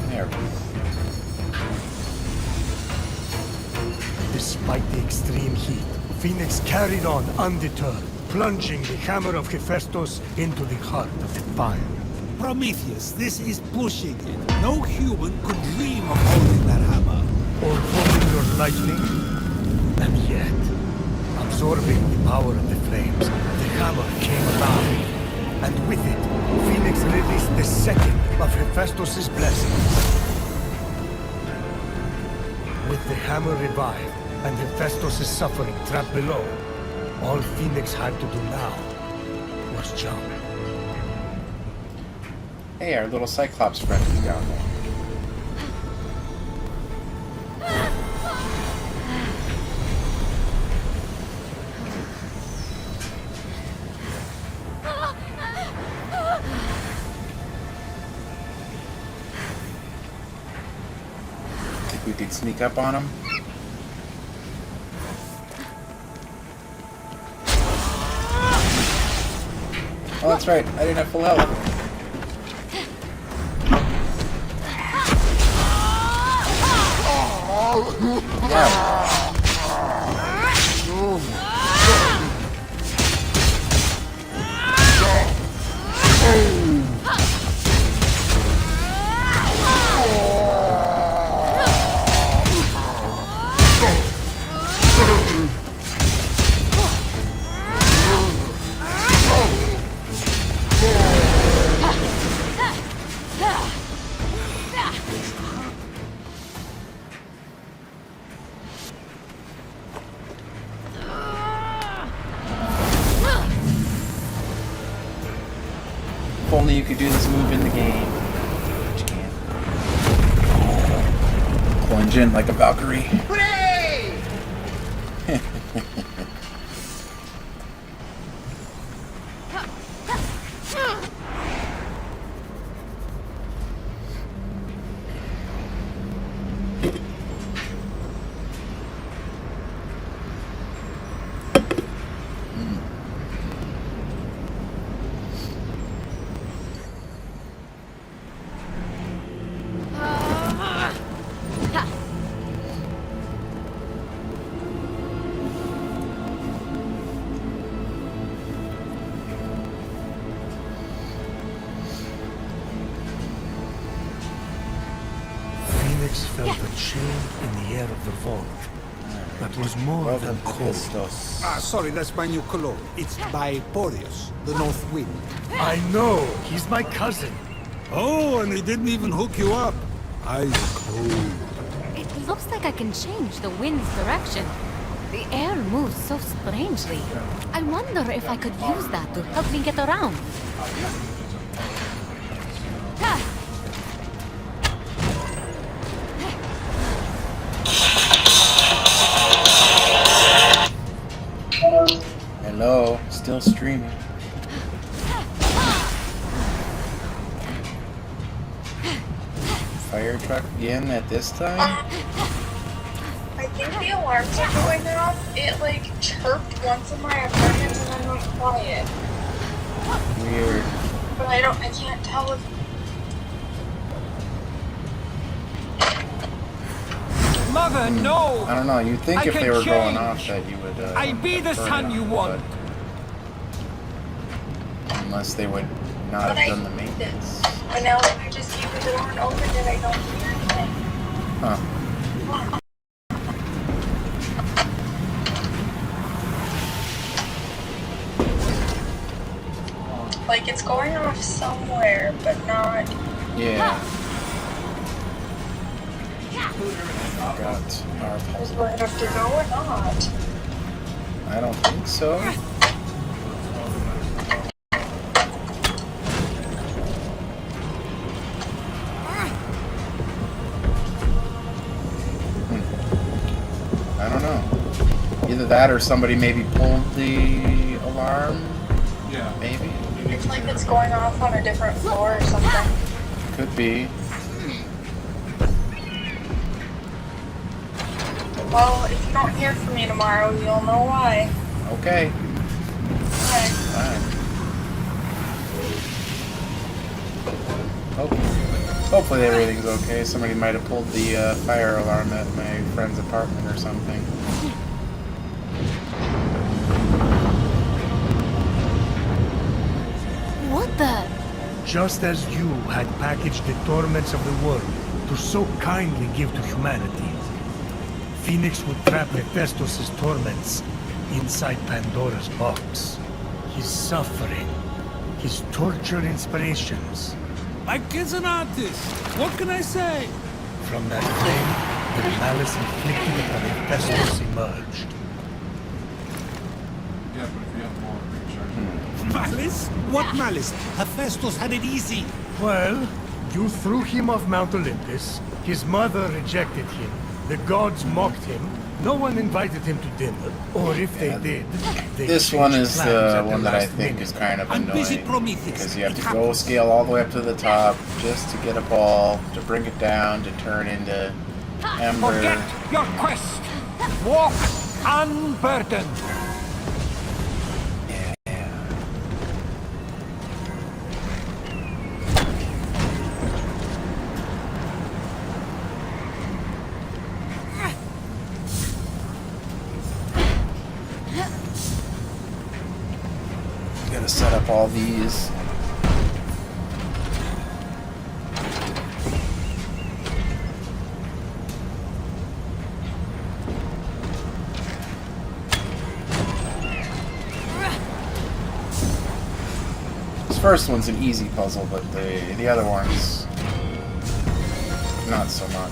There. Despite the extreme heat, Phoenix carried on undeterred, plunging the hammer of Hephaestus into the heart of the fire. Prometheus, this is pushing it. No human could dream of holding that hammer. Or holding your lightning. And yet, absorbing the power of the flames, the hammer came alive. And with it, Phoenix released the second of Hephaestus' blessings. With the hammer revived, and Hephaestus' suffering trapped below, all Phoenix had to do now was jump. Hey, our little Cyclops friend is down there. Think we could sneak up on him? Oh, that's right. I didn't have full health. Yeah. If only you could do this move in the game. But you can't. Plunge in like a Valkyrie. Hooray! Phoenix felt a chill in the air of the vault. That was more than cold. Sorry, that's my new cologne. It's by Boreas, the North Wind. I know, he's my cousin. Oh, and he didn't even hook you up. Eyes cold. It looks like I can change the wind's direction. The air moves so strangely. I wonder if I could use that to help me get around. Hello, still streaming. Fire truck again at this time? I think the alarms are going off. It like chirped once in my apartment and then went quiet. Weird. But I can't tell if... Mother, no! I don't know, you'd think I if can they were going change. off that you would, I'll be the turn son it you on, want. but unless they would not But have done the maintenance. But now that I just came to the door and opened it, I don't hear anything. Huh. Like it's going off somewhere, but not... Yeah. Got our Does it have to go or not? I don't think so. I don't know. Either that or somebody maybe pulled the alarm. Yeah. Maybe. It's like it's going off on a different floor or something. Could be. Well, if you don't hear from me tomorrow, you'll know why. Okay. Okay. Fine. Hopefully everything's okay. Somebody might have pulled the fire alarm at my friend's apartment or something. What the? Just as you had packaged the torments of the world to so kindly give to humanity, Phoenix would trap Hephaestus' torments inside Pandora's box. His suffering, his tortured inspirations. My kid's an artist. What can I say? From that flame, the malice inflicted upon Hephaestus emerged. Yeah, but if you have more recharge. Malice? What malice? Hephaestus had it easy. Well, you threw him off Mount Olympus. His mother rejected him. The gods mocked him. No one invited him to dinner. Or if they did, they This one changed is plans the at one that I last think minute. is kind of I'm busy, annoying. Prometheus. Because you have It to go happens. scale all the way up to the top just to get a ball, to bring it down, to turn into ember. Forget your quest. Walk unburdened. Gotta set up all these. This first one's an easy puzzle, but the other one's not so much.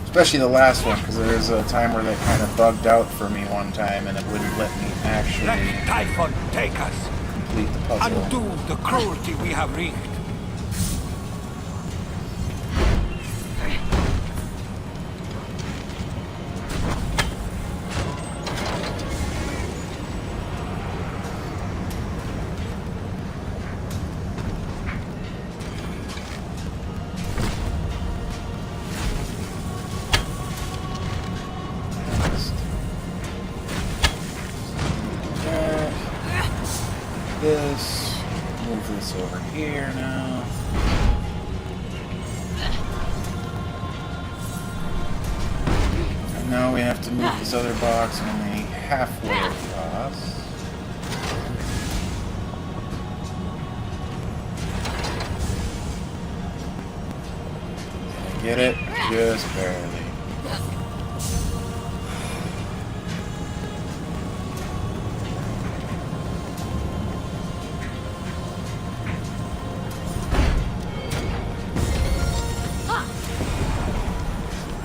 Especially the last one, because there's a time where that kind of bugged out for me one time, and it wouldn't let me actually Let Typhon take us. complete the puzzle. Undo the cruelty we have wreaked. This, move this over here now. And now we have to move this other box only halfway across. Get it? Just barely.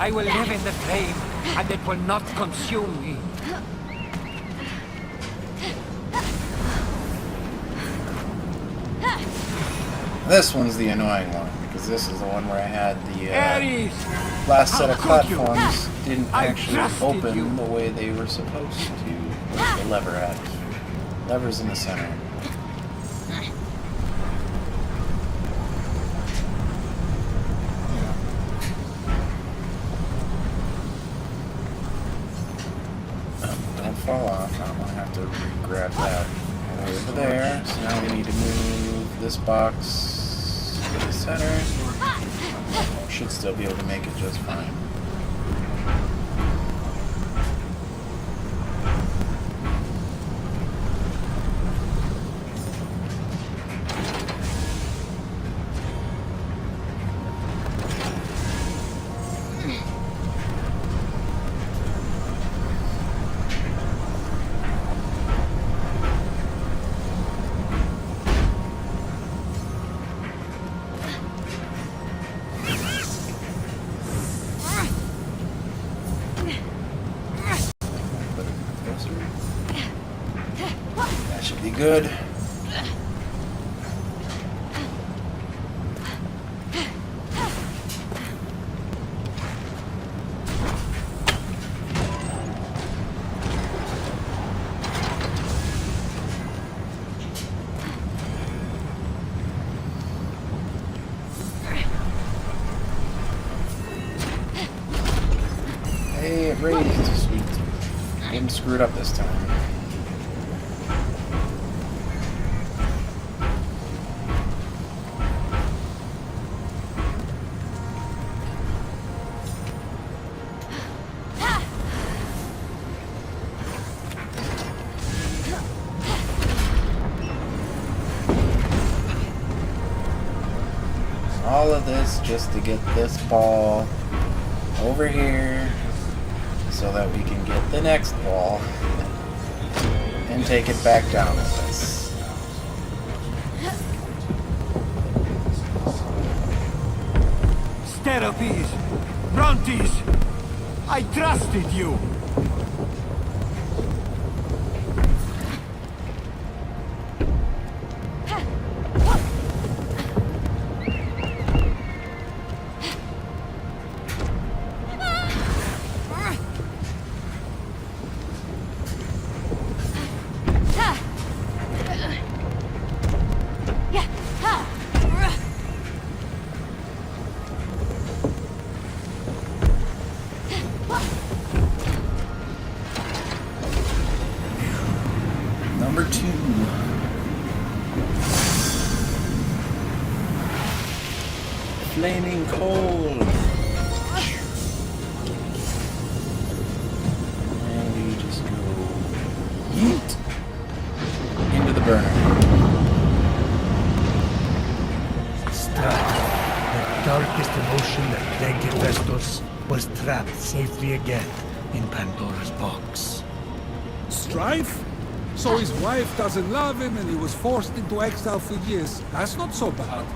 I will live in the flame, and it will not consume me. This one's the annoying one, because this is the one where I had the Ares! last set of How could you? platforms didn't I actually trusted open you. the way they were supposed to. Where's the lever at? Lever's in the center. Don't fall off. I'm gonna have to re-grab that. Over there. So now we need to move this box to the center. Should still be able to make it just fine. That should be good. Hey, it raised. Sweet. Didn't screw it up this time. All of this just to get this ball over here so that we can get the next ball and take it back down with us. Steropes! Brontes! I trusted you! Number 2. Flaming coal. And we just go yeet into the burner. Strife, the darkest emotion that plagued Hephaestus, was trapped safely again in Pandora's box. Strife? So his wife doesn't love him and he was forced into exile for years. That's not so bad.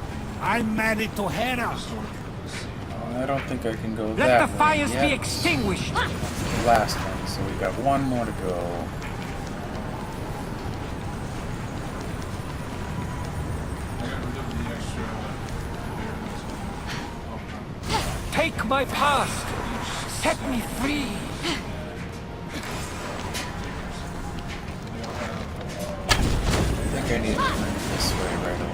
I'm married to Hera. I don't think I can go Let that the way fires yet. be extinguished! The last one, so we've got one more to go. Take my past! Set me free! I think I need to turn this way right away.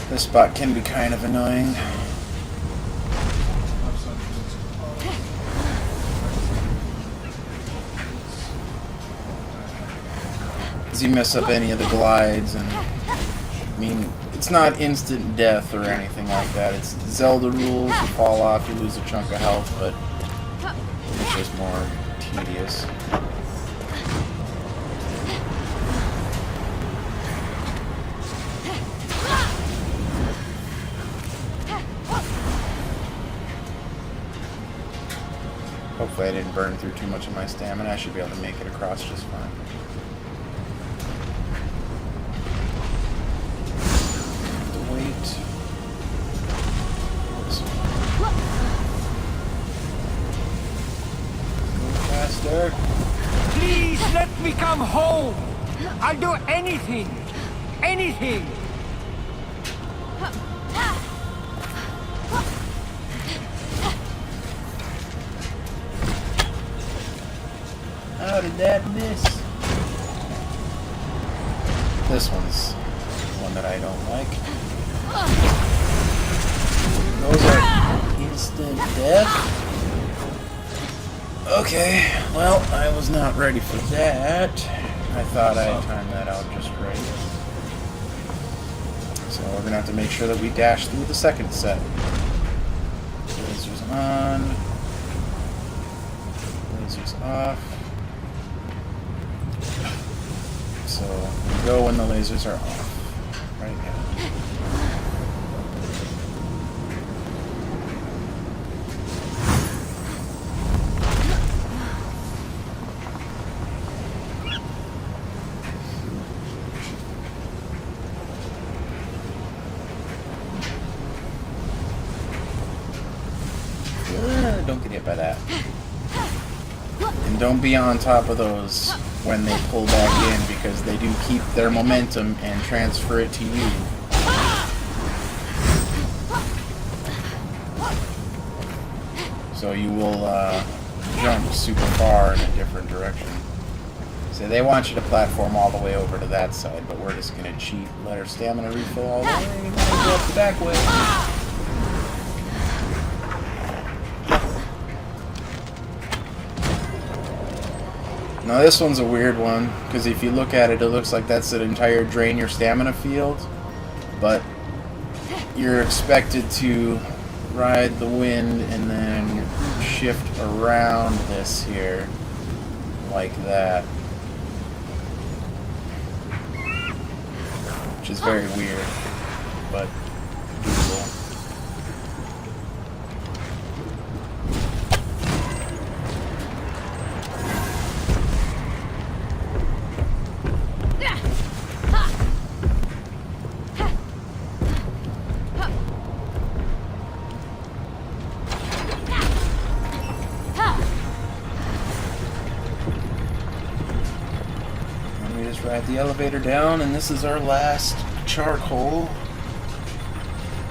This spot can be kind of annoying. Because you mess up any of the glides, and I mean, it's not instant death or anything like that. It's Zelda rules. You fall off, you lose a chunk of health, but it's just more tedious. way I didn't burn through too much of my stamina. I should be able to make it across just fine. Have to wait. This one. Go faster. Please let me come home! I'll do anything! Anything! How did that miss? This one's one that I don't like. Those are instant death. Okay, well, I was not ready for that. I thought I timed that out just right. So we're gonna have to make sure that we dash through the second set. Lasers on. Lasers off. So we go when the lasers are off. Right now. Don't get hit by that. And don't be on top of those when they pull back in, because they do keep their momentum and transfer it to you. So you will jump super far in a different direction. So they want you to platform all the way over to that side, but we're just going to cheat, let our stamina refill all the way, and go up the back way. Now this one's a weird one, because if you look at it, it looks like that's an entire drain your stamina field, but you're expected to ride the wind and then shift around this here, like that. Which is very weird, but doable. Ride the elevator down, and this is our last charcoal.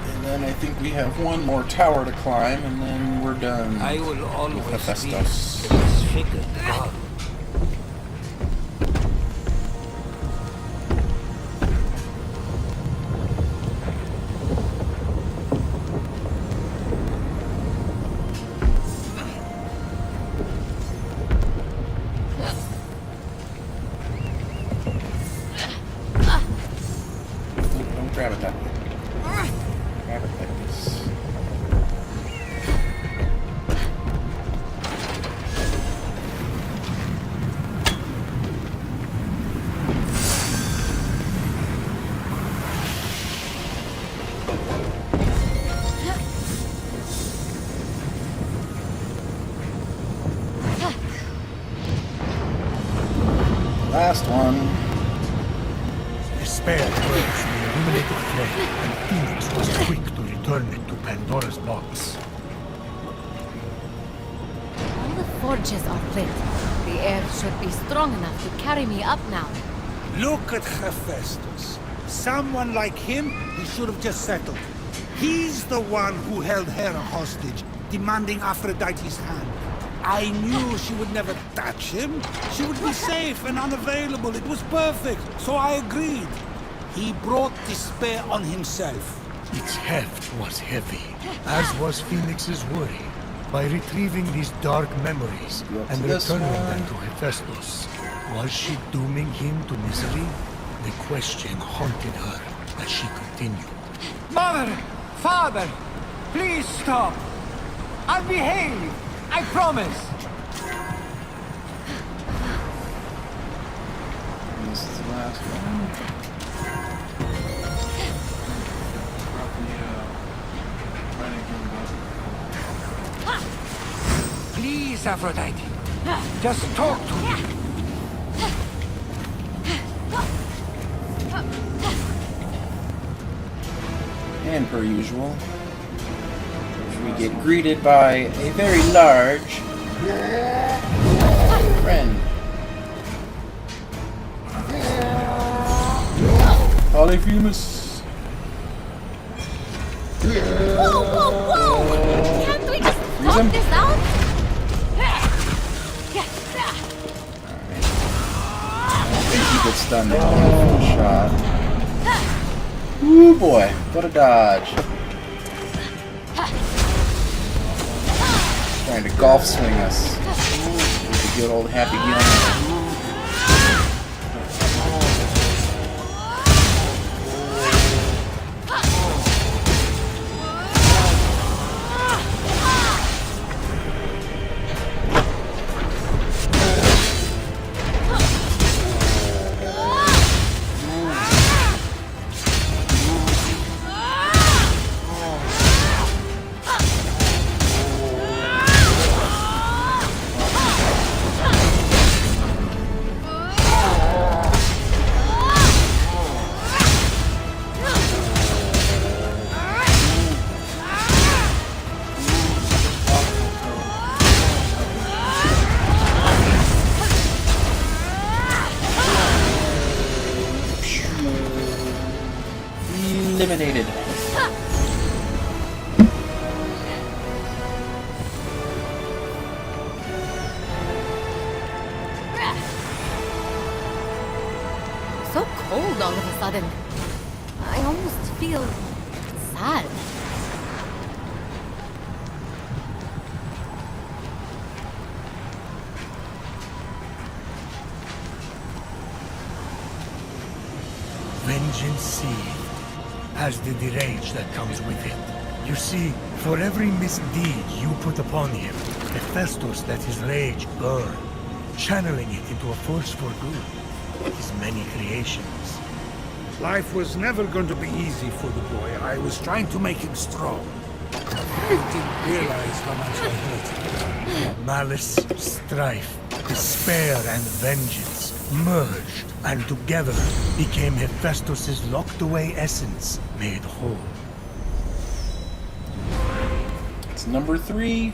And then I think we have one more tower to climb, and then we're done. I will always with be Hephaestus. disfigured. Grab it that way. Grab it like this. Last one. Despair dwells in the illuminated flame, and Fenyx was quick to return it to Pandora's box. All the forges are lit. The air should be strong enough to carry me up now. Look at Hephaestus. Someone like him, he should have just settled. He's the one who held Hera hostage, demanding Aphrodite's hand. I knew she would never touch him. She would be safe and unavailable. It was perfect, so I agreed. He brought despair on himself. Its heft was heavy, as was Phoenix's worry. By retrieving these dark memories and returning them to Hephaestus, was she dooming him to misery? The question haunted her as she continued. Mother! Father! Please stop! I'll behave! I promise! This is the last one. Please Miss Aphrodite. Just talk to me. And per usual, we get greeted by a very large friend. Polyphemus. Whoa, whoa, whoa! Can't we just talk this out? I think he gets stunned in one shot. Ooh boy, what a dodge. Trying to golf swing us. With the good old Happy Gilmore. Eliminated. So cold all of a sudden. I almost feel sad. Vengeance seethed, as did the rage that comes with it. You see, for every misdeed you put upon him, Hephaestus let his rage burn, channeling it into a force for good. His many creations. Life was never going to be easy for the boy. I was trying to make him strong. I didn't realize how much I hurt him. Malice, strife, despair, and vengeance merged, and together became Hephaestus's locked-away essence made whole. It's number 3.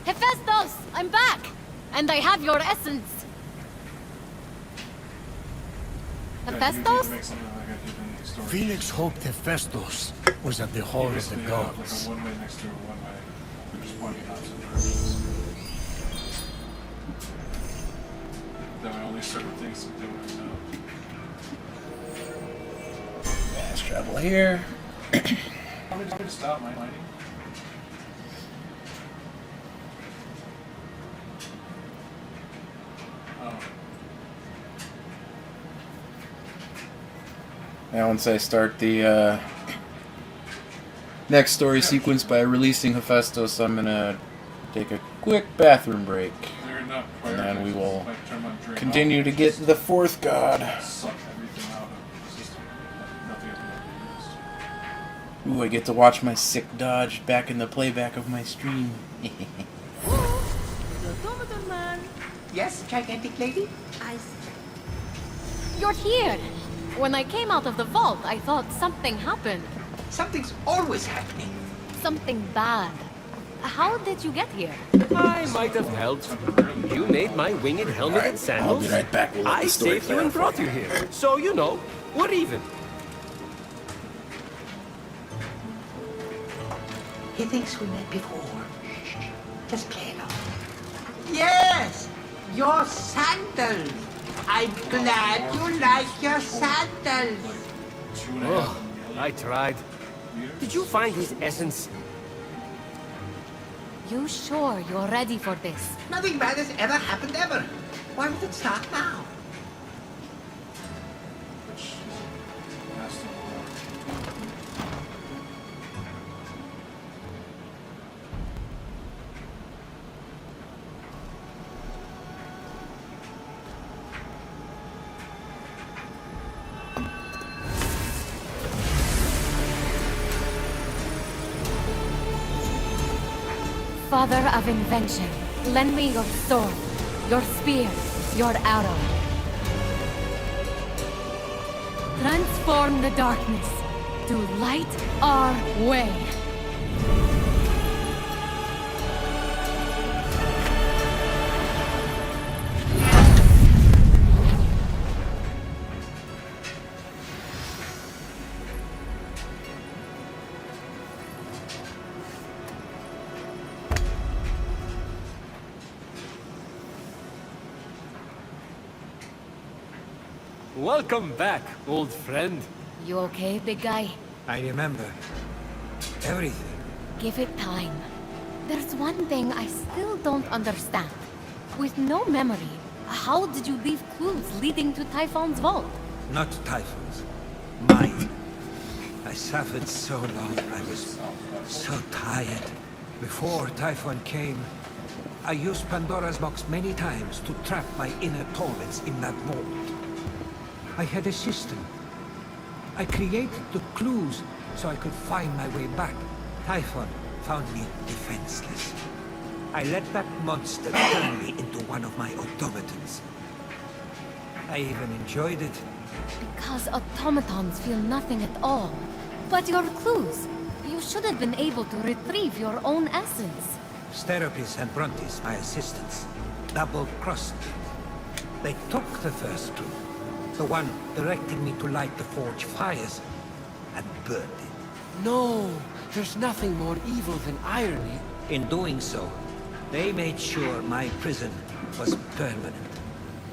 Hephaestus, I'm back! And I have your essence. Hephaestus? Phoenix hoped Hephaestus was at the Hall of the Gods. One way next to a one way. They're just pointing opposite directions. There are only certain things to do and Fast travel here. I'm just gonna stop my mining. Now once I start the next story sequence by releasing Hephaestus, I'm gonna take a quick bathroom break. And then we will continue to get the 4th god. Ooh, I get to watch my sick dodge back in the playback of my stream. Yes, gigantic lady? You're here! When I came out of the vault, I thought something happened. Something's always happening. Something bad. How did you get here? I might have helped. You made my winged helmet and sandals. I'll be right back. We'll let I the story saved you play and out. brought you here. So, you know, we're even. He thinks we met before. Just play along. Yes! Your sandals! I'm glad you like your sandals. Oh, I tried. Did you find his essence? You sure you're ready for this? Nothing bad has ever happened ever. Why would it start now? Father of invention, lend me your sword, your spear, your arrow. Transform the darkness to light our way. Welcome back, old friend. You okay, big guy? I remember everything. Give it time. There's one thing I still don't understand. With no memory, how did you leave clues leading to Typhon's vault? Not Typhon's. Mine. I suffered so long. I was so tired. Before Typhon came, I used Pandora's box many times to trap my inner torments in that vault. I had a system. I created the clues so I could find my way back. Typhon found me defenseless. I let that monster turn me into one of my automatons. I even enjoyed it. Because automatons feel nothing at all. But your clues, you should have been able to retrieve your own essence. Steropis and Brontes, my assistants, double-crossed me. They took the first clue, the one directing me to light the forge fires, and burned it. No, there's nothing more evil than irony. In doing so, they made sure my prison was permanent.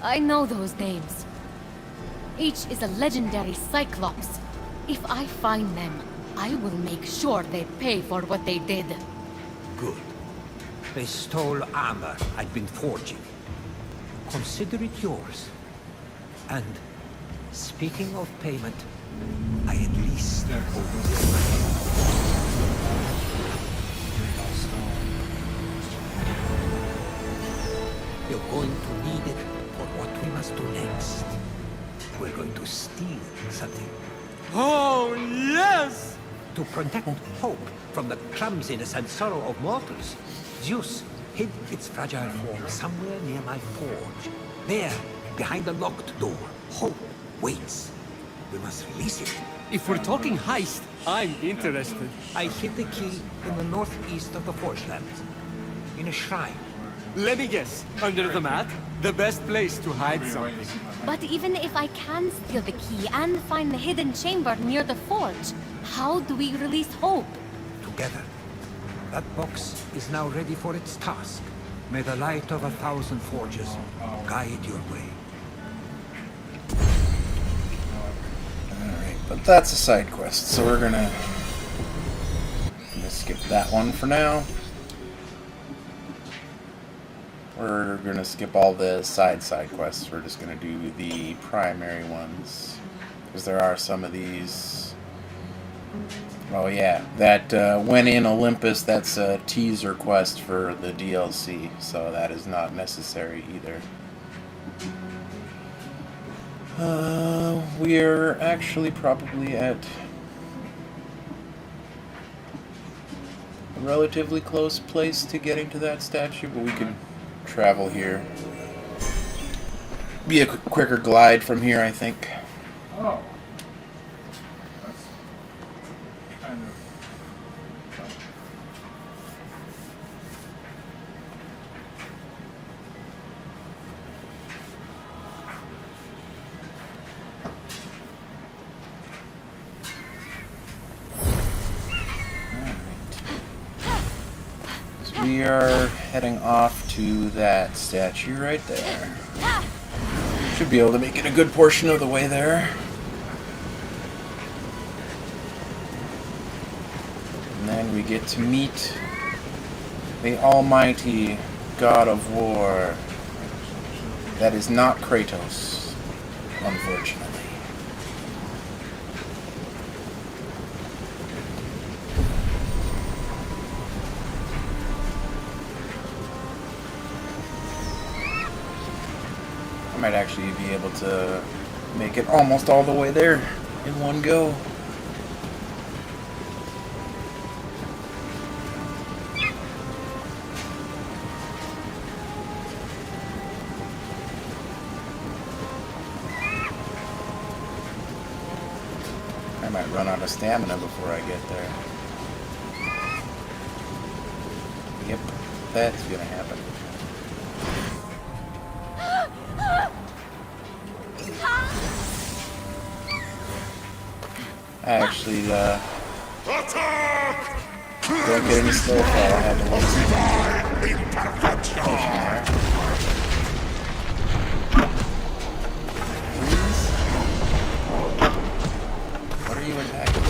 I know those names. Each is a legendary Cyclops. If I find them, I will make sure they pay for what they did. Good. They stole armor I'd been forging. Consider it yours. And, speaking of payment, I at least owe you money. You're going to need it for what we must do next. We're going to steal something. Oh, yes! To protect hope from the clumsiness and sorrow of mortals, Zeus hid its fragile form somewhere near my forge. There, behind the locked door, hope waits. We must release it. If we're talking heist, I'm interested. I hid the key in the northeast of the forge lands, in a shrine. Let me guess, under the mat? The best place to hide something. But even if I can steal the key and find the hidden chamber near the forge, how do we release Hope? Together. That box is now ready for its task. May the light of 1,000 forges guide your way. Alright, but that's a side quest, so we're gonna skip that one for now. We're gonna skip all the side quests. We're just gonna do the primary ones. Because there are some of these. Oh yeah, that when in Olympus, that's a teaser quest for the DLC, so that is not necessary either. We're actually probably at a relatively close place to getting to that statue, but we can travel here. Be a quicker glide from here, I think. Oh. That's kind of... So we are heading off to that statue right there. Should be able to make it a good portion of the way there. And then we get to meet the almighty God of War. That is not Kratos, unfortunately. I might actually be able to make it almost all the way there in one go. I might run out of stamina before I get there. Yep, that's gonna happen. I actually don't get any snowfall. I had to What are you attacking?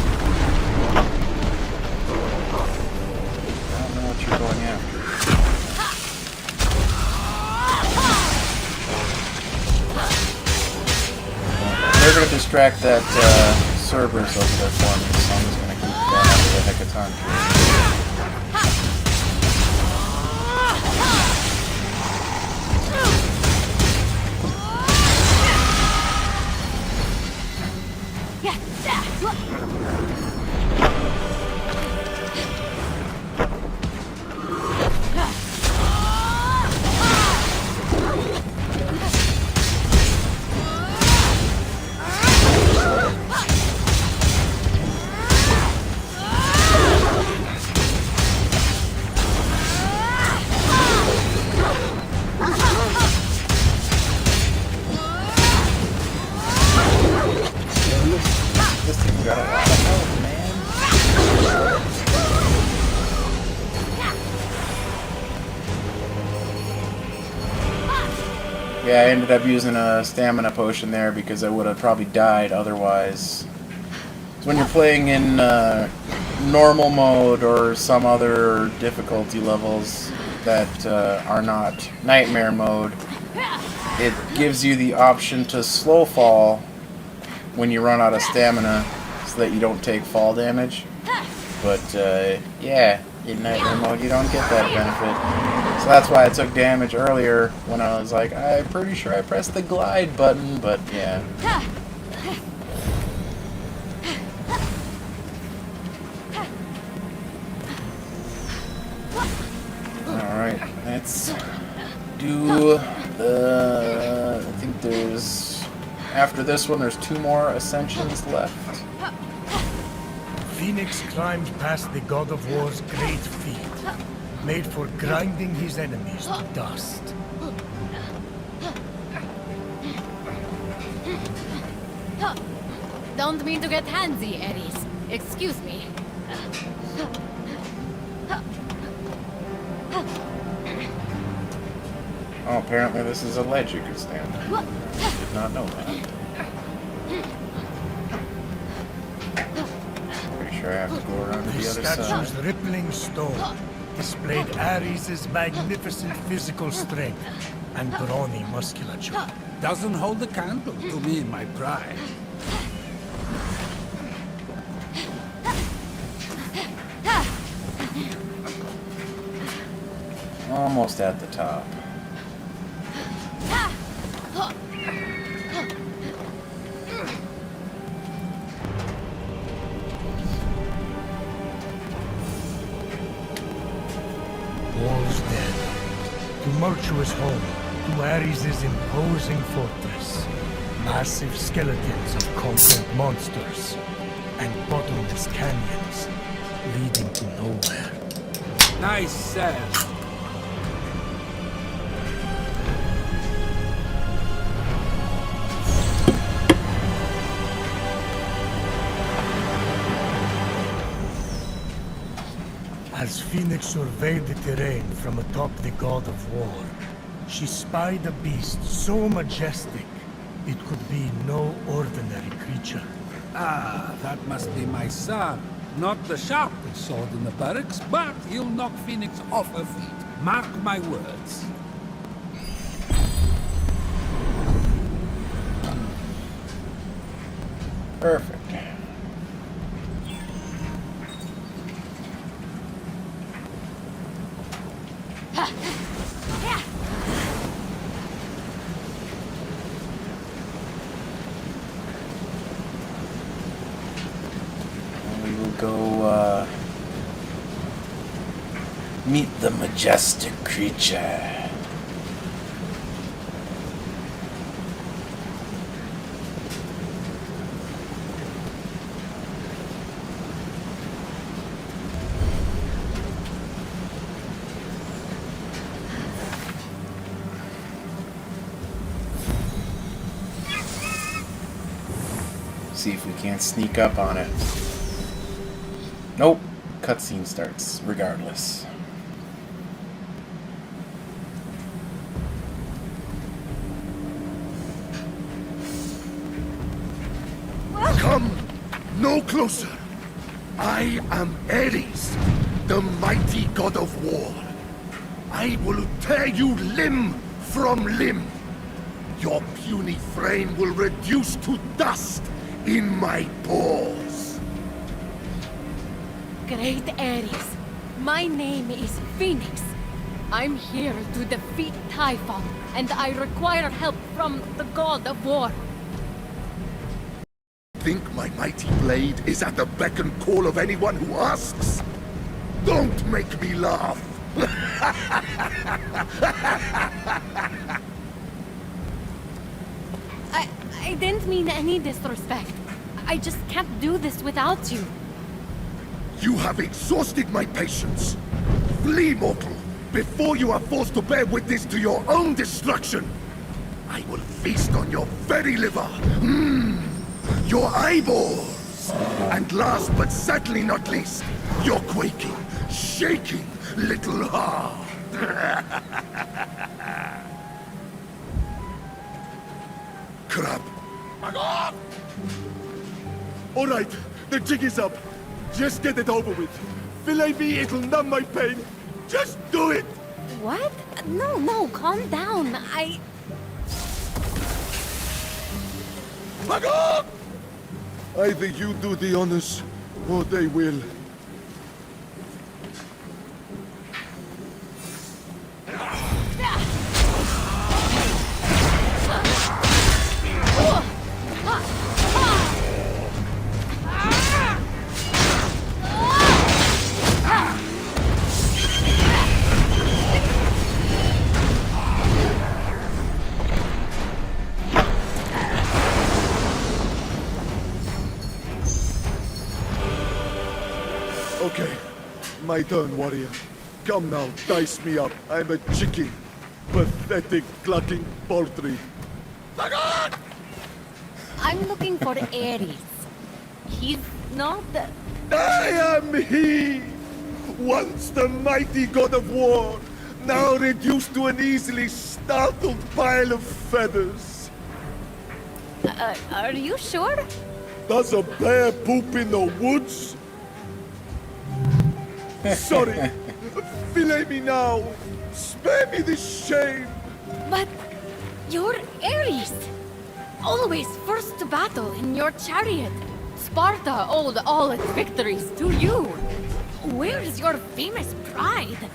I don't know what you're going after. They're going to distract that Cerberus over there for me, so I'm just going to keep going after the Hecaton. This thing's got a lot of health, man. Yeah, I ended up using a stamina potion there because I would have probably died otherwise. So when you're playing in normal mode or some other difficulty levels that are not nightmare mode, it gives you the option to slow fall when you run out of stamina so that you don't take fall damage. But yeah, in nightmare mode you don't get that benefit. So that's why I took damage earlier when I was like, I'm pretty sure I pressed the glide button, but yeah. Alright, let's do the... I think there's... After this one, there's 2 more ascensions left. Phoenix climbed past the God of War's great feet, made for grinding his enemies to dust. Don't mean to get handsy, Ares. Excuse me. Oh, apparently this is a ledge you can stand on. Did not know that. Pretty sure I have to go around to The the other statue's side. rippling stone displayed Ares' magnificent physical strength and brawny musculature. Doesn't hold a candle to me and my pride. Almost at the top. War's dead. Tumultuous home to Ares' imposing fortress. Massive skeletons of conquered monsters. And bottomless canyons leading to nowhere. Nice save. As Phoenix surveyed the terrain from atop the God of War, she spied a beast so majestic It could be no ordinary creature. Ah, that must be my son. Not the sharpest sword in the barracks, but he'll knock Phoenix off her feet. Mark my words. Perfect. We will go meet the majestic creature. See if we can't sneak up on it. Nope. Cutscene starts, regardless. Come no closer. I am Ares, the mighty god of war. I will tear you limb from limb. Your puny frame will reduce to dust in my paws. Great Ares, my name is Phoenix. I'm here to defeat Typhon, and I require help from the god of war. Think my mighty blade is at the beck and call of anyone who asks? Don't make me laugh. I didn't mean any disrespect. I just can't do this without you. You have exhausted my patience. Flee, mortal, before you are forced to bear witness to your own destruction. I will feast on your very liver. Your eyeballs. And last but certainly not least, your quaking, shaking little heart. Crap. All right, the jig is up. Just get it over with. Fillet me, it'll numb my pain. Just do it! What? No, calm down. Either you do the honors, or they will. Okay, my turn, warrior. Come now, dice me up. I'm a chicken. Pathetic, clucking poultry. I'm looking for Ares. He's not the... I am he! Once the mighty god of war, now reduced to an easily startled pile of feathers. Are you sure? Does a bear poop in the woods? Sorry. Fillet me now. Spare me this shame. But you're Ares. Always first to battle in your chariot. Sparta owed all its victories to you. Where is your famous pride?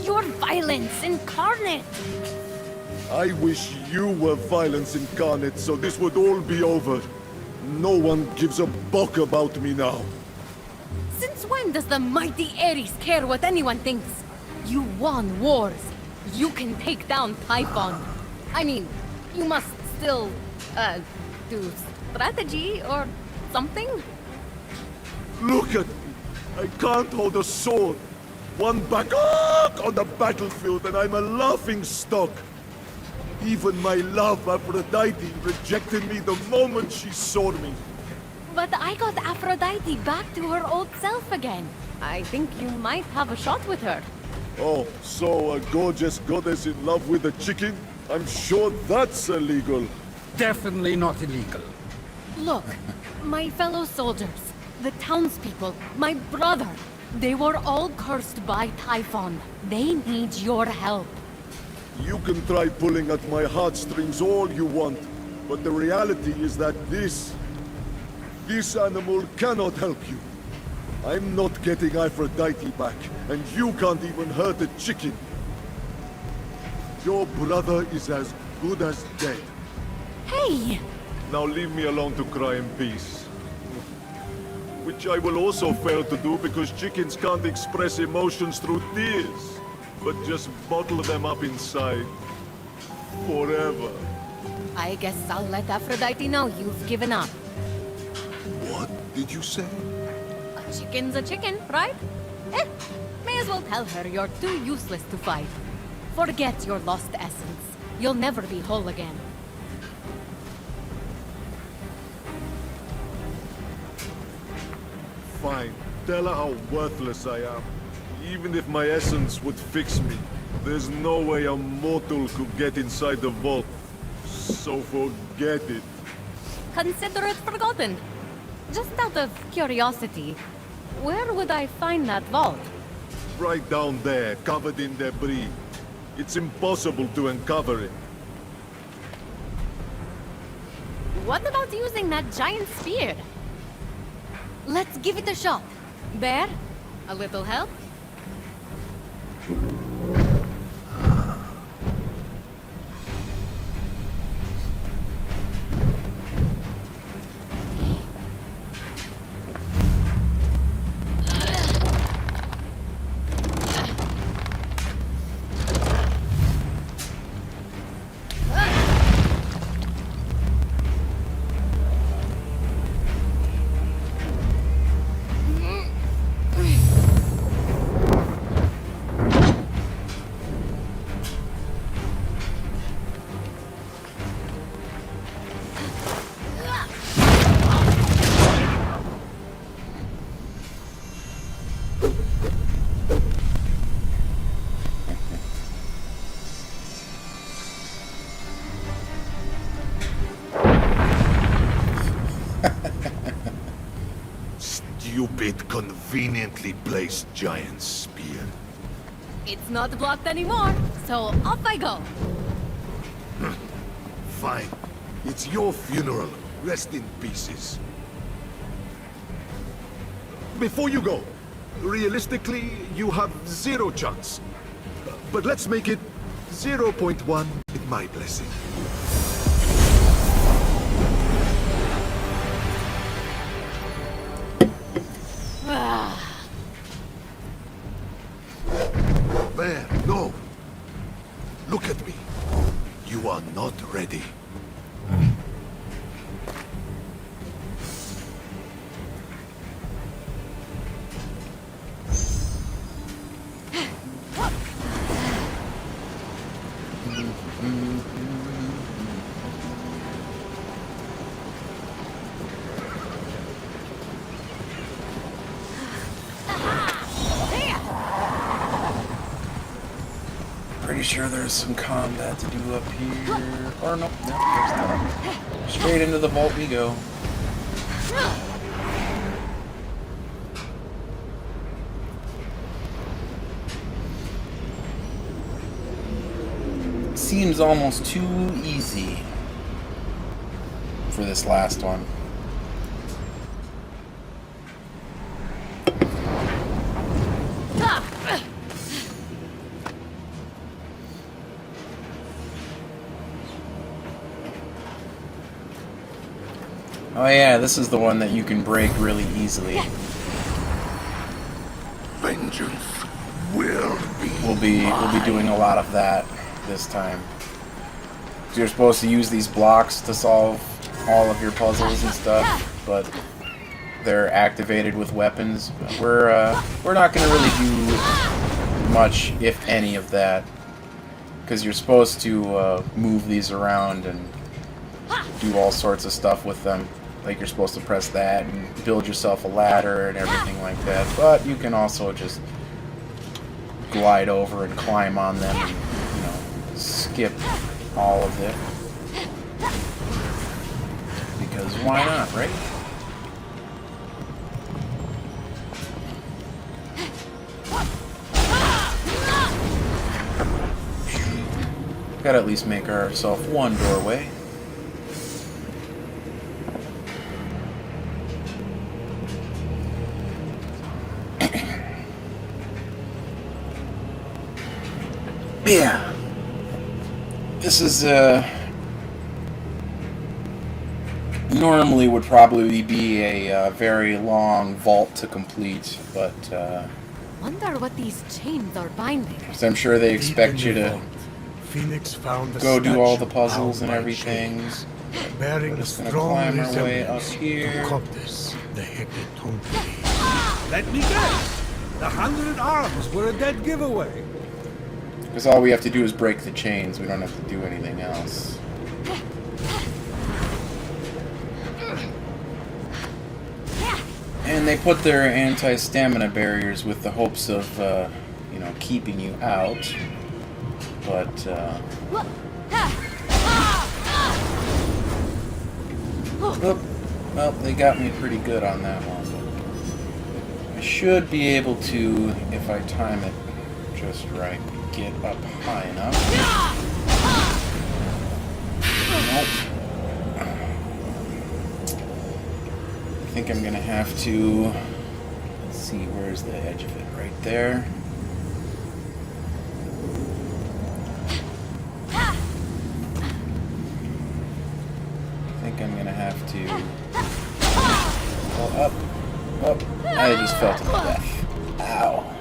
Your violence incarnate. I wish you were violence incarnate, so this would all be over. No one gives a buck about me now. Since when does the mighty Ares care what anyone thinks? You won wars. You can take down Typhon. I mean, you must still, do strategy or something? Look at me. I can't hold a sword. One back on the battlefield and I'm a laughing stock. Even my love, Aphrodite, rejected me the moment she saw me. But I got Aphrodite back to her old self again. I think you might have a shot with her. Oh, so a gorgeous goddess in love with a chicken? I'm sure that's illegal. definitely not illegal. Look, my fellow soldiers, the townspeople, my brother, they were all cursed by Typhon. They need your help. You can try pulling at my heartstrings all you want, but the reality is that this animal cannot help you. I'm not getting Aphrodite back, and you can't even hurt a chicken. Your brother is as good as dead. Hey! Now leave me alone to cry in peace. Which I will also fail to do because chickens can't express emotions through tears, but just bottle them up inside. Forever. I guess I'll let Aphrodite know you've given up. What did you say? A chicken's a chicken, right? May as well tell her you're too useless to fight. Forget your lost essence. You'll never be whole again. Fine. Tell her how worthless I am. Even if my essence would fix me, there's no way a mortal could get inside the vault. So forget it. Consider it forgotten. Just out of curiosity, where would I find that vault? Right down there, covered in debris. It's impossible to uncover it. What about using that giant spear? Let's give it a shot. Bear, a little help? Stupid, conveniently placed giant spear. It's not blocked anymore, so off I go. Fine. It's your funeral. Rest in pieces. Before you go, realistically, you have 0 chance. But let's make it 0.1 with my blessing. There, no. Look at me. You are not ready. Pretty sure there's some combat to do up here. Or no, there's not. Straight into the vault we go. Seems almost too easy for this last one. Oh yeah, this is the one that you can break really easily. Vengeance will be We'll be doing a lot of that this time. So you're supposed to use these blocks to solve all of your puzzles and stuff, but they're activated with weapons. We're not going to really do much, if any, of that, because you're supposed to move these around and do all sorts of stuff with them. Like you're supposed to press that and build yourself a ladder and everything like that. But you can also just glide over and climb on them and, you know, skip all of it. Because why not, right? Gotta at least make ourselves one doorway. Yeah. This is, normally would probably be a very long vault to complete, but, Wonder what these chains are binding. so I'm sure they expect you to Fenyx found a go do all the statue puzzles bound and by everything. chains, bearing We're a just gonna strong climb our way up resemblance here. to Coptus, the Hecatonchires. Let me guess. The 100 Arms were a dead giveaway. Because all we have to do is break the chains. We don't have to do anything else. And they put their anti-stamina barriers with the hopes of, you know, keeping you out. But, oop, well, they got me pretty good on that one. I should be able to, if I time it just right, get up high enough. Nope. I think I'm gonna have to, let's see, where's the edge of it? Right there. I think I'm gonna have to go up. Oh, I just fell to my death. Ow.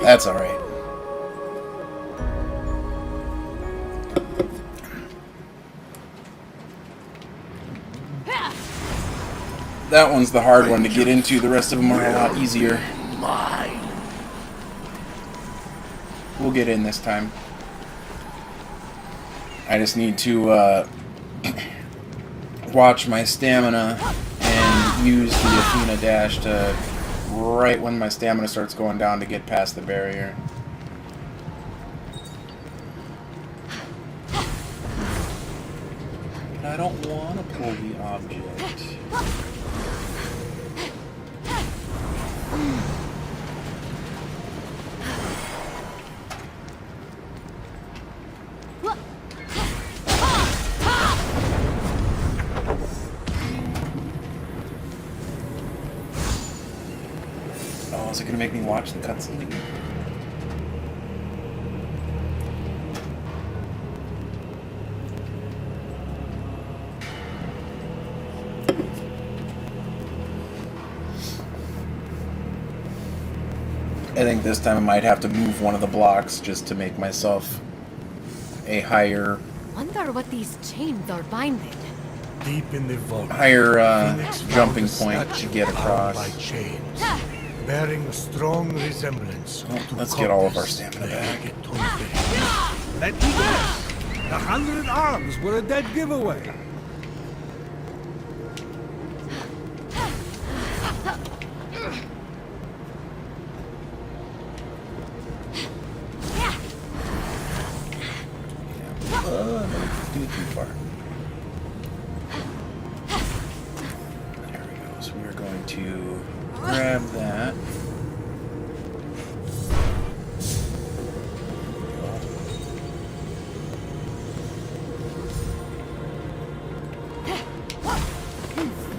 That's alright. That one's the hard one to get into. The rest of them are a lot easier. We'll get in this time. I just need to watch my stamina and use the Athena dash to, right when my stamina starts going down, to get past the barrier. But I don't want to pull the object. Oh, is it going to make me watch the cutscene again? I think this time I might have to move one of the blocks just to make myself a higher... Wonder what these chains are binding. Deep in the vault, higher Fenyx jumping found a point to statue get bound across. by chains, bearing a strong resemblance to Let's get all of our Coptus, stamina the back. Hecatonchires. Let me guess. The 100 Arms were a dead giveaway. No, too far. There we go. So we're going to grab that.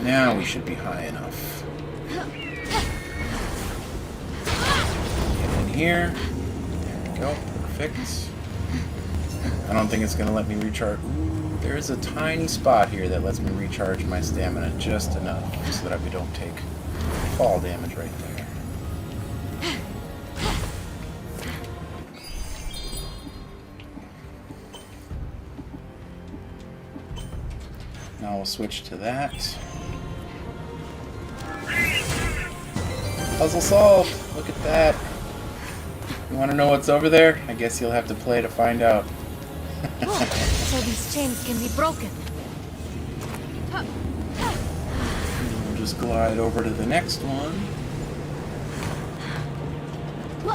Now we should be high enough. Get in here. There we go. Perfect. I don't think it's going to let me recharge. Ooh, there's a tiny spot here that lets me recharge my stamina just enough so that we don't take fall damage right there. Now we'll switch to that. Puzzle solved! Look at that. You want to know what's over there? I guess you'll have to play to find out. So these chains can be broken. We'll just glide over to the next one. Do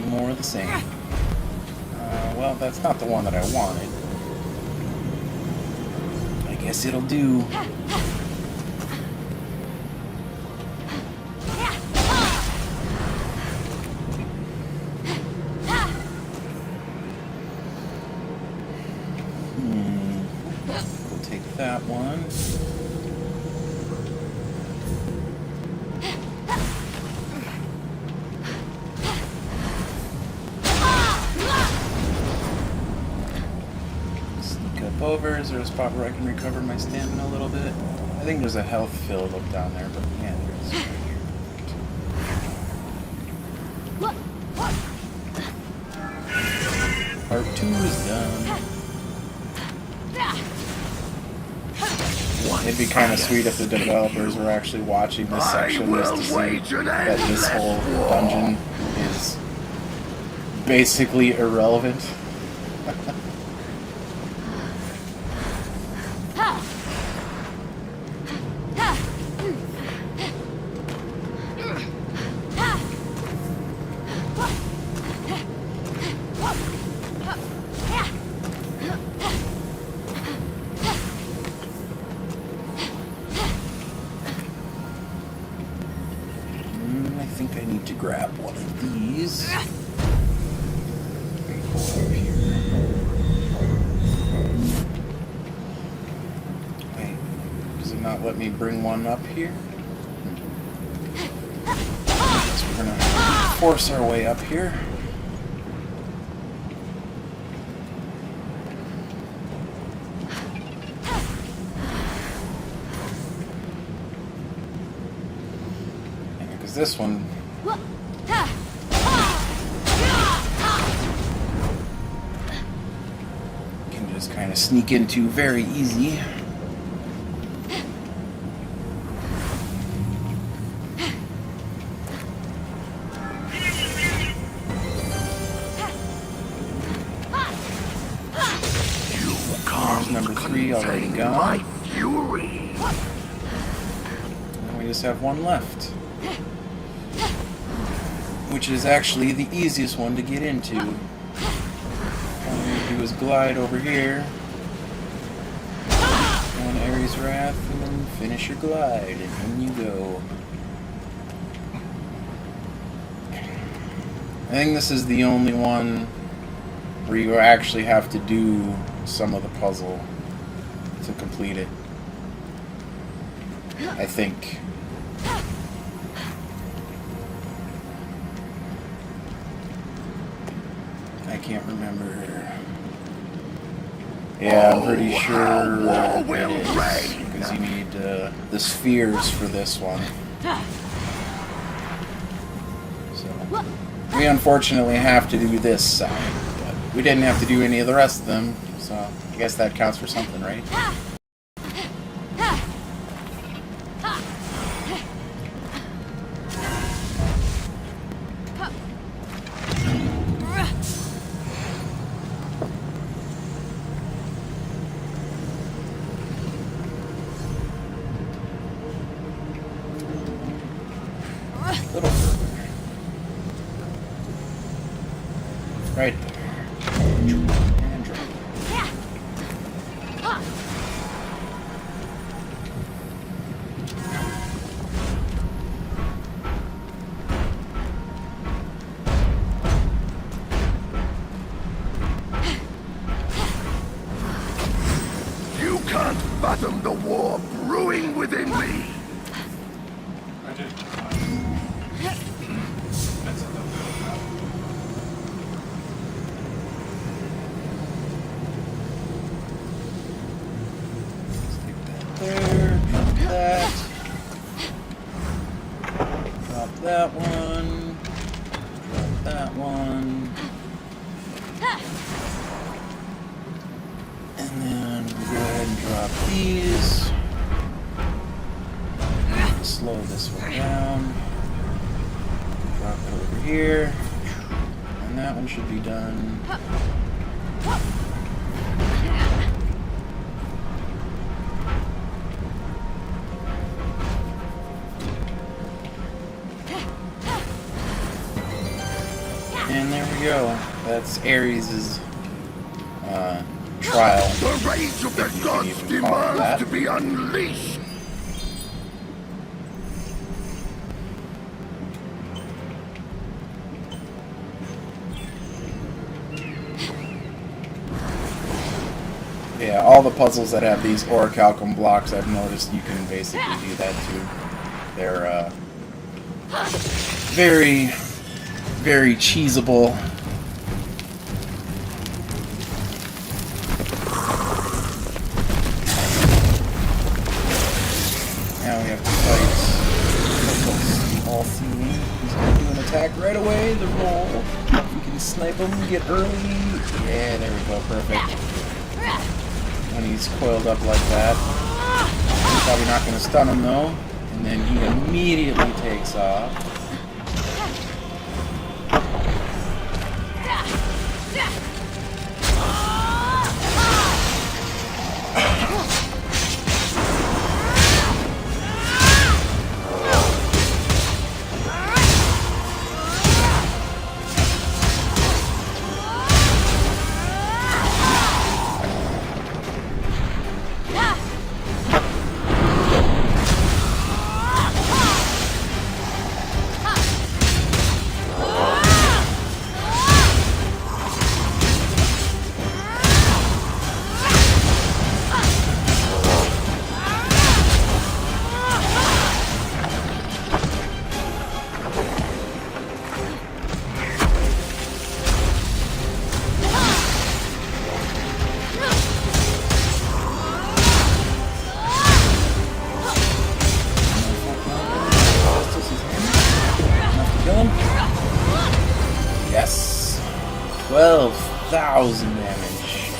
more of the same. Well, that's not the one that I wanted. I guess it'll do. We'll take that one. Over. Is there a spot where I can recover my stamina a little bit? I think there's a health fill up down there, but yeah, there is. Part 2 is done. It'd be kind of sweet if the developers were actually watching this section just to see that this whole dungeon is basically irrelevant. I think I need to grab one of these. Wait, does it not let me bring one up here? So we're gonna force our way up here. This one can just kind of sneak into very easy. There's number 3 already gone. And we just have one left, which is actually the easiest one to get into. All you need to do is glide over here, on Ares Wrath, and then finish your glide, and in you go. I think this is the only one where you actually have to do some of the puzzle to complete it. I think. I can't remember. Yeah, I'm pretty sure it is, because you need the spheres for this one. So, we unfortunately have to do this side, but we didn't have to do any of the rest of them, so I guess that counts for something, right? Little further. Right there. And drop. You can't fathom the war brewing within me! I did. That's a little bit about. There, drop that. Drop that one. Drop that one. And then we'll go ahead and drop these. Slow this one down. Drop it over here. And that one should be done. And there we go. That's Ares' trial. The rage of the gods demands to be unleashed! Yeah, all the puzzles that have these orichalcum blocks, I've noticed you can basically do that too. They're very, very cheesable. Now we have to fight all seeing. He's gonna do an attack right away. The roll. We can snipe him, get early. Yeah, there we go, perfect. When he's coiled up like that. Probably not going to stun him though. And then he immediately takes off. Yes! 12,000 damage.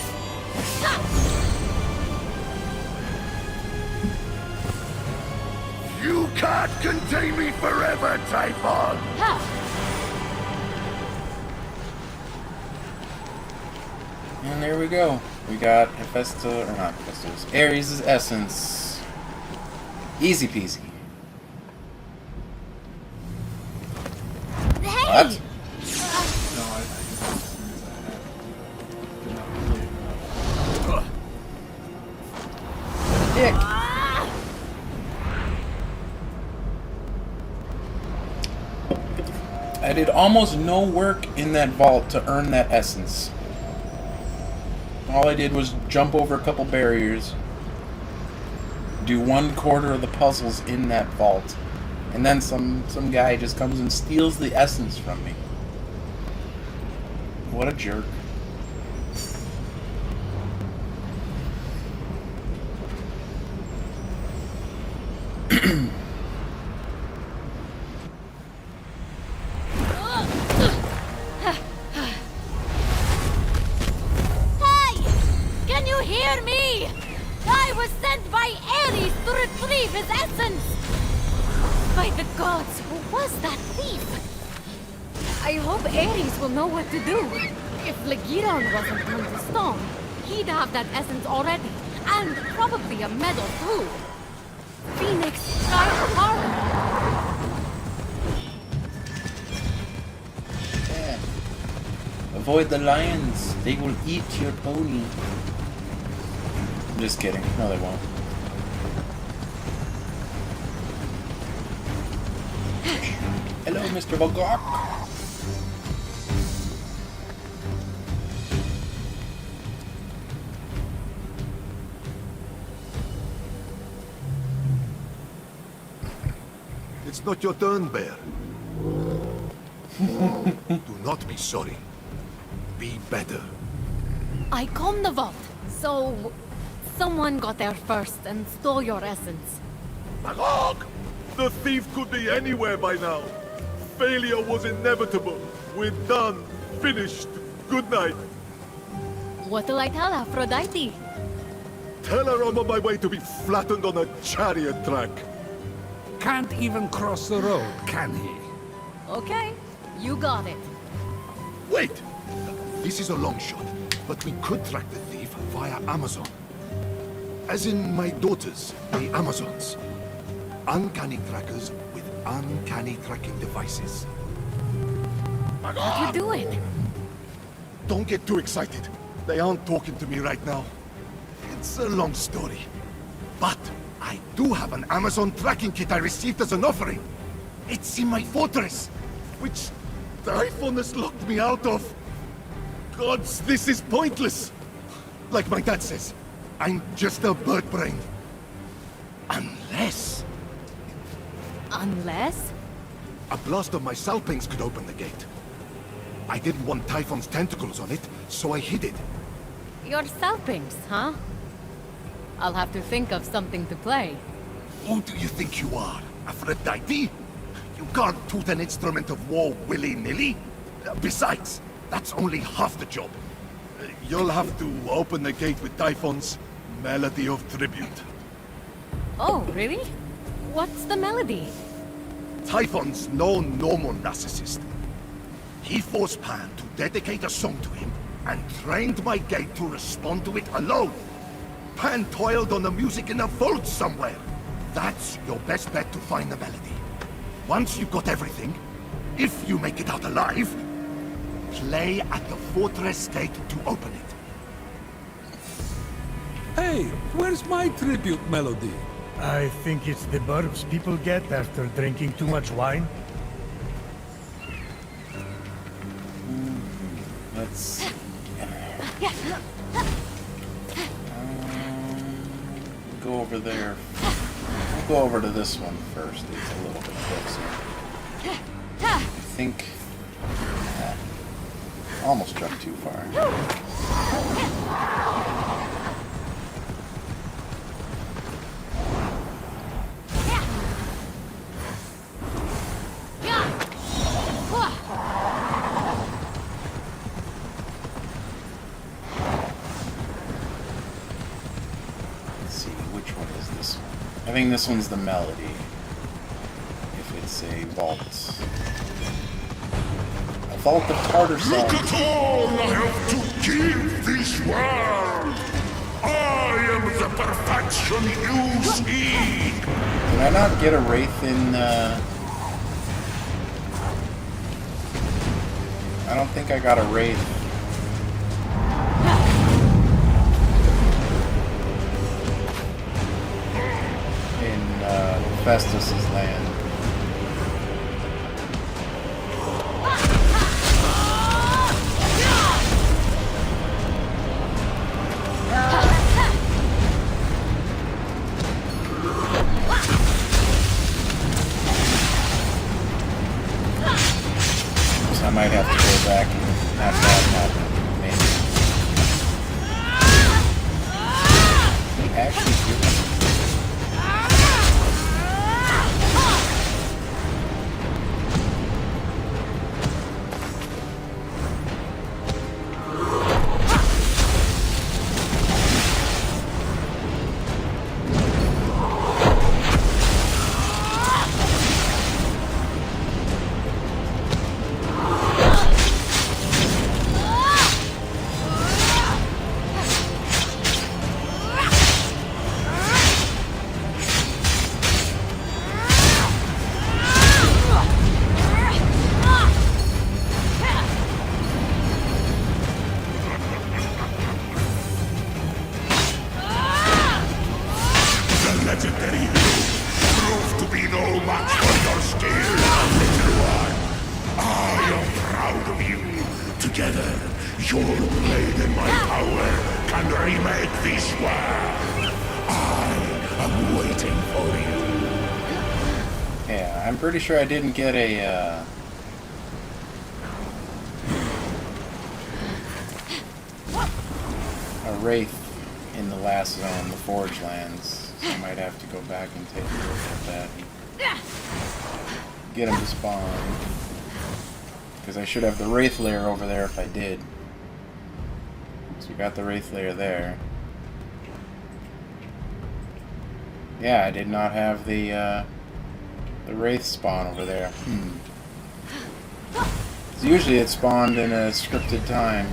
You can't contain me forever, Typhon! And there we go. We got Hephaestus, or not Hephaestus, Ares' essence. Easy peasy. What? Dick. I did almost no work in that vault to earn that essence. All I did was jump over a couple barriers, do 1/4 of the puzzles in that vault, and then some guy just comes and steals the essence from me. What a jerk. Hear me! I was sent by Ares to retrieve his essence! By the gods, who was that thief? I hope Ares will know what to do. If Legiron wasn't on the stone, he'd have that essence already, and probably a medal too. Phoenix, try harder! Yeah. Avoid the lions. They will eat your pony. Just kidding. No, they won't. Hello, Mr. Bogok. It's not your turn, Bear. Do not be sorry. Be better. I combed the vault, so someone got there first and stole your essence. Magog! The thief could be anywhere by now. Failure was inevitable. We're done. Finished. Good night. What'll I tell Aphrodite? Tell her I'm on my way to be flattened on a chariot track. Can't even cross the road, can he? Okay, you got it. Wait! This is a long shot, but we could track the thief via Amazon. As in my daughters, the Amazons. Uncanny trackers with uncanny tracking devices. What you doing? Don't get too excited. They aren't talking to me right now. It's a long story. But I do have an Amazon tracking kit I received as an offering. It's in my fortress, which Typhon has locked me out of. Gods, this is pointless. Like my dad says, I'm just a bird brain. Unless Unless? a blast of my salpings could open the gate. I didn't want Typhon's tentacles on it, so I hid it. Your salpings, huh? I'll have to think of something to play. Who do you think you are? Aphrodite? You can't toot an instrument of war willy-nilly. Besides, that's only half the job. You'll have to open the gate with Typhon's Melody of Tribute. Oh, really? What's the melody? Typhon's no normal narcissist. He forced Pan to dedicate a song to him and trained my gate to respond to it alone. Pan toiled on the music in a vault somewhere. That's your best bet to find the melody. Once you've got everything, if you make it out alive, play at the fortress gate to open it. Hey, where's my tribute melody? I think it's the burps people get after drinking too much wine. Let's... go over there. We'll go over to this one first. It's a little bit closer. I think... almost jumped too far. I think this one's the melody. If it's a vault. A vault of Tartar salt. Look at all I have to give this world! I am the perfection you seek! Did I not get a wraith in, I don't think I got a wraith. Festus's land. So I might have to go back and have that happen. Maybe. He actually did. I'm pretty sure I didn't get a wraith in the last zone, the Forge Lands. So I might have to go back and take a look at that. Get him to spawn. Because I should have the wraith layer over there if I did. So we got the wraith layer there. Yeah, I did not have the wraith spawn over there. So usually it spawned in a scripted time.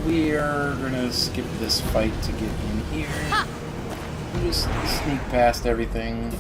We are gonna skip this fight to get in here. We'll just sneak past everything.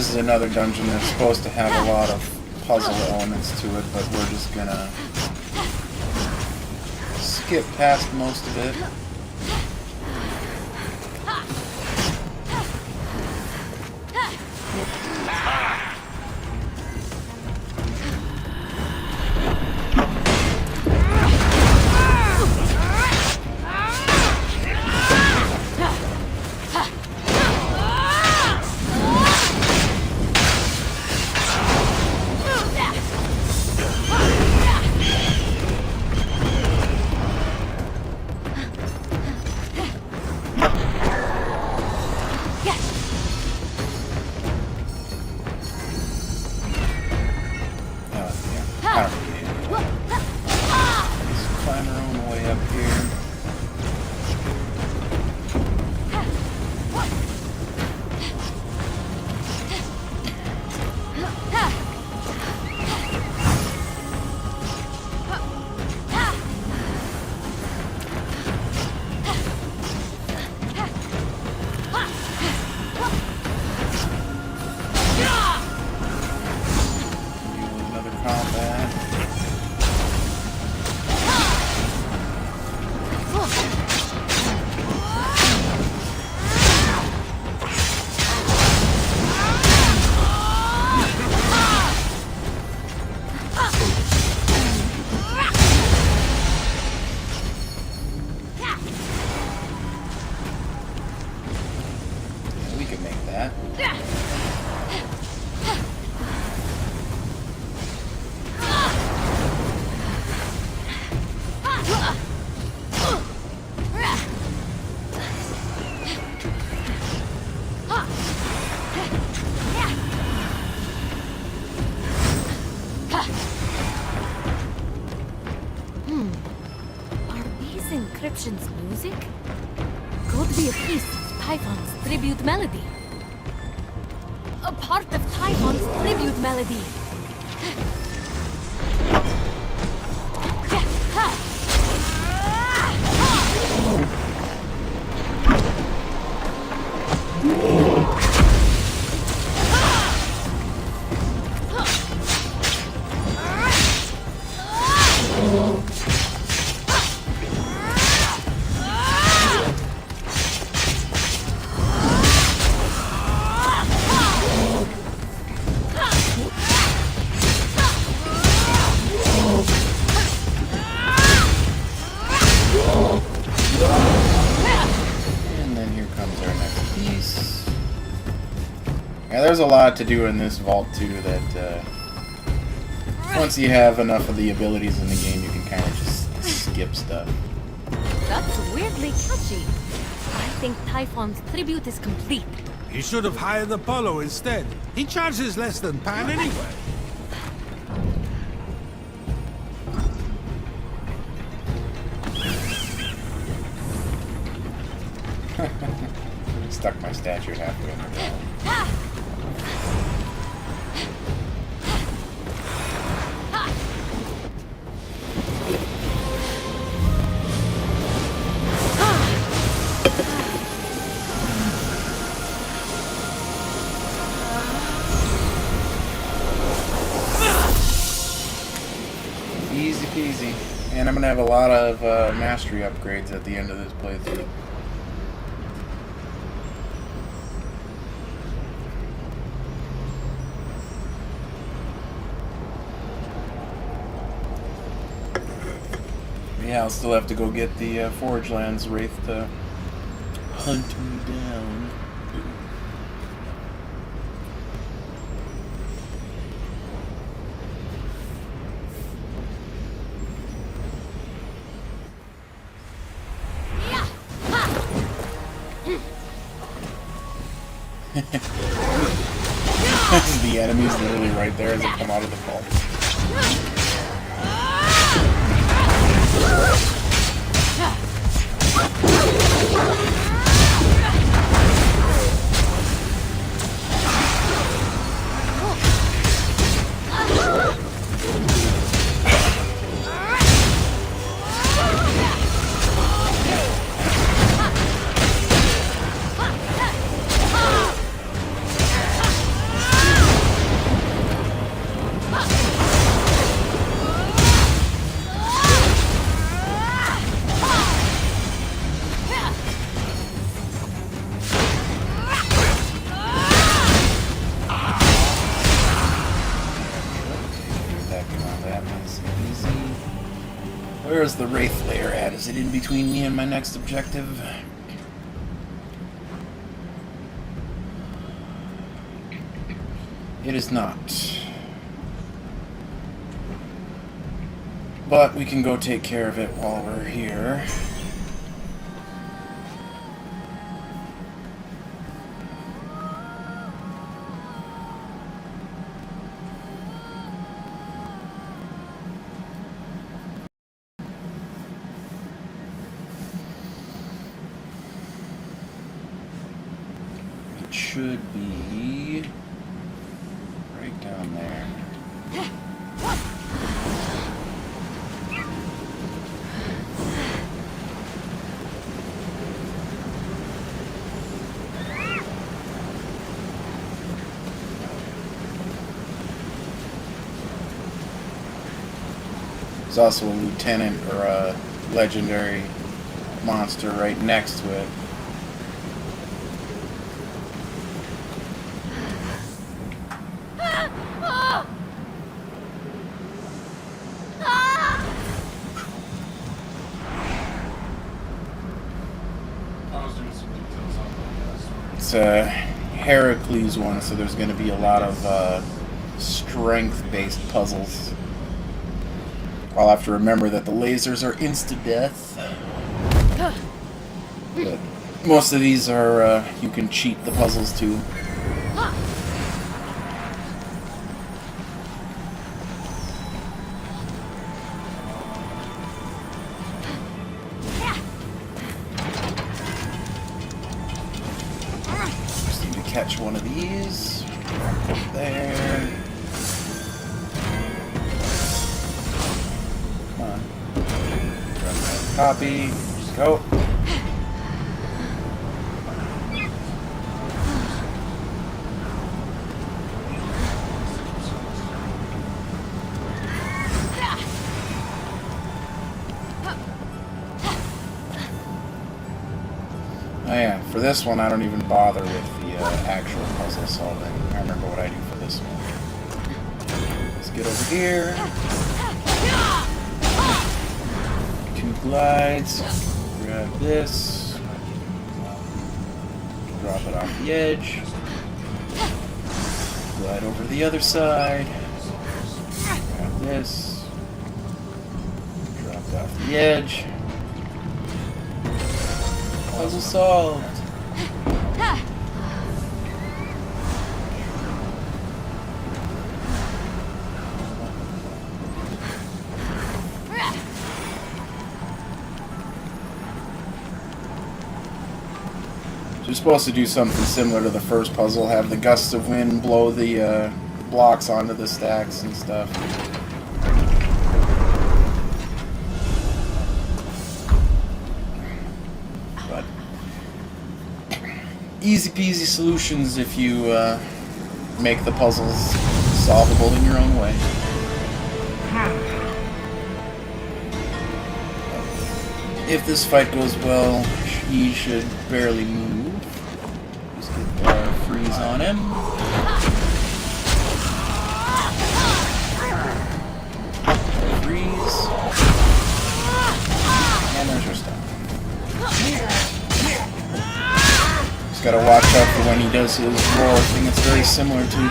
This is another dungeon that's supposed to have a lot of puzzle elements to it, but we're just gonna skip past most of it. Encryption's music? Could be a piece of Typhon's tribute melody. A part of Typhon's tribute melody. There's a lot to do in this vault too that once you have enough of the abilities in the game you can kind of just skip stuff. That's weirdly catchy. I think Typhon's tribute is complete. You should have hired Apollo instead. He charges less than Pan anyway. Stuck my statue halfway in the wall. Easy peasy. And I'm going to have a lot of mastery upgrades at the end of this playthrough. Yeah, I'll still have to go get the Forge Lands Wraith to hunt me down. The enemy's literally right there as they come out of the vault. Wraith layer at? Is it in between me and my next objective? It is not. But we can go take care of it while we're here. It should be right down there. There's also a lieutenant or a legendary monster right next to it. It's a Heracles one, so there's going to be a lot of strength-based puzzles. I'll have to remember that the lasers are insta-death. But most of these are, you can cheat the puzzles too. Just need to catch one of these. There. Come on. Copy. Just go. Oh yeah, for this one I don't even bother with the actual puzzle solving. I remember what I do for this one. Let's get over here. 2 glides. Grab this. Drop it off the edge. Glide over to the other side. Grab this. Drop it off the edge. Puzzle solved. So you're supposed to do something similar to the first puzzle, have the gusts of wind blow the blocks onto the stacks and stuff. Easy peasy solutions if you make the puzzles solvable in your own way. If this fight goes well, he should barely move. Just get the freeze on him. Freeze. And there's your stuff. Gotta watch out for when he does his roar thing. It's very similar to the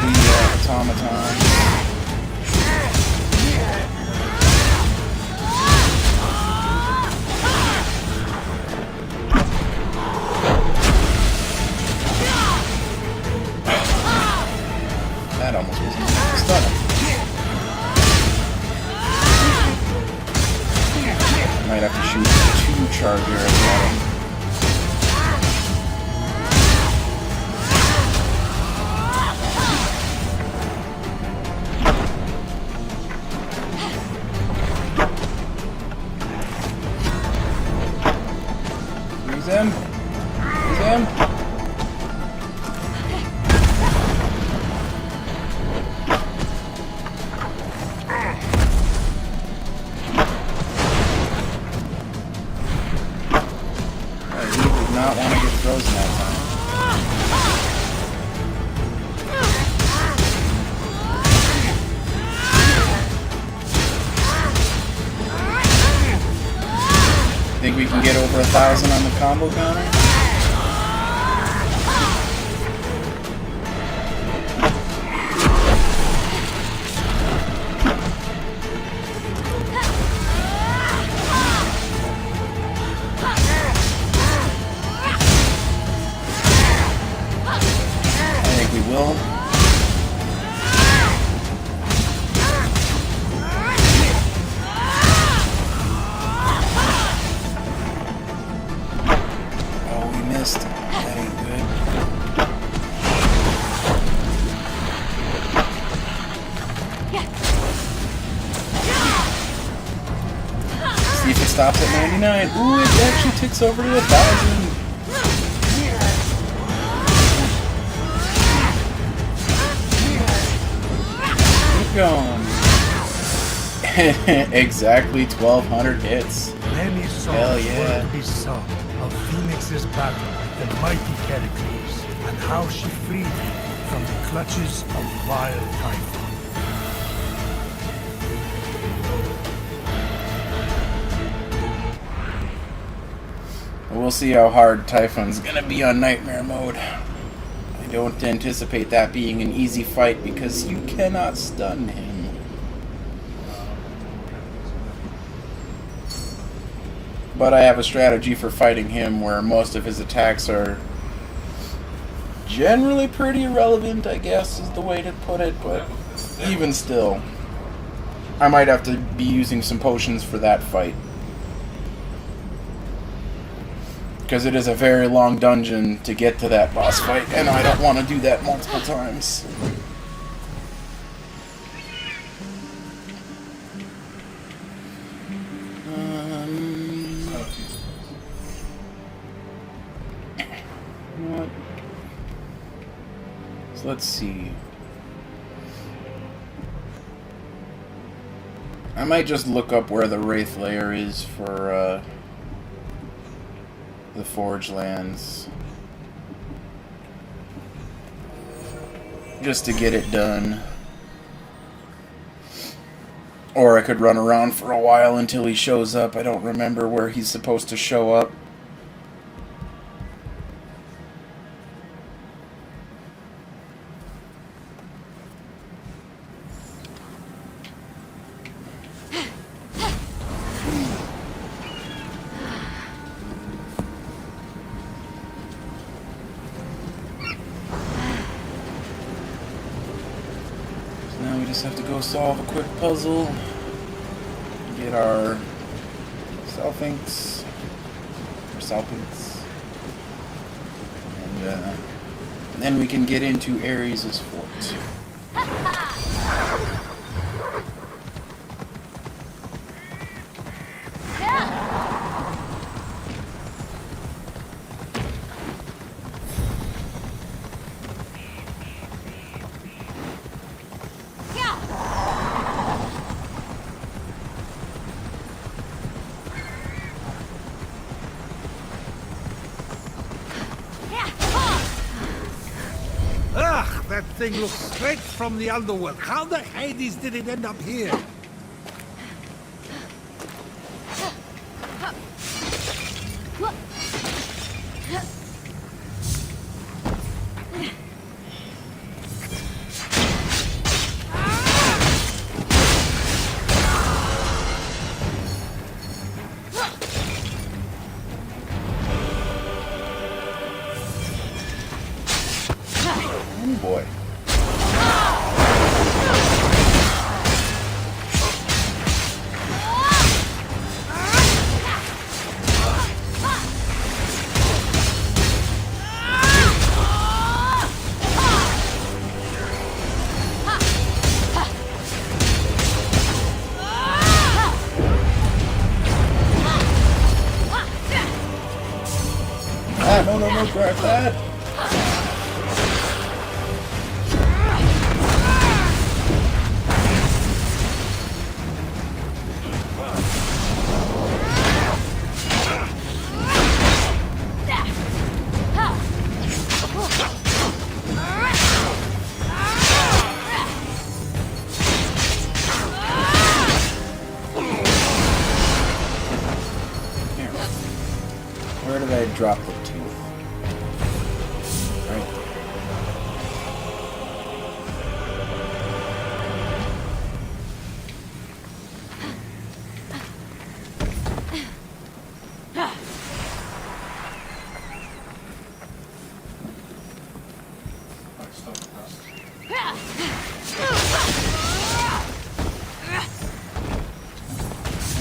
automaton. That almost was a stun. Might have to shoot 2 charge arrows at him. Him. He's him. He did not want to get frozen that time. Think we can get over 1,000 on the combo counter? I think we will. That ain't good. See if it stops at 99. Ooh, it actually ticks over to 1,000. Keep going. Exactly 1,200 hits. Many Hell songs yeah. were to be sung of Fenyx's battle with the mighty Heracles, and how she freed him from the clutches of vile Typhon. We'll see how hard Typhon's gonna be on Nightmare mode. I don't anticipate that being an easy fight because you cannot stun him. But I have a strategy for fighting him where most of his attacks are generally pretty irrelevant, I guess is the way to put it, but even still, I might have to be using some potions for that fight. Because it is a very long dungeon to get to that boss fight, and I don't want to do that multiple times. So let's see. I might just look up where the Wraith layer is for the Forge Lands. Just to get it done. Or I could run around for a while until he shows up. I don't remember where he's supposed to show up. Now we just have to go solve a quick puzzle, get our Salpinx, and then we can get into Ares' fort. Ugh, that thing looks straight from the underworld. How the Hades did it end up here? Oh boy. Ah, no, grab that! Where did I drop the tooth? Right there.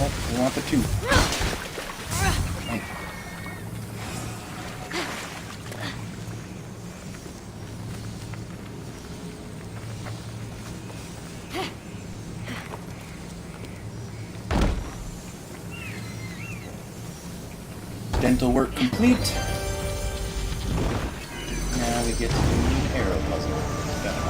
Oh, we want the tooth. Hey. Dental work complete. Now we get to do an arrow puzzle. Got it.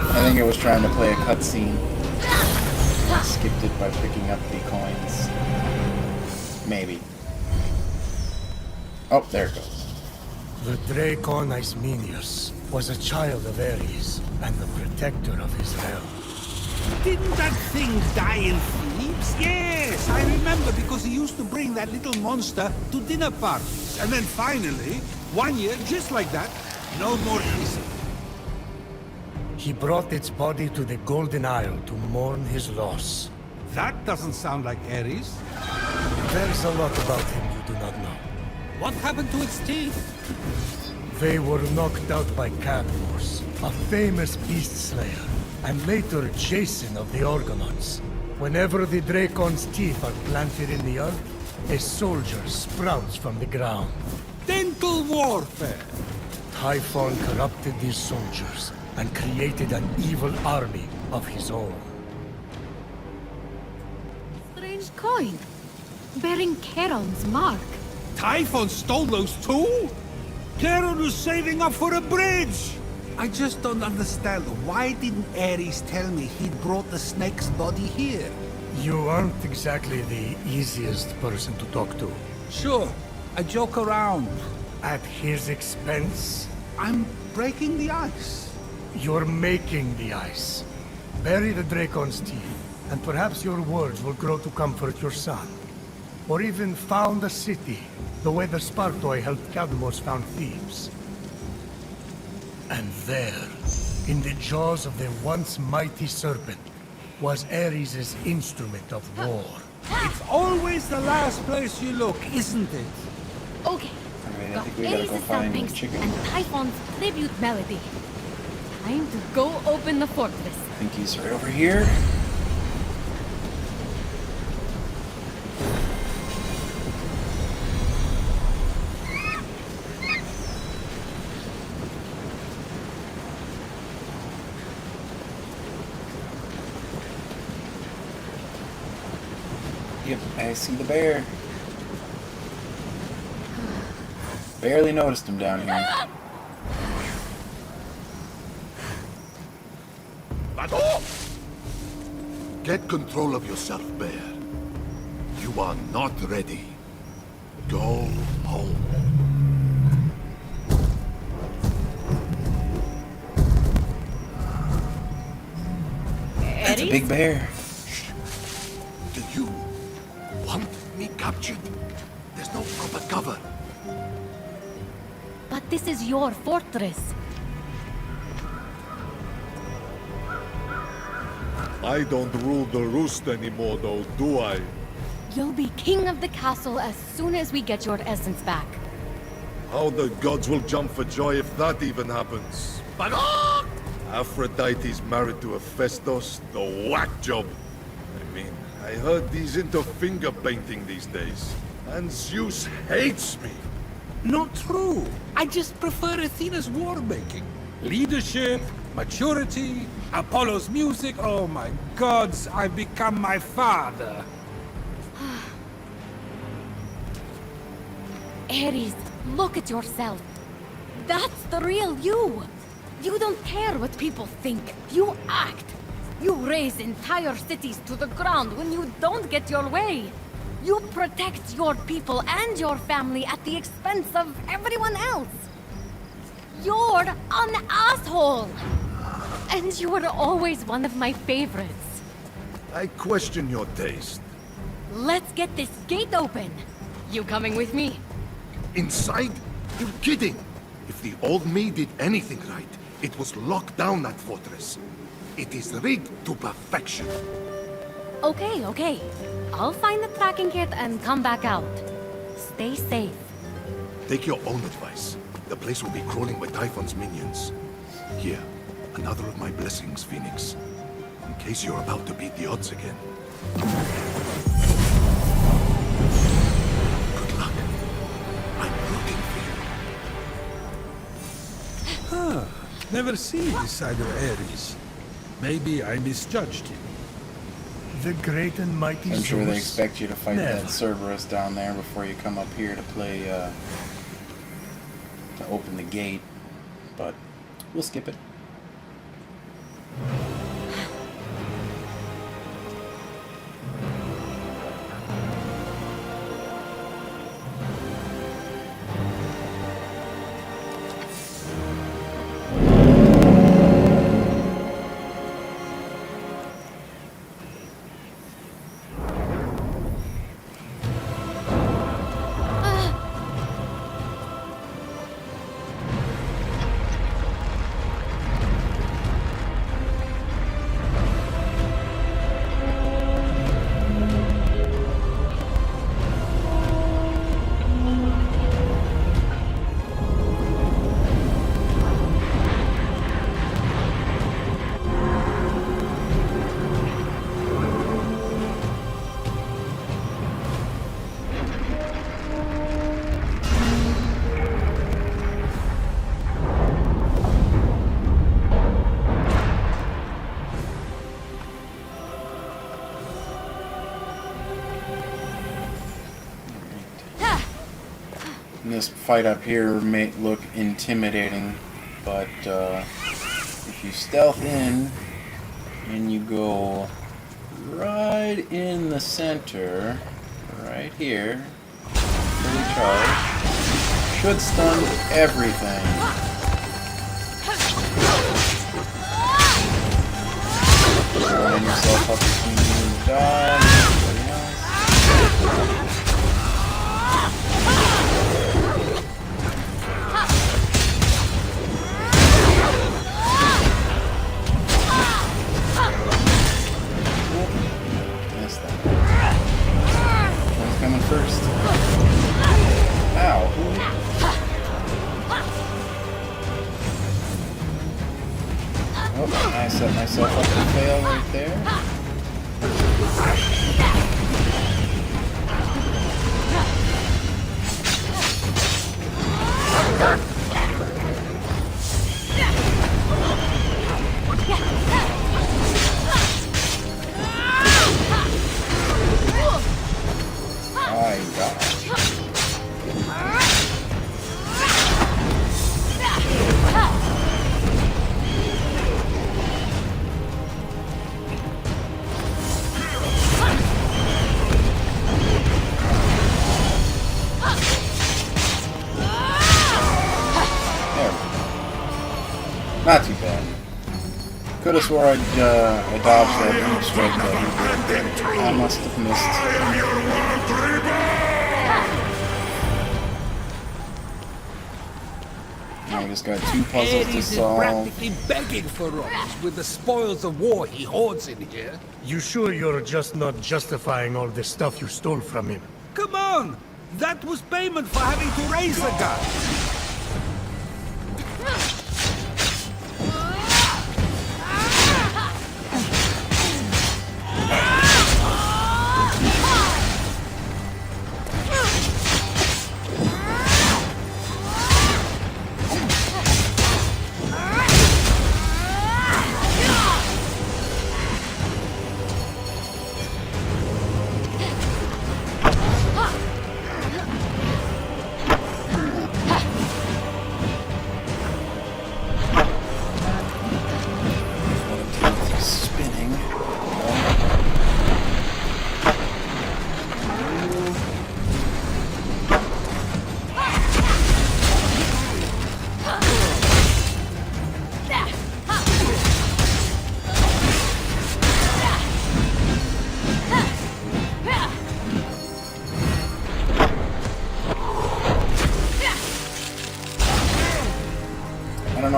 I think it was trying to play a cutscene. I skipped it by picking up the coins. Maybe. Oh, there it goes. The Dracon Ismenius was a child of Ares and the protector of his realm. Didn't that thing die in Thebes? Yes, I remember because he used to bring that little monster to dinner parties. And then finally, one year, just like that, no more kissing. He brought its body to the Golden Isle to mourn his loss. That doesn't sound like Ares. There's a lot about him you do not know. What happened to its teeth? They were knocked out by Cadmus, a famous beast slayer, and later Jason of the Argonauts. Whenever the Dracon's teeth are planted in the earth, a soldier sprouts from the ground. Dental warfare! Typhon corrupted these soldiers and created an evil army of his own. Strange coin. Bearing Charon's mark. Typhon stole those too? Charon was saving up for a bridge! I just don't understand. Why didn't Ares tell me he'd brought the snake's body here? You aren't exactly the easiest person to talk to. Sure, I joke around. At his expense? I'm breaking the ice. You're making the ice. Bury the Dracon's teeth, and perhaps your words will grow to comfort your son. Or even found a city, the way the Spartoi helped Cadmus found Thebes. And there, in the jaws of the once mighty serpent, was Ares' instrument of war. It's always the last place you look, isn't it? Okay. Alright, I Got think we gotta go Ares' find the somethings chicken. and Typhon's tribute melody. Time to go open the fortress. I think he's right over here. Yep, I see the bear. Barely noticed him down here. Get control of yourself, Bear. You are not ready. Go home. That's a big bear. Do you want me captured? There's no proper cover. But this is your fortress. I don't rule the roost anymore, though, do I? You'll be king of the castle as soon as we get your essence back. How the gods will jump for joy if that even happens. But Aphrodite's married to Hephaestus, the whack job. I mean, I heard he's into finger painting these days. And Zeus hates me. Not true. I just prefer Athena's war making. Leadership, maturity, Apollo's music. Oh my gods, I've become my father. Ares, look at yourself. That's the real you. You don't care what people think. You act. You raze entire cities to the ground when you don't get your way. You protect your people and your family at the expense of everyone else. You're an asshole! And you were always one of my favorites. I question your taste. Let's get this gate open. You coming with me? Inside? You're kidding! If the old me did anything right, it was lock down that fortress. It is rigged to perfection. Okay, okay. I'll find the tracking kit and come back out. Stay safe. Take your own advice. The place will be crawling with Typhon's minions. Here, another of my blessings, Phoenix. In case you're about to beat the odds again. Good luck. I'm rooting for you. Huh. Never seen this side of Ares. Maybe I misjudged him. The great and mighty I'm sure they Zeus expect you to fight that never. Cerberus down there before you come up here to play, to open the gate, but we'll skip it. And this fight up here may look intimidating, but if you stealth in and you go right in the center, right here, fully charged, should stun everything. Line yourself up between you and the dog and everybody else. Missed that. One's coming first. Ow. Oh, I set myself up to fail right there. My gosh. Not too bad. Could have swore I dodged that deep strike that he did. I must have missed. Now we just got two puzzles to Ares is solve. practically begging for us with the spoils of war he hoards in here. You sure you're just not justifying all the stuff you stole from him? Come on! That was payment for having to raise the gun.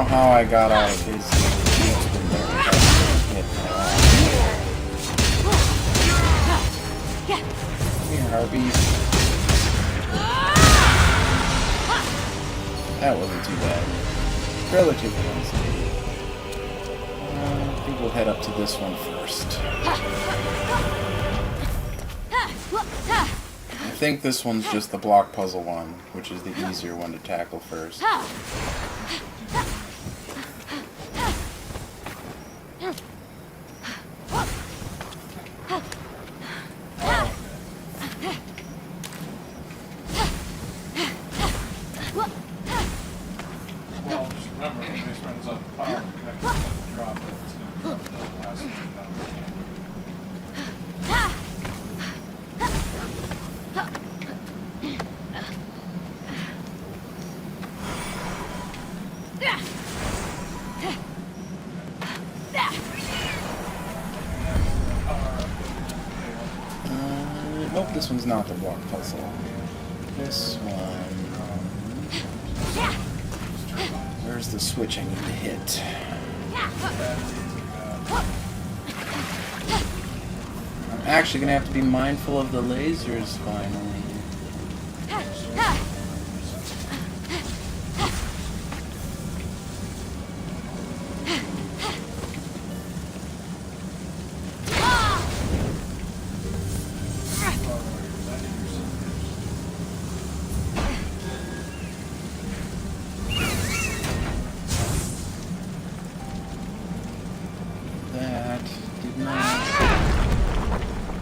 how I got out of his hit at all. Here, Harvey. That wasn't too bad. Relatively easy. I think we'll head up to this one first. I think this one's just the block puzzle one, which is the easier one to tackle first. Well, just remember, when base runs out of power, connected to the drop, it's going to drop the last one down the can. Nope, this one's not the block puzzle. This one... where's the switch I need to hit? I'm actually gonna have to be mindful of the lasers finally. That did not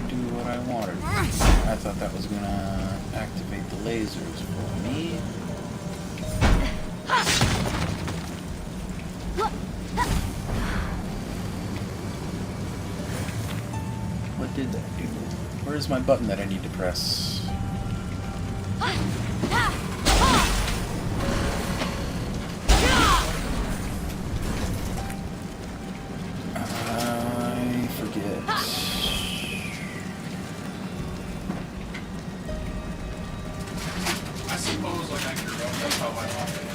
do what I wanted. I thought that was gonna activate the lasers for me. What did that do? Where's my button that I need to press? I forget. I suppose, like, I grew up, that's how my mom made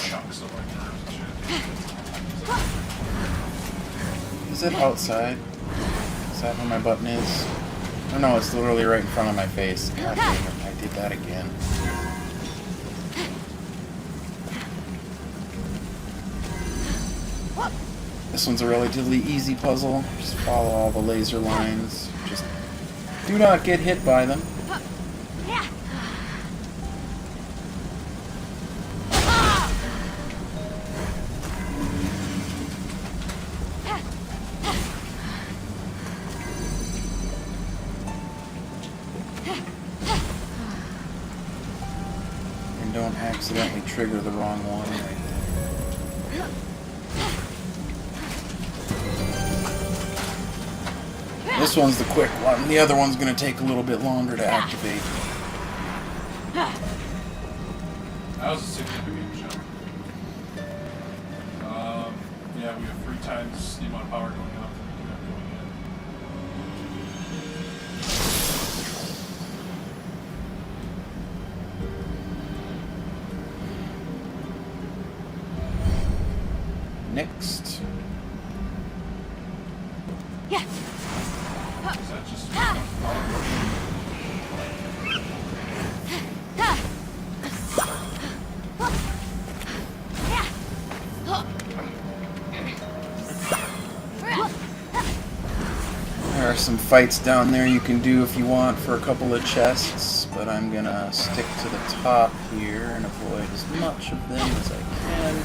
chunks of, like, nerves and shit. Is it outside? Is that where my button is? Oh no, it's literally right in front of my face. God dang it, I did that again. This one's a relatively easy puzzle. Just follow all the laser lines. Just do not get hit by them. And don't accidentally trigger the wrong one right there. This one's the quick one. The other one's going to take a little bit longer to activate. That was a significant jump. Yeah, we have 3 times the amount of power going out than we do have going in. Next. Is that just There are some fights down there you can do if you want for a couple of chests, but I'm gonna stick to the top here and avoid as much of them as I can.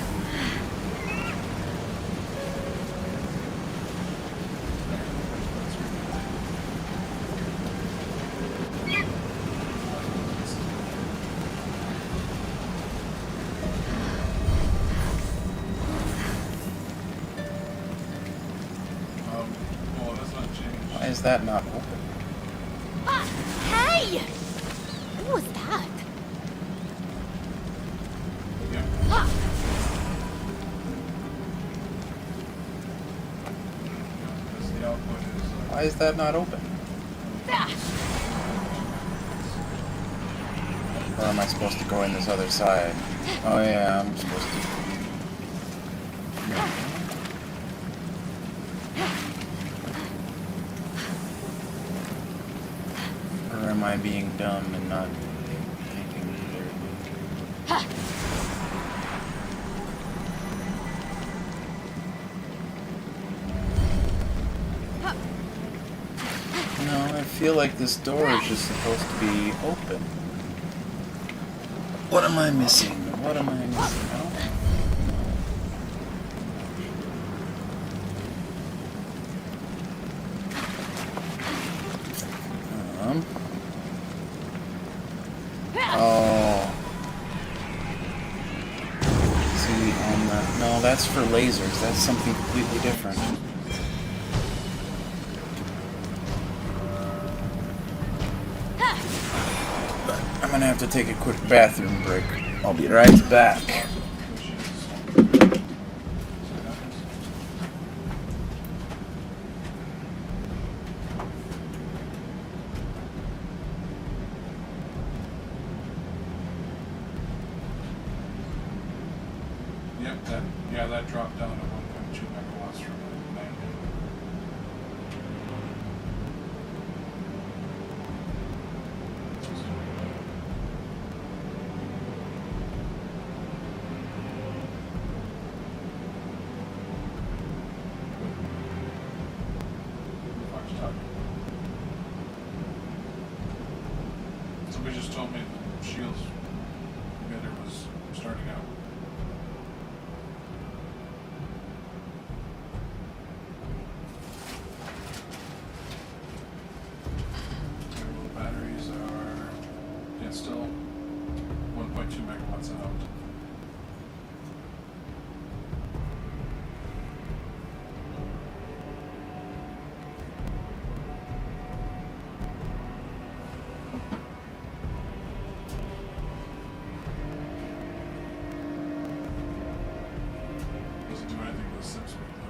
well, that's not changed. Why is that not open? Hey! Who was that? Why is that not open? Or am I supposed to go in this other side? Oh yeah, I'm supposed to. Or am I being dumb and not thinking clearly? No, I feel like this door is just supposed to be open. What am I missing? What am I missing? Oh. See, on the... No, that's for lasers. That's something completely different. I'm gonna have to take a quick bathroom break. I'll be right back. Yep, that dropped down to 1.2 megawatts from 90. Somebody just told me the Shields emitter was starting out. The batteries are, yeah, still 1.2 megawatts out. Doesn't do anything with the SIP speed though.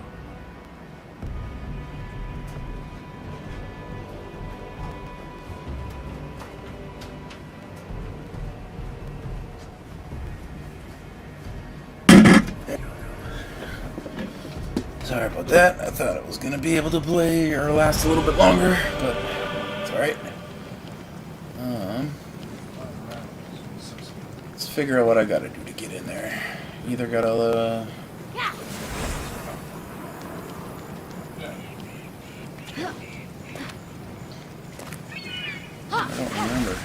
Sorry about that. I thought it was gonna be able to play or last a little bit longer, but it's alright. Let's figure out what I gotta do to get in there. Either gotta I don't remember.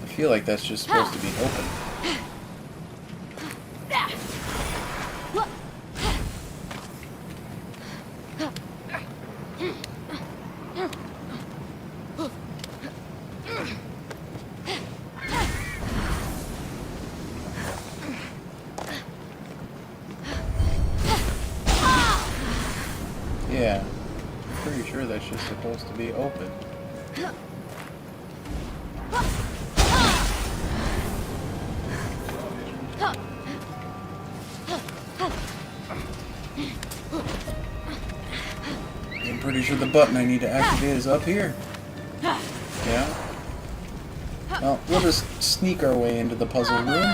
I feel like that's just supposed to be open. Yeah, I'm pretty sure that's just supposed to be open. I'm pretty sure the button I need to activate is up here. Yeah. Well, we'll just sneak our way into the puzzle room.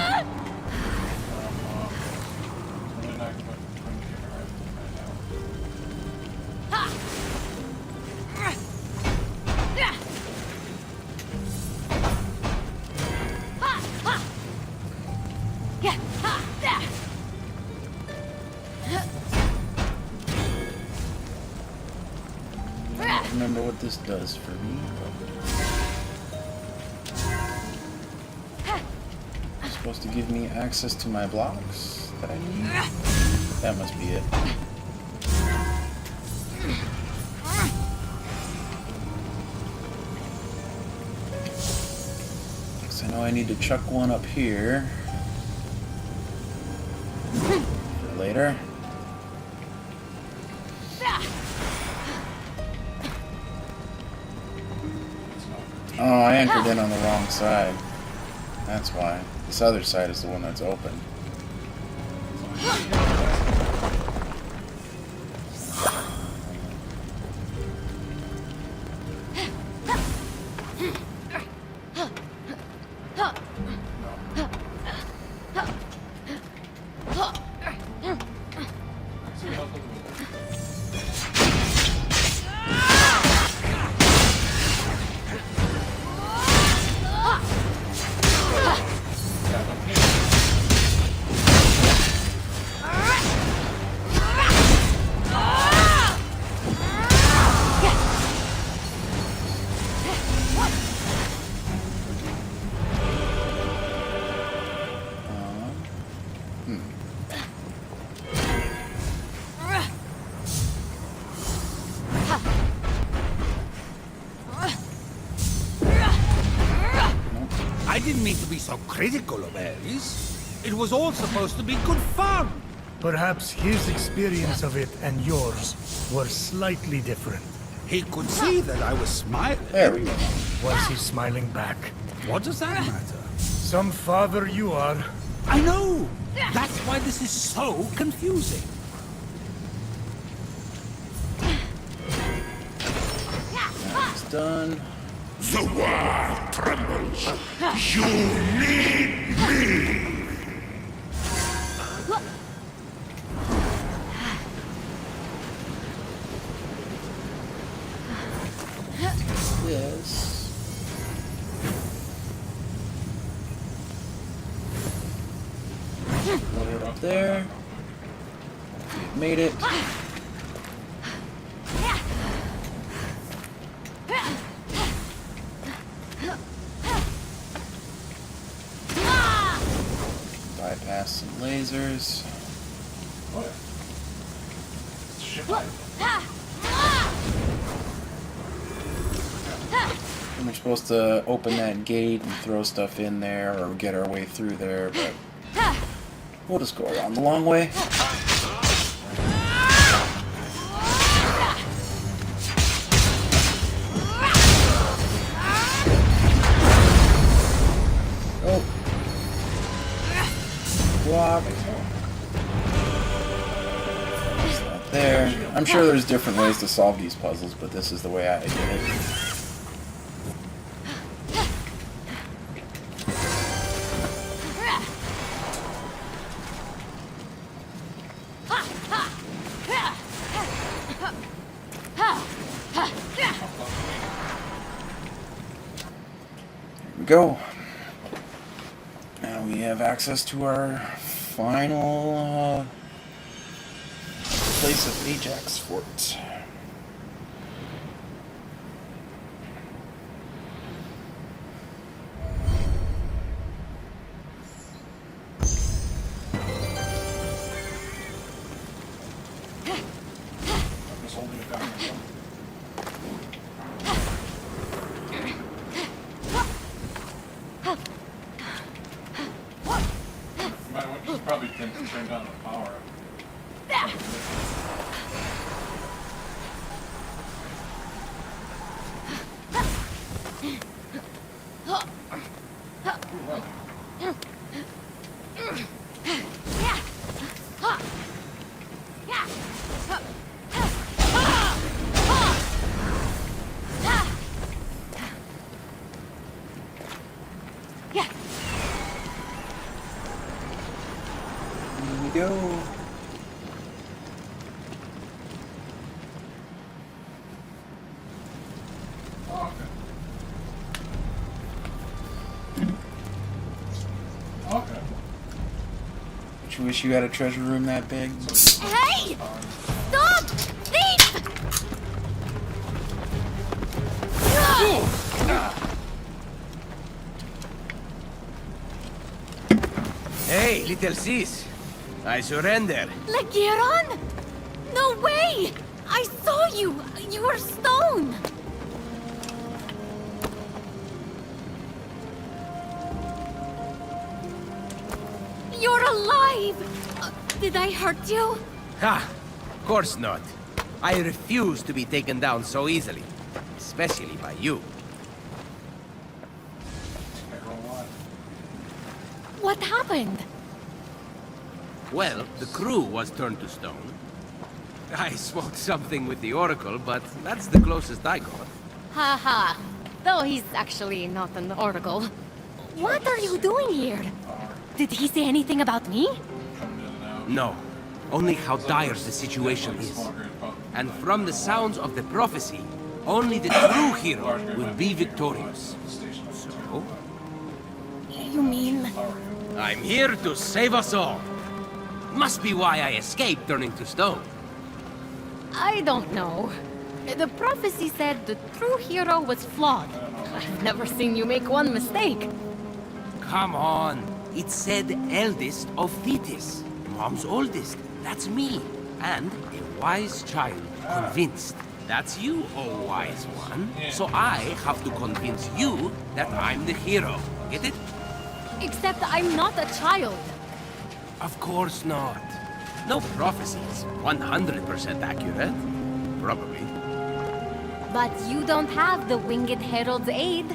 I don't remember what this does for me. It's supposed to give me access to my blocks that I need. That must be it. So I know I need to chuck one up here for later. Oh, I anchored in on the wrong side. That's why. This other side is the one that's open. I didn't mean to be so critical of Ares. It was all supposed to be good fun. Perhaps his experience of it and yours were slightly different. He could see that I was smiling. There we go. Was he smiling back? What does that matter? Some father you are. I know! That's why this is so confusing. That's done. The world trembles. You need me. This. Load it up there. Made it. Bypass some lasers. What? Shit. And we're supposed to open that gate and throw stuff in there or get our way through there, but we'll just go around the long way. Oh. Block. There's that there. I'm sure there's different ways to solve these puzzles, but this is the way I did it. Go. Now we have access to our final place of Ajax Fort. Probably can turn down the power. Go. Okay. Don't you wish you had a treasure room that big? Hey! Stop! Thief! Hey, little sis. I surrender. Lagiron? No way! I saw you! You were stone! You're alive! Did I hurt you? Ha! Of course not. I refuse to be taken down so easily. Especially by you. What happened? Well, the crew was turned to stone. I smoked something with the Oracle, but that's the closest I got. Haha. Though he's actually not an oracle. What are you doing here? Did he say anything about me? No. only how dire the situation is. And from the sounds of the prophecy, only the true hero will be victorious. So? You mean... I'm here to save us all. Must be why I escaped turning to stone. I don't know. The prophecy said the true hero was flawed. I've never seen you make one mistake. Come on. It said eldest of Thetis. Mom's oldest. That's me. And a wise child. Convinced. That's you, oh wise one. So I have to convince you that I'm the hero. Get it? Except I'm not a child. Of course not. No prophecy is 100% accurate. Probably. But you don't have the Winged Herald's aid.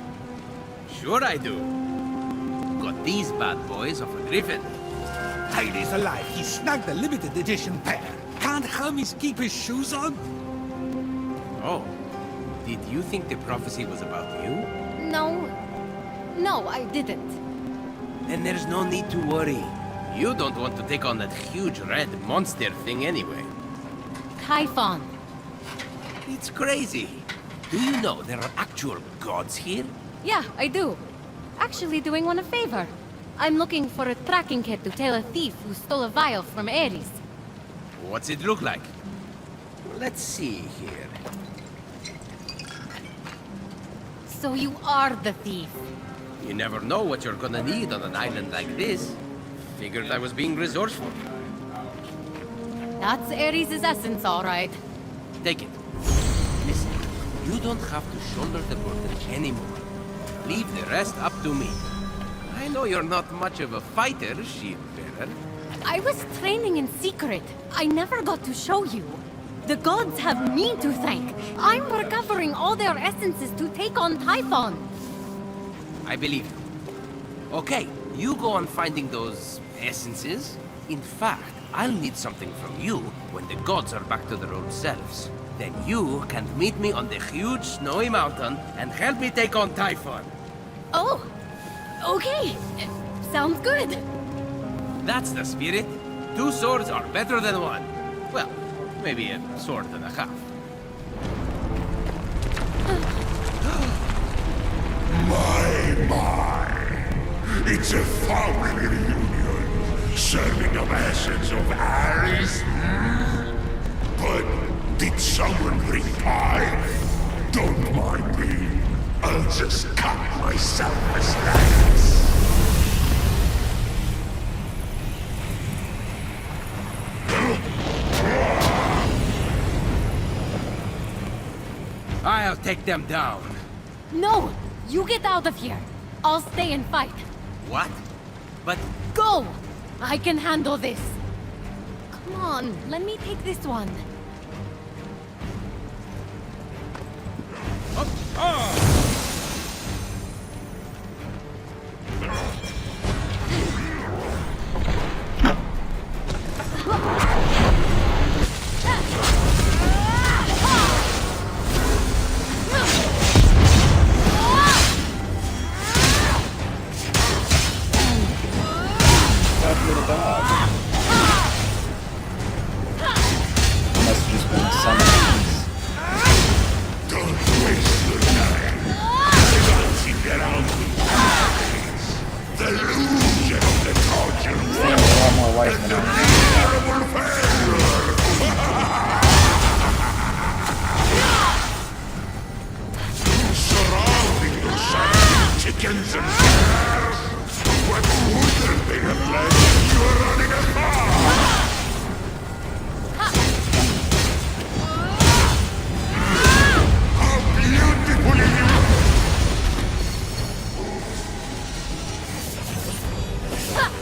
Sure I do. Got these bad boys off a griffin. Heidi's alive. He snagged the limited edition pair. Can't Hermes keep his shoes on? Oh. Did you think the prophecy was about you? No. No, I didn't. Then there's no need to worry. You don't want to take on that huge red monster thing anyway. Typhon. It's crazy. Do you know there are actual gods here? Yeah, I do. Actually doing one a favor. I'm looking for a tracking kit to tail a thief who stole a vial from Ares. What's it look like? Let's see here. So you are the thief. You never know what you're gonna need on an island like this. Figured I was being resourceful. That's Ares' essence, all right. Take it. Listen, you don't have to shoulder the burden anymore. Leave the rest up to me. I know you're not much of a fighter, shield-bearer. I was training in secret. I never got to show you. The gods have me to thank. I'm recovering all their essences to take on Typhon. I believe you. Okay, you go on finding those essences. In fact, I'll need something from you when the gods are back to their old selves. Then you can meet me on the huge snowy mountain and help me take on Typhon. Oh, okay. Sounds good. That's the spirit. 2 swords are better than 1. Well, maybe a sword and a half. My. It's a family reunion. Serving of essence of Ares. But did someone bring pie? Don't mind me. I'll just cut myself a slice. I'll take them down. No, you get out of here. I'll stay and fight. What? But... Go! I can handle this. Come on, let me take this one.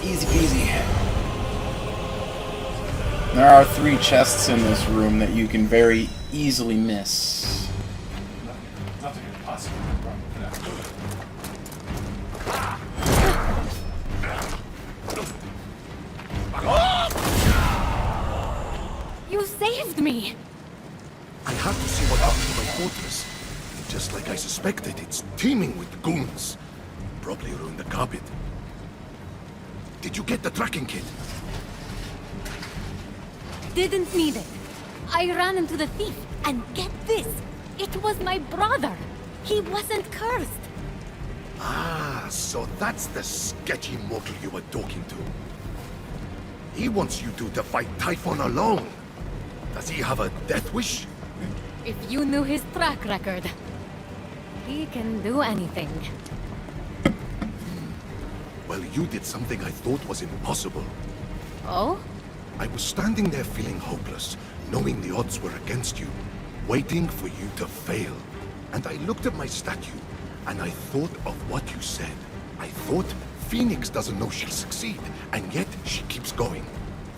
Easy peasy. There are 3 chests in this room that you can very easily miss. Nothing could possibly go wrong with that. You saved me! I have to see what happened to my fortress. Just like I suspected, it's teeming with goons. Probably ruined the carpet. Did you get the tracking kit? didn't need it. I ran into the thief, and get this, it was my brother. He wasn't cursed. Ah, so that's the sketchy mortal you were talking to. He wants you two to fight Typhon alone. Does he have a death wish? If you knew his track record, he can do anything. Well, you did something I thought was impossible. Oh? I was standing there feeling hopeless, knowing the odds were against you, waiting for you to fail. And I looked at my statue, and I thought of what you said. I thought Fenyx doesn't know she'll succeed, and yet she keeps going.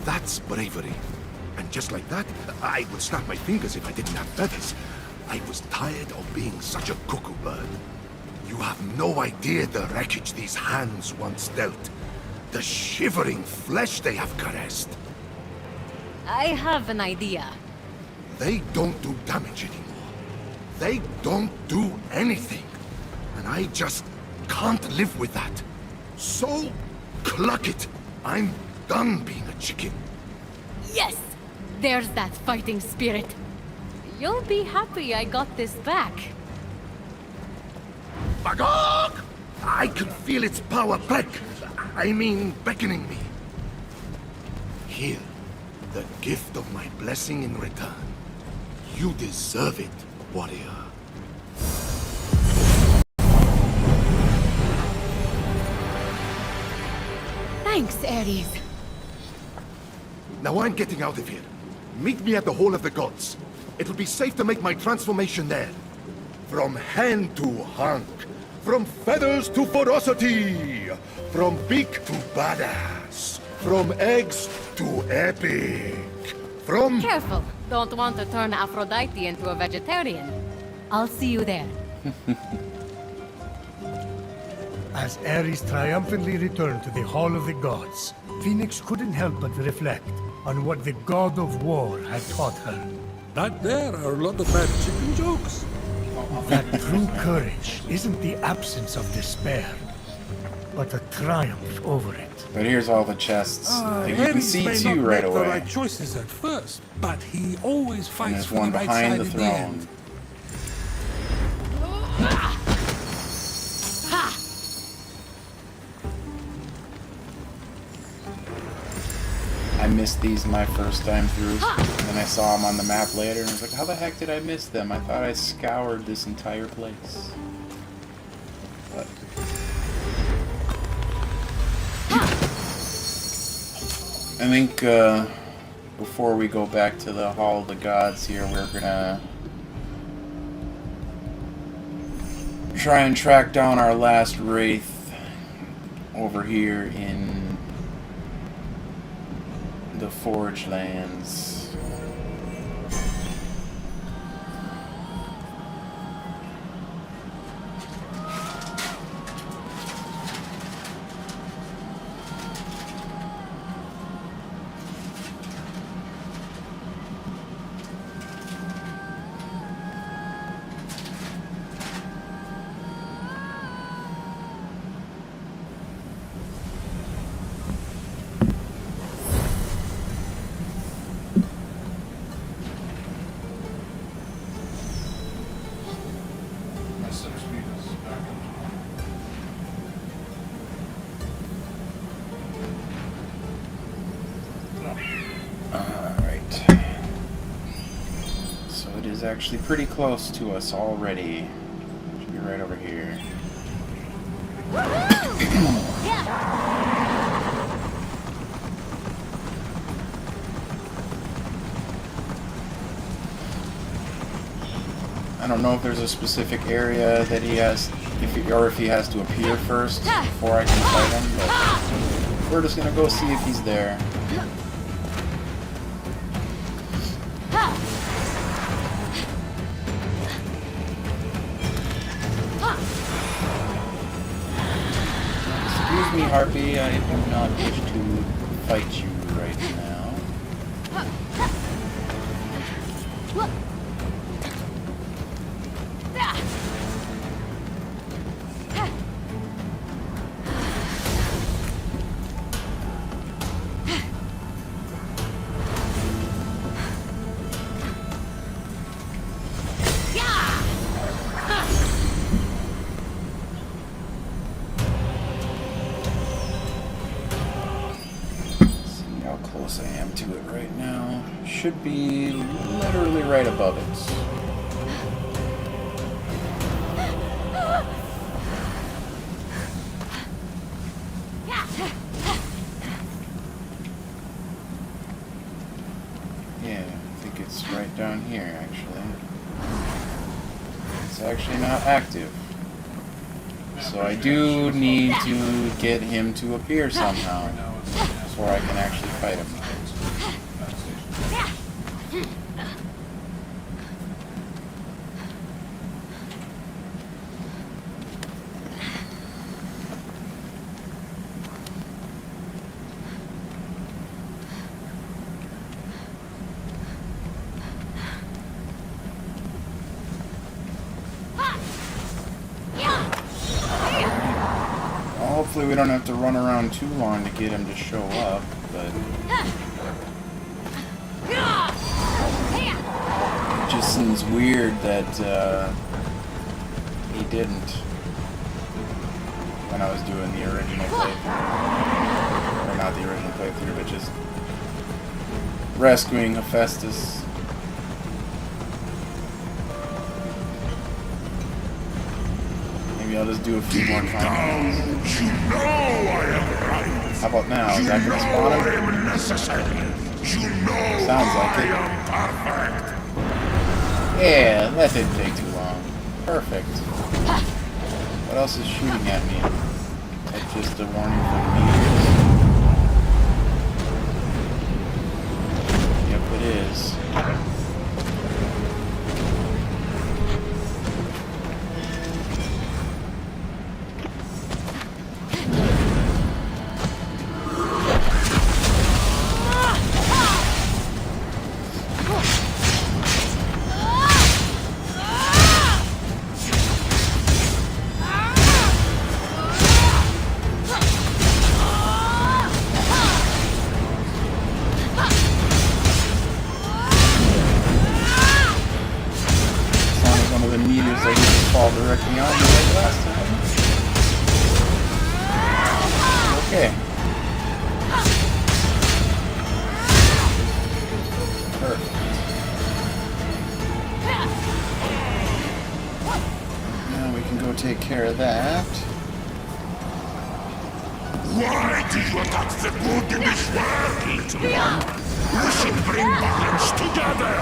That's bravery. And just like that, I would snap my fingers if I didn't have feathers. I was tired of being such a cuckoo bird. You have no idea the wreckage these hands once dealt. The shivering flesh they have caressed. I have an idea. They don't do damage anymore. They don't do anything. And I just can't live with that. So, cluck it. I'm done being a chicken. Yes! There's that fighting spirit. You'll be happy I got this back. Magog! I can feel its power beckoning me. Here, the gift of my blessing in return. You deserve it, warrior. Thanks, Ares. Now I'm getting out of here. Meet me at the Hall of the Gods. It'll be safe to make my transformation there. From hen to hunk. From feathers to ferocity. From beak to badass. From eggs to epic. From... Careful. Don't want to turn Aphrodite into a vegetarian. I'll see you there. As Ares triumphantly returned to the Hall of the Gods, Fenyx couldn't help but reflect on what the god of war had taught her. That there are a lot of bad chicken jokes. That true courage isn't the absence of despair, but a triumph over it. But here's all the chests that you can Ares see may too not right make the away. right choices at first, but he always And fights there's for the one right behind side the in the throne. end. I missed these my first time through, and then I saw them on the map later, and I was like, how the heck did I miss them? I thought I scoured this entire place. But... I think, before we go back to the Hall of the Gods here, we're gonna try and track down our last wraith over here in the Forge Lands. My 6 speed is back up. Alright. So it is actually pretty close to us already. Should be right over here. I don't know if there's a specific area that he has, or if he has to appear first before I can fight him, but we're just gonna go see if he's there. Excuse me, Harpy, I do not wish to fight you right now. should be literally right above it. Yeah, I think it's right down here, actually. It's actually not active. So I do need to get him to appear somehow before I can actually fight him. Hopefully we don't have to run around too long to get him to show up, but it just seems weird that he didn't when I was doing the original playthrough. Or not the original playthrough, but just rescuing Hephaestus. Maybe I'll just do a few more times. How about now? Is that going to spawn him? Sounds like it. Yeah, that didn't take too long. Perfect. What else is shooting at me? That's just a warning from meteors. Yep, it is. Directly on me like last time. Okay. Perfect. Now we can go take care of that. Why do you attack the good in this world, little one? We should bring balance together!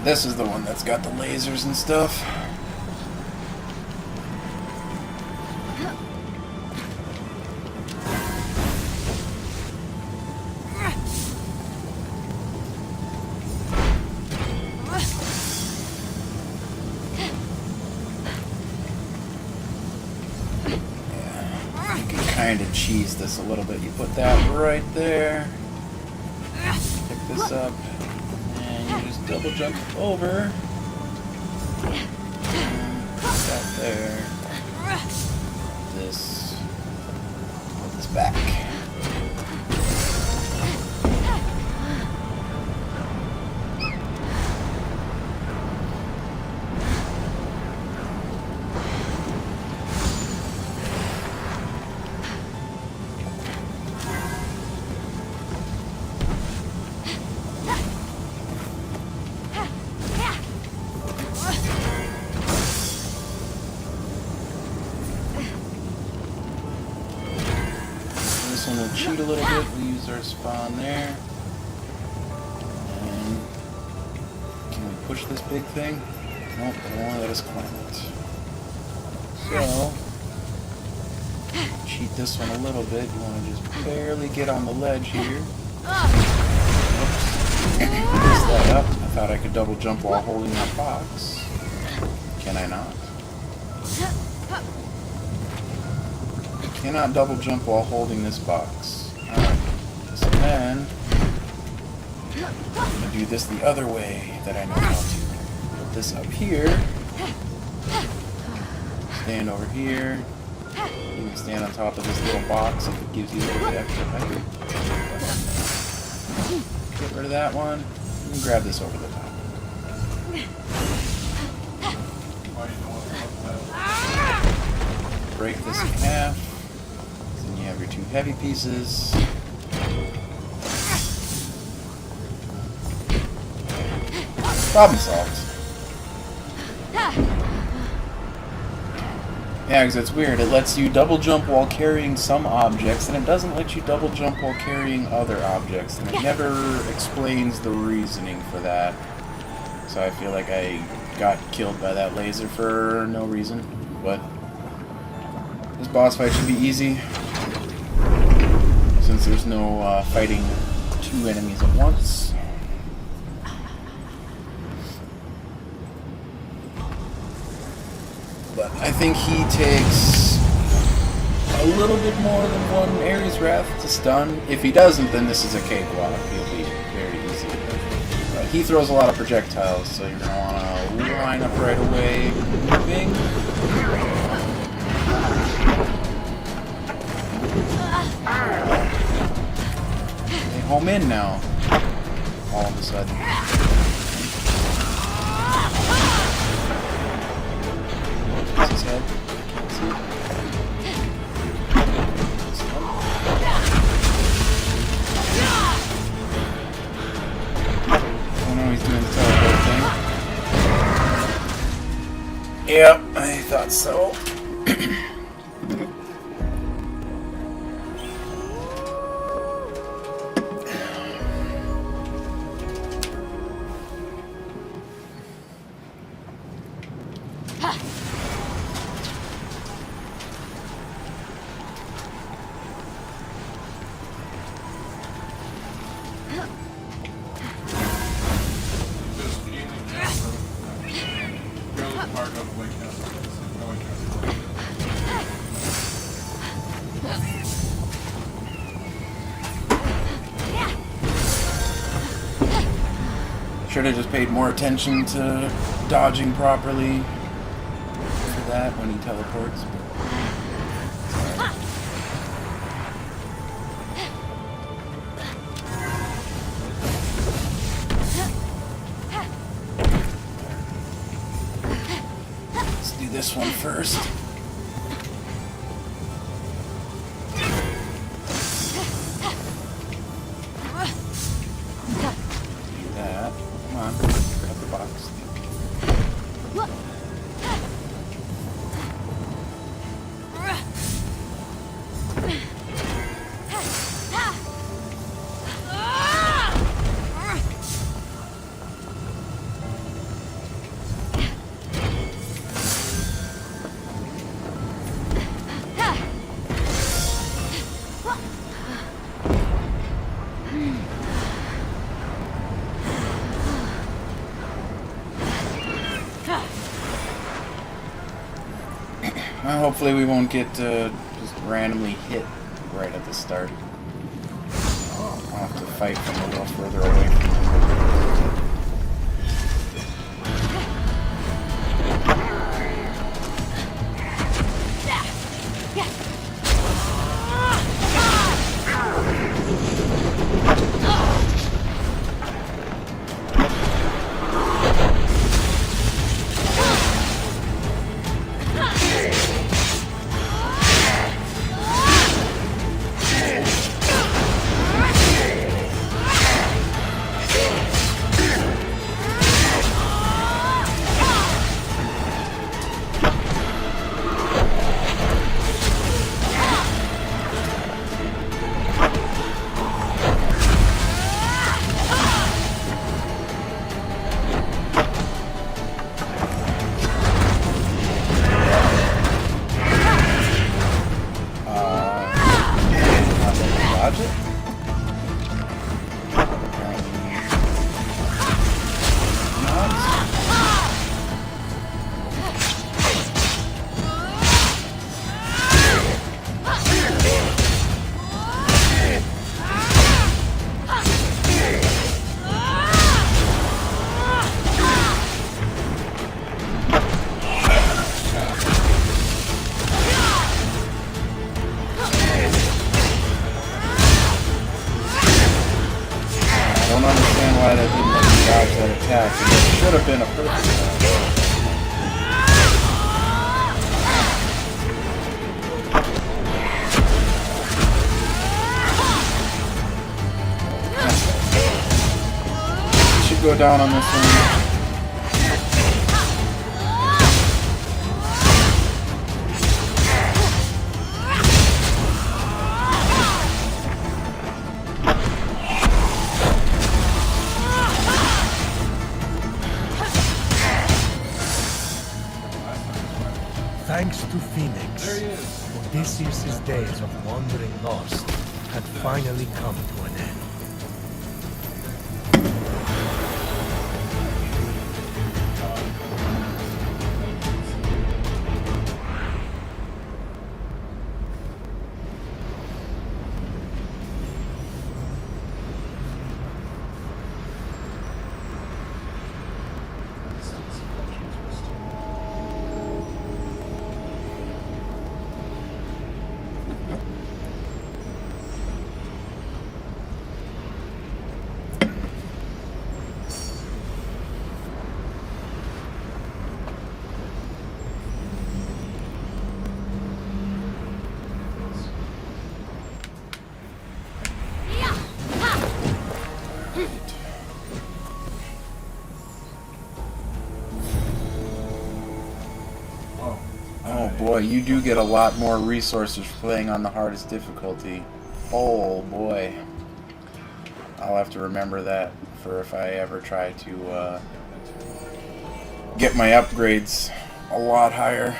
This is the one that's got the lasers and stuff. Yeah, you can kind of cheese this a little bit. You put that right there. Pick this up. Just double jump over. Put that there. This. Put this back. We'll cheat a little bit, we'll use our spawn there. And can we push this big thing? Nope, they won't let us climb it. So, cheat this one a little bit. You want to just barely get on the ledge here. Oops. Messed that up. I thought I could double jump while holding that box. Can I not? Cannot double jump while holding this box. Alright. So then, I'm going to do this the other way that I know how to. Put this up here. Stand over here. You can stand on top of this little box if it gives you a little bit extra height. Get rid of that one. You can grab this over the top. Break this in half. Then you have your two heavy pieces. Problem solved. Yeah, because it's weird. It lets you double jump while carrying some objects, and it doesn't let you double jump while carrying other objects. And it never explains the reasoning for that. So I feel like I got killed by that laser for no reason. But this boss fight should be easy, since there's no fighting two enemies at once. But I think he takes a little bit more than one Ares Wrath to stun. If he doesn't, then this is a cakewalk. He'll be very easy. But he throws a lot of projectiles, so you're going to want to line up right away. Moving. They home in now. All of a sudden. What's his head? Can't see. Oh no, he's doing the teleport thing. Yep, I thought so. Should have just paid more attention to dodging properly for that when he teleports. Let's do this one first. Hopefully we won't get just randomly hit right at the start. I'll have to fight from a little further away from him. why that didn't let me dodge that attack. It should have been a perfect attack. Should go down on this one. Thanks to Phoenix, Odysseus' days of wandering lost had finally come to an end. Oh boy, you do get a lot more resources for playing on the hardest difficulty. Oh boy. I'll have to remember that for if I ever try to get my upgrades a lot higher.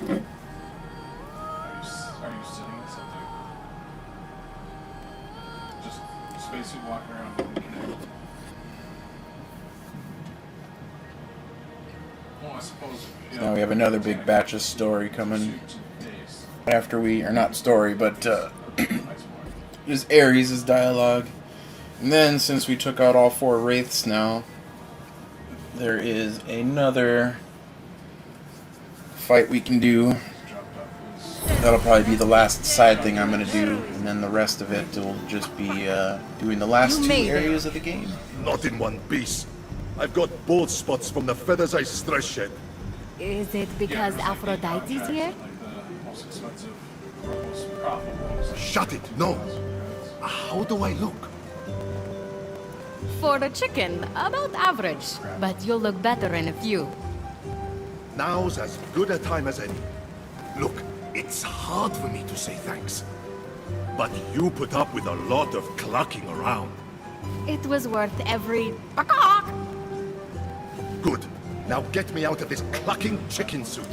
Are you sitting in something? Just spacesuit walking around. Well, I suppose. So now we have another big batch of story coming after we, or not story, but just Ares' dialogue. And then, since we took out all 4 wraiths now, there is another fight we can do. That'll probably be the last side thing I'm going to do, and then the rest of it will just be doing the last 2 areas of the game. Not in one piece. I've got bald spots from the feathers I stress shed. Is it because Aphrodite's here? Shut it, no. How do I look? For a chicken, about average. But you'll look better in a few. Now's as good a time as any. Look, it's hard for me to say thanks. But you put up with a lot of clucking around. It was worth every... Good. Now get me out of this clucking chicken suit.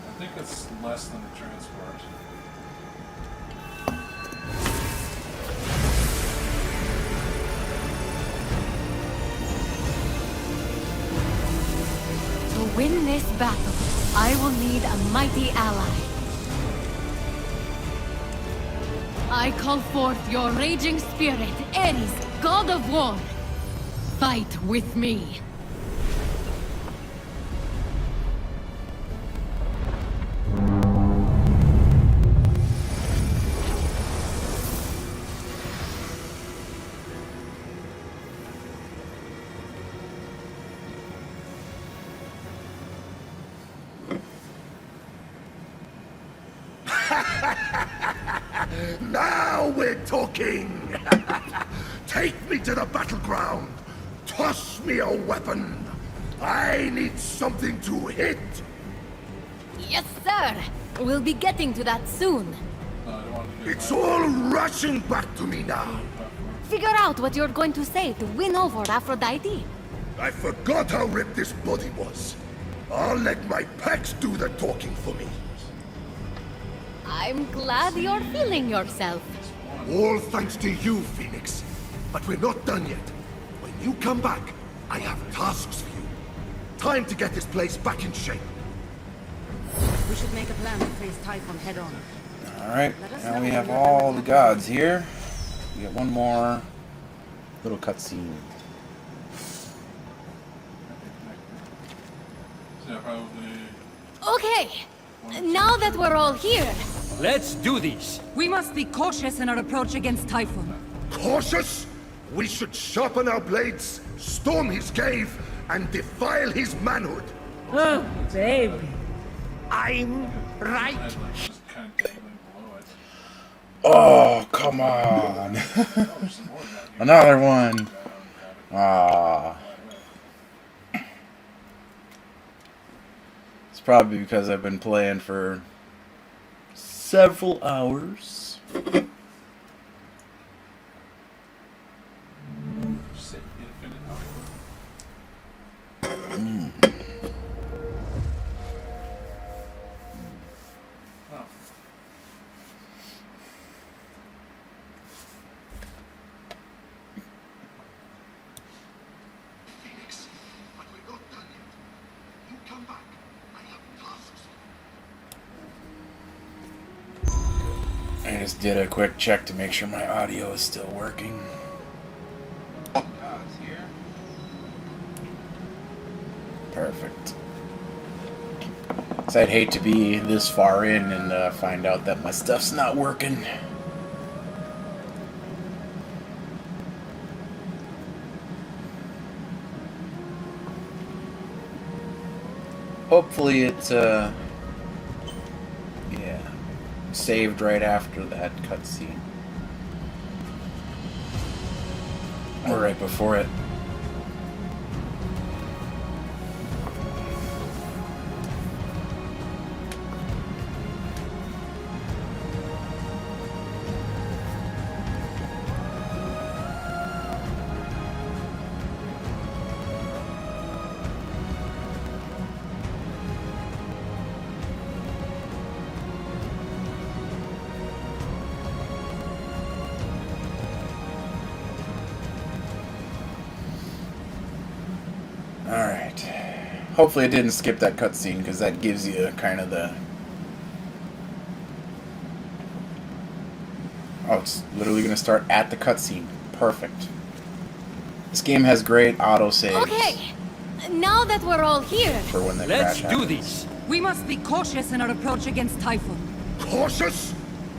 I think it's less than a transport. To win this battle, I will need a mighty ally. I call forth your raging spirit, Ares, god of war. Fight with me. Now we're talking! Take me to the battleground! Toss me a weapon! I need something to hit! Yes, sir. We'll be getting to that soon. It's all rushing back to me now! Figure out what you're going to say to win over Aphrodite. I forgot how ripped this body was. I'll let my pecs do the talking for me. I'm glad you're feeling yourself. All thanks to you, Phoenix. But we're not done yet. When you come back, I have tasks for you. Time to get this place back in shape. We should make a plan to face Typhon head on. Alright, now we have all the gods here. We get one more little cutscene. So yeah, probably Okay, now that we're all here... Let's do this! We must be cautious in our approach against Typhon. Cautious? We should sharpen our blades, storm his cave, and defile his manhood. Oh, baby. I'm right. Just kind of dangling below it. Oh, come on. Another one. Ah. It's probably because I've been playing for several hours. Sit infinite Oh. Phoenix, but we're not done yet. You come back. I have tasks. I just did a quick check to make sure my audio is still working. Perfect. So I'd hate to be this far in and find out that my stuff's not working. Hopefully it's yeah, saved right after that cutscene. Or right before it. Alright. Hopefully I didn't skip that cutscene, because that gives you kind of the... Oh, it's literally going to start at the cutscene. Perfect. This game has great autosaves. Okay, now that we're all here... For when the Let's crash do happens. this! We must be cautious in our approach against Typhon. Cautious?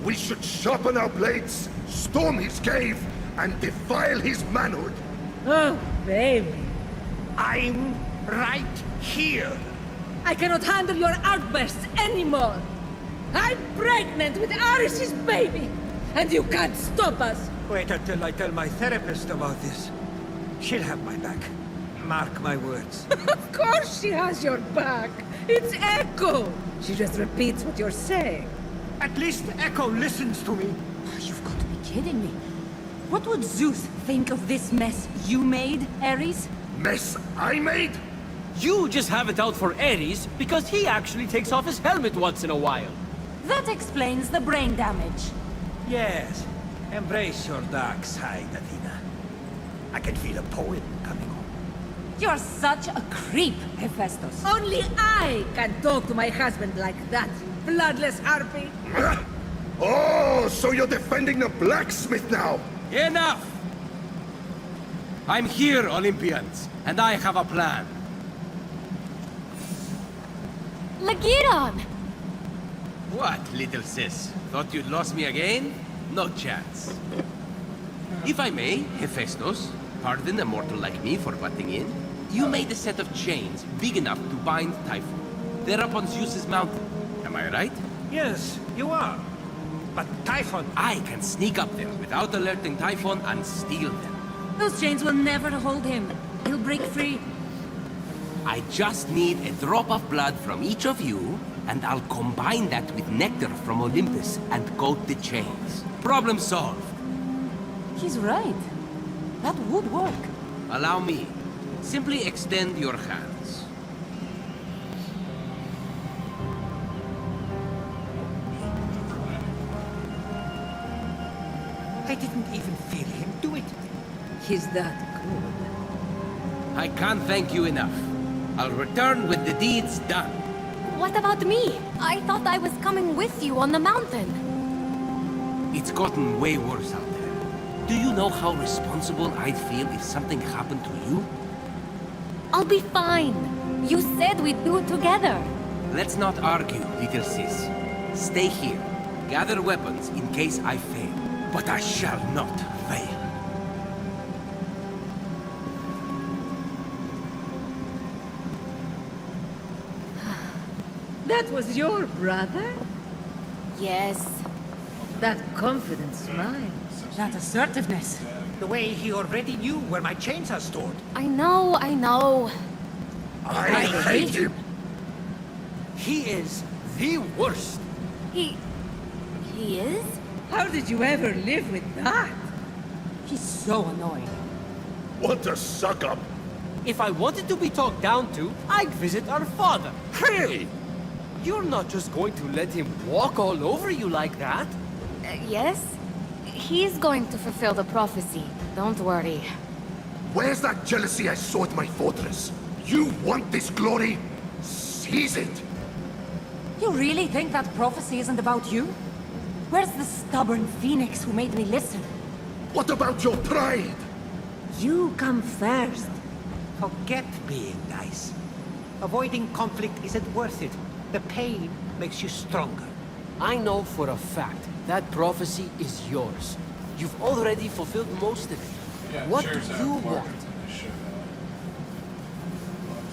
We should sharpen our blades, storm his cave, and defile his manhood. Oh, baby. I'm right here. I cannot handle your outbursts anymore. I'm pregnant with Aris's baby, and you can't stop us. Wait until I tell my therapist about this. She'll have my back. Mark my words. Of course she has your back. It's Echo. She just repeats what you're saying. At least Echo listens to me. You've got to be kidding me. What would Zeus think of this mess you made, Ares? Mess I made? You just have it out for Ares because he actually takes off his helmet once in a while. That explains the brain damage. Yes. Embrace your dark side, Athena. I can feel a poem coming on. You're such a creep, Hephaestus. Only I can talk to my husband like that, bloodless harpy. Oh, so you're defending the blacksmith now? Enough! I'm here, Olympians, and I have a plan. Lagiron! What, little sis? Thought you'd lost me again? No chance. If I may, Hephaestus, pardon a mortal like me for butting in. You made a set of chains big enough to bind Typhon. They're up on Zeus's mountain. Am I right? Yes, you are. But Typhon... I can sneak up there without alerting Typhon and steal them. Those chains will never hold him. He'll break free. I just need a drop of blood from each of you, and I'll combine that with nectar from Olympus and coat the chains. Problem solved. He's right. That would work. Allow me. Simply extend your hands. I didn't even feel him do it. He's that good. I can't thank you enough. I'll return with the deeds done. What about me? I thought I was coming with you on the mountain. It's gotten way worse out there. Do you know how responsible I'd feel if something happened to you? I'll be fine. You said we'd do it together. Let's not argue, little sis. Stay here. Gather weapons in case I fail. But I shall not fail. That was your brother? Yes. That confident smile. That assertiveness. The way he already knew where my chains are stored. I know, I know. I hate him! He is the worst. He is? How did you ever live with that? He's so annoying. What a suck-up! If I wanted to be talked down to, I'd visit our father. Hey! You're not just going to let him walk all over you like that. Yes? He's going to fulfill the prophecy. Don't worry. Where's that jealousy I saw at my fortress? You want this glory? Seize it! You really think that prophecy isn't about you? Where's the stubborn phoenix who made me listen? What about your pride? You come first. Forget being nice. Avoiding conflict isn't worth it. The pain makes you stronger. I know for a fact that prophecy is yours. You've already fulfilled most of it. Yeah, What do chairs you have want? markings and they should.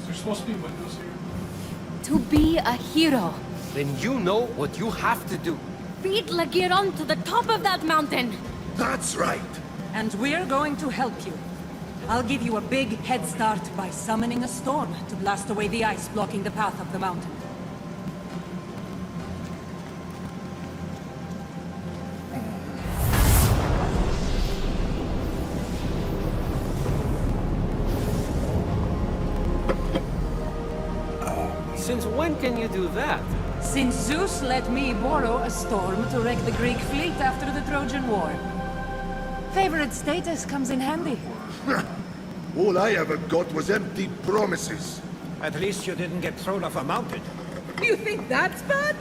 There's supposed to be windows here. To be a hero. Then you know what you have to do. Beat Lagiron to the top of that mountain. That's right! And we're going to help you. I'll give you a big head start by summoning a storm to blast away the ice blocking the path up the mountain. Since when can you do that? Since Zeus let me borrow a storm to wreck the Greek fleet after the Trojan War. Favorite status comes in handy. All I ever got was empty promises. At least you didn't get thrown off a mountain. You think that's bad?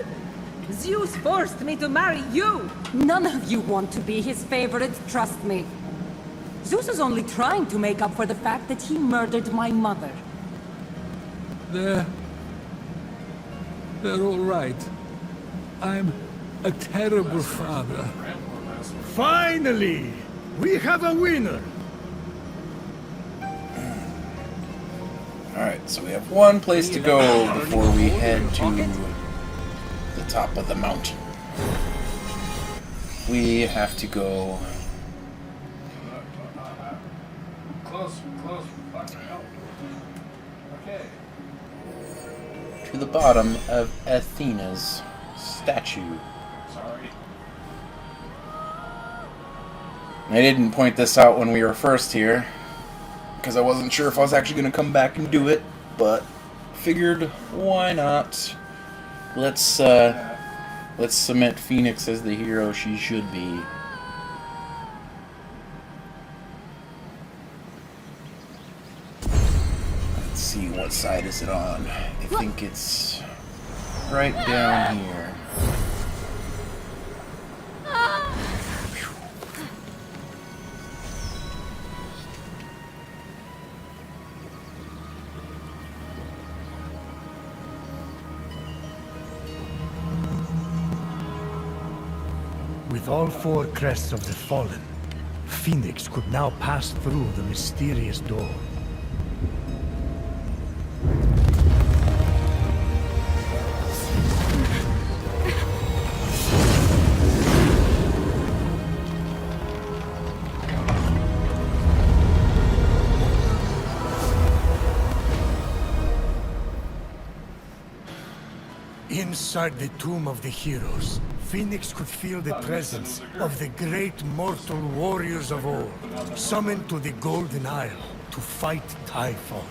Zeus forced me to marry you! None of you want to be his favorite, trust me. Zeus is only trying to make up for the fact that he murdered my mother. They're all right. I'm a terrible father. Finally! We have a winner! Alright, so we have one place to go before we head to the top of the mountain. We have to go Close. Okay. to the bottom of Athena's statue. Sorry. I didn't point this out when we were first here, because I wasn't sure if I was actually going to come back and do it, but figured, why not? Let's cement Phoenix as the hero she should be. Let's see, what side is it on? I think it's right down here. With all four crests of the Fallen, Phoenix could now pass through the mysterious door. Inside the Tomb of the Heroes, Phoenix could feel the presence of the great mortal warriors of old, summoned to the Golden Isle to fight Typhon.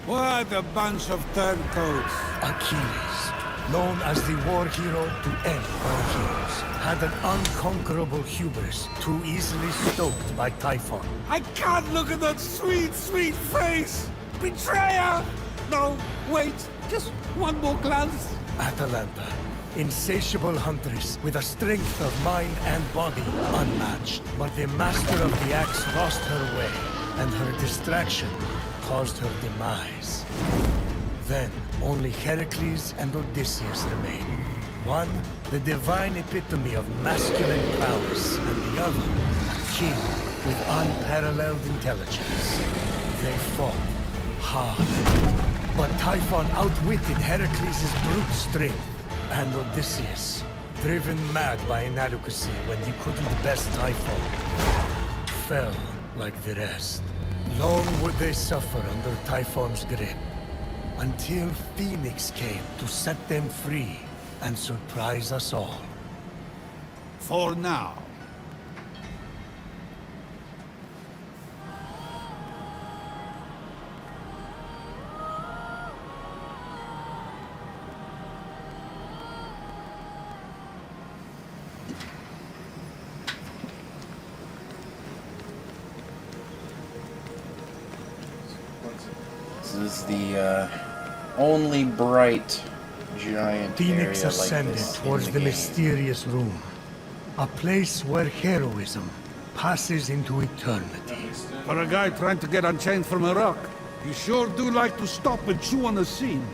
What a bunch of turncoats! Achilles, known as the war hero to end all heroes, had an unconquerable hubris too easily stoked by Typhon. I can't look at that sweet, sweet face! Betrayer! No, wait, just one more glance. Atalanta, insatiable huntress with a strength of mind and body unmatched. But the master of the axe lost her way, and her distraction caused her demise. Then, only Heracles and Odysseus remain. One, the divine epitome of masculine prowess, and the other, a king with unparalleled intelligence. They fought hard, but Typhon outwitted Heracles' brute strength, and Odysseus, driven mad by inadequacy when he couldn't best Typhon, fell like the rest. Long would they suffer under Typhon's grip, until Phoenix came to set them free and surprise us all. For now. This is the only bright giant Phoenix area ascended like this towards in the the game. mysterious room, a place where heroism passes into eternity. For a guy trying to get unchained from a rock, you sure do like to stop and chew on a scene.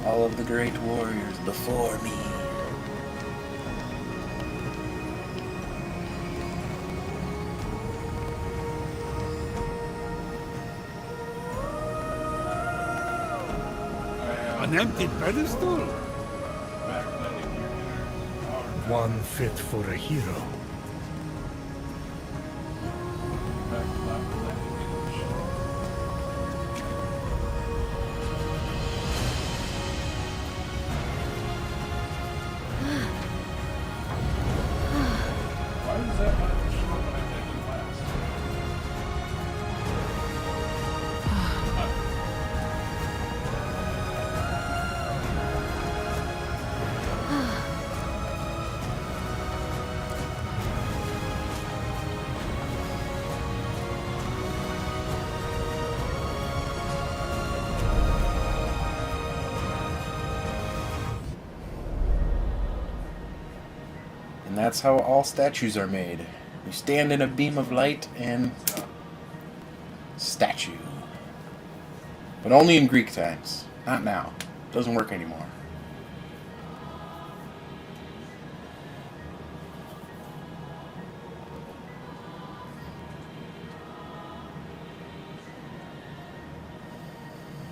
All of the great warriors before me. An empty pedestal? One fit for a hero. Why was that not show up when I did it last? And that's how all statues are made. You stand in a beam of light and statue. But only in Greek times. Not now. Doesn't work anymore.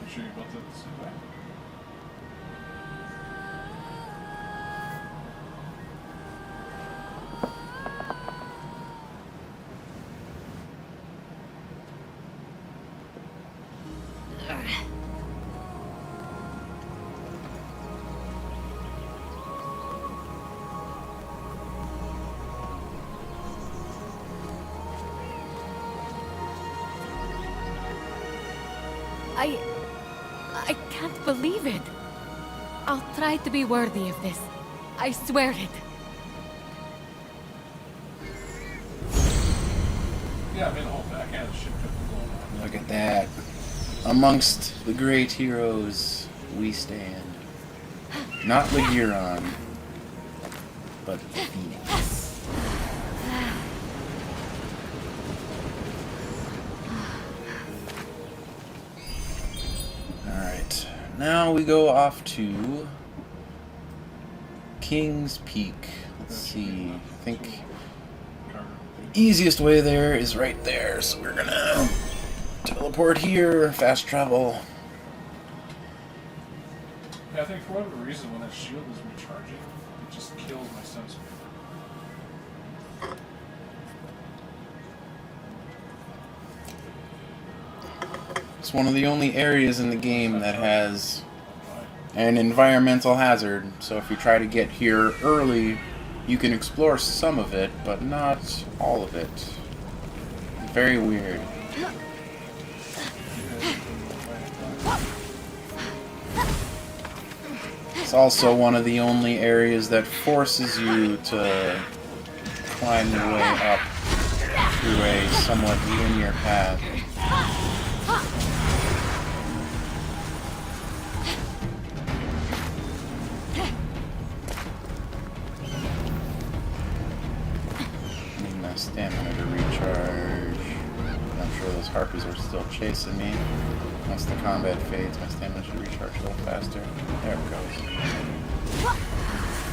You sure you built it the same way? I can't believe it. I'll try to be worthy of this. I swear it. Yeah, I mean the whole back end of the ship kept going on. Look at that. Amongst the great heroes, we stand. Not Lagiron, but Phoenix. Alright, now we go off to King's Peak. Let's see, I think the easiest way there is right there, so we're gonna teleport here, fast travel. Yeah, I think for whatever reason, when that shield is recharging, it just kills my sense. It's one of the only areas in the game that has an environmental hazard, so if you try to get here early, you can explore some of it, but not all of it. Very weird. It's also one of the only areas that forces you to climb your way up through a somewhat linear path. harpies are still chasing me. Once the combat fades, my stamina should recharge a little faster. There it goes.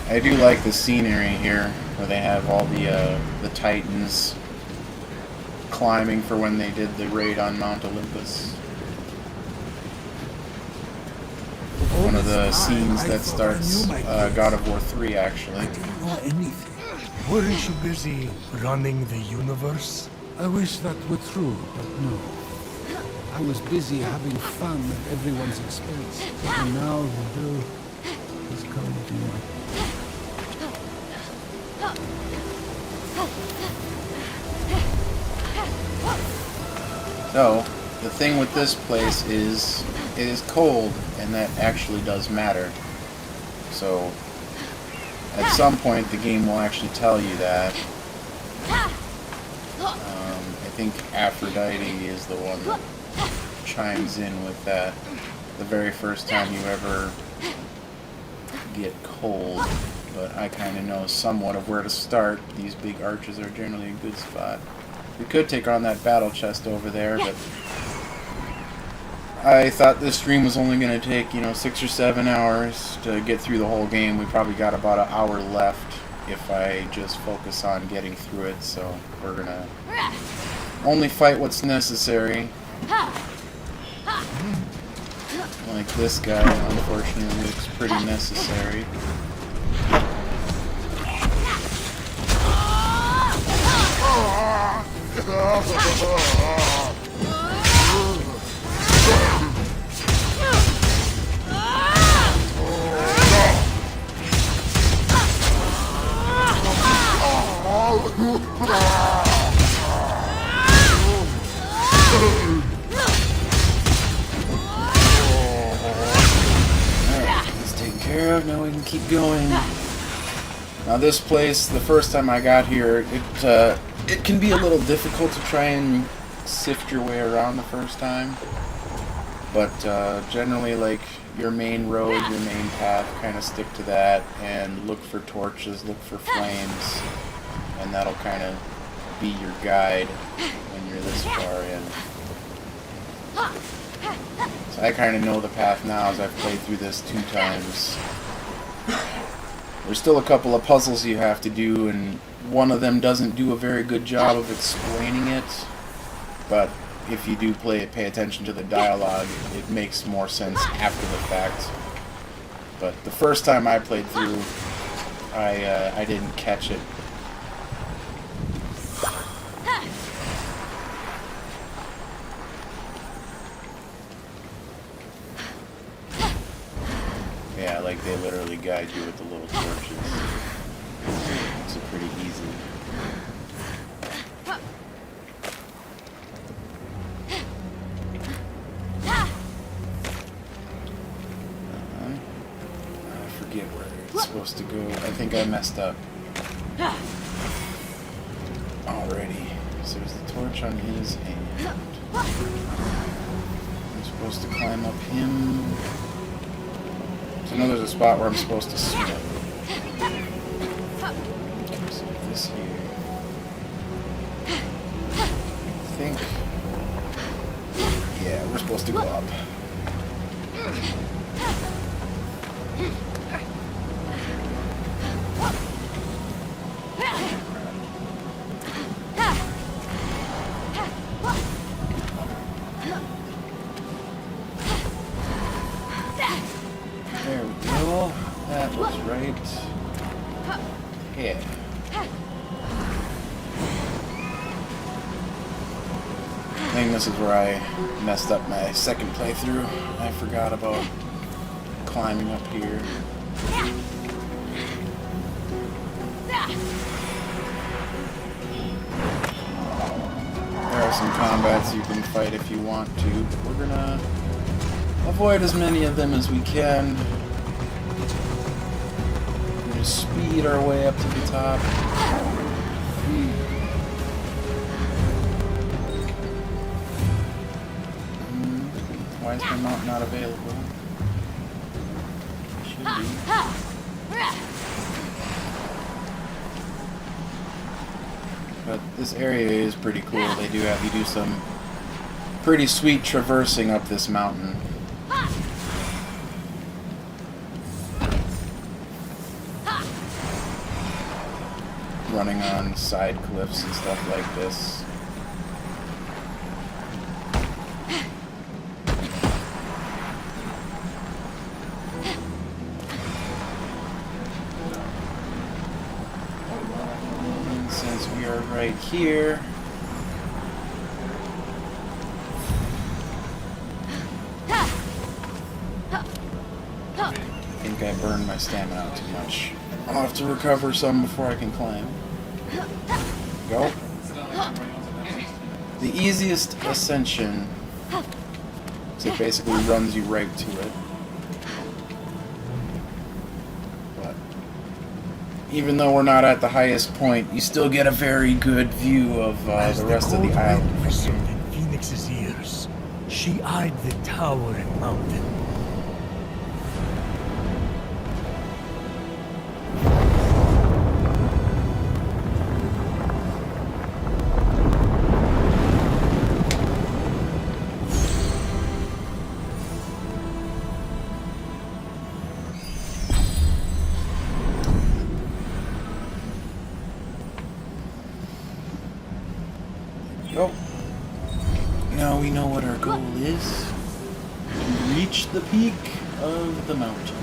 I do like the scenery here, where they have all the Titans climbing for when they did the raid on Mount Olympus. One of the scenes that starts God of War 3, actually. Weren't you busy running the universe? I wish that were true, but no. I was busy having fun at everyone's expense. And now the bill is coming to me. So, the thing with this place is it is cold, and that actually does matter. So, at some point the game will actually tell you that. I think Aphrodite is the one that chimes in with that the very first time you ever get cold. But I kind of know somewhat of where to start. These big arches are generally a good spot. We could take on that battle chest over there, but I thought this stream was only going to take, 6 or 7 hours to get through the whole game. We probably got about an hour left if I just focus on getting through it, so we're going to only fight what's necessary. Like this guy, unfortunately, looks pretty necessary. Now we can keep going. Now this place, the first time I got here, it can be a little difficult to try and sift your way around the first time. But generally, like, your main road, your main path, kind of stick to that and look for torches, look for flames, and that'll kind of be your guide when you're this far in. So I kind of know the path now as I've played through this 2 times. There's still a couple of puzzles you have to do, and one of them doesn't do a very good job of explaining it, but if you do pay attention to the dialogue, it makes more sense after the fact. But the first time I played through, I didn't catch it. Yeah, like they literally guide you with the little torches. It's pretty easy. I forget where it's supposed to go. I think I messed up already. So there's the torch on his hand. I'm supposed to climb up him. So I know there's a spot where I'm supposed to swim. So this here. I think. Yeah, we're supposed to go up. There we go. That was right. Yeah. I think this is where I messed up my second playthrough. I forgot about climbing up here. There are some combats you can fight if you want to, but we're gonna avoid as many of them as we can. We're gonna speed our way up to the top. Why is my mount not available? It should be. But this area is pretty cool. They do have you do some pretty sweet traversing up this mountain. Running on side cliffs and stuff like this. And since we are right here, I think I burned my stamina out too much. I'll have to recover some before I can climb. Go. The easiest ascension is it basically runs you right to it. But even though we're not at the highest point, you still get a very good view of the rest of the island. Whistled in Phoenix's ears. She eyed the tower and mountain. Go. Now we know what our goal is. To reach the peak of the mountain.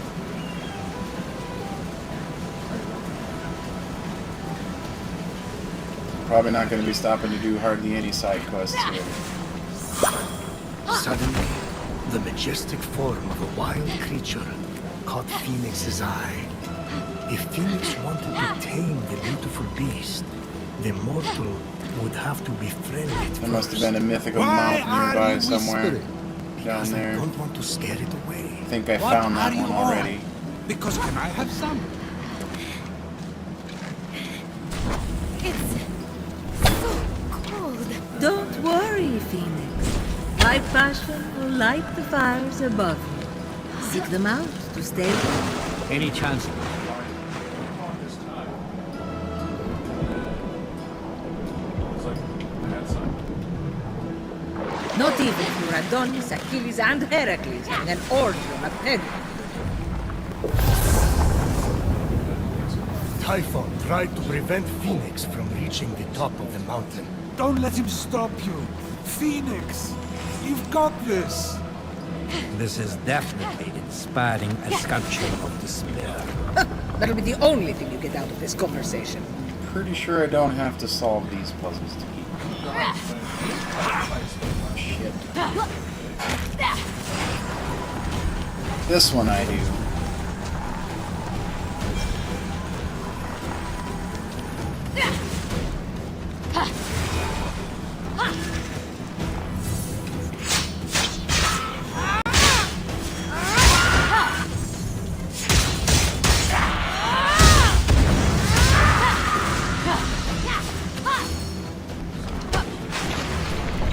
Probably not going to be stopping to do hardly any side quests here. Suddenly, the majestic form of a wild creature caught Phoenix's eye. If Phoenix wanted to tame the beautiful beast, the mortal would have to befriend it. There must have been a mythical mountain nearby somewhere. Down Because there. I don't want to scare it away. I think I found that one already. Because can I have some? Don't worry, Phoenix. My passion will light the fires above you. Seek them out to stay warm. Any chance? Not even for Adonis, Achilles, and Heracles having an orgy on a peg. Typhon tried to prevent Phoenix from reaching the top of the mountain. Don't let him stop you. Phoenix, you've got this. This is definitely inspiring a sculpture of despair. That'll be the only thing you get out of this conversation. Pretty sure I don't have to solve these puzzles to keep. Shit. This one I do.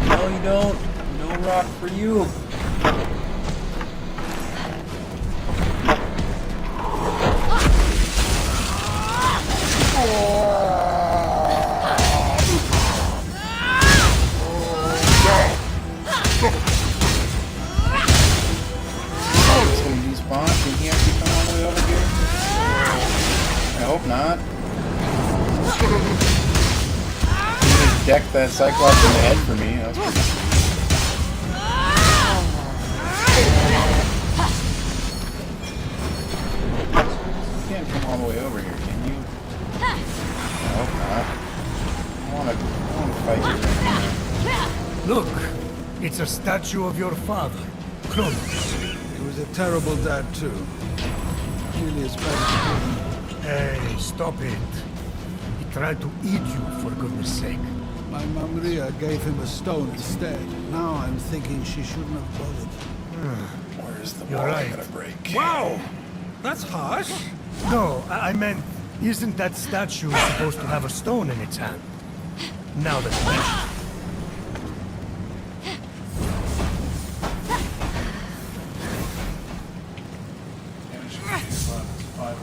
No, you don't. No rock for you. It's gonna despawn. Can he actually come all the way over here? I hope not. He just decked that Cyclops in the head for me. That was pretty sweet. You can't come all the way over here, can you? I hope not. I wanna fight you right now. Look, it's a statue of your father, Kronos. He was a terrible dad, too. Nearly as bad as you. Hey, stop it. He tried to eat you, for goodness sake. My mum Ria gave him a stone instead. Now I'm thinking she shouldn't have bothered. Where's the You're wall right. I gotta break? Wow, that's harsh. No, I meant, isn't that statue supposed to have a stone in its hand? Now that you mention it.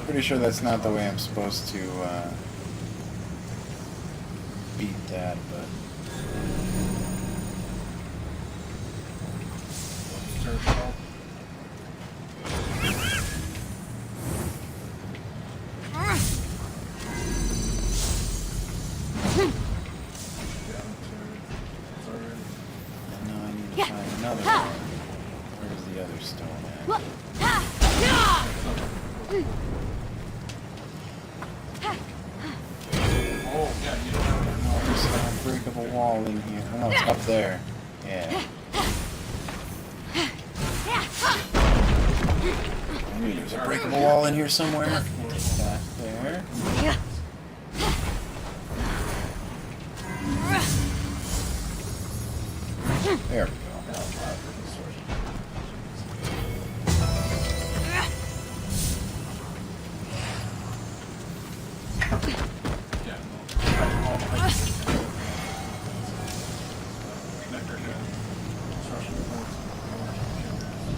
Pretty sure that's not the way I'm supposed to beat that, but There's a breakable wall in here. Oh, it's up there. Yeah. I knew there's a breakable wall in here somewhere. Back there. There we go.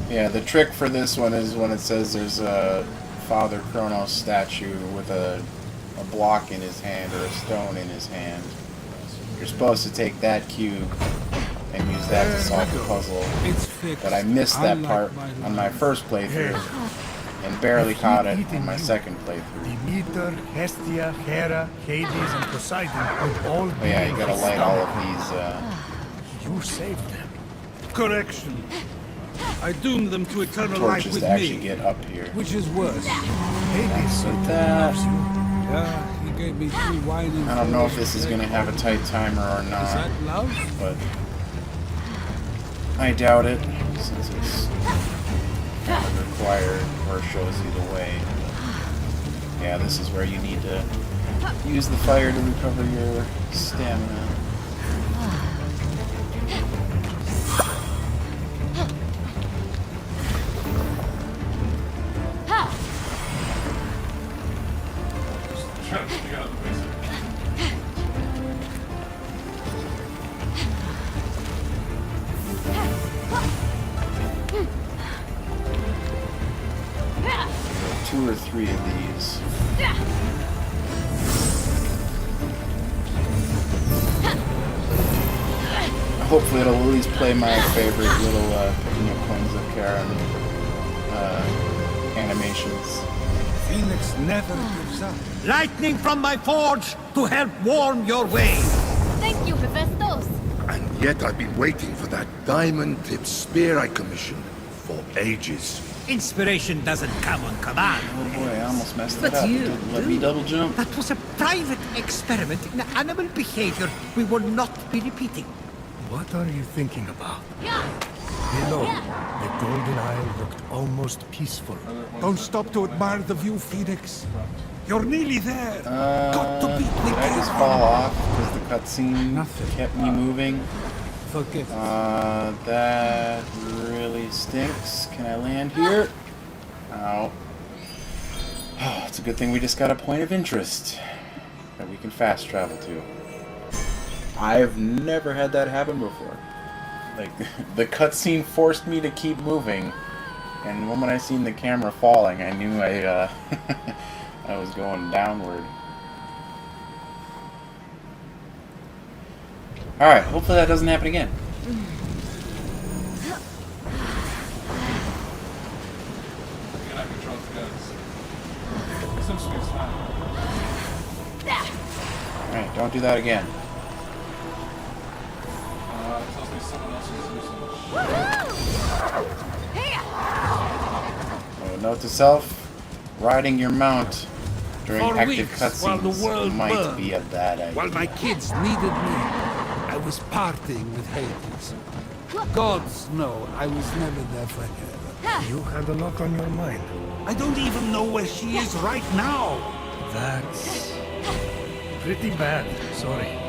Yeah, the trick for this one is when it says there's a Father Kronos statue with a block in his hand or a stone in his hand. You're supposed to take that cube and use that to solve the puzzle. But I missed that part on my first playthrough and barely caught it on my second playthrough. Demeter, Hestia, Hera, Hades, and Poseidon would all be. Oh yeah, you gotta light all of these. You saved them. Correction. I doomed them to eternal life Torches with to actually me. get up here. Which is worse? Hades Like that. Yeah, he gave me 3 whining. I don't know if this is gonna have a tight timer or Is not, that love? but I doubt it since it's required or shows you the way. Yeah, this is where you need to use the fire to recover your stamina. Two or three of these. Hopefully it'll at least play my favorite little picking up coins of Karen animations. Phoenix never gives up. Lightning from my forge to help warm your way. Thank you, Hephaestus. And yet I've been waiting for that diamond-tipped spear I commissioned for ages. Inspiration doesn't come on command. Oh boy, I almost messed But it up. you It didn't let me double jump. That was a private experiment in animal behavior we will not be repeating. What are you thinking about? Below, the Golden Isle looked almost peaceful. Don't stop to admire the view, Phoenix. You're nearly there. Got to beat the Did I just fall off because the cutscene kept me moving? Forget. That really stinks. Can I land here? Ow. Oh, it's a good thing we just got a point of interest that we can fast travel to. I've never had that happen before. Like, the cutscene forced me to keep moving, and when I seen the camera falling, I knew I was going downward. Alright, hopefully that doesn't happen again. Alright, don't do that again. Oh, note to self, riding your mount during For active weeks, while the world cutscenes might burned, be a bad idea. While my kids needed me, I was partying with Hades. Gods know I was never there for her. You had a lot on your mind. I don't even know where she is right now. That's pretty bad. Sorry.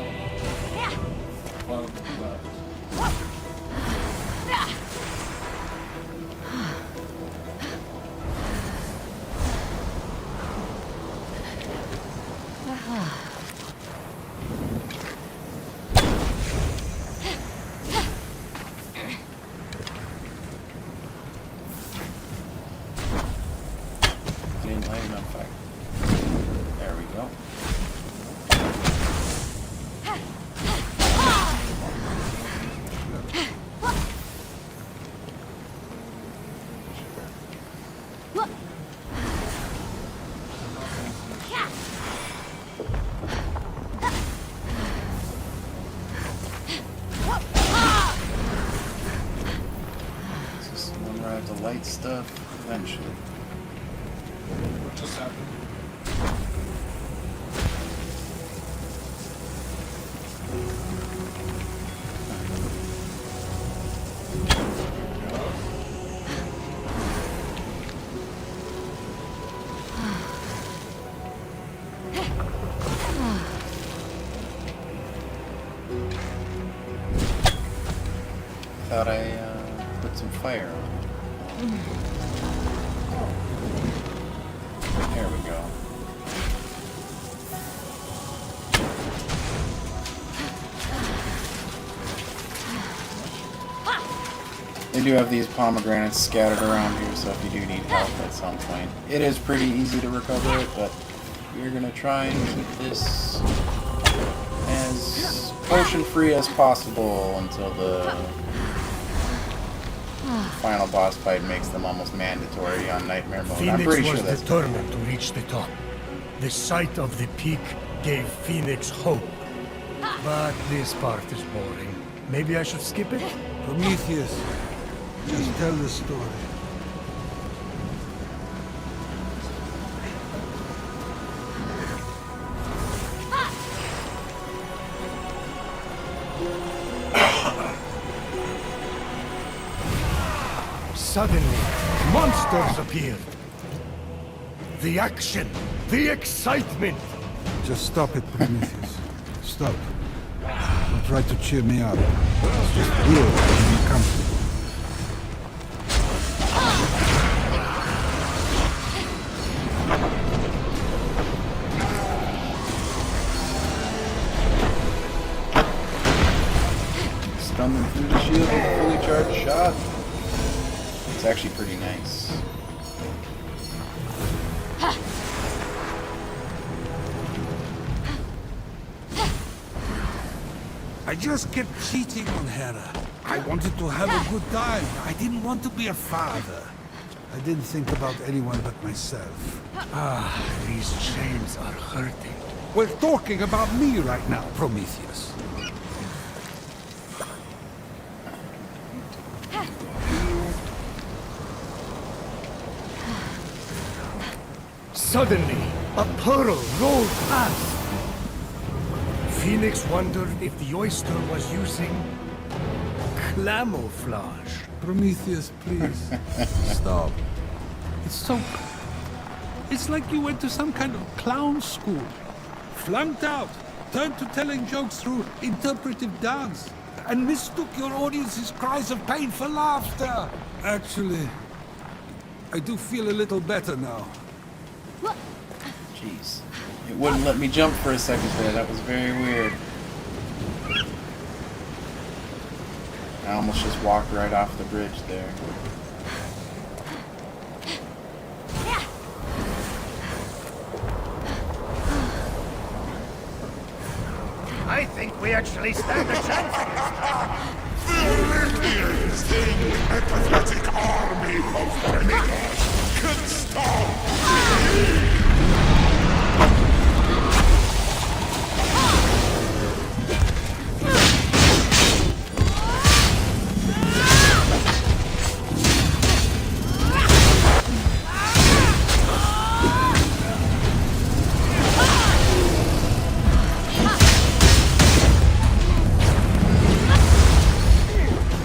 Didn't light enough fire. There we go. This is the one where I have to light stuff eventually. thought I put some fire on it. There we go. They do have these pomegranates scattered around here, so if you do need help at some point, it is pretty easy to recover it, but we're gonna try and keep this as potion-free as possible until the final boss fight makes them almost mandatory on Nightmare Mode. I'm Fenyx pretty sure was that's determined to reach the top. The sight of the peak gave Fenyx hope. But this part is boring. Maybe I should skip it? Prometheus, just tell the story. Suddenly, monsters appeared. The action, the excitement. Just stop it, Prometheus. Stop. Don't try to cheer me up. It's just weird and uncomfortable. stun them through the shield with a fully charged shot. It's actually pretty nice. I just kept cheating on Hera. I wanted to have a good time. I didn't want to be a father. I didn't think about anyone but myself. Ah, these chains are hurting. We're talking about me right now, Prometheus. Suddenly, a pearl rolled past. Fenyx wondered if the oyster was using camouflage. Prometheus, please. Stop. It's like you went to some kind of clown school. Flunked out, turned to telling jokes through interpretive dance, and mistook your audience's cries of pain for laughter. Actually, I do feel a little better now. Jeez. It wouldn't let me jump for a second there. That was very weird. I almost just walked right off the bridge there. I think we actually stand a chance. The Olympians, a pathetic army of Fenyx, can stop me!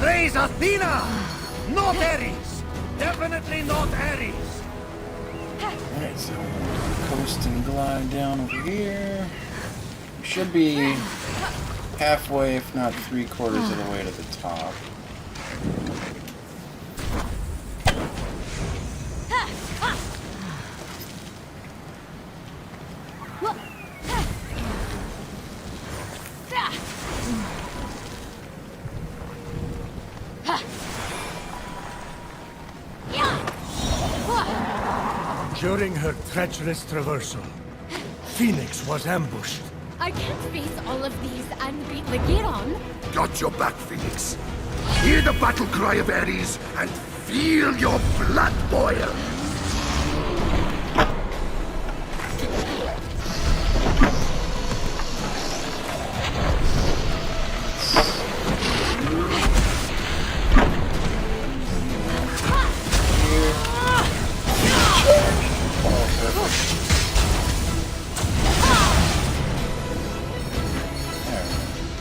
Praise Athena! Not Ares! Definitely not Ares! Alright, so coast and glide down over here. We should be halfway, if not 3/4 of the way to the top. During her treacherous traversal, Fenyx was ambushed. I can't face all of these and beat Lagiron. Got your back, Fenyx. Hear the battle cry of Ares and feel your blood boil.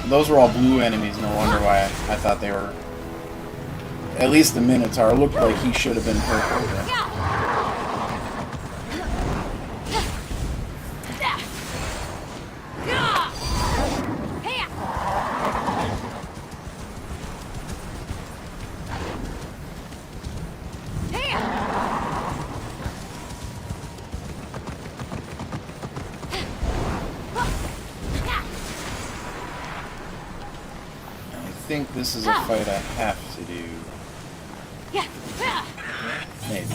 Those were all blue enemies, no wonder why I thought they were... At least the Minotaur looked like he should have been purple. think this is a fight I have to do. Maybe.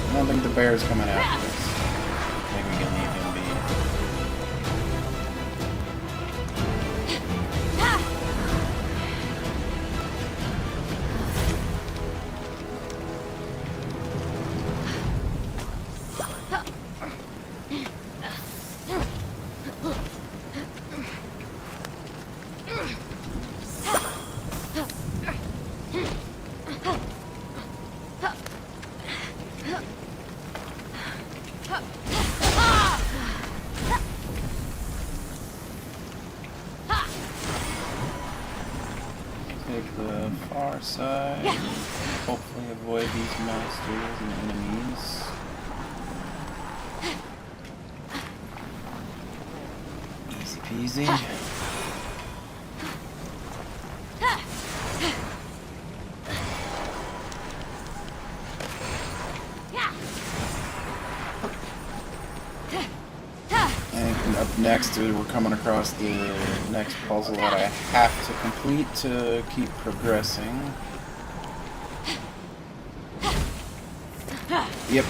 I don't think the bear's coming after us. I think we can leave him be. Take the far side. Hopefully avoid these monsters and enemies. Easy peasy. And up next, we're coming across the next puzzle that I have to complete to keep progressing. Yep.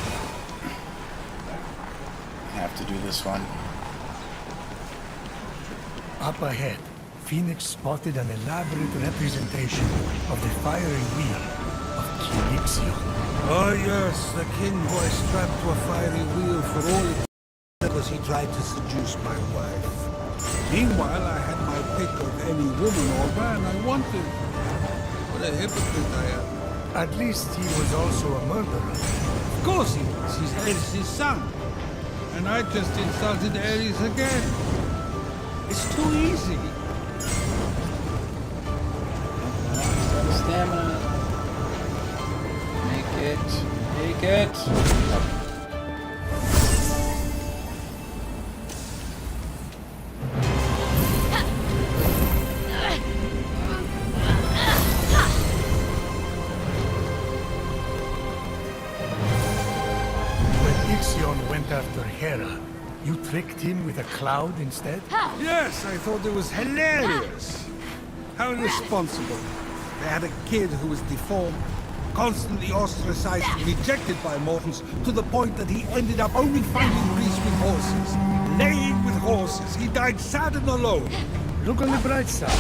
I have to do this one. Up ahead, Fenyx spotted an elaborate representation of the fiery wheel of King Ixion. Oh yes, the king was strapped to a fiery wheel for all it because he tried to seduce my wife. Meanwhile, I had my pick of any woman or man I wanted. What a hypocrite I am. At least he was also a murderer. Of course he was. He's Ares' son. And I just insulted Ares again. It's too easy. Stamina. Make it. Make it. When Ixion went after Hera, you tricked him with a cloud instead? Yes, I thought it was hilarious. How irresponsible. They had a kid who was deformed, constantly ostracized and rejected by mortals, to the point that he ended up only finding peace with horses. Laying with horses. He died sad and alone. Look on the bright side.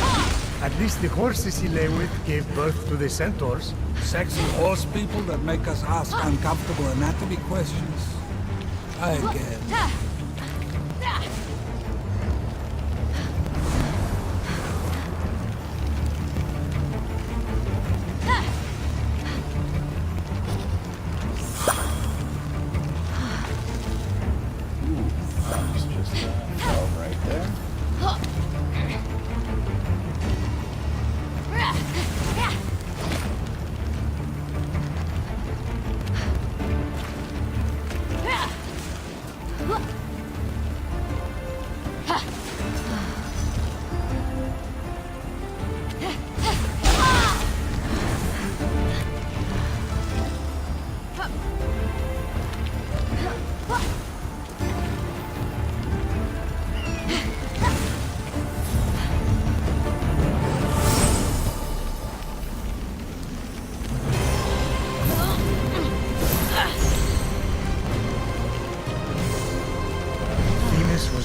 At least the horses he lay with gave birth to the centaurs. Sexy horse people that make us ask uncomfortable anatomy questions. Try again.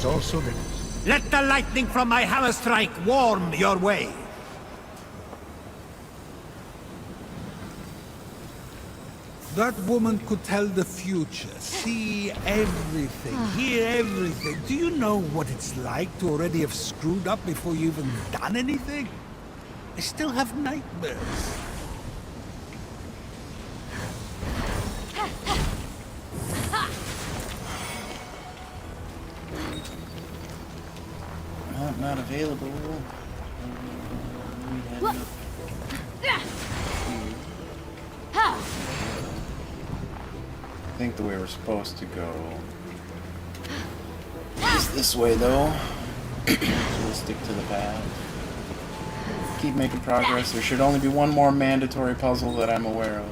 Also the... Let the lightning from my hammer strike warm your way. That woman could tell the future, see everything, hear everything. Do you know what it's like to already have screwed up before you've even done anything? I still have nightmares. Not available. I think the way we're supposed to go this way, though. So we'll stick to the path. Keep making progress. There should only be one more mandatory puzzle that I'm aware of.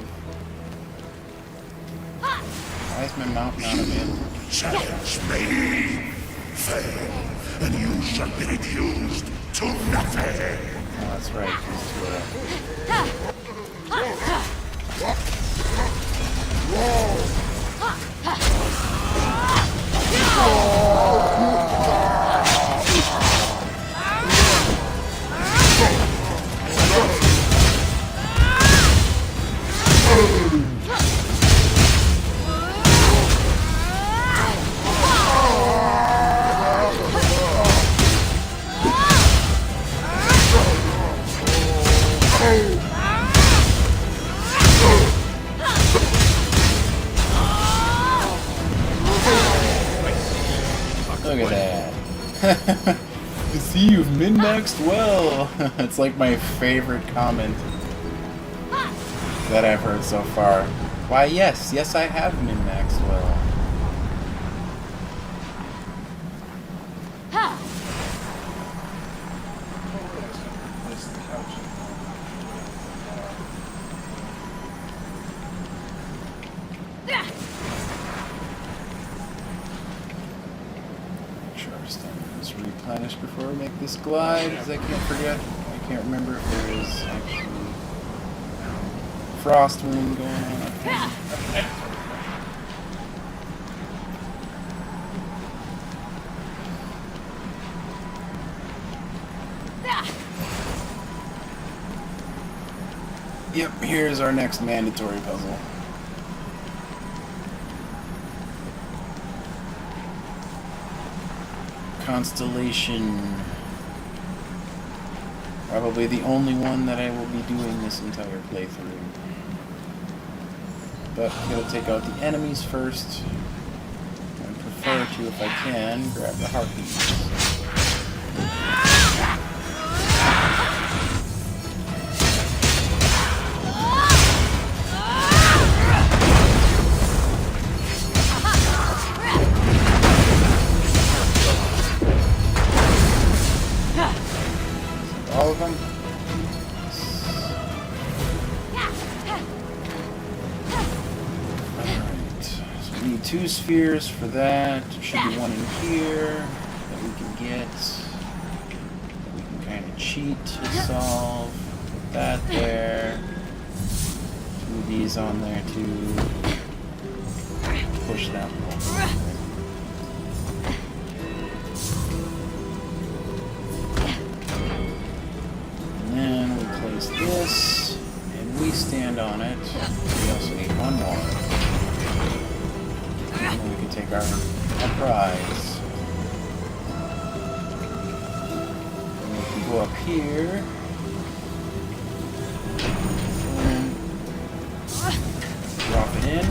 Why is my mount not available? Challenge me. Fail, and you shall be reduced to nothing. Oh, that's right. These two are Look at that. I see you've min-maxed well. It's like my favorite comment that I've heard so far. Why, yes, I have min-maxed well. Replenish before we make this glide, because I can't forget. I can't remember if there is actually frost moon going on up here. Yep, here's our next mandatory puzzle. Constellation. Probably the only one that I will be doing this entire playthrough. But I'm going to take out the enemies first. I prefer to, if I can, grab the heartbeats. All of them? Alright, so we need 2 spheres for that. There should be one in here that we can get. That we can kind of cheat to solve. Put that there. 2 of these on there too. Push that one. This, and we stand on it. We also need one more. And then we can take our prize. And we can go up here. And drop it in.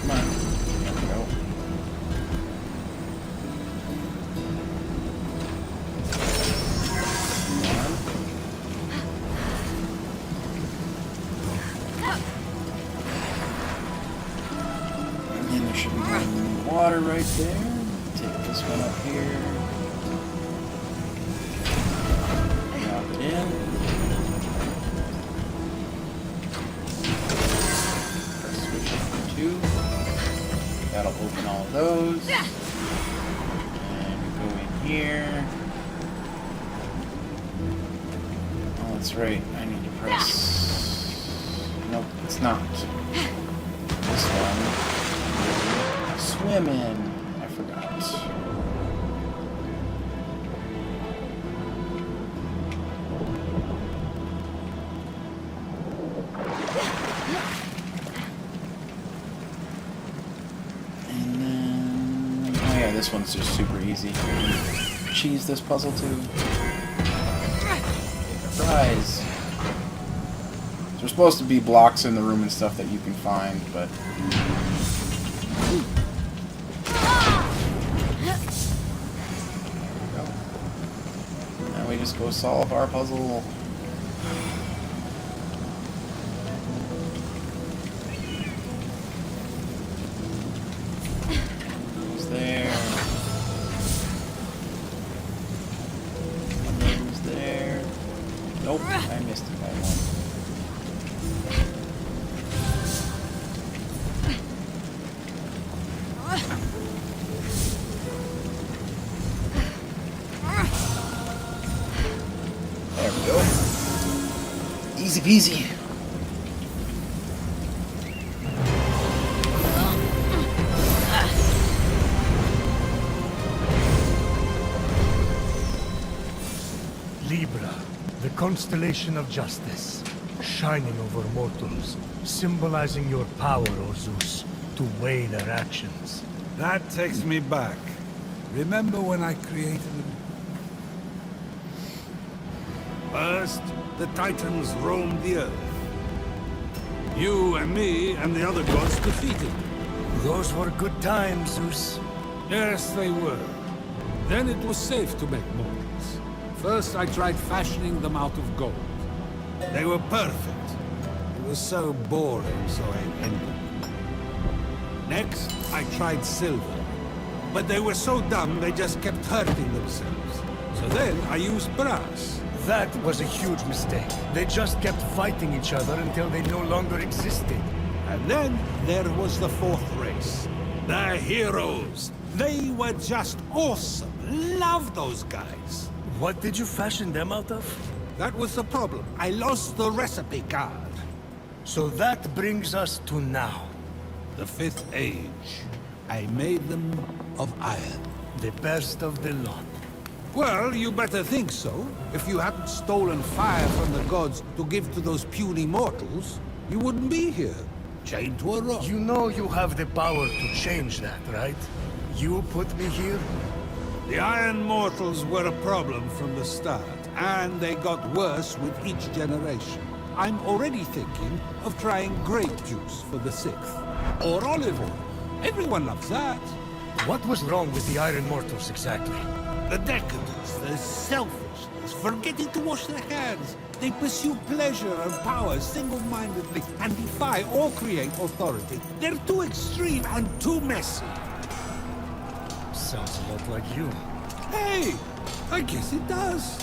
Come on. There we go. Water right there. Take this one up here. Drop it in. Press switch number 2. That'll open all of those. And we go in here. Oh, that's right. I need to press. Nope, it's not. This one. Swim in. I forgot. And then... oh yeah, this one's just super easy. Cheese this puzzle too. Prize. There's supposed to be blocks in the room and stuff that you can find, but... just go solve our puzzle. Goes there. peasy. Libra, the constellation of justice, shining over mortals, symbolizing your power, O Zeus, to weigh their actions. That takes me back. Remember when I created them? First, the Titans roamed the earth. You and me and the other gods defeated them. Those were good times, Zeus. Yes, they were. Then it was safe to make mortals. First, I tried fashioning them out of gold. They were perfect. It was so boring, so I ended them. Next, I tried silver. But they were so dumb, they just kept hurting themselves. So then, I used brass. That was a huge mistake. They just kept fighting each other until they no longer existed. And then, there was the fourth race. The heroes. They were just awesome. Love those guys. What did you fashion them out of? That was the problem. I lost the recipe card. So that brings us to now. The Fifth Age. I made them of iron. The best of the lot. Well, you better think so. If you hadn't stolen fire from the gods to give to those puny mortals, you wouldn't be here, chained to a rock. You know you have the power to change that, right? You put me here? The Iron Mortals were a problem from the start, and they got worse with each generation. I'm already thinking of trying grape juice for the 6th. Or olive oil. Everyone loves that. What was wrong with the Iron Mortals exactly? The decadence, the selfishness, forgetting to wash their hands. They pursue pleasure and power single-mindedly and defy or create authority. They're too extreme and too messy. Sounds a lot like you. Hey, I guess it does.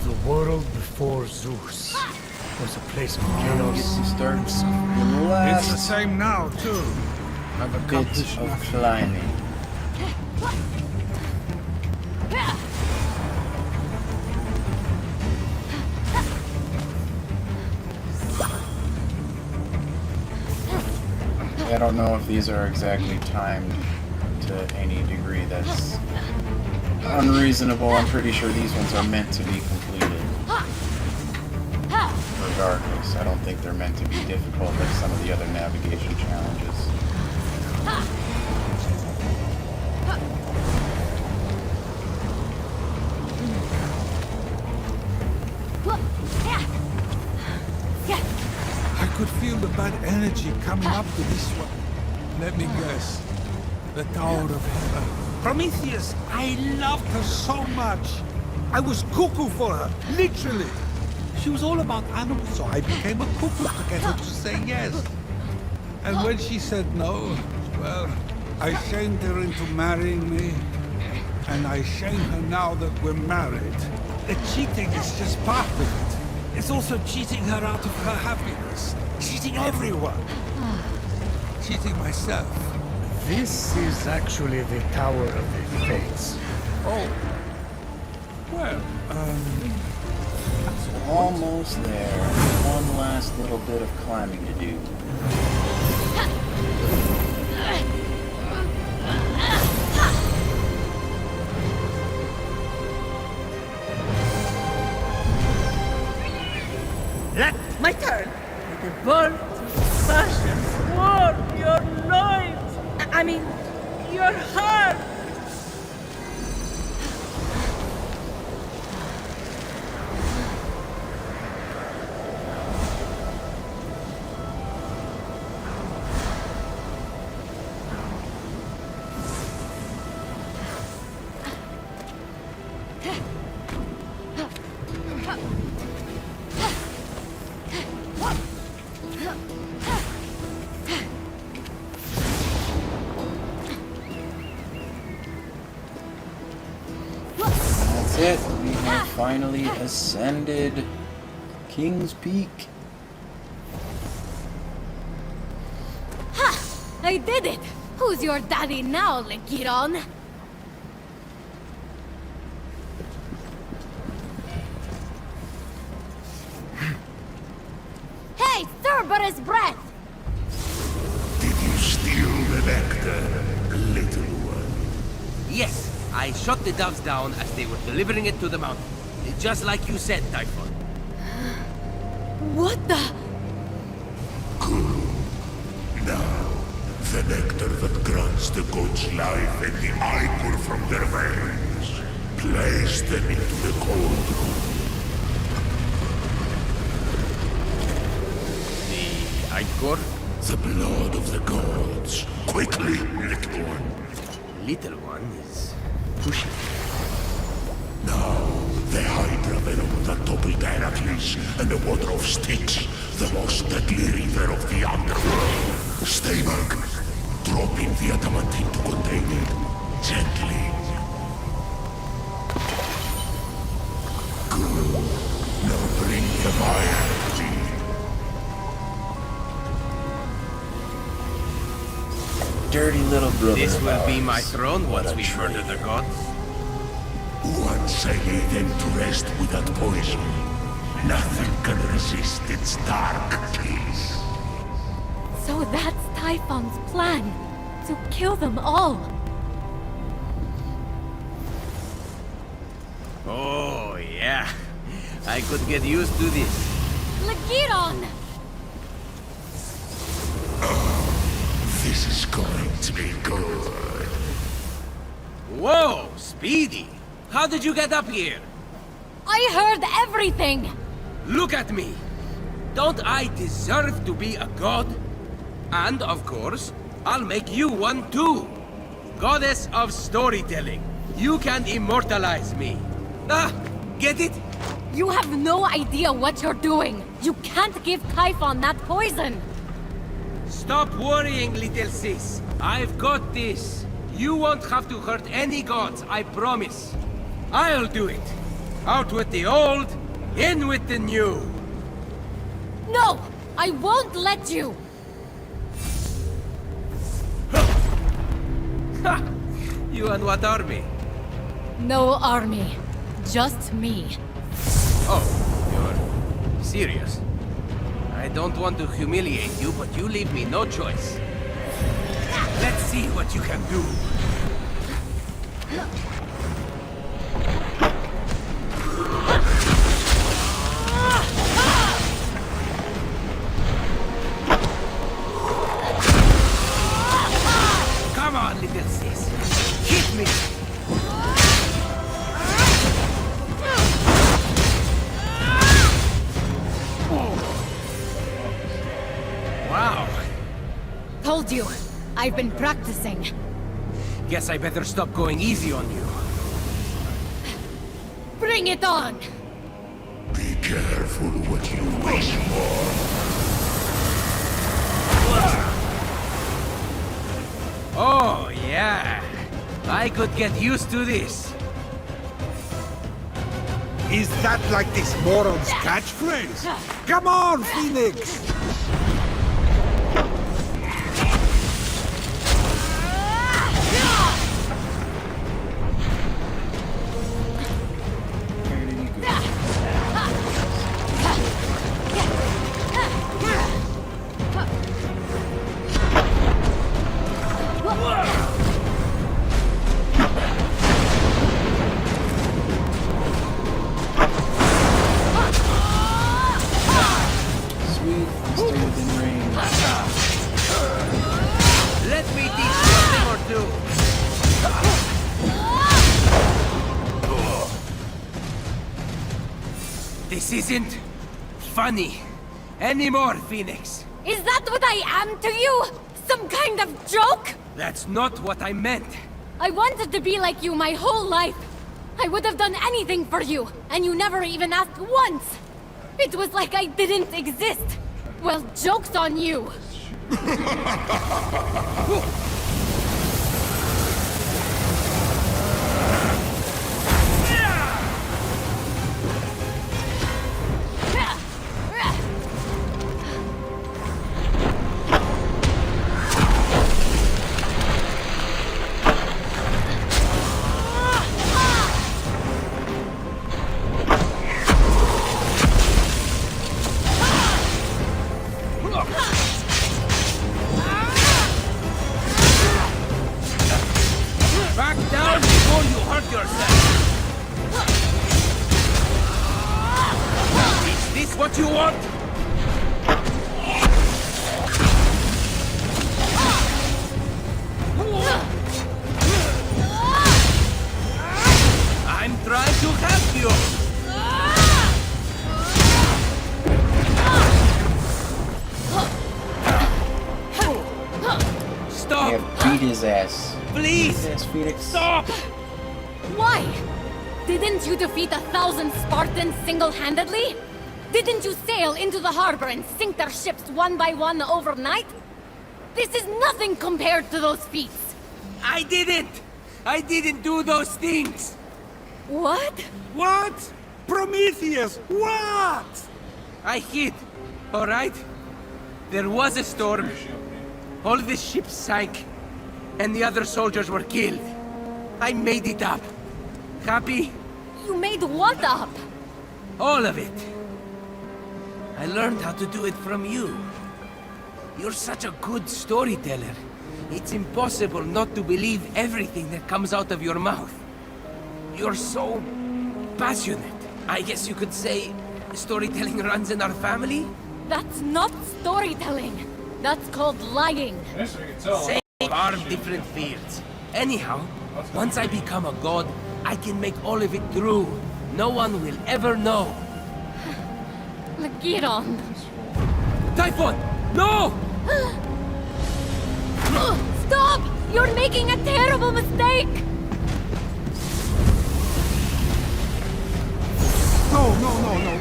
The world before Zeus was a place of chaos and suffering. It's the same now, too. I've accomplished of climbing. I don't know if these are exactly timed to any degree that's unreasonable. I'm pretty sure these ones are meant to be completed. Regardless, I don't think they're meant to be difficult like some of the other navigation challenges. I could feel the bad energy coming up to this one. Let me guess. The Tower of Hera. Prometheus, I loved her so much. I was cuckoo for her, literally. She was all about animals, so I became a cuckoo to get her to say yes. And when she said no, well, I shamed her into marrying me. And I shame her now that we're married. The cheating is just part of it. It's also cheating her out of her happiness. Cheating everyone. Cheating myself. This is actually the Tower of the Fates. Oh. Well, Almost there. One last little bit of climbing to do. My turn. The bolt of passion warm your loins. I mean, your heart. That's it. We have finally ascended King's Peak. Ha! I did it! Who's your daddy now, Legiron? his breath! Did you steal the nectar, little one? Yes, I shot the doves down as they were delivering it to the mountain. Just like you said, Typhon. What the... Now, the nectar that grants the gods life and the ichor from their veins. Place them into the cold room. The ichor? The blood of the gods. Quickly, little one. Little one is pushing. Now, the Hydra venom that toppled Heracles and the water of Styx, the most deadly river of the underworld. Stay back. Drop in the adamantine to contain it. Gently. Good. Now bring the fire. Dirty little brother. This of will be ours. my throne once What a we murder the gods. Once I lay them to rest with that poison, nothing can resist its dark kiss. So that's Typhon's plan. To kill them all. Oh, yeah. I could get used to this. Lagiron! This is going to be good. Whoa, Speedy! How did you get up here? I heard everything! Look at me! Don't I deserve to be a god? And, of course, I'll make you one too! Goddess of storytelling, you can immortalize me. Ah, get it? You have no idea what you're doing! You can't give Typhon that poison! Stop worrying, little sis. I've got this. You won't have to hurt any gods, I promise. I'll do it. Out with the old, in with the new. No! I won't let you! Ha! You and what army? No army. Just me. Oh, you're serious? I don't want to humiliate you, but you leave me no choice. Let's see what you can do. Come on, little sis. Hit me! Wow. Told you. I've been practicing. Guess I better stop going easy on you. Bring it on! Be careful what you wish for. Oh, yeah. I could get used to this. Is that like this moron's catchphrase? Come on, Phoenix! Sweet, stay within range. Let me teach you a thing or two. This isn't funny anymore, Phoenix. Is that what I am to you? Some kind of joke? That's not what I meant. I wanted to be like you my whole life. I would have done anything for you, and you never even asked once. It was like I didn't exist. Well, joke's on you. what you want? I'm trying to help you. Stop! Yeah, beat his ass. Please! Beat his ass, Phoenix. Stop! Why? Didn't you defeat 1,000 Spartans single-handedly? Didn't you sail into the harbor and sink their ships one by one overnight? This is nothing compared to those feats. I didn't! I didn't do those things! What? What? Prometheus, what? I hid, alright? There was a storm. All the ships sank, and the other soldiers were killed. I made it up. Happy? You made what up? All of it. I learned how to do it from you. You're such a good storyteller. It's impossible not to believe everything that comes out of your mouth. You're so passionate. I guess you could say storytelling runs in our family? That's not storytelling. That's called lying. Same are different fields. Anyhow, once I become a god, I can make all of it true. No one will ever know. Lagiron. Typhon! No! Stop! You're making a terrible mistake! No.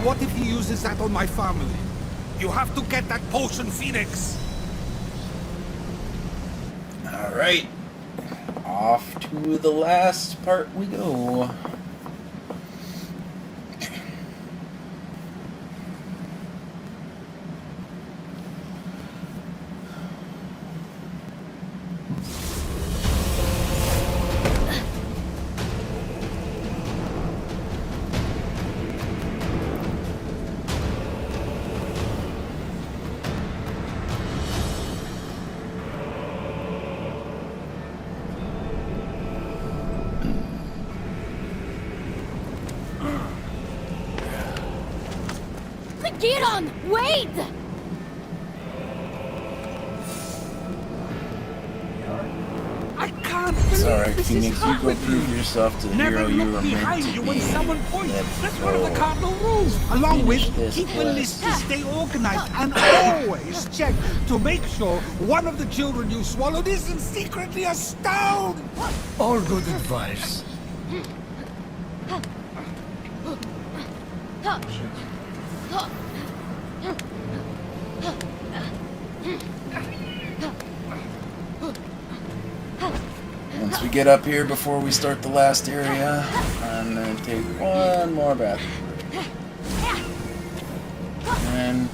What if he uses that on my family? You have to get that potion, Phoenix! Alright. Off to the last part we go. Lagiron, wait! I can't believe Sorry, this Phoenix, is you go happening. prove yourself to the Never hero you look were meant behind to you be. when someone points. Let's That's one of the go. cardinal rules. Along with, Finish this keep a quest. list to stay organized and always check to make sure one of the children you swallowed isn't secretly a stone. All good advice. Once we get up here before we start the last area, I'm gonna take one more bathroom break. And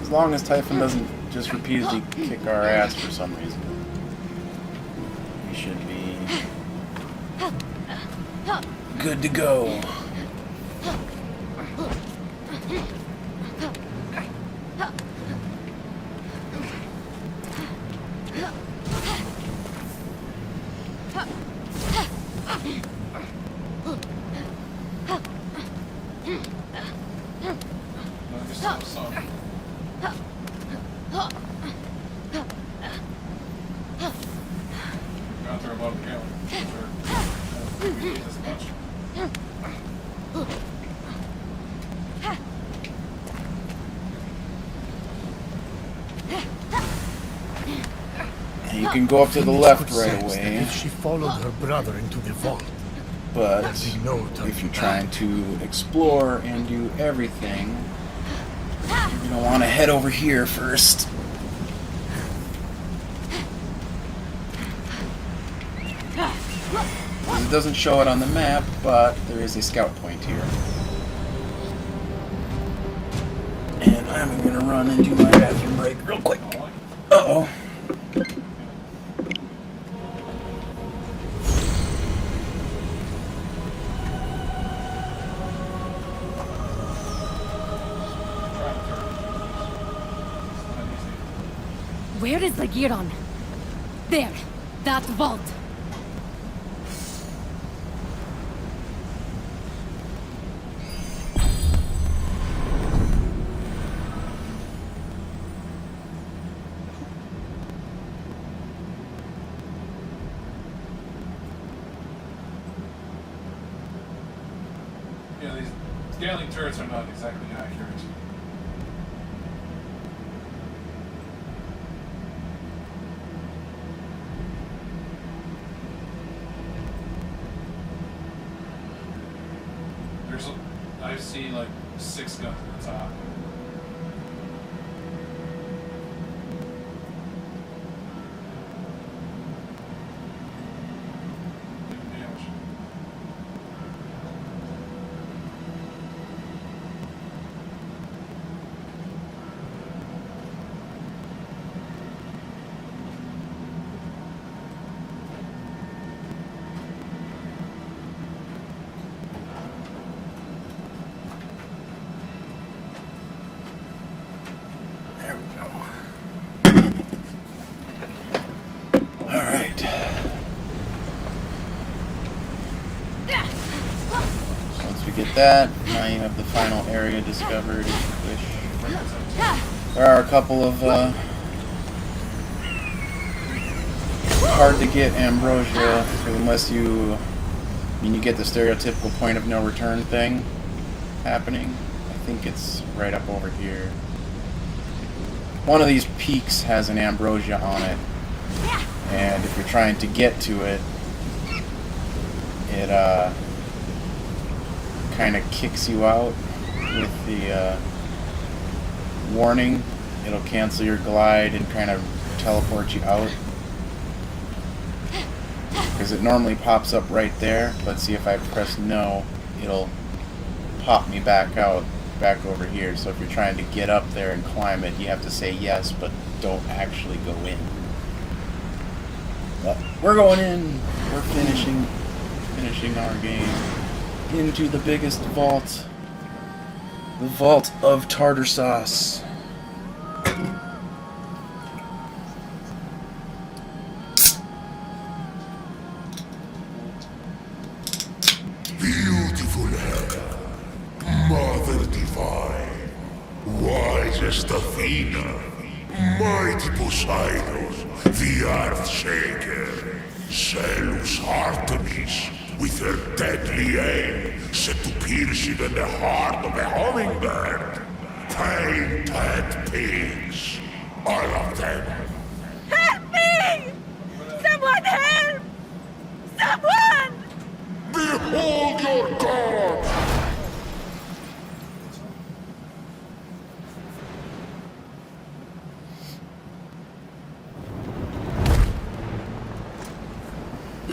as long as Typhon doesn't just repeatedly kick our ass for some reason, we should be good to go. And you can go up to the left right away. If she followed her brother into the vault, But if you're trying to explore and do everything, you're gonna want to head over here first. It doesn't show it on the map, but there is a scout point here. And I'm gonna run and do my bathroom break real quick. Uh-oh. Where is Lagiron? There, that vault. turrets are not exactly accurate. I've seen like 6 guns at the top. Get that. Now you have the final area discovered if you wish. There are a couple of hard to get ambrosia unless you get the stereotypical point of no return thing happening. I think it's right up over here. One of these peaks has an ambrosia on it, and if you're trying to get to it, it kind of kicks you out with the warning. It'll cancel your glide and kind of teleport you out. Because it normally pops up right there. Let's see, if I press no, it'll pop me back out, back over here. So if you're trying to get up there and climb it, you have to say yes, but don't actually go in. But we're going in. We're finishing our game into the biggest vault. The Vault of Tartar Sauce. Beautiful hair, Mother Divine, wisest Athena, mighty Poseidon, the Earth Shaker, Zeus Artemis, with her deadly aim set to pierce even the heart of a hummingbird. Painted pigs, all of them. Help me! Someone help! Someone! Behold your god!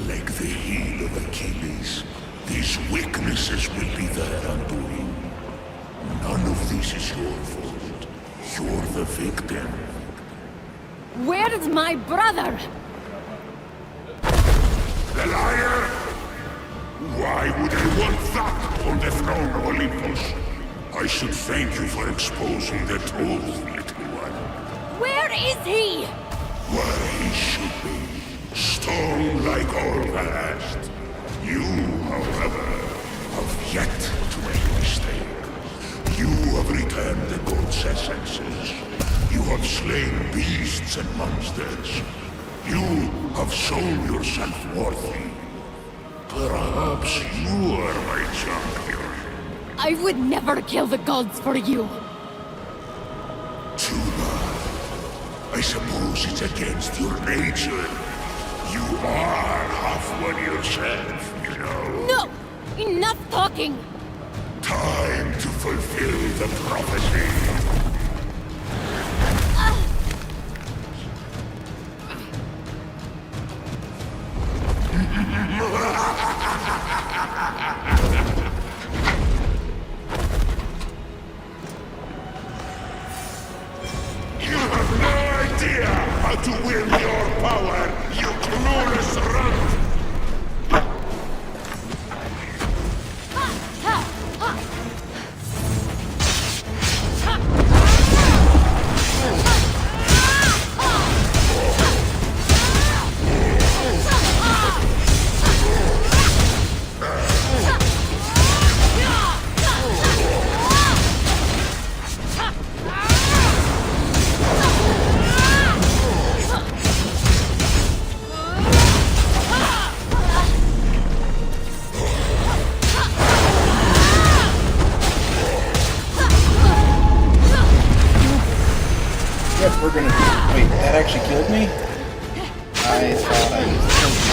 Like the heel of Achilles, these weaknesses will be their undoing. None of this is your fault. You're the victim. Where is my brother? The liar! Why would I want that on the throne of Olympus? I should thank you for exposing the truth, little one. Where is he? Where he should be. Stone like all the rest. You, however, have yet to make a mistake. You have returned the god's essences. You have slain beasts and monsters. You have shown yourself worthy. Perhaps you are my champion. I would never kill the gods for you. Too bad. I suppose it's against your nature. You are half one yourself, you know. No! Enough talking! Time to fulfill the prophecy. You have no idea how to wield your power, you glorious runt! we're gonna... Wait, that actually killed me? I thought I used something.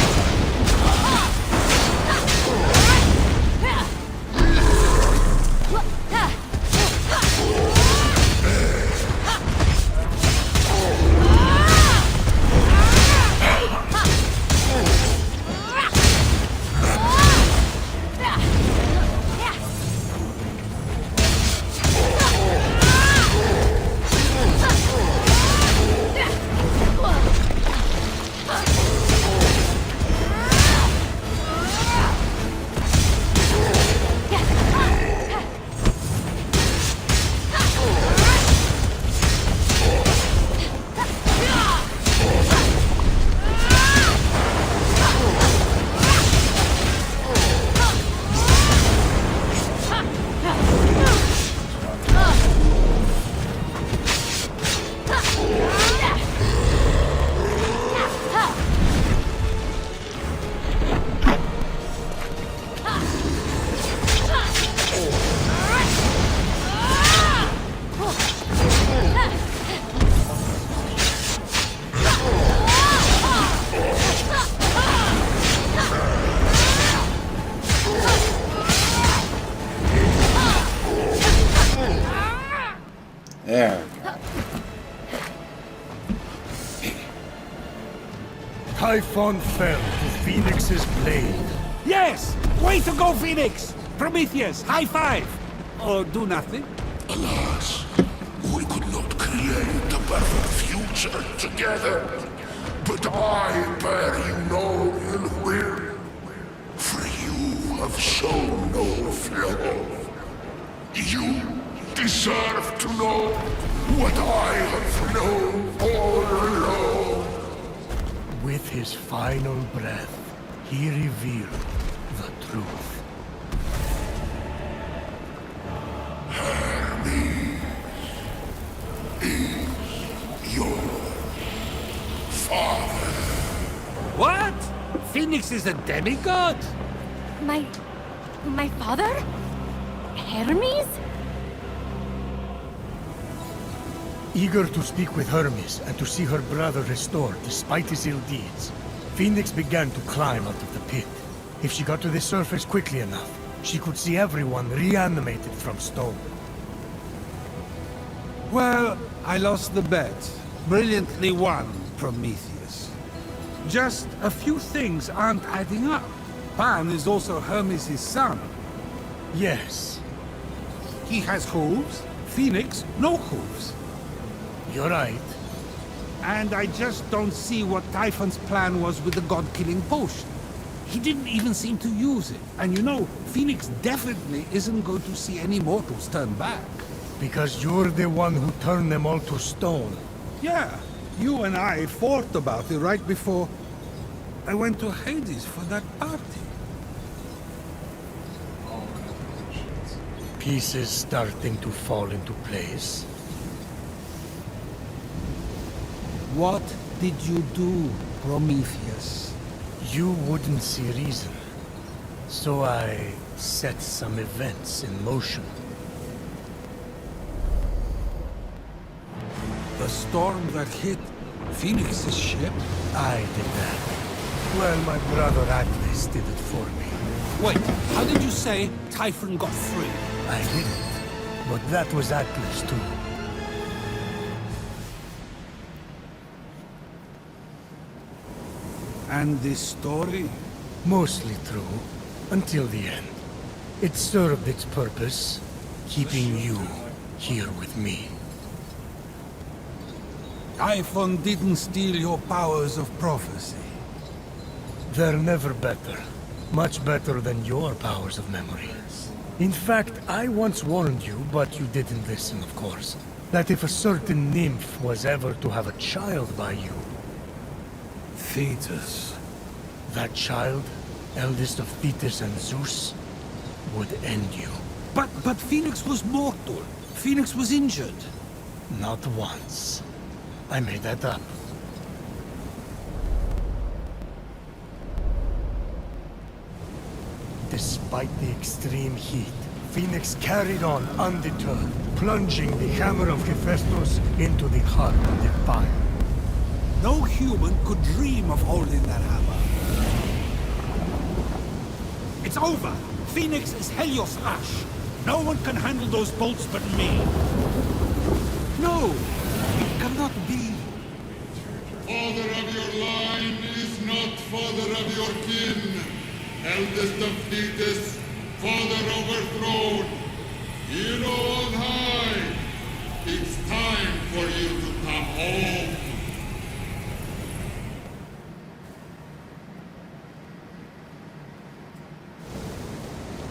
There we go. Typhon fell to Phoenix's blade. Yes! Way to go, Phoenix! Prometheus, high five! Or do nothing? Alas, we could not create a better future together. But I bear you no ill will, for you have shown no flaw. You deserve to know what I have known all along. With his final breath, he revealed the truth. Hermes is your father. What? Phoenix is a demigod? My father? Hermes? Eager to speak with Hermes and to see her brother restored despite his ill deeds, Phoenix began to climb out of the pit. If she got to the surface quickly enough, she could see everyone reanimated from stone. Well, I lost the bet. Brilliantly won, Prometheus. Just a few things aren't adding up. Pan is also Hermes' son. Yes. He has hooves. Phoenix, no hooves. You're right. And I just don't see what Typhon's plan was with the god-killing potion. He didn't even seem to use it. And you know, Phoenix definitely isn't going to see any mortals turn back. Because you're the one who turned them all to stone. Yeah, you and I fought about it right before I went to Hades for that party. Pieces starting to fall into place. What did you do, Prometheus? You wouldn't see reason. So I set some events in motion. The storm that hit Phoenix's ship? I did that. Well, my brother Atlas did it for me. Wait, how did you say Typhon got free? I didn't. But that was Atlas too. And this story? Mostly true. Until the end. It served its purpose, keeping you here with me. Typhon didn't steal your powers of prophecy. They're never better. Much better than your powers of memory. In fact, I once warned you, but you didn't listen, of course, that if a certain nymph was ever to have a child by you... Thetis. That child, eldest of Thetis and Zeus, would end you. But Phoenix was mortal. Phoenix was injured. Not once. I made that up. Despite the extreme heat, Phoenix carried on undeterred. plunging the hammer of Hephaestus into the heart of the fire. No human could dream of holding that hammer. It's over! Phoenix is Helios Rush. No one can handle those bolts but me. No! It cannot be. Father of your line is not father of your kin. Eldest of Thetis, father overthrown. Hero on high. It's time for you to come home.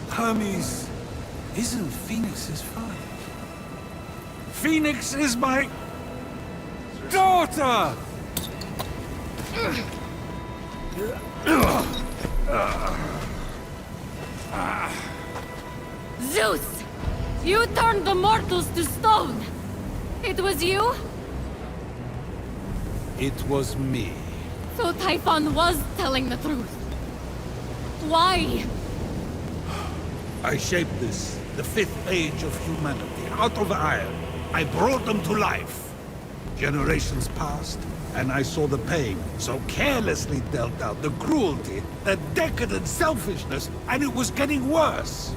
Hermes isn't Phoenix's father. Phoenix is my daughter! Zeus! You turned the mortals to stone! It was you? It was me. So Typhon was telling the truth. Why? I shaped this, the fifth age of humanity, out of iron. I brought them to life. Generations passed, and I saw the pain so carelessly dealt out, the cruelty, the decadent selfishness, and it was getting worse.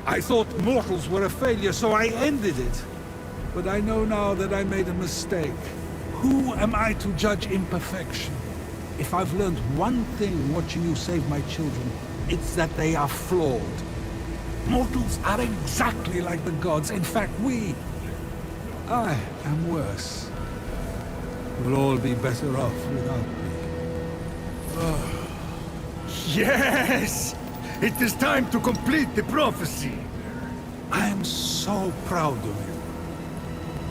I thought mortals were a failure, so I ended it. But I know now that I made a mistake. Who am I to judge imperfection? If I've learned one thing watching you save my children, it's that they are flawed. Mortals are exactly like the gods. In fact, I am worse. We'll all be better off without me. Yes! It is time to complete the prophecy. I am so proud of you.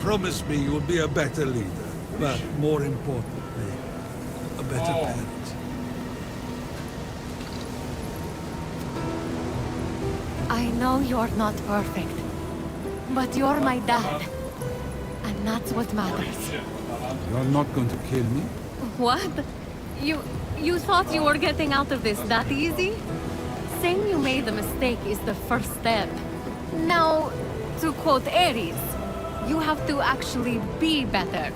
Promise me you'll be a better leader, but more importantly, a better parent. I know you're not perfect, but you're my dad. And that's what matters. You're not going to kill me? What? You thought you were getting out of this that easy? Saying you made a mistake is the first step. Now, to quote Ares, you have to actually be better.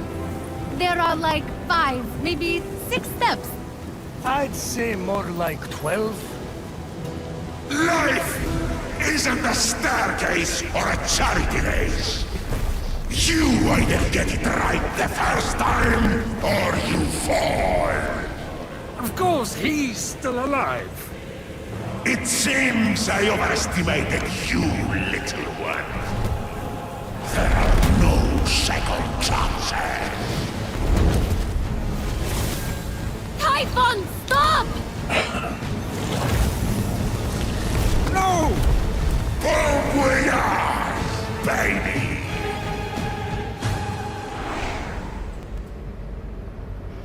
There are like 5, maybe 6 steps. I'd say more like 12. Life isn't a staircase or a charity race. You either get it right the first time, or you fall. Of course, he's still alive. It seems I overestimated you, little one. There are no second chances. Typhon, stop! No! Home we are, baby!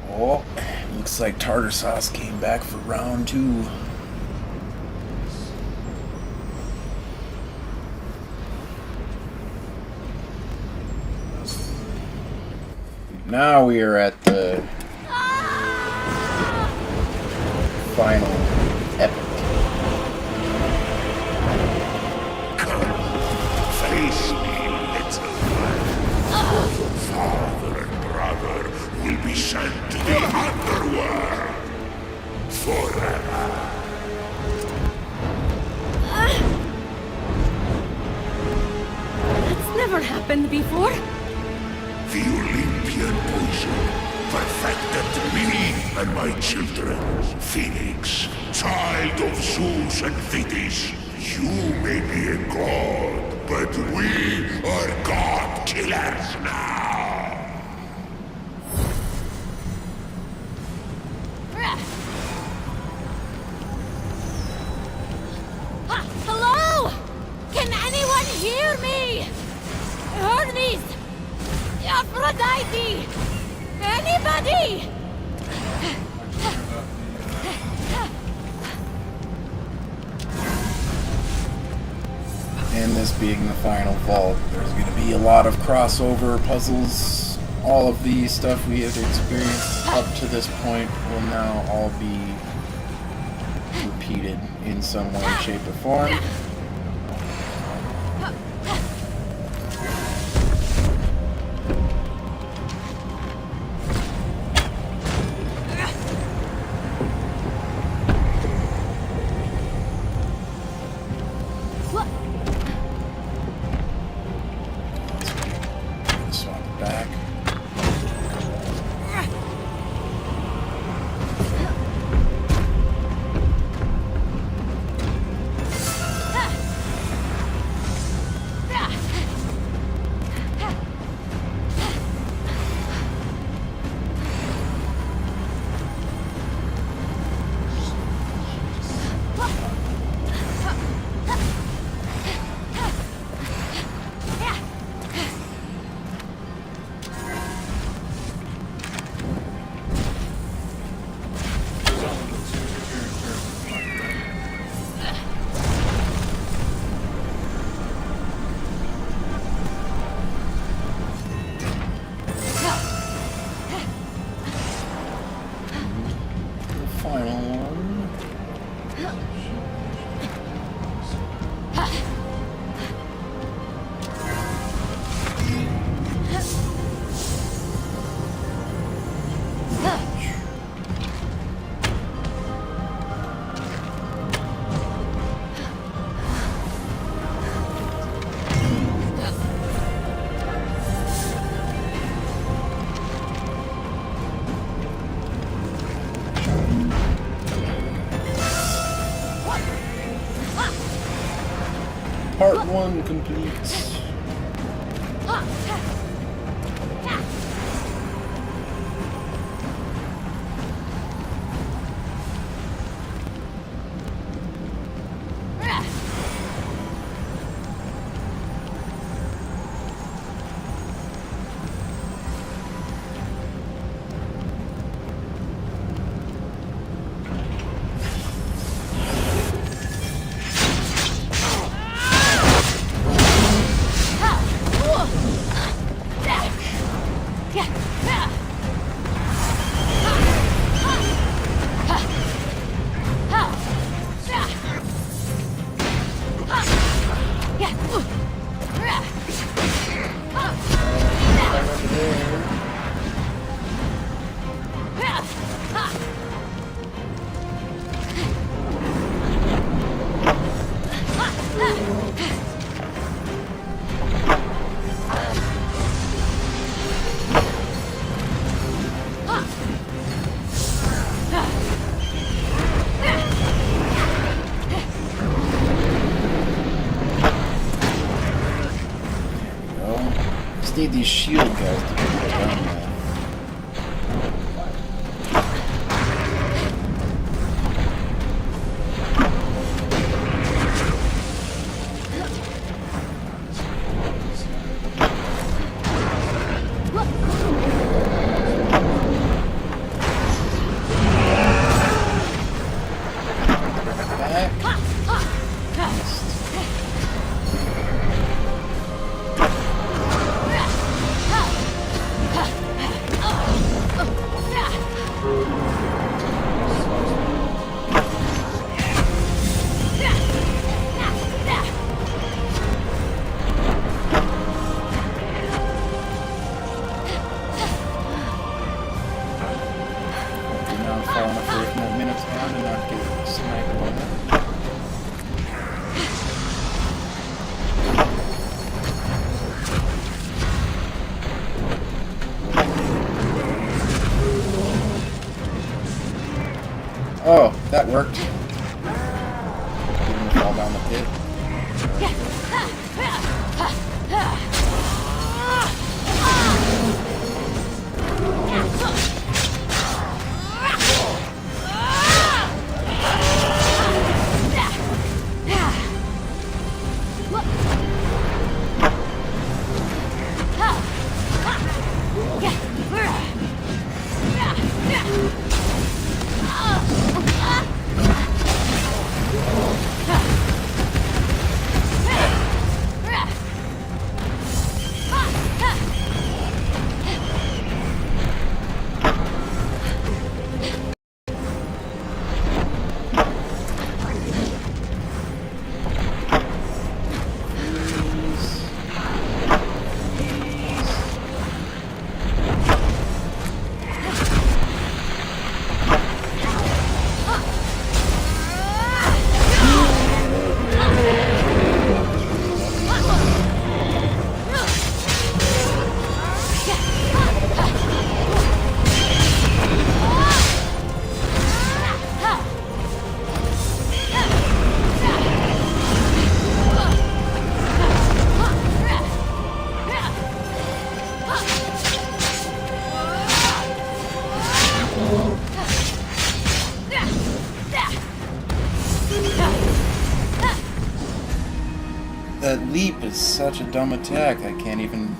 Oh, looks like Tartar Sauce came back for round 2. Now we are at the final epic. Face me, little one. Father and brother will be sent to the underworld forever. That's never happened before. The Olympian poison perfected me and my children. Phoenix, child of Zeus and Thetis, you may be a god, but we are god killers now. Hello? Can anyone hear me? Hermes! Aphrodite! Anybody! And this being the final vault, there's going to be a lot of crossover puzzles. All of the stuff we have experienced up to this point will now all be repeated in some way, shape, or form. Run complete. Need these shield guys to get it done, man. Oh, that worked. Didn't fall down the pit. That leap is such a dumb attack. I can't even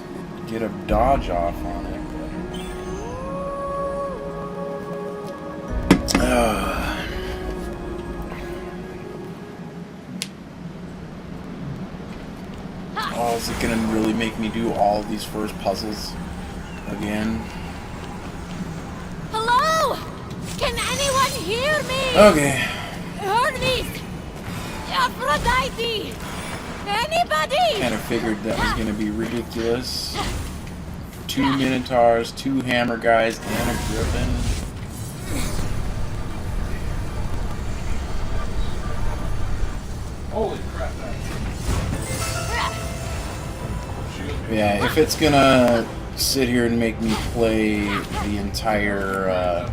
get a dodge off on it. Oh, is it gonna really make me do all of these first puzzles again? Hello? Can anyone hear me? Okay. Hermes! Aphrodite! Anybody? Kind of figured that was gonna be ridiculous. 2 Minotaurs, 2 Hammer guys, and a Griffin. Holy crap. Yeah, if it's gonna sit here and make me play the entire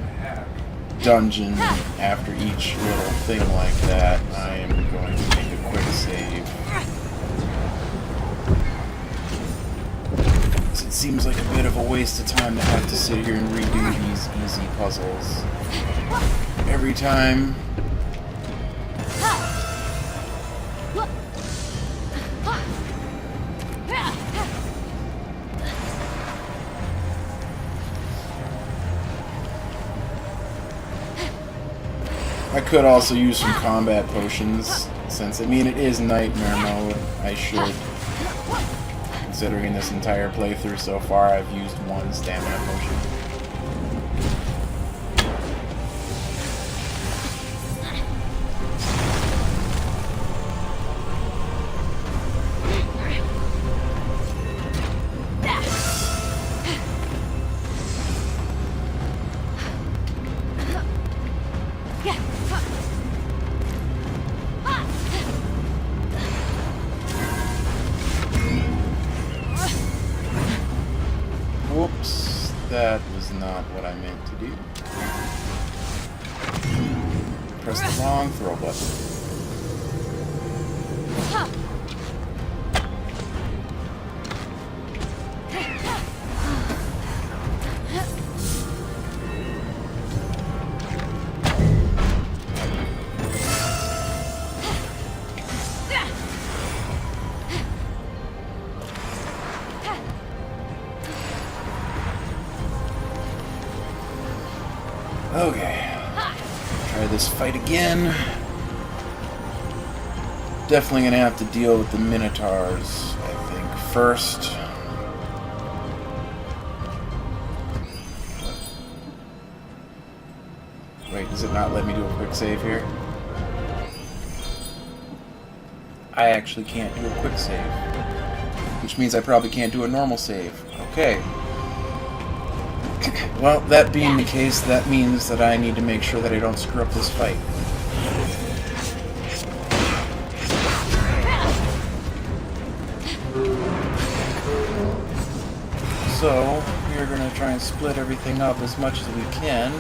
dungeon after each little thing like that, I am going to make a quick save. seems like a bit of a waste of time to have to sit here and redo these easy puzzles every time. I could also use some combat potions, since, I mean, it is nightmare mode. I should. Considering in this entire playthrough so far, I've used one stamina potion. Whoops, that was not what I meant to do. Press the wrong throw button. Okay, try this fight again. Definitely gonna have to deal with the Minotaurs, I think, first. Wait, does it not let me do a quick save here? I actually can't do a quick save, which means I probably can't do a normal save. Okay. Well, that being the case, that means that I need to make sure that I don't screw up this fight. So, we're going to try and split everything up as much as we can.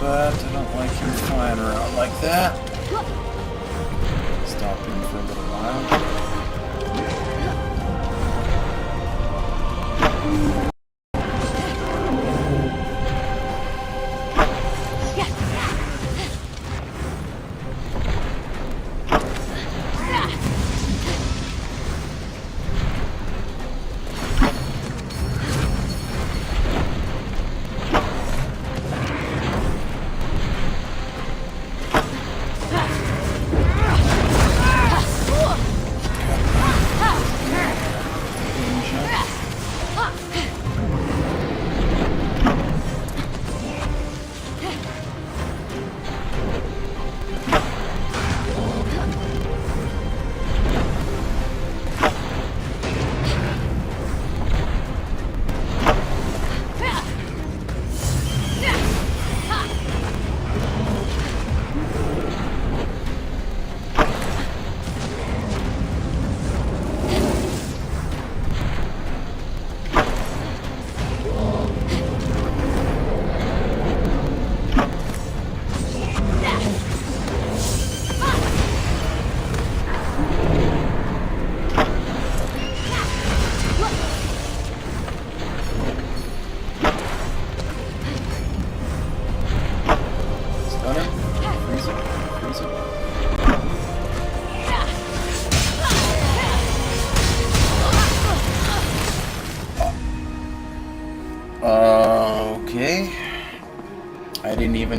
But I don't like him flying around like that. Stop him for a little while.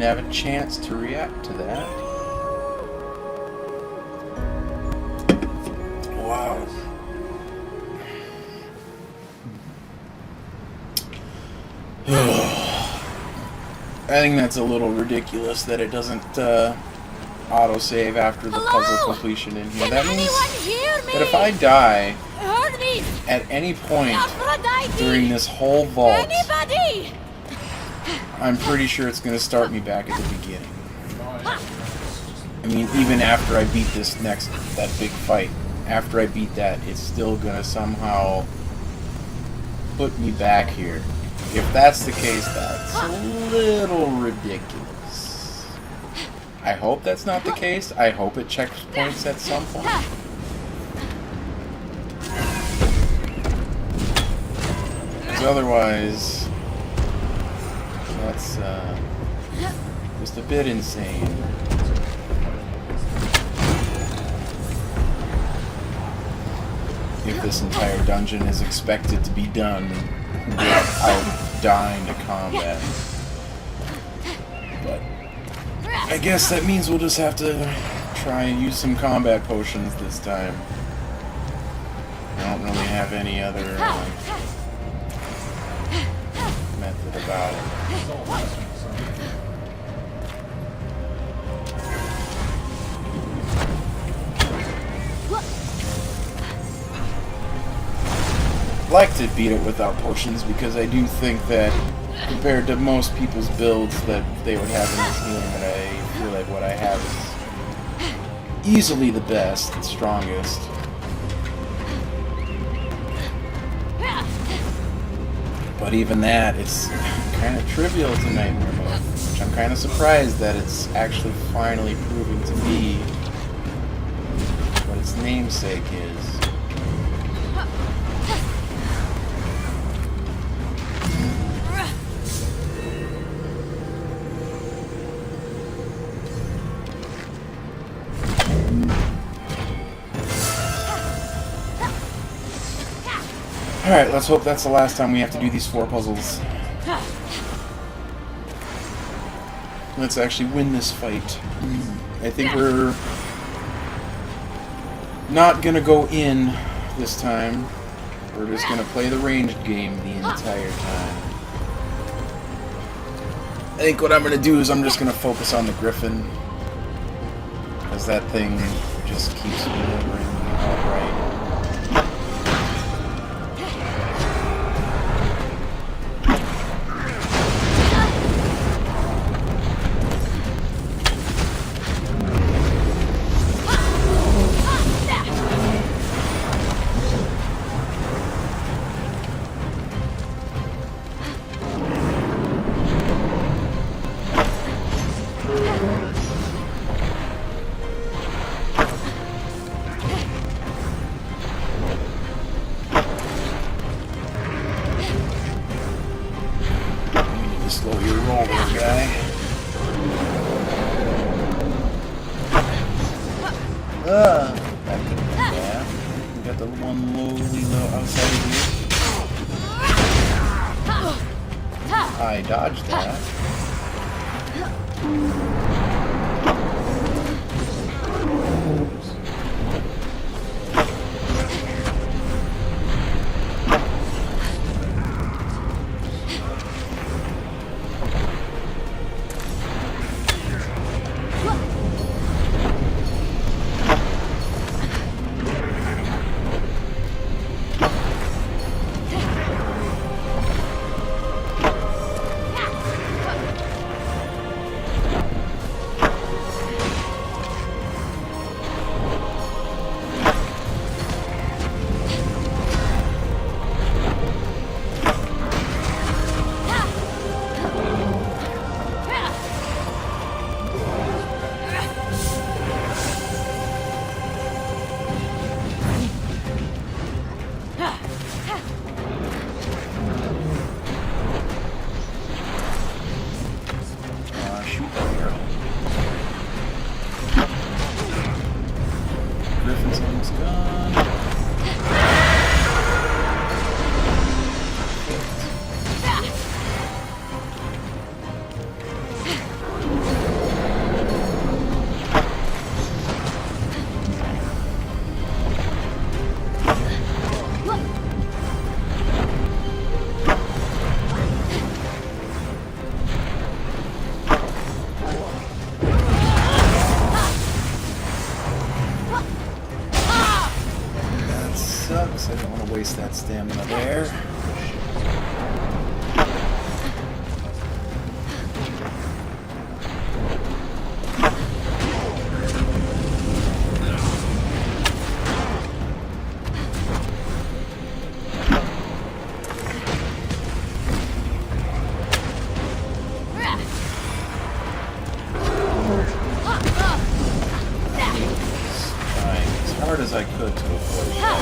even have a chance to react to that. Wow. I think that's a little ridiculous that it doesn't autosave after the puzzle completion in here. That means that if I die at any point during this whole vault, I'm pretty sure it's going to start me back at the beginning. I mean, even after I beat that big fight, after I beat that, it's still going to somehow put me back here. If that's the case, that's a little ridiculous. I hope that's not the case. I hope it checkpoints at some point. Because otherwise, that's just a bit insane. If this entire dungeon is expected to be done without dying to combat. But I guess that means we'll just have to try and use some combat potions this time. I don't really have any other method about it. Like to beat it without potions because I do think that compared to most people's builds that they would have in this game, that I feel like what I have is easily the best and strongest. But even that, it's kind of trivial to Nightmare Mode, which I'm kind of surprised that it's actually finally proving to be what its namesake is. Alright, let's hope that's the last time we have to do these 4 puzzles. Let's actually win this fight. I think we're not gonna go in this time. We're just gonna play the ranged game the entire time. I think what I'm gonna do is I'm just gonna focus on the Griffin, because that thing just keeps remembering outright. Slow your roll there, guy. That could be bad. We got the one lowly low outside of you. I dodged that. sucks. I don't want to waste that stamina there. As I could to avoid that.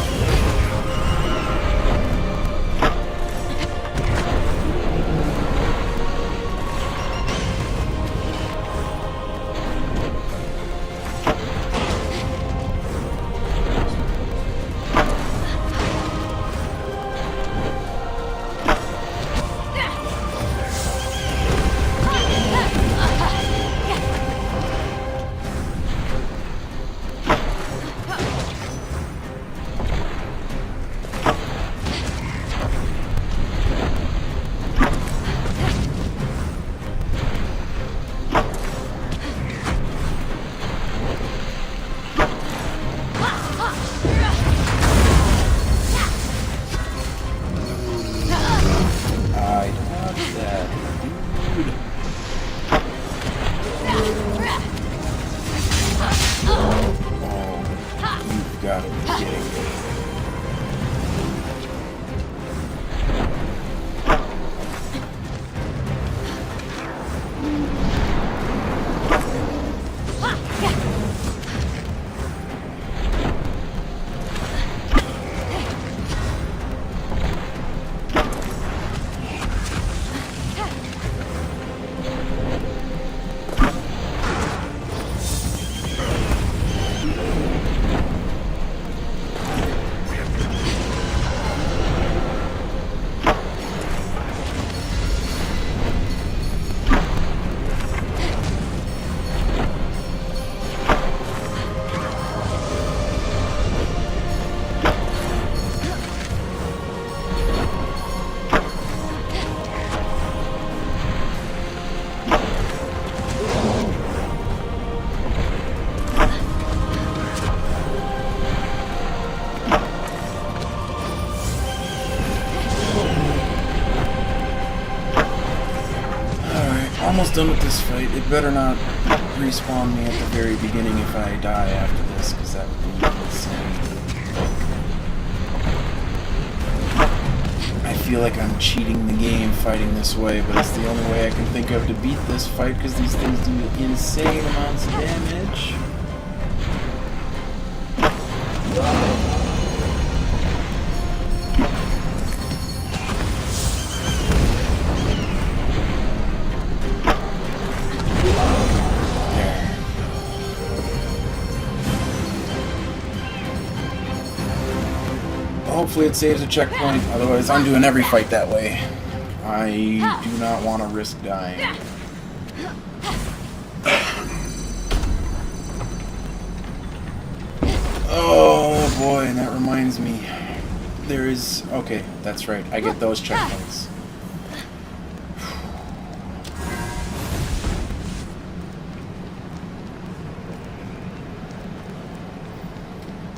Almost done with this fight. It better not respawn me at the very beginning if I die after this, because that would be insane. I feel like I'm cheating the game fighting this way, but it's the only way I can think of to beat this fight, because these things do insane amounts of damage. Hopefully it saves a checkpoint, otherwise I'm doing every fight that way. I do not want to risk dying. Oh boy, and that reminds me. There is... okay, that's right, I get those checkpoints.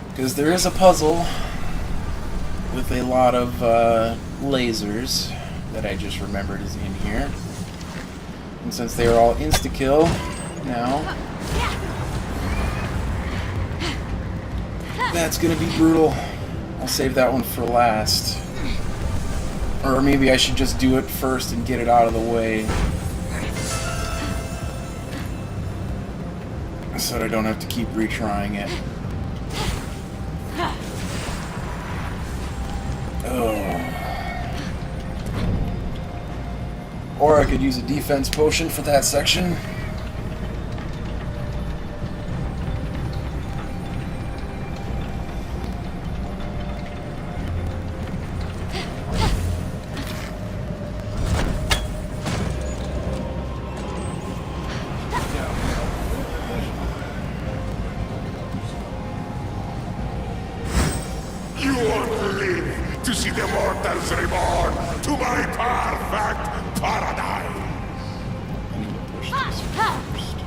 Because there is a puzzle with a lot of lasers that I just remembered is in here. And since they are all insta-kill now, that's gonna be brutal. I'll save that one for last. Or maybe I should just do it first and get it out of the way, so that I don't have to keep retrying it. Or I could use a defense potion for that section. You won't live to see the mortals reborn to my perfect paradise. I need to push this first.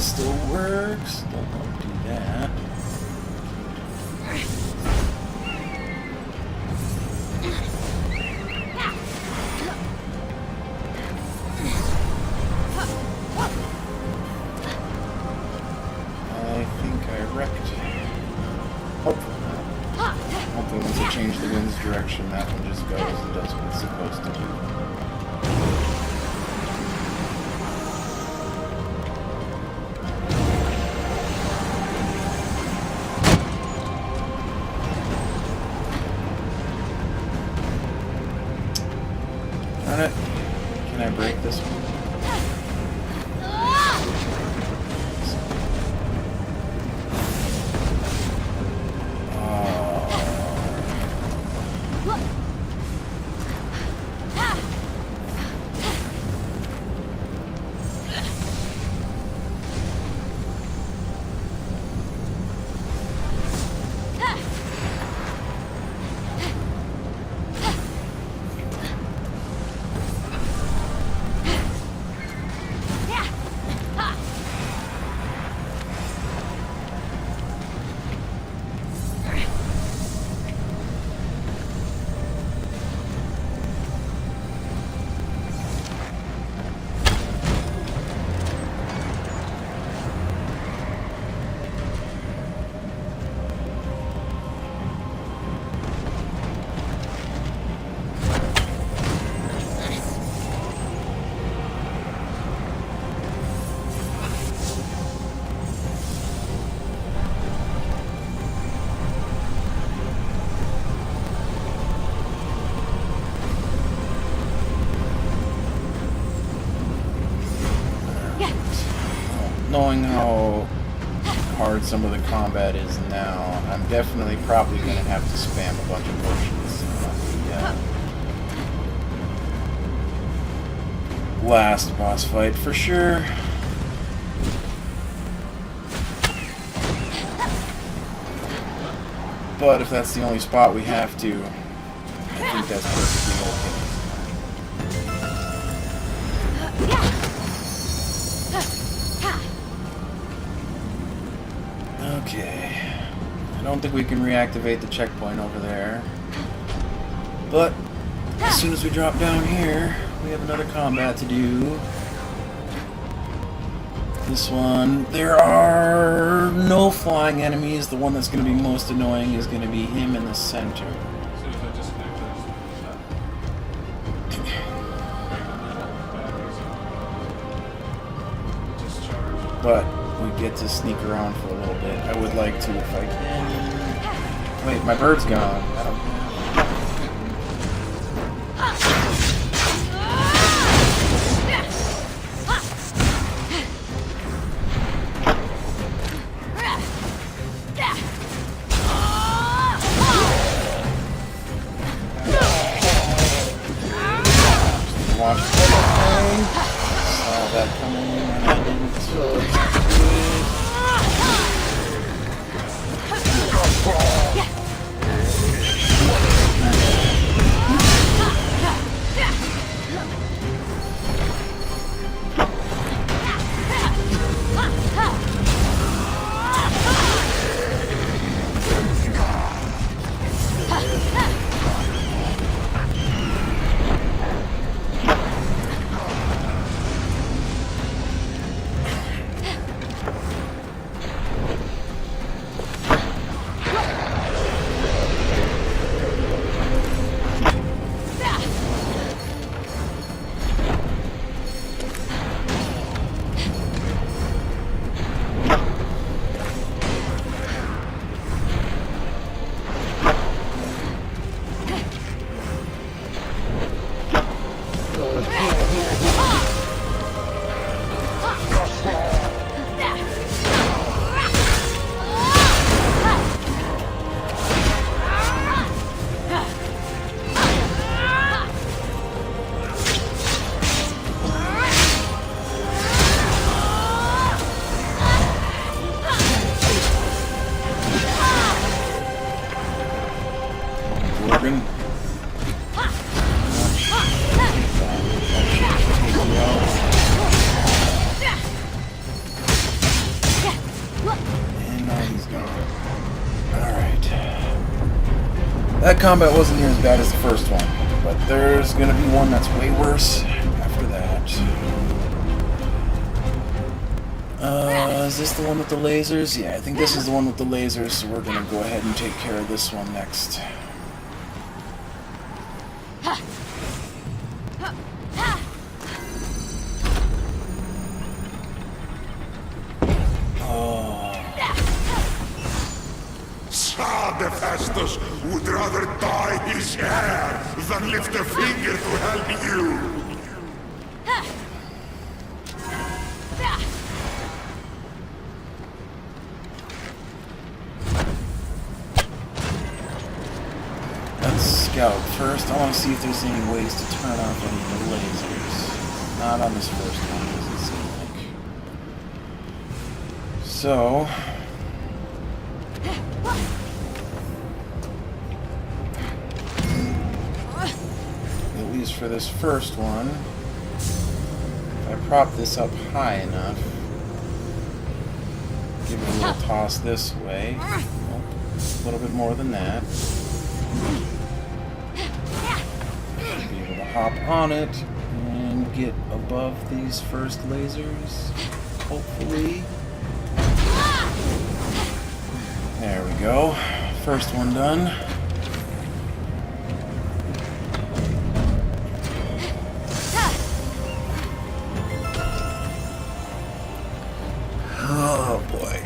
this still works. Don't want to do that. I think I wrecked. Hopefully not. Hopefully once I change the wind's direction, that one just goes and does what it's supposed to do. Darn it. Can I break this one? Knowing how hard some of the combat is now, I'm definitely probably going to have to spam a bunch of potions on the last boss fight for sure. But if that's the only spot we have to, I think that's perfectly okay. Okay, I don't think we can reactivate the checkpoint over there, but as soon as we drop down here, we have another combat to do. This one, there are no flying enemies. The one that's going to be most annoying is going to be him in the center. But we get to sneak around for a little bit. I would like to if I can. Wait, my bird's gone. Watch everything. Saw that coming and I didn't. That combat wasn't near as bad as the first one, but there's gonna be one that's way worse after that. Is this the one with the lasers? Yeah, I think this is the one with the lasers, so we're gonna go ahead and take care of this one next. Hephaestus would rather dye his hair than lift a finger to help you. Let's scout first. I want to see if there's any ways to turn off any of the lasers. Not on this first one, doesn't seem like. So... at least for this first one, if I prop this up high enough, give it a little toss this way, a little bit more than that, should be able to hop on it and get above these first lasers, hopefully. There we go, first one done. Oh boy.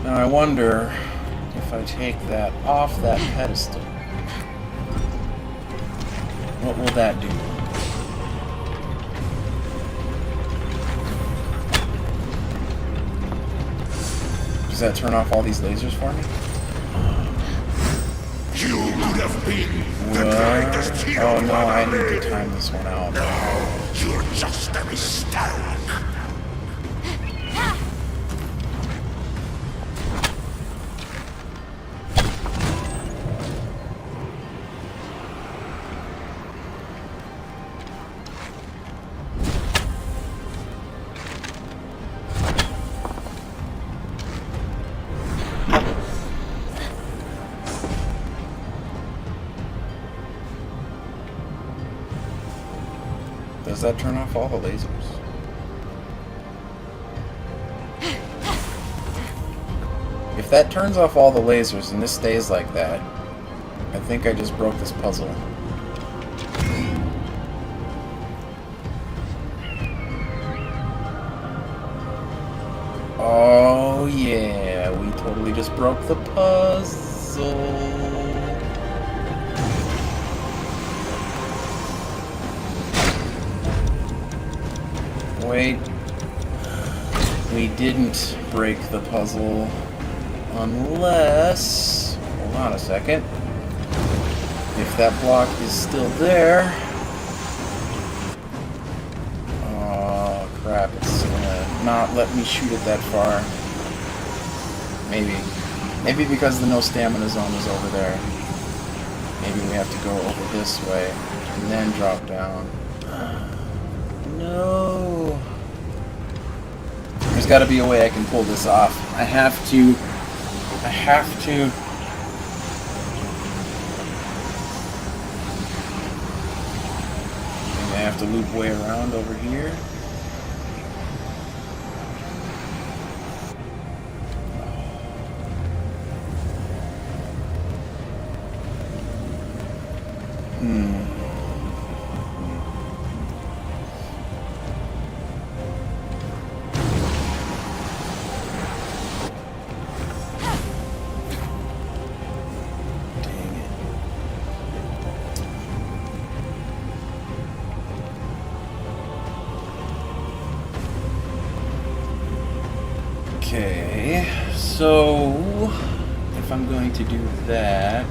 Now I wonder if I take that off that pedestal, what will that do? Does that turn off all these lasers for me? You would have been the greatest hero. Oh no, I need to time this one out. No, you're just a mistake. Does that turn off all the lasers? If that turns off all the lasers and this stays like that, I think I just broke this puzzle. Oh yeah, we totally just broke the puzzle. Wait, we didn't break the puzzle unless, hold on a second, if that block is still there, oh crap, it's gonna not let me shoot it that far. Maybe because the no stamina zone is over there. Maybe we have to go over this way and then drop down. No. There's got to be a way I can pull this off. I have to. Maybe I have to loop way around over here. Okay, so if I'm going to do that,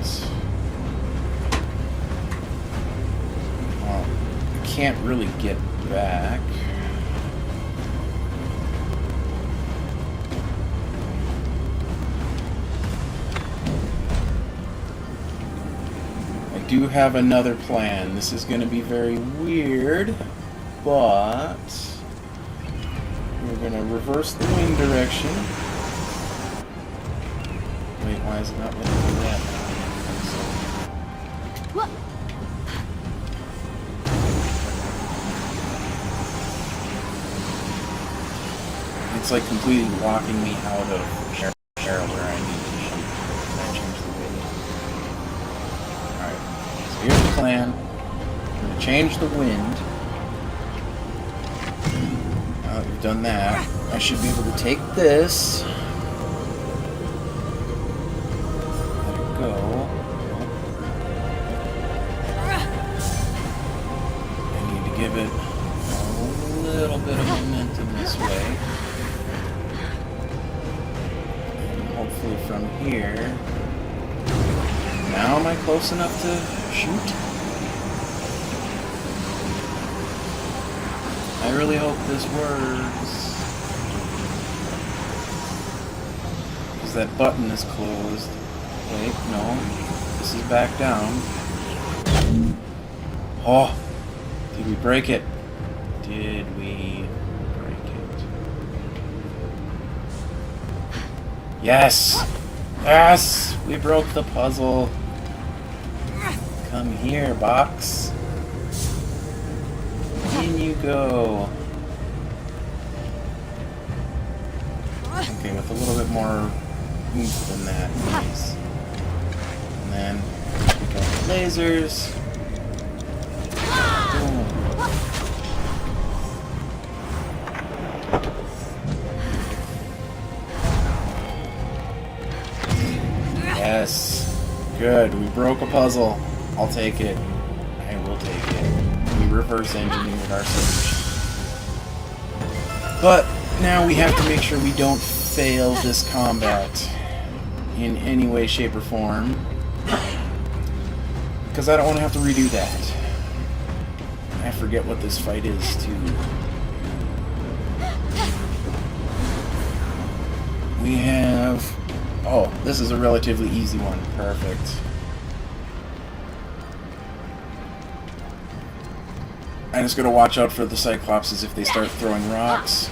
well, I can't really get back. I do have another plan. This is going to be very weird, but we're going to reverse the wind direction. Wait, why is it not letting me do that? What? It's like completely locking me out of area where I need to shoot. Can I change the wind? Alright, so here's the plan. I'm going to change the wind. Now that we've done that, I should be able to take this. Let it go. I need to give it a little bit of momentum this way. Hopefully from here. Now am I close enough to shoot? I really hope this works. Because that button is closed. Wait, no. This is back down. Oh! Did we break it? Did we break it? Yes! Yes! We broke the puzzle. Come here, box. In you go. Okay, with a little bit more oomph than that, please. And then we got the lasers. Boom. Yes. Good. We broke a puzzle. I'll take it. I will take it. We reverse engineered our solution. But now we have to make sure we don't fail this combat in any way, shape, or form. Because I don't want to have to redo that. I forget what this fight is, too. We have... Oh, this is a relatively easy one. Perfect. I'm just gonna watch out for the Cyclopses if they start throwing rocks.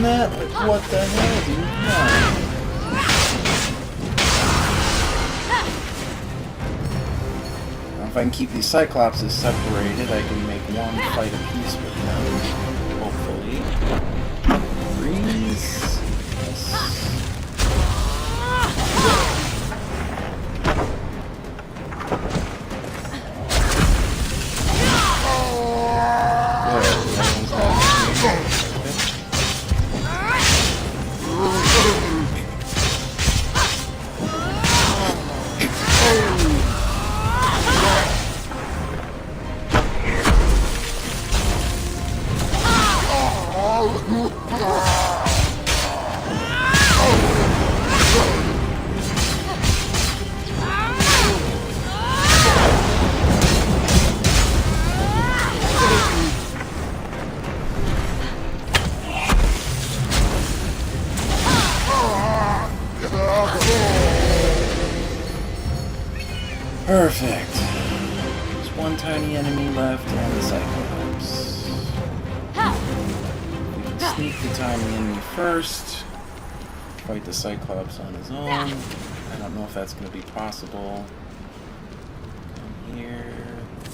That? Like, what the hell, dude? Come on. Now, if I can keep these Cyclopses separated, I can make one fight apiece with them. Hopefully. Freeze. Yes. Perfect. There's one tiny enemy left and the Cyclops. We can sneak the tiny enemy first. Fight the Cyclops on his own. I don't know if that's going to be possible. Come here.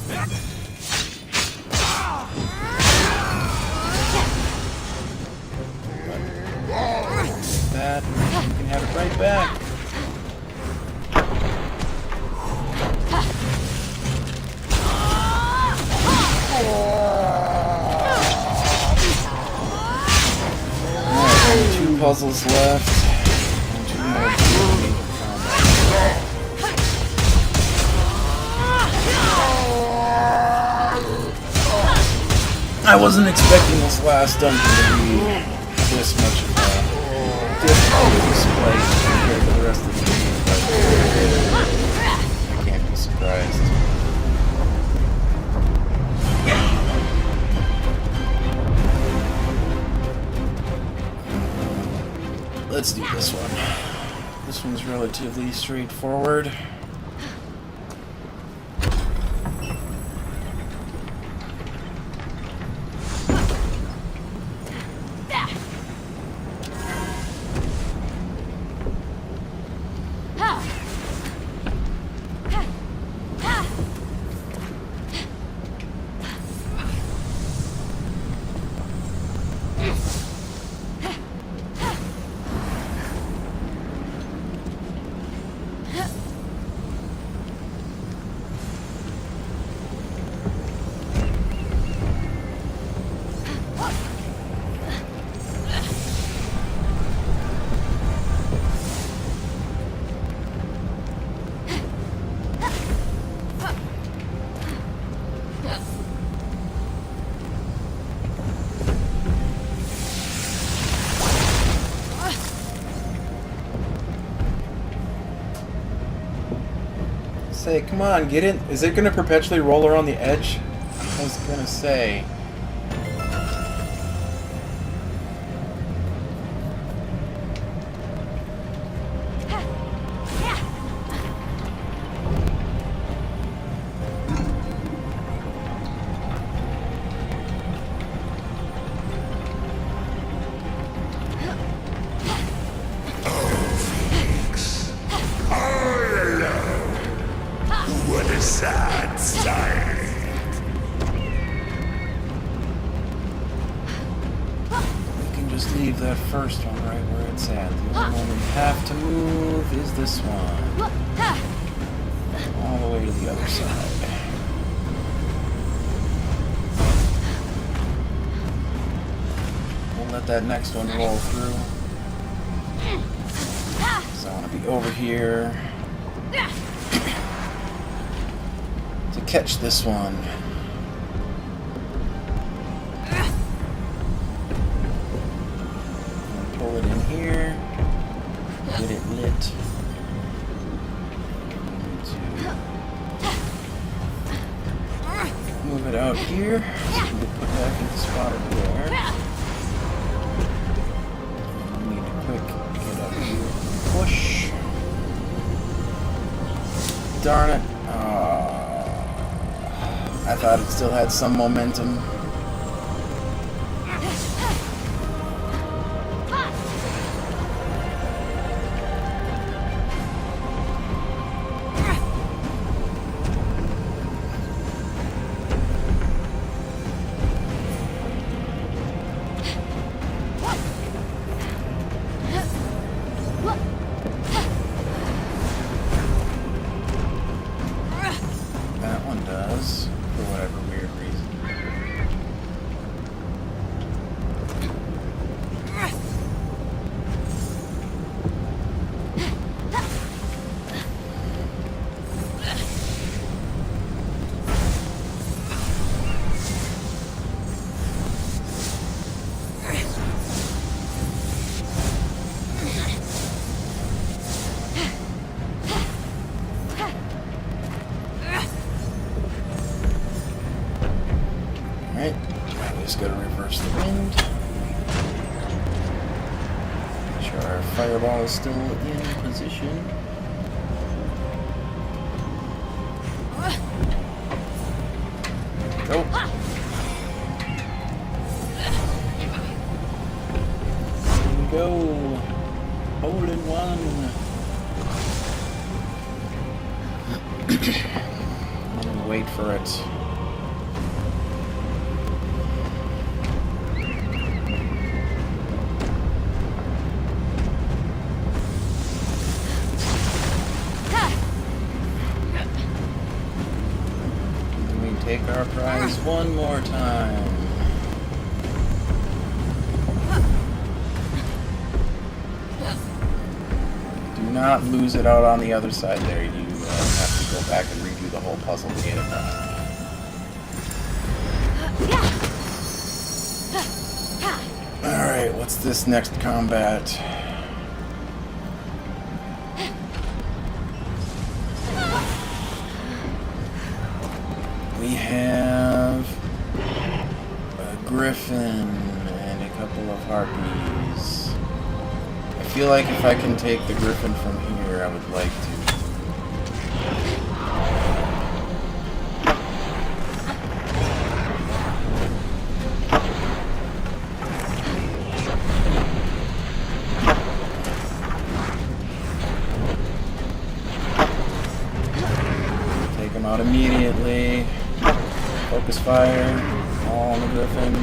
Like that. You can have it right back. Alright, 2 puzzles left. And 2 more to I wasn't expecting this last dungeon to be this much of a difficulty spike compared to the rest of the game, but I can't be surprised. Let's do this one. This one's relatively straightforward. Say, come on, get in. Is it going to perpetually roll around the edge? I was going to say. Leave that first one right where it's at. The only one we have to move is this one. All the way to the other side. We'll let that next one roll through. So I want to be over here to catch this one. Pull it in here, get it lit. Move it out here, so we can put back in the spot over there. We need a quick get up here, push. Darn it! I thought it still had some momentum. For whatever weird reason. Alright, now we just gotta reverse the wind. Make sure our fireball is still in position. Go. And go. Hole in one. And wait for it. Take our prize one more time. Do not lose it out on the other side there. You have to go back and redo the whole puzzle to get it done. Alright, what's this next combat? We have a griffin and a couple of harpies. I feel like if I can take the griffin from here, I would like to. Take him out immediately. Focus fire. All on the griffin.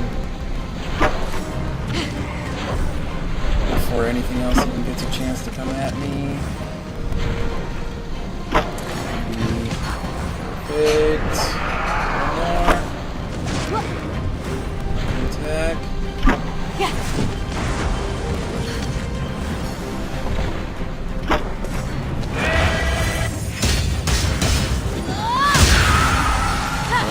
Before anything else even gets a chance to come at me. Perfect. One more. Attack.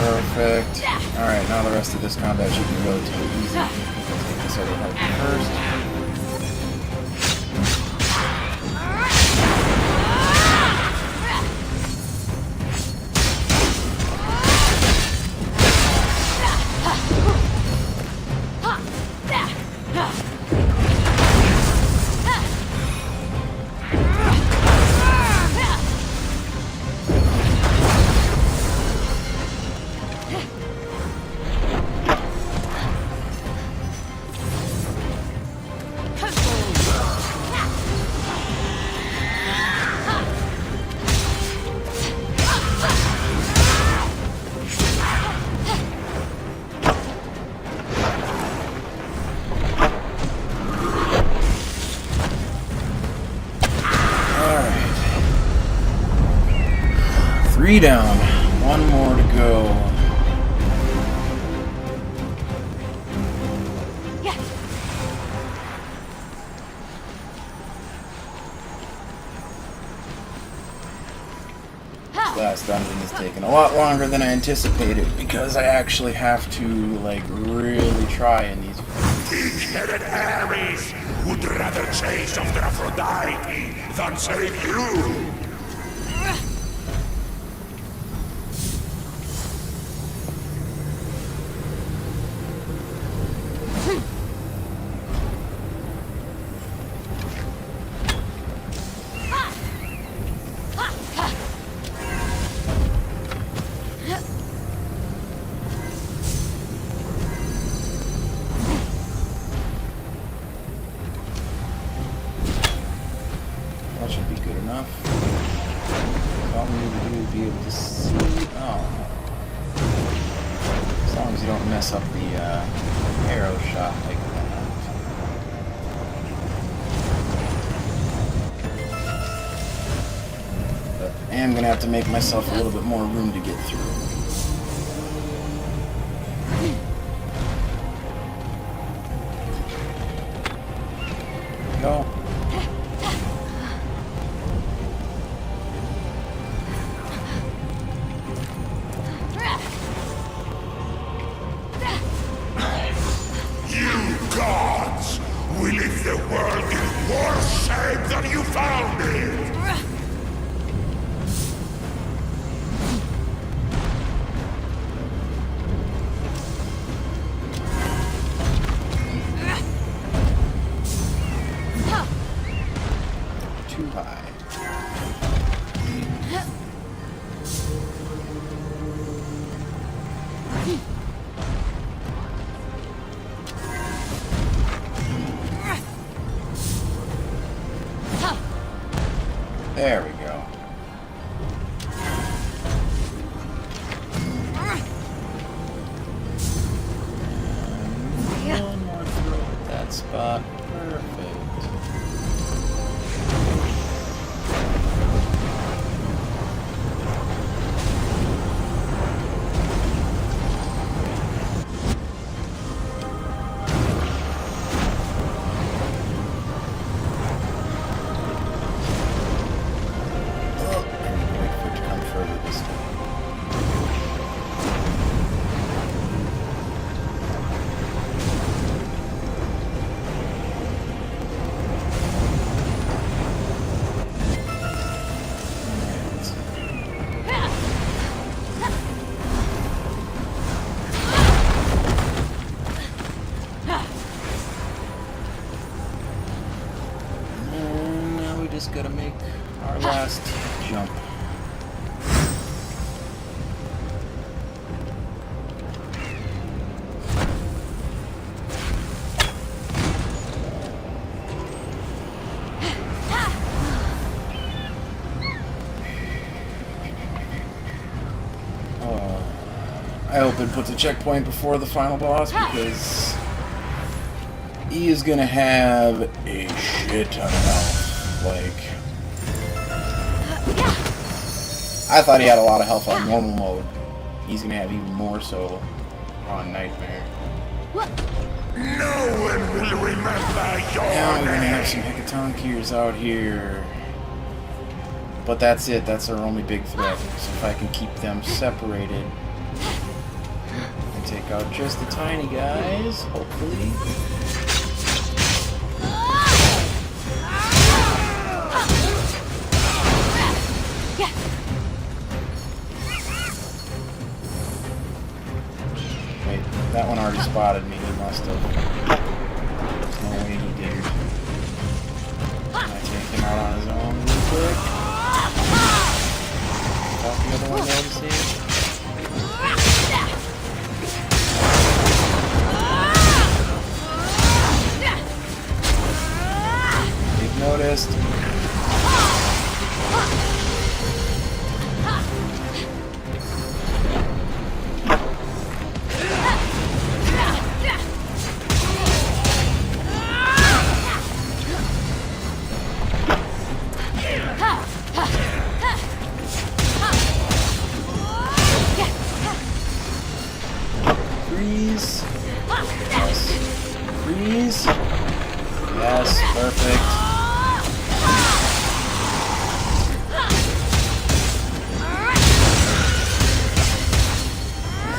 Perfect. Alright, now the rest of this combat should be relatively easy. I'll take this other harpy first. Three down. One more to go. This last dungeon is taking a lot longer than I anticipated because I actually have to, like, really try in these. Pig-headed Ares would rather chase after Aphrodite than save you! That should be good enough. All we need to do is be able to see. Oh. As long as you don't mess up the arrow shot like that. But I am going to have to make myself a little bit more room to get through. Go. You gods will leave the world in worse shape than you found it! Too high. There we go. And one more throw at that spot. Perfect. gotta make our last jump. I hope it puts a checkpoint before the final boss, because he is gonna have a shit ton of health. Like, I thought he had a lot of health on normal mode. He's gonna have even more so on Nightmare. No one will remember your Now we're gonna have some Hecatoncheires out here. But that's it, that's our only big threat. So if I can keep them separated and take out just the tiny guys, hopefully. Wait, that one already spotted me, he must have. There's no way he did. Can I take him out on his own real quick? Without the other one noticing? They've noticed. Freeze. Yes. Freeze. Yes, perfect.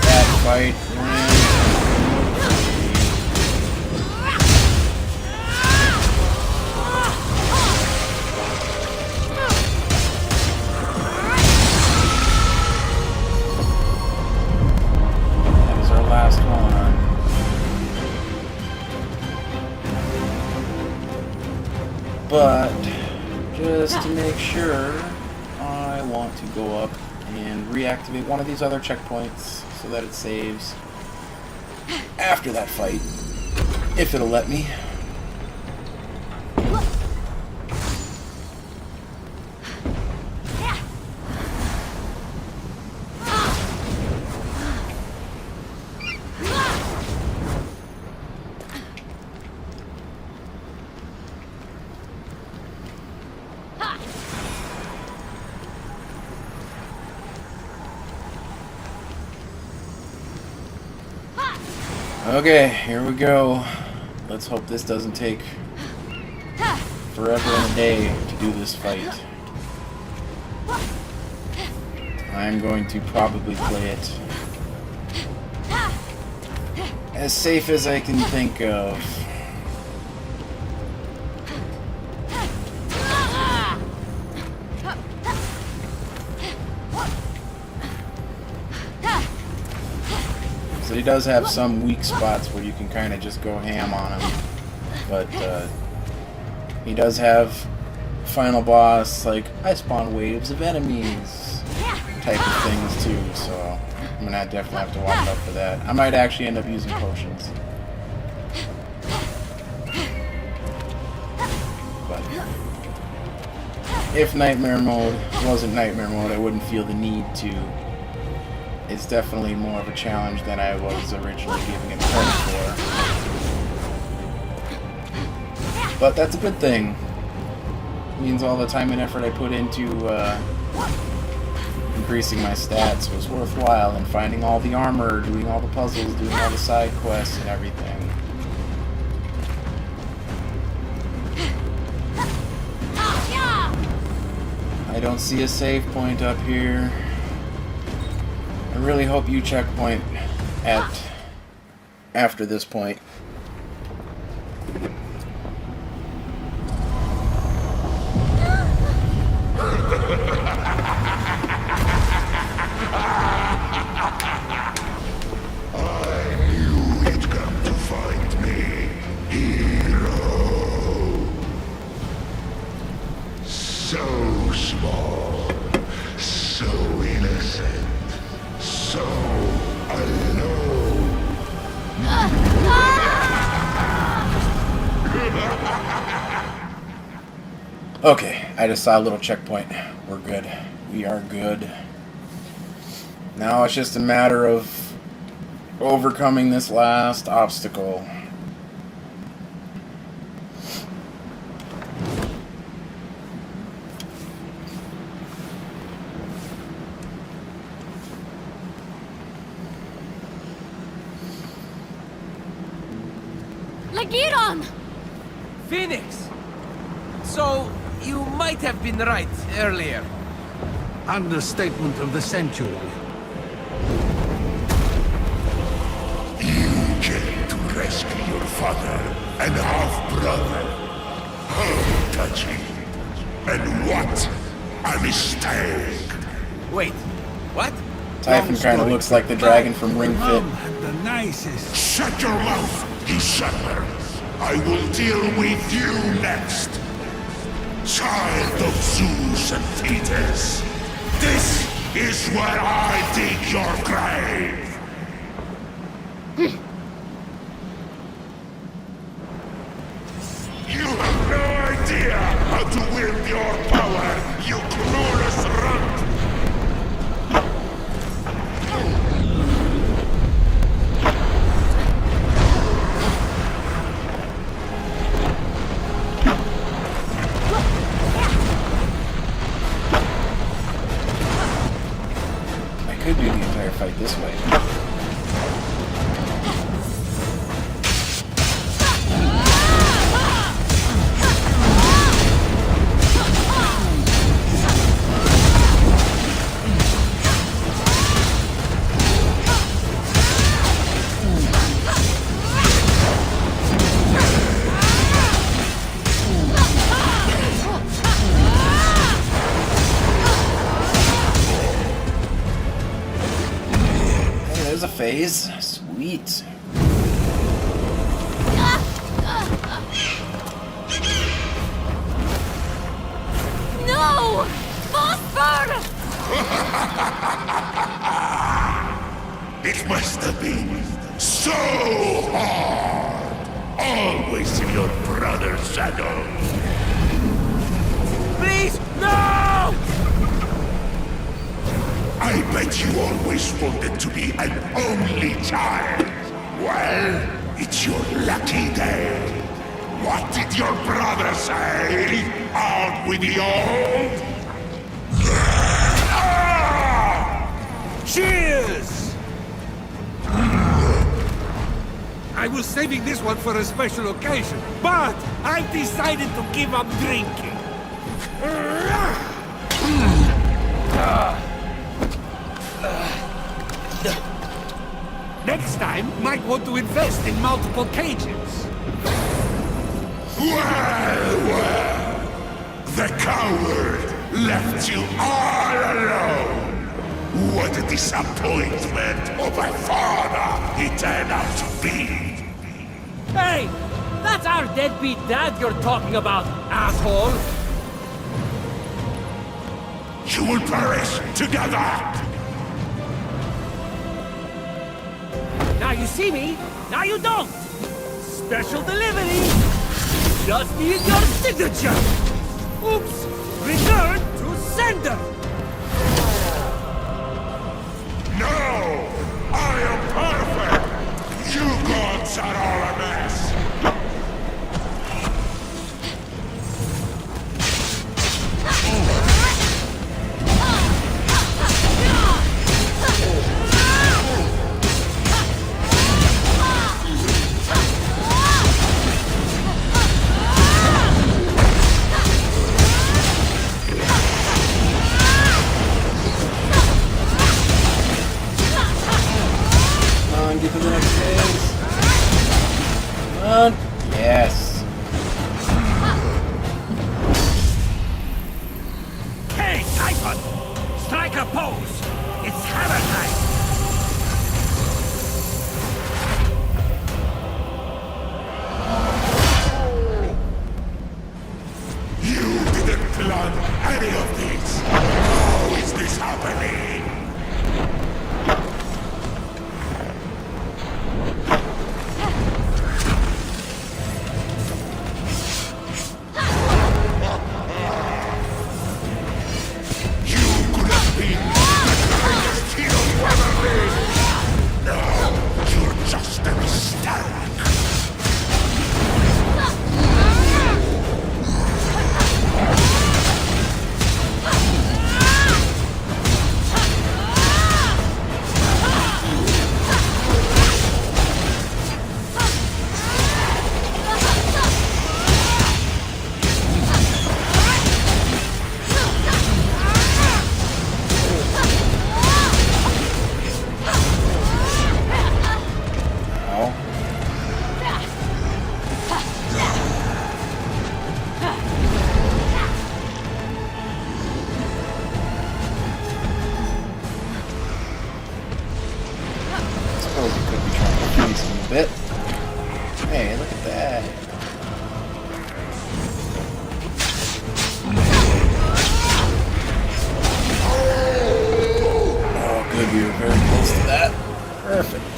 That fight wins. That is our last one. But just to make sure, I want to go up and reactivate one of these other checkpoints so that it saves after that fight, if it'll let me. Okay, here we go. Let's hope this doesn't take forever and a day to do this fight. I'm going to probably play it as safe as I can think of. So he does have some weak spots where you can kind of just go ham on him, but he does have final boss, like, I spawn waves of enemies type of things too, so I'm gonna definitely have to watch out for that. I might actually end up using potions. But if Nightmare mode wasn't Nightmare mode, I wouldn't feel the need to. It's definitely more of a challenge than I was originally giving it credit for. But that's a good thing. It means all the time and effort I put into increasing my stats was worthwhile, and finding all the armor, doing all the puzzles, doing all the side quests and everything. I don't see a save point up here. I really hope you checkpoint after this point. So small, so innocent, so alone. Okay, I just saw a little checkpoint. We're good. We are good. Now it's just a matter of overcoming this last obstacle. Lagiron! Phoenix! So, you might have been right earlier. Understatement of the century. You came to rescue your father and half-brother. How touching. And what a mistake. Wait, what? Typhon kind of looks like the dragon from Ring Fit. The nicest. Shut your mouth, you usurper. I will deal with you next. Child of Zeus and Thetis. This is where I dig your grave. You have no idea how to wield your power, you clueless runt! I could do the entire fight this way. There's a phase. Sweet. No! Phosphor! It must have been so hard! Always in your brother's shadow! Please, no! I bet you always wanted to be an only child. Well, it's your lucky day. What did your brother say? Out with the old? Cheers! I was saving this one for a special occasion, but I've decided to give up drinking. Next time, might want to invest in multiple cages. Well, the coward left you all alone. What a disappointment of a father he turned out to be. Hey! That's our deadbeat dad you're talking about, asshole! You will perish together! Now you see me, now you don't! Special delivery! Just need your signature! Oops! Return to sender! No! I am perfect! You gods are all a mess! Get to the next phase. Come on. Yes. Hey, Typhon! Strike a pose! It's hammer time! You didn't plan any of this. How is this happening? You could have been the greatest hero you ever lived. No, you're just a mistake. Bit. Hey, look at that. Oh, good. We were very close to that. Perfect.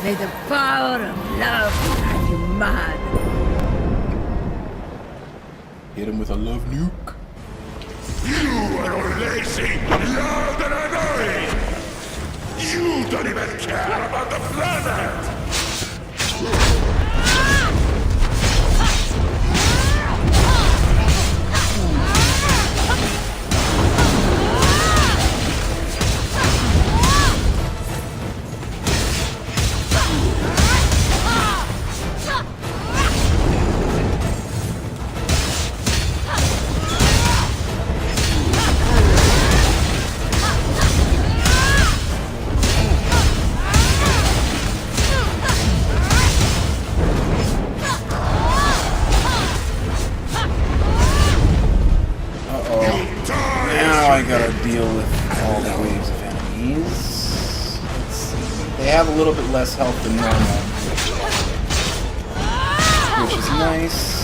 May the power of love drive you mad. Hit him with a love nuke. You are all lazy, loud and annoying! You don't even care about the planet! I gotta deal with all the waves of enemies. Let's see. They have a little bit less health than normal, which is nice.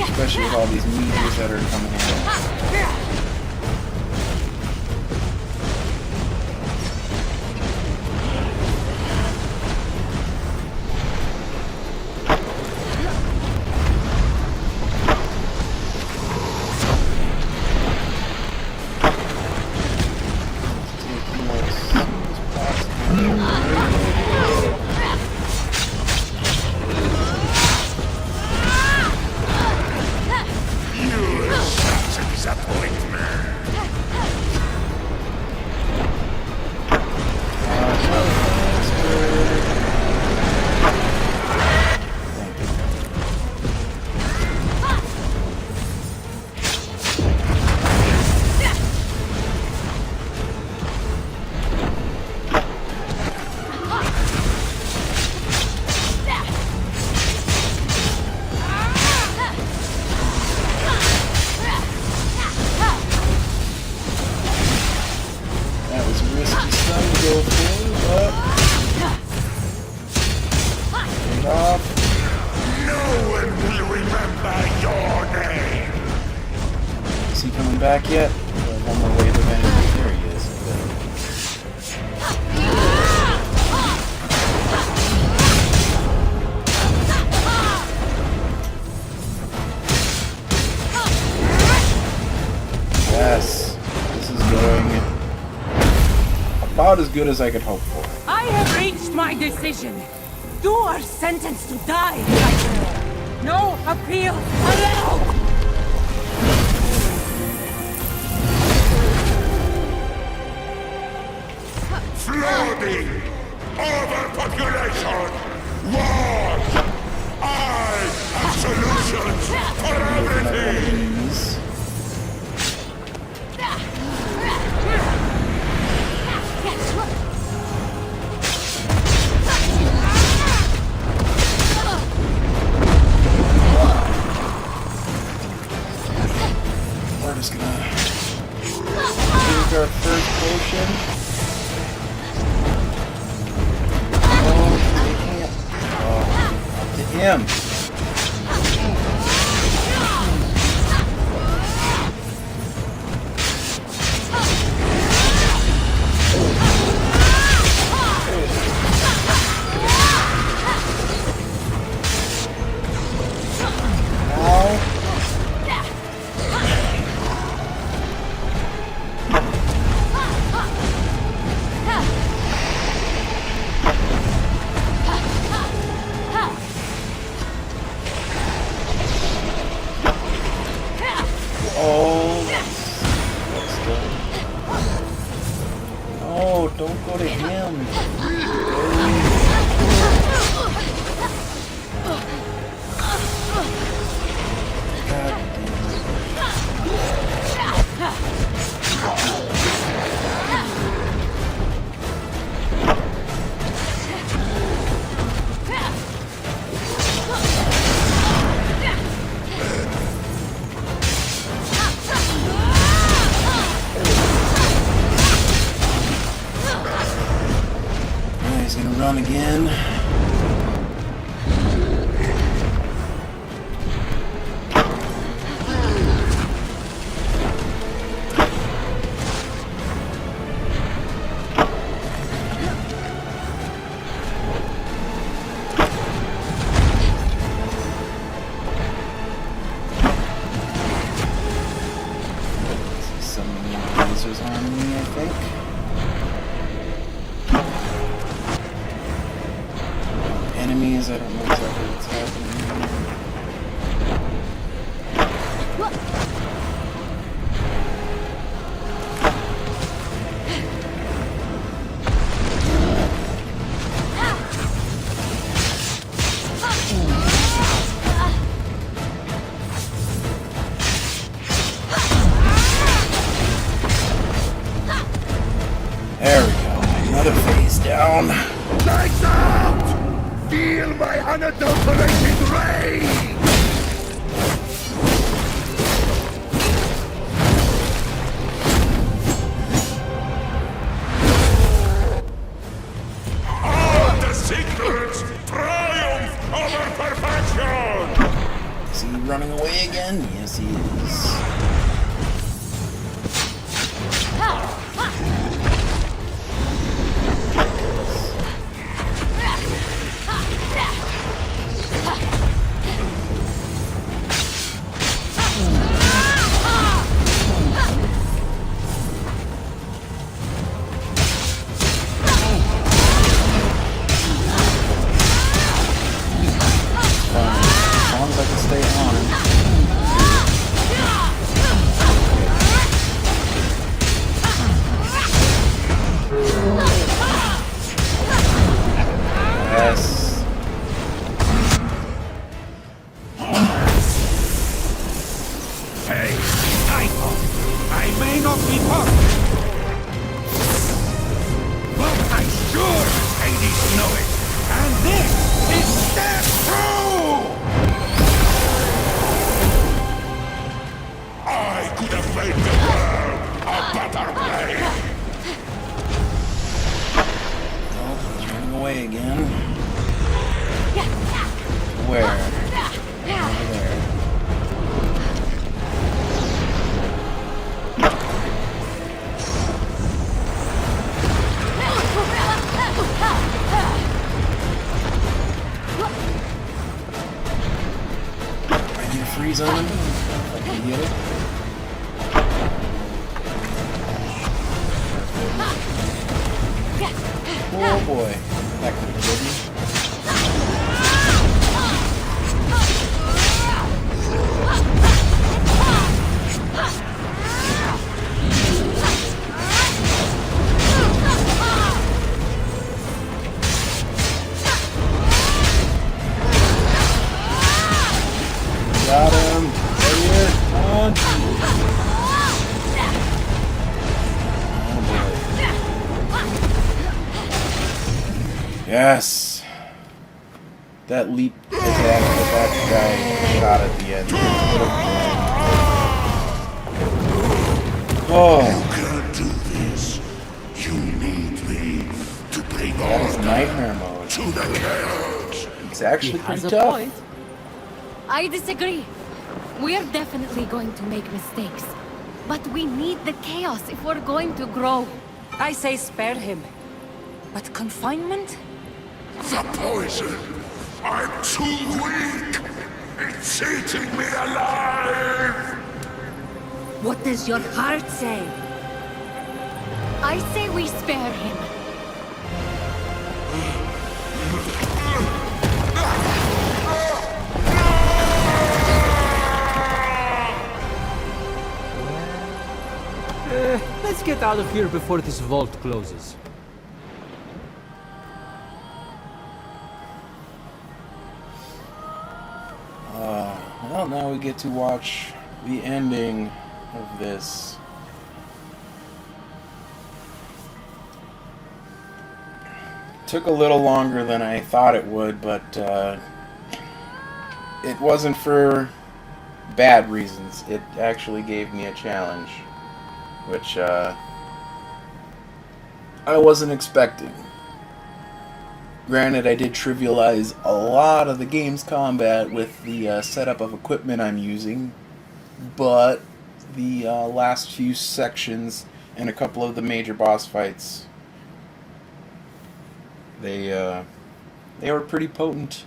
Especially with all these meteors that are coming in. Back yet? One more wave of enemies. There he is. Yes, this is going about as good as I could hope for. I have reached my decision. You are sentenced to die, Titan. No appeal allowed! Flooding! Overpopulation! Wars! I have solutions for everything! just gonna drink our first potion. Oh, up to him. Oh, don't go to him. He's gonna run again. Some lasers on me, I think. Enemies, I don't know exactly what's happening. There we go. Another phase down. Lights out! Feel my unadulterated rage! All the secrets triumph over perfection! Is he running away again? Yes, he is. As long as I can stay on him. Yes. Hey, Typhon, I may not be perfect, but I sure as Hades know it. And this is step 2! I could have made the world a better place! Oh, he's running away again. Where? Over there. I need a freeze on him. If I can get it. Oh boy. That could have killed me. Got him. Right here. Come on. Oh boy. Yes. That leap attack that guy shot at the end. Oh. You can't do this. You need me to bring That is order nightmare mode. to the chaos. It's actually He has pretty a tough. point. I disagree. We're definitely going to make mistakes. But we need the chaos if we're going to grow. I say spare him. But confinement? The poison. I'm too weak. It's eating me alive. What does your heart say? I say we spare him. Let's get out of here before this vault closes. Well, now we get to watch the ending of this. Took a little longer than I thought it would, but it wasn't for bad reasons. It actually gave me a challenge, which I wasn't expecting. Granted, I did trivialize a lot of the game's combat with the setup of equipment I'm using, but the last few sections and a couple of the major boss fights, they were pretty potent.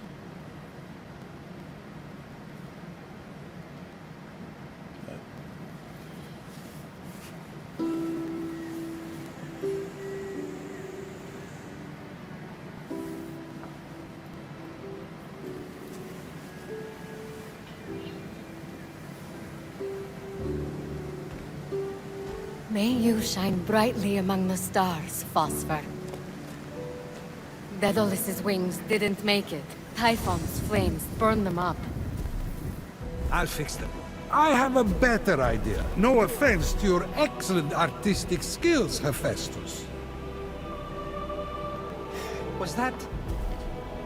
May you shine brightly among the stars, Phosphor. Daedolus's wings didn't make it. Typhon's flames burned them up. I'll fix them. I have a better idea. No offense to your excellent artistic skills, Hephaestus. Was that...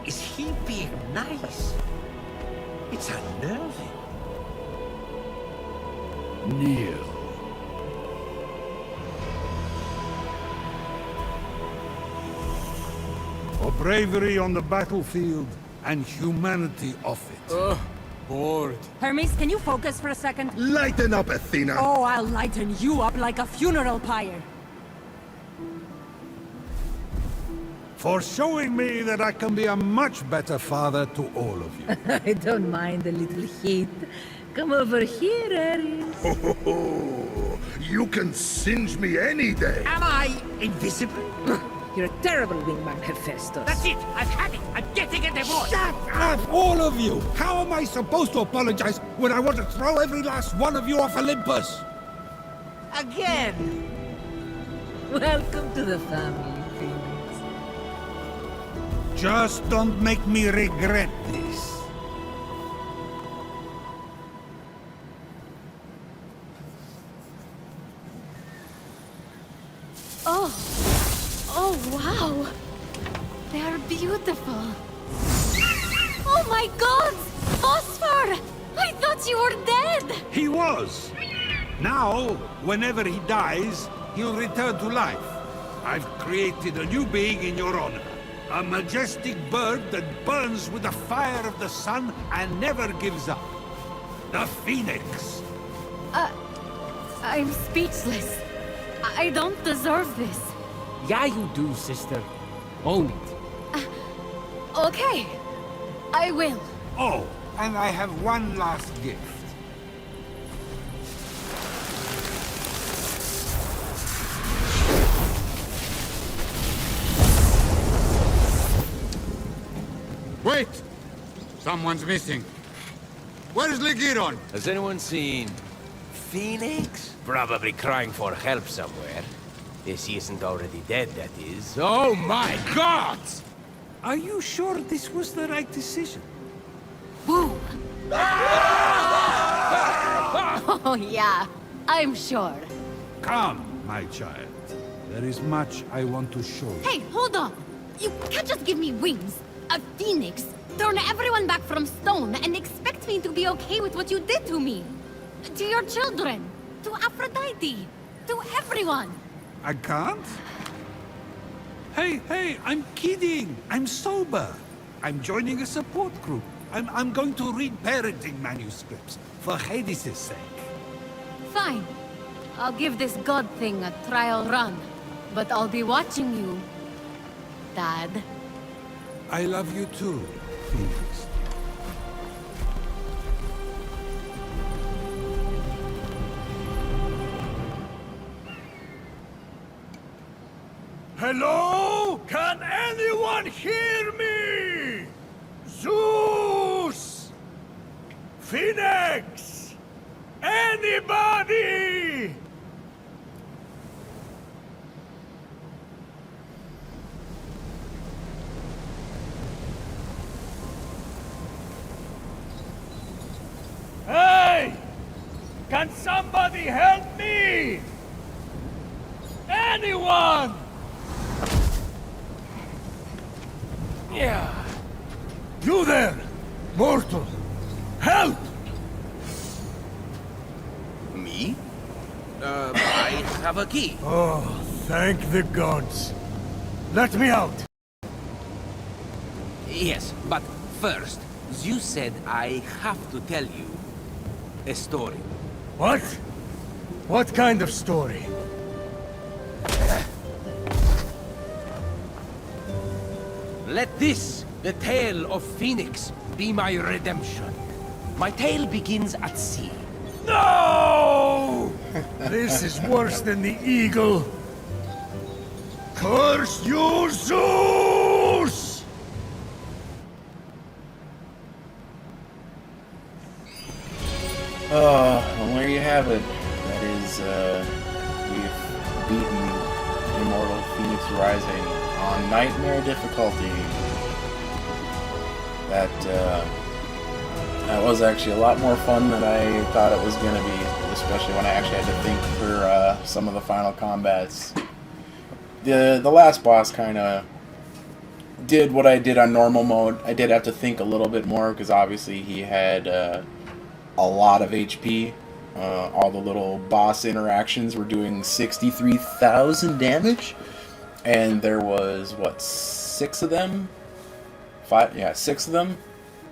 Is he being nice? It's unnerving. Kneel. For bravery on the battlefield and humanity off it. Bored. Hermes, can you focus for a second? Lighten up, Athena! Oh, I'll lighten you up like a funeral pyre. For showing me that I can be a much better father to all of you. I don't mind a little heat. Come over here, Ares. Ho, ho, ho. You can singe me any day! Am I invisible? You're a terrible wingman, Hephaestus. That's it! I've had it! I'm getting a divorce! Shut up, all of you! How am I supposed to apologize when I want to throw every last one of you off Olympus? Again! Welcome to the family, Phoenix. Just don't make me regret this. Oh, wow! They're beautiful. Oh my god! Phosphor! I thought you were dead! He was. Now, whenever he dies, he'll return to life. I've created a new being in your honor. A majestic bird that burns with the fire of the sun and never gives up. The Phoenix. I'm speechless. I don't deserve this. Yeah, you do, sister. Own it. Okay. I will. Oh, and I have one last gift. Wait! Someone's missing. Where's Legiron? Has anyone seen Phoenix? Probably crying for help somewhere. If he isn't already dead, that is. Oh my god! Are you sure this was the right decision? Boom! Oh yeah, I'm sure. Come, my child. There is much I want to show you. Hey, hold on! You can't just give me wings. A phoenix, turn everyone back from stone, and expect me to be okay with what you did to me. To your children. To Aphrodite. To everyone! I can't? Hey, I'm kidding. I'm sober. I'm joining a support group. I'm going to read parenting manuscripts for Hades' sake. Fine. I'll give this god thing a trial run. But I'll be watching you, Dad. I love you too, Phoenix. Hello? Can anyone hear me? Zeus! Fenyx! Anybody? Hey! Can somebody help me? Anyone? Yeah. You there, mortal! Help! Me? I have a key. Oh, thank the gods. Let me out. Yes, but first, Zeus said I have to tell you a story. What? What kind of story? Let this, the tale of Phoenix, be my redemption. My tale begins at sea. No! This is worse than the eagle. Curse you, Zeus! Well, there you have it. That is, we've beaten Immortal Fenyx Rising on Nightmare difficulty. That was actually a lot more fun than I thought it was going to be, especially when I actually had to think for some of the final combats. The last boss kind of did what I did on normal mode. I did have to think a little bit more because obviously he had a lot of HP. All the little boss interactions were doing 63,000 damage, and there was, what, 6 of them? 5? Yeah, 6 of them.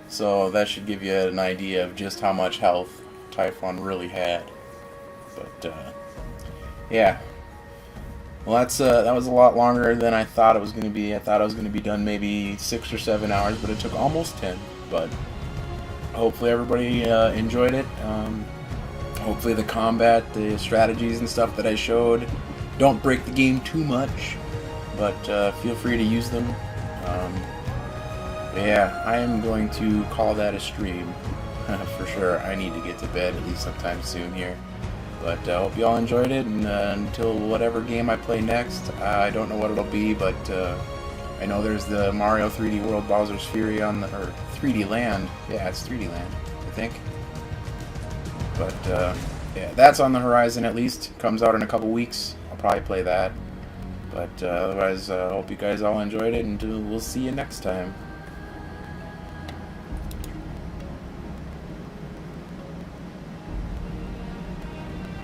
So that should give you an idea of just how much health Typhon really had. But yeah, well, that was a lot longer than I thought it was going to be. I thought I was going to be done maybe 6 or 7 hours, but it took almost 10. But hopefully everybody enjoyed it. Hopefully the combat, the strategies and stuff that I showed don't break the game too much, but feel free to use them. Yeah, I am going to call that a stream for sure. I need to get to bed at least sometime soon here. But I hope you all enjoyed it, and until whatever game I play next, I don't know what it'll be, but I know there's the Mario 3D World Bowser's Fury on the, or 3D Land. Yeah, it's 3D Land, I think. But yeah, that's on the horizon at least. Comes out in a couple weeks. I'll probably play that. But otherwise, I hope you guys all enjoyed it, and we'll see you next time.